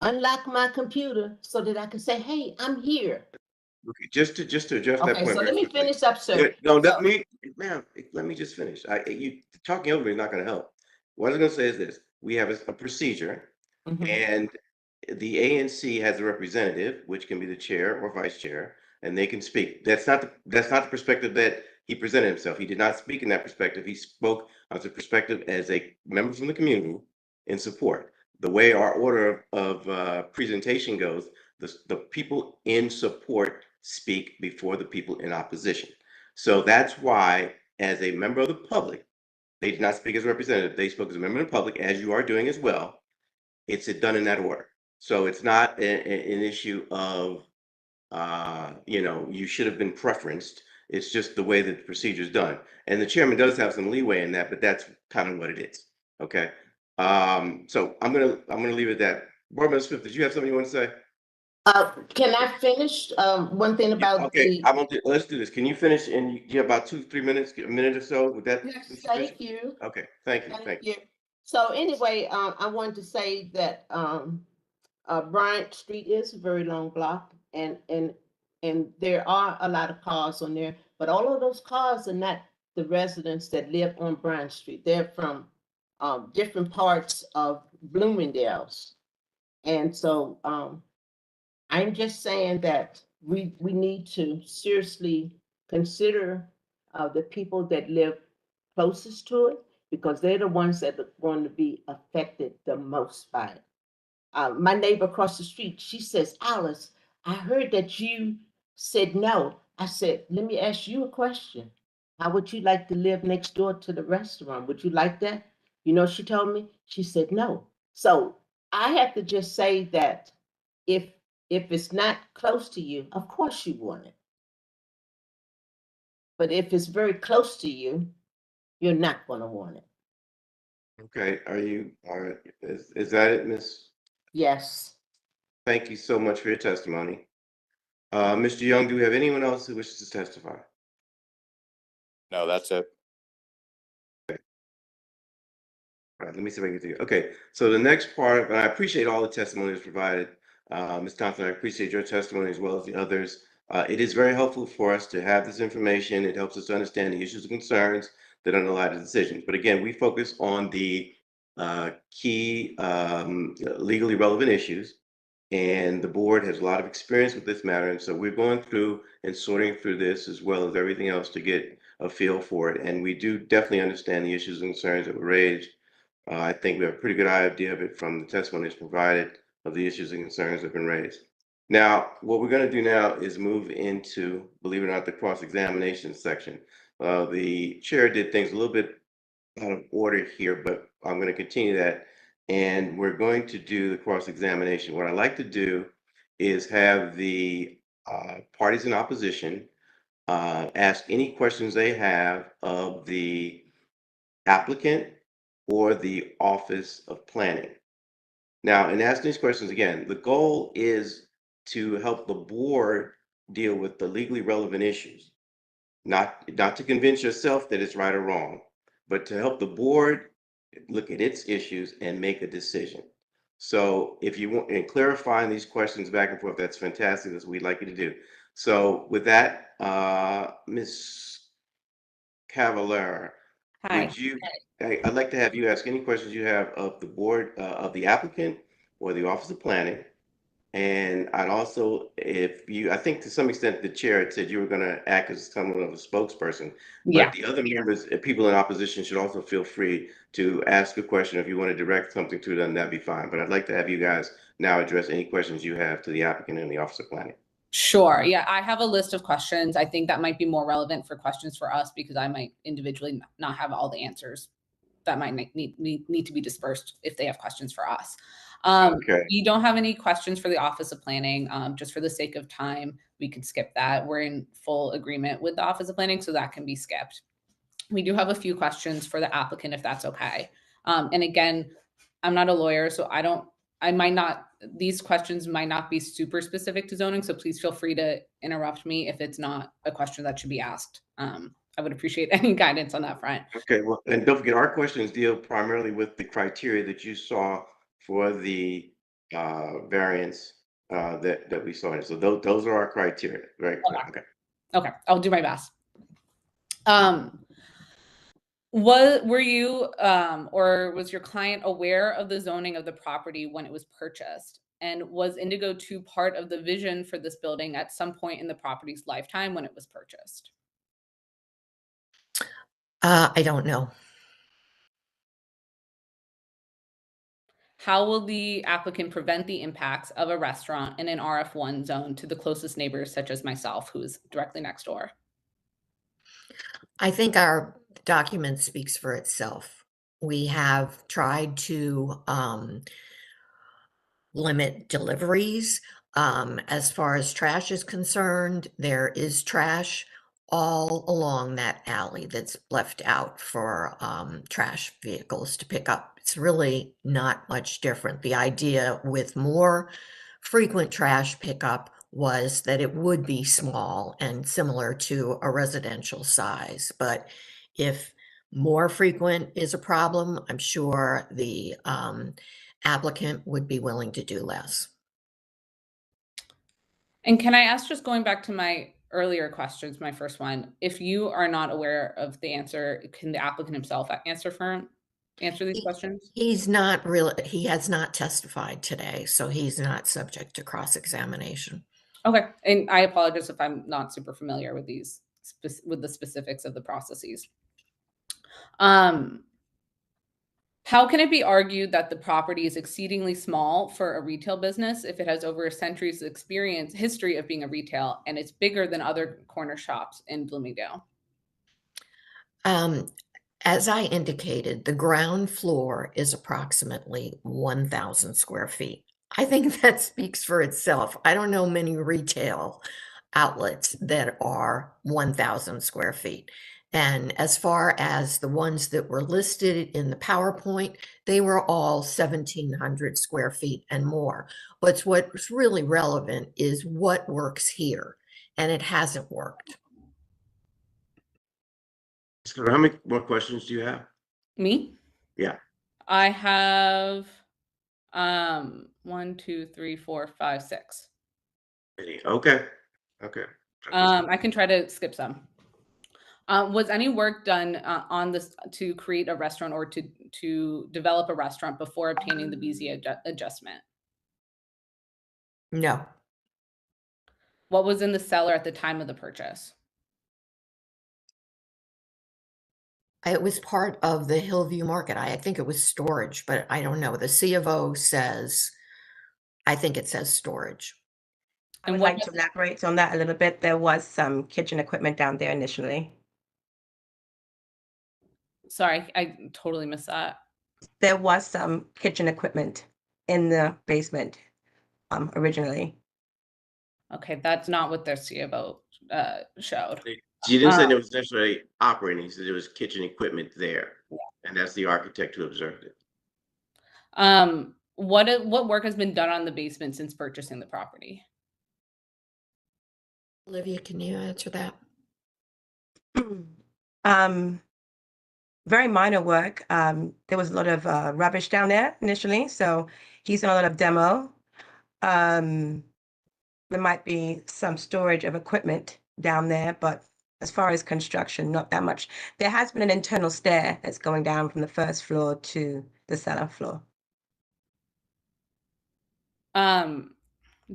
unlock my computer so that I can say, hey, I'm here. Okay, just to address that Okay, point so very let me quickly. finish up, sir. Yeah, no, So- ma'am, let me just finish. You talking over me is not going to help. What I was going to say is this: we have a procedure, and the ANC has a representative, which can be the chair or vice chair, and they can speak. That's not the perspective that he presented himself. He did not speak in that perspective. He spoke as a perspective as a member from the community in support. The way our order of presentation goes, the people in support speak before the people in opposition. So that's why, as a member of the public, they did not speak as a representative. They spoke as a member of the public, as you are doing as well. It's done in that order. So it's not an issue of, you should have been preferenced. It's just the way that the procedure is done. And the chairman does have some leeway in that, but that's kind of what it is. Okay. So I'm gonna leave it at that. Board Member Smith, did you have something you want to say? Can I finish one thing about Okay, let's do this. Can you finish in you have about 2-3 minutes, a minute or so? Would that be Yes, sufficient? thank you. Okay, thank you. Thank you. So anyway, I wanted to say that Bryant Street is a very long block, and there are a lot of cars on there, but all of those cars are not the residents that live on Bryant Street. They're from different parts of Bloomingdale's, and so I'm just saying that we need to seriously consider the people that live closest to it, because they're the ones that are going to be affected the most by it. My neighbor across the street, she says, Alice, I heard that you said no. I said, let me ask you a question. How would you like to live next door to the restaurant? Would you like that? You know, she told me, she said no. So I have to just say that if it's not close to you, of course you want it. But if it's very close to you, you're not going to want it. Okay, all right, is that it, Miss? Yes. Thank you so much for your testimony. Mr. Young, do we have anyone else who wishes to testify? No, that's it. All right, let me see if I can do it. Okay, so the next part, and I appreciate all the testimonies provided. Ms. Thompson, I appreciate your testimony as well as the others. It is very helpful for us to have this information. It helps us to understand the issues and concerns that underlie the decisions. But again, we focus on the key legally relevant issues, and the board has a lot of experience with this matter. And so we're going through and sorting through this as well as everything else to get a feel for it. And we do definitely understand the issues and concerns that were raised. I think we have a pretty good idea of it from the testimonies provided of the issues and concerns that have been raised. Now, what we're going to do now is move into, believe it or not, the cross-examination section. The chair did things a little bit out of order here, but I'm going to continue that. And we're going to do the cross-examination. What I like to do is have the parties in opposition ask any questions they have of the applicant or the Office of Planning. Now, in asking these questions, again, the goal is to help the board deal with the legally relevant issues, not to convince yourself that it's right or wrong, but to help the board look at its issues and make a decision. So if you want, and clarifying these questions back and forth, that's fantastic. That's what we'd like you to do. So with that, Ms. Cavallari, Hi. I'd like to have you ask any questions you have of the board, of the applicant or the Office of Planning, And I'd also, I think to some extent the chair had said you were going to act as somewhat of a spokesperson, Yeah. but the other members, people in opposition should also feel free to ask a question. If you want to direct something to them, that'd be fine. But I'd like to have you guys now address any questions you have to the applicant and the Office of Planning. Sure. Yeah, I have a list of questions. I think that might be more relevant for questions for us because I might individually not have all the answers that might need to be dispersed if they have questions for us. Okay. We don't have any questions for the Office of Planning. Just for the sake of time, we could skip that. We're in full agreement with the Office of Planning, so that can be skipped. We do have a few questions for the applicant, if that's okay. And again, I'm not a lawyer, so these questions might not be super specific to zoning, so please feel free to interrupt me if it's not a question that should be asked. I would appreciate any guidance on that front. Okay, well, and don't forget, our questions deal primarily with the criteria that you saw for the variance that we saw. So those are our criteria, right? Okay. Okay, I'll do my best. Were you or was your client aware of the zoning of the property when it was purchased? And was Indigo 2 part of the vision for this building at some point in the property's lifetime when it was purchased? I don't know. How will the applicant prevent the impacts of a restaurant in an RF1 zone to the closest neighbors, such as myself, who's directly next door? I think our document speaks for itself. We have tried to limit deliveries. As far as trash is concerned, there is trash all along that alley that's left out for trash vehicles to pick up. It's really not much different. The idea with more frequent trash pickup was that it would be small and similar to a residential size. But if more frequent is a problem, I'm sure the applicant would be willing to do less. And can I ask, just going back to my earlier questions, my first one, if you are not aware of the answer, can the applicant himself answer these questions? He's not really, he has not testified today, so he's not subject to cross-examination. Okay, and I apologize if I'm not super familiar with with the specifics of the processes. How can it be argued that the property is exceedingly small for a retail business if it has over a century's history of being a retail, and it's bigger than other corner shops in Bloomingdale? As I indicated, the ground floor is approximately 1,000 square feet. I think that speaks for itself. I don't know many retail outlets that are 1,000 square feet. And as far as the ones that were listed in the PowerPoint, they were all 1,700 square feet and more. But what's really relevant is what works here, and it hasn't worked. So how many more questions do you have? Me? Yeah. I have 1, 2, 3, 4, 5, 6. Okay. Okay. I can try to skip some. Was any work done on this to create a restaurant or to develop a restaurant before obtaining the BZA adjustment? No. What was in the cellar at the time of the purchase? It was part of the Hillview Market. I think it was storage, but I don't know. The C of O says, I think it says storage. I would like to elaborate on that a little bit. There was some kitchen equipment down there initially. Sorry, I totally missed that. There was some kitchen equipment in the basement originally. Okay, that's not what their C of O showed. You didn't say it was necessarily operating. You said there was kitchen equipment there. Yeah. And that's the architect who observed it. What work has been done on the basement since purchasing the property? Olivia, can you answer that? Very minor work. There was a lot of rubbish down there initially, so he's done a lot of demo. There might be some storage of equipment down there, but as far as construction, not that much. There has been an internal stair that's going down from the first floor to the cellar floor.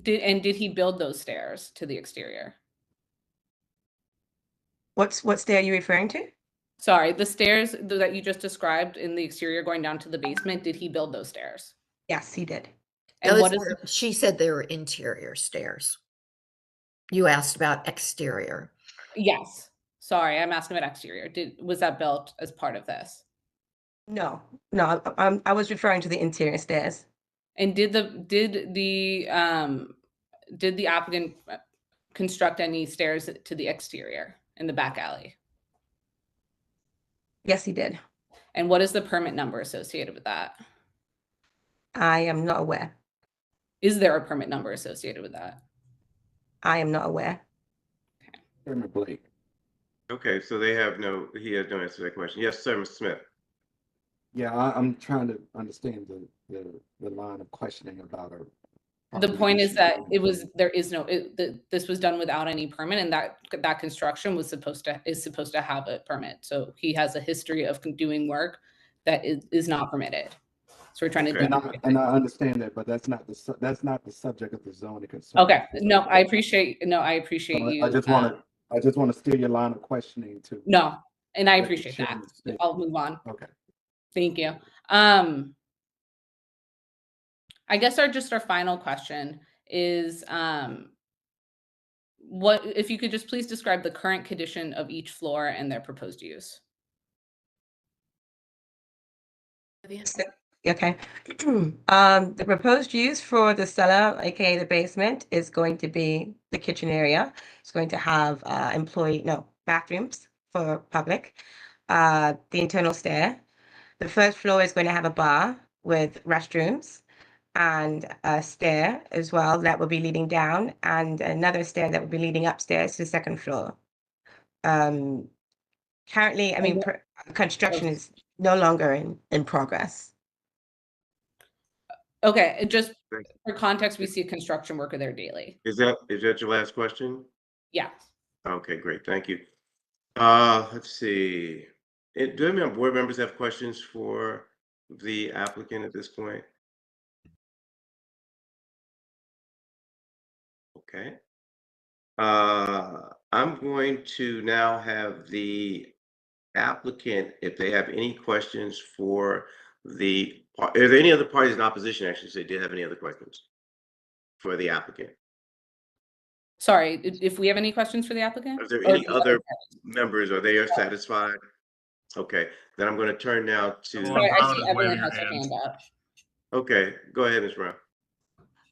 Did he build those stairs to the exterior? What stair are you referring to? Sorry, the stairs that you just described in the exterior going down to the basement, did he build those stairs? Yes, he did. And what is She said they were interior stairs. You asked about exterior. Yes. Sorry, I'm asking about exterior. Was that built as part of this? No, I was referring to the interior stairs. And did the applicant construct any stairs to the exterior in the back alley? Yes, he did. And what is the permit number associated with that? I am not aware. Is there a permit number associated with that? I am not aware. Chairman Blake. Okay, so he has no answer to that question. Yes, sir, Mr. Smith. Yeah, I'm trying to understand the line of questioning about her. The point is that this was done without any permit, and that construction is supposed to have a permit. So he has a history of doing work that is not permitted. So we're trying to. And I understand that, but that's not the subject of the zoning concern. Okay, no, I appreciate you. I just want to steer your line of questioning to. No, and I appreciate that. I'll move on. Okay. Thank you. I guess our final question is, what if you could just please describe the current condition of each floor and their proposed use? Okay. The proposed use for the cellar, aka the basement, is going to be the kitchen area. It's going to have bathrooms for public. The internal stair. The first floor is going to have a bar with restrooms and a stair as well that will be leading down, and another stair that will be leading upstairs to the second floor. Currently, construction is no longer in progress. Okay, just for context, we see a construction worker there daily. Is that your last question? Yeah. Okay, great. Thank you. Let's see. Do any of board members have questions for the applicant at this point? Okay. I'm going to now have the applicant, if they have any questions for are there any other parties in opposition, actually, so they did have any other questions for the applicant? Sorry, if we have any questions for the applicant? Are there any other members? Are they satisfied? Okay, then I'm going to turn now to. Sorry, I see Evelyn has her hand up. Okay, go ahead, Ms. Brown.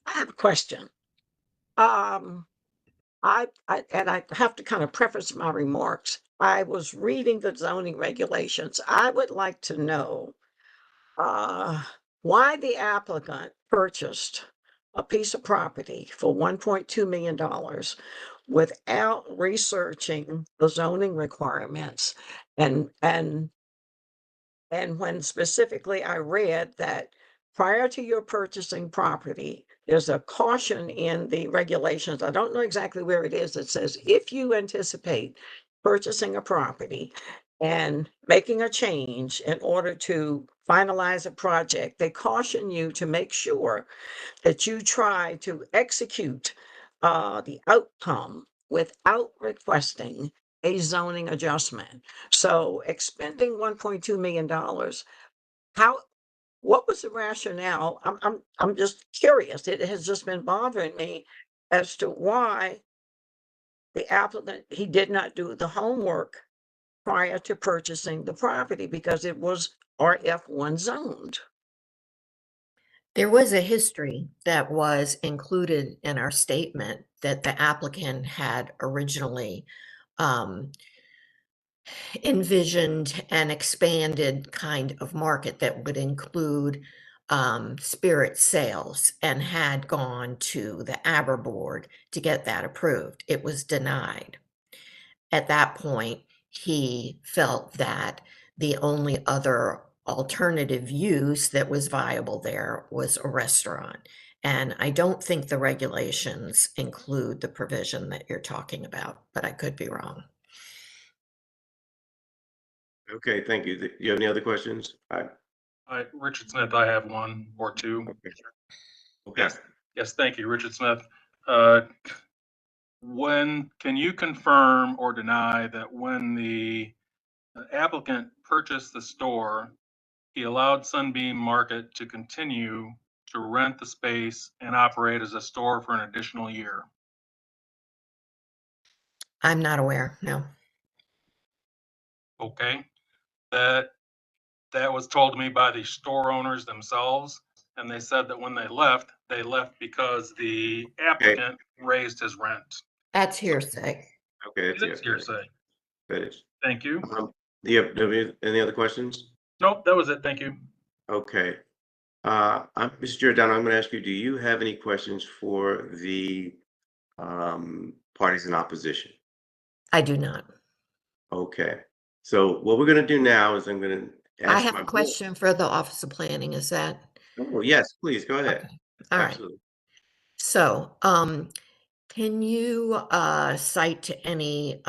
I have a question. I have to kind of preface my remarks. I was reading the zoning regulations. I would like to know why the applicant purchased a piece of property for $1.2 million without researching the zoning requirements. And when specifically I read that prior to your purchasing property, there's a caution in the regulations. I don't know exactly where it is. It says, if you anticipate purchasing a property and making a change in order to finalize a project, they caution you to make sure that you try to execute the outcome without requesting a zoning adjustment. So expending $1.2 million, what was the rationale? I'm just curious. It has just been bothering me as to why the applicant, he did not do the homework prior to purchasing the property because it was RF1 zoned. There was a history that was included in our statement that the applicant had originally envisioned an expanded kind of market that would include spirit sales, and had gone to the Aber board to get that approved. It was denied. At that point, he felt that the only other alternative use that was viable there was a restaurant. And I don't think the regulations include the provision that you're talking about, but I could be wrong. Okay, thank you. You have any other questions? Richard Smith, I have one or two. Okay. Yes, thank you, Richard Smith. Can you confirm or deny that when the applicant purchased the store, he allowed Sunbeam Market to continue to rent the space and operate as a store for an additional year? I'm not aware, no. Okay, that was told to me by the store owners themselves, and they said that when they left because the applicant raised his rent. That's hearsay. Okay, It is hearsay. That is. Thank you. Do you have any other questions? Nope, that was it. Thank you. Okay. Mr. Giordano, I'm going to ask you, do you have any questions for the parties in opposition? I do not. Okay. So what we're going to do now is I'm going to I ask have my a question for the Office of Planning. Is that? Oh, yes, please go ahead. Okay. All right. Absolutely. So, can you cite any,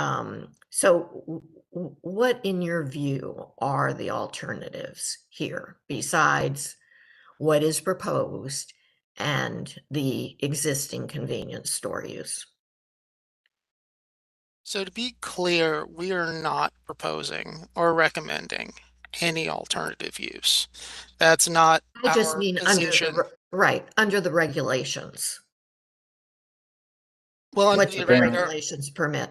what in your view are the alternatives here besides what is proposed and the existing convenience store use? So to be clear, we are not proposing or recommending any alternative use. That's not I just our mean position. under the regulations. Well, under What the do the regulations permit?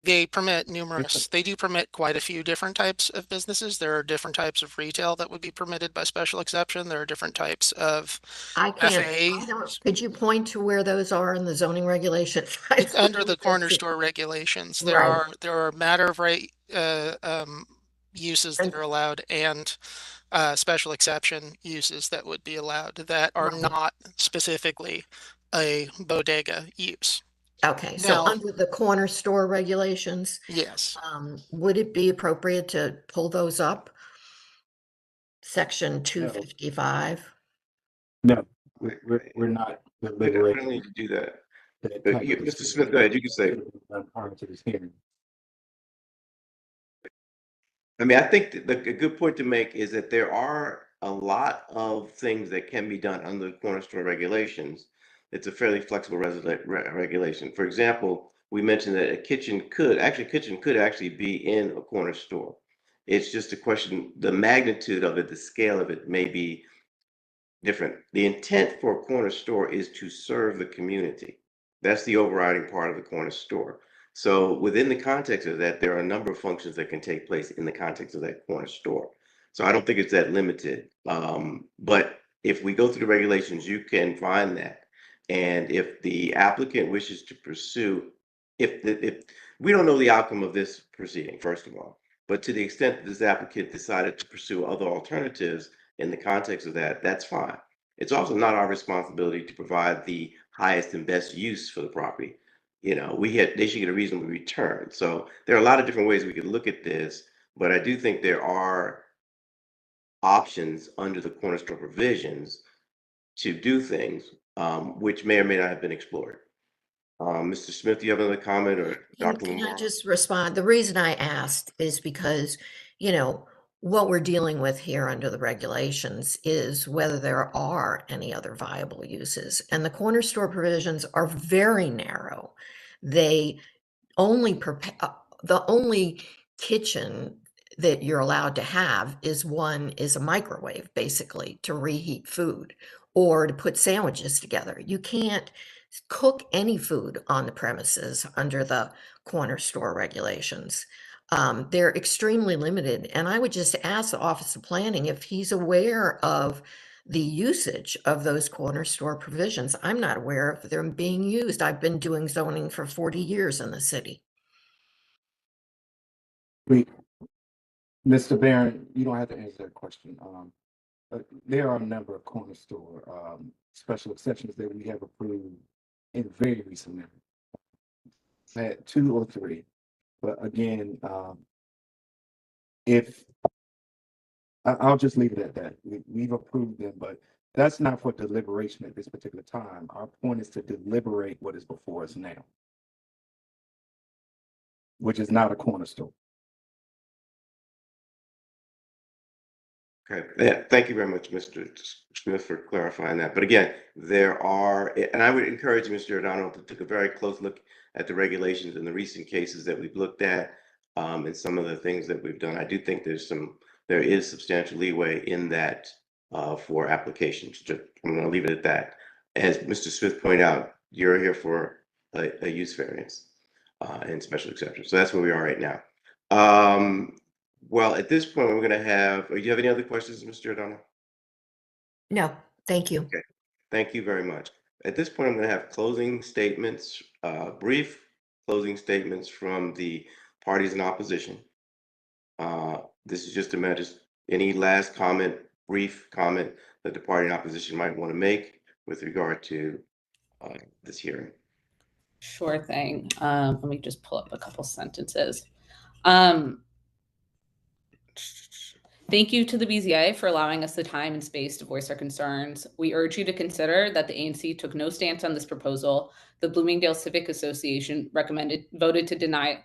They permit numerous, they do permit quite a few different types of businesses. There are different types of retail that would be permitted by special exception. There are different types of Could you point to where those are in the zoning regulations? It's under the corner store regulations. There are matter of right uses that are allowed and special exception uses that would be allowed that are not specifically a bodega use. Okay, so under the corner store regulations, yes, would it be appropriate to pull those up? Section 255? No, we're not We don't deliberating. need to do that. That But type of Mr. Smith, go ahead. You can say. Prior to this hearing. I mean, I think that a good point to make is that there are a lot of things that can be done under the corner store regulations. It's a fairly flexible regulation. For example, we mentioned that a kitchen could actually be in a corner store. It's just a question, the magnitude of it, the scale of it may be different. The intent for a corner store is to serve the community. That's the overriding part of the corner store. So within the context of that, there are a number of functions that can take place in the context of that corner store. So I don't think it's that limited. But if we go through the regulations, you can find that. And if the applicant wishes to pursue, if we don't know the outcome of this proceeding, first of all, but to the extent that this applicant decided to pursue other alternatives in the context of that, that's fine. It's also not our responsibility to provide the highest and best use for the property. You know, they should get a reasonable return. So there are a lot of different ways we could look at this, but I do think there are options under the corner store provisions to do things which may or may not have been explored. Mr. Smith, do you have another comment, or Dr. Can I Lamar? just respond? The reason I asked is because, you know, what we're dealing with here under the regulations is whether there are any other viable uses. And the corner store provisions are very narrow. They only the only kitchen that you're allowed to have is a microwave, basically, to reheat food or to put sandwiches together. You can't cook any food on the premises under the corner store regulations. They're extremely limited. And I would just ask the Office of Planning if he's aware of the usage of those corner store provisions. I'm not aware of them being used. I've been doing zoning for 40 years in the city. Mr. Barron, you don't have to answer that question. There are a number of corner store special exceptions that we have approved in very recent memory. I had 2 or 3, but again, I'll just leave it at that. We've approved them, but that's not for deliberation at this particular time. Our point is to deliberate what is before us now, which is not a corner store. Okay, yeah, thank you very much, Mr. Smith, for clarifying that. But again, there are, and I would encourage Mr. O'Donnell to take a very close look at the regulations in the recent cases that we've looked at, and some of the things that we've done. I do think there is substantial leeway in that for applications. I'm going to leave it at that. As Mr. Smith pointed out, you're here for a use variance and special exception. So that's where we are right now. Well, at this point, we're going to have, do you have any other questions, Mr. O'Donnell? No, thank you. Okay, thank you very much. At this point, I'm going to have closing statements, brief closing statements from the parties in opposition. This is just a matter, any last comment, brief comment that the party in opposition might want to make with regard to this hearing. Sure thing. Let me just pull up a couple sentences. Thank you to the BZA for allowing us the time and space to voice our concerns. We urge you to consider that the ANC took no stance on this proposal. The Bloomingdale Civic Association voted to deny,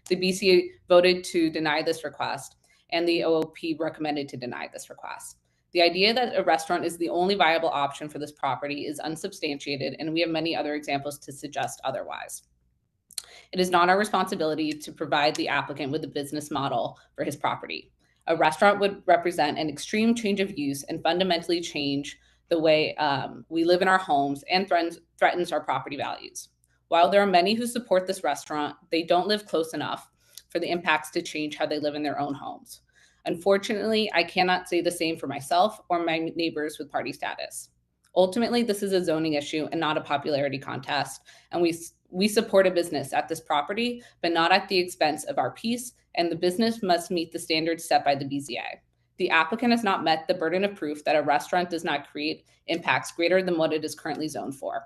the BZA voted to deny this request, and the OOP recommended to deny this request. The idea that a restaurant is the only viable option for this property is unsubstantiated, and we have many other examples to suggest otherwise. It is not our responsibility to provide the applicant with a business model for his property. A restaurant would represent an extreme change of use and fundamentally change the way we live in our homes and threatens our property values. While there are many who support this restaurant, they don't live close enough for the impacts to change how they live in their own homes. Unfortunately, I cannot say the same for myself or my neighbors with party status. Ultimately, this is a zoning issue and not a popularity contest, and we support a business at this property, but not at the expense of our peace, and the business must meet the standards set by the BZA. The applicant has not met the burden of proof that a restaurant does not create impacts greater than what it is currently zoned for.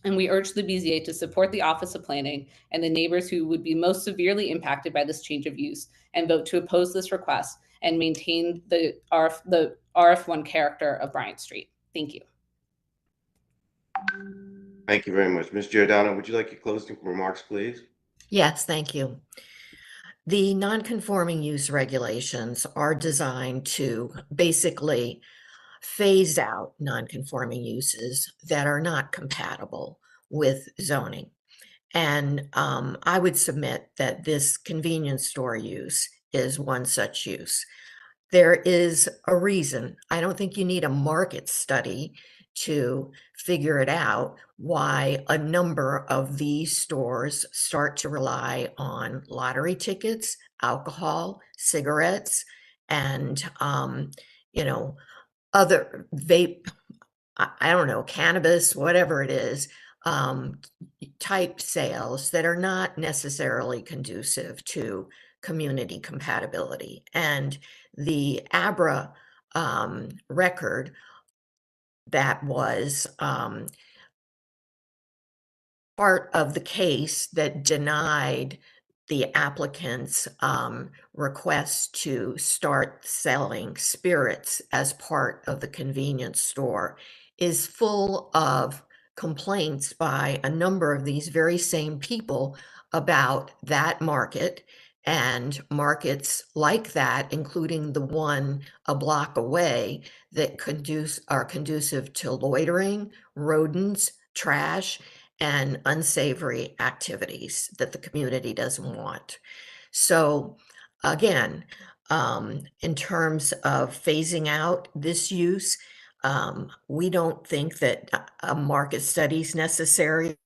And we urge the BZA to support the Office of Planning and the neighbors who would be most severely impacted by this change of use and vote to oppose this request and maintain the RF1 character of Bryant Street. Thank you. Thank you very much. Ms. Giordano, would you like your closing remarks, please? Yes, thank you. The non-conforming use regulations are designed to basically phase out non-conforming uses that are not compatible with zoning. And I would submit that this convenience store use is one such use. There is a reason. I don't think you need a market study to figure it out why a number of these stores start to rely on lottery tickets, alcohol, cigarettes, and other vape, I don't know, cannabis, whatever it is, type sales that are not necessarily conducive to community compatibility. And the ABRA record that was part of the case that denied the applicant's request to start selling spirits as part of the convenience store is full of complaints by a number of these very same people about that market and markets like that, including the one a block away, that are conducive to loitering, rodents, trash, and unsavory activities that the community doesn't want. So again, in terms of phasing out this use, we don't think that a market study is necessary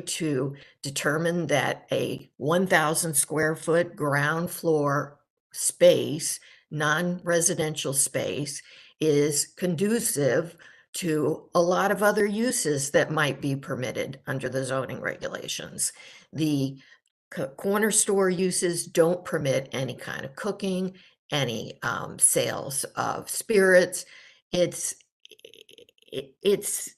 to determine that a 1,000 square foot ground floor space, non-residential space, is conducive to a lot of other uses that might be permitted under the zoning regulations. The corner store uses don't permit any kind of cooking, any sales of spirits. It's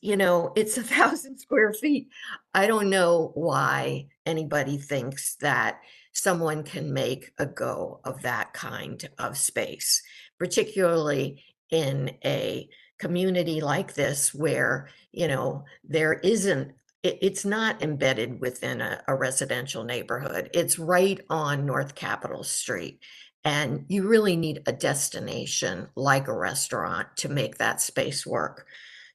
1,000 square feet. I don't know why anybody thinks that someone can make a go of that kind of space, particularly in a community like this where, there isn't, it's not embedded within a residential neighborhood. It's right on North Capitol Street. And you really need a destination like a restaurant to make that space work.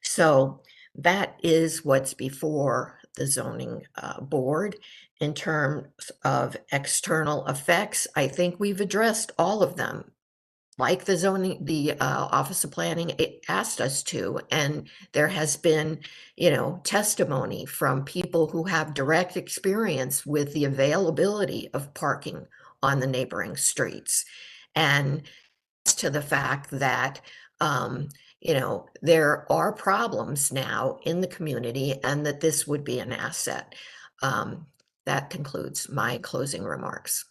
So that is what's before the zoning board. In terms of external effects, I think we've addressed all of them, like the zoning, the Office of Planning asked us to, and there has been, testimony from people who have direct experience with the availability of parking on the neighboring streets, and to the fact that there are problems now in the community, and that this would be an asset. That concludes my closing remarks.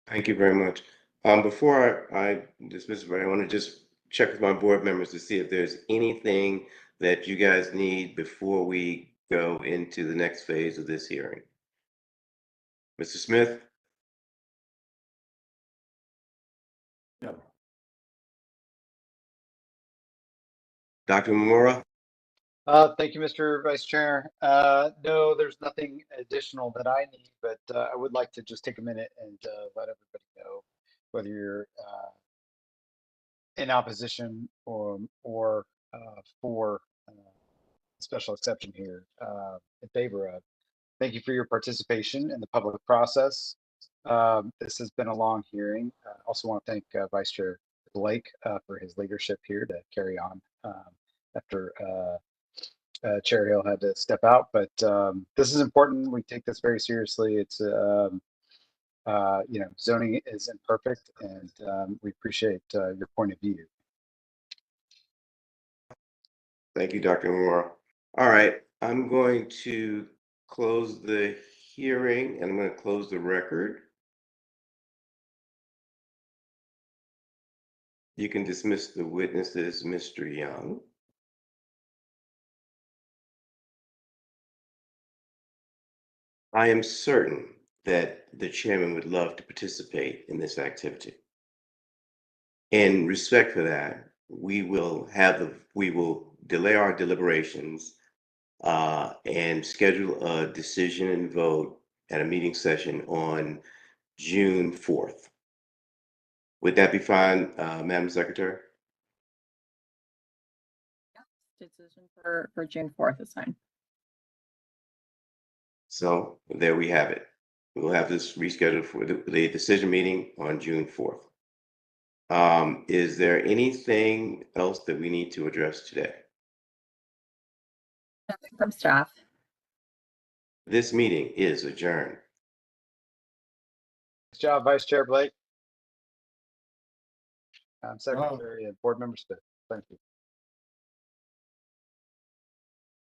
Thank you very much. Before I dismiss everybody, I want to just check with my board members to see if there's anything that you guys need before we go into the next phase of this hearing. Mr. Smith? No. Dr. Mamora? Thank you, Mr. Vice Chair. No, there's nothing additional that I need, but I would like to just take a minute and let everybody know whether you're in opposition or for special exception here, in favor of. Thank you for your participation in the public process. This has been a long hearing. I also want to thank Vice Chair Blake for his leadership here to carry on after Chair Hill had to step out. But this is important. We take this very seriously. It's zoning is imperfect, and we appreciate your point of view. Thank you, Dr. Mamora. All right, I'm going to close the hearing and I'm going to close the record. You can dismiss the witnesses, Mr. Young. I am certain that the chairman would love to participate in this activity. In respect for that, we will delay our deliberations and schedule a decision and vote at a meeting session on June 4th. Would that be fine, Madam Secretary? Decision for June 4th is fine. So there we have it. We'll have this rescheduled for the decision meeting on June 4th. Is there anything else that we need to address today? Nothing from staff. This meeting is adjourned. Good job, Vice Chair Blake. Secretary and board member Smith. Thank you.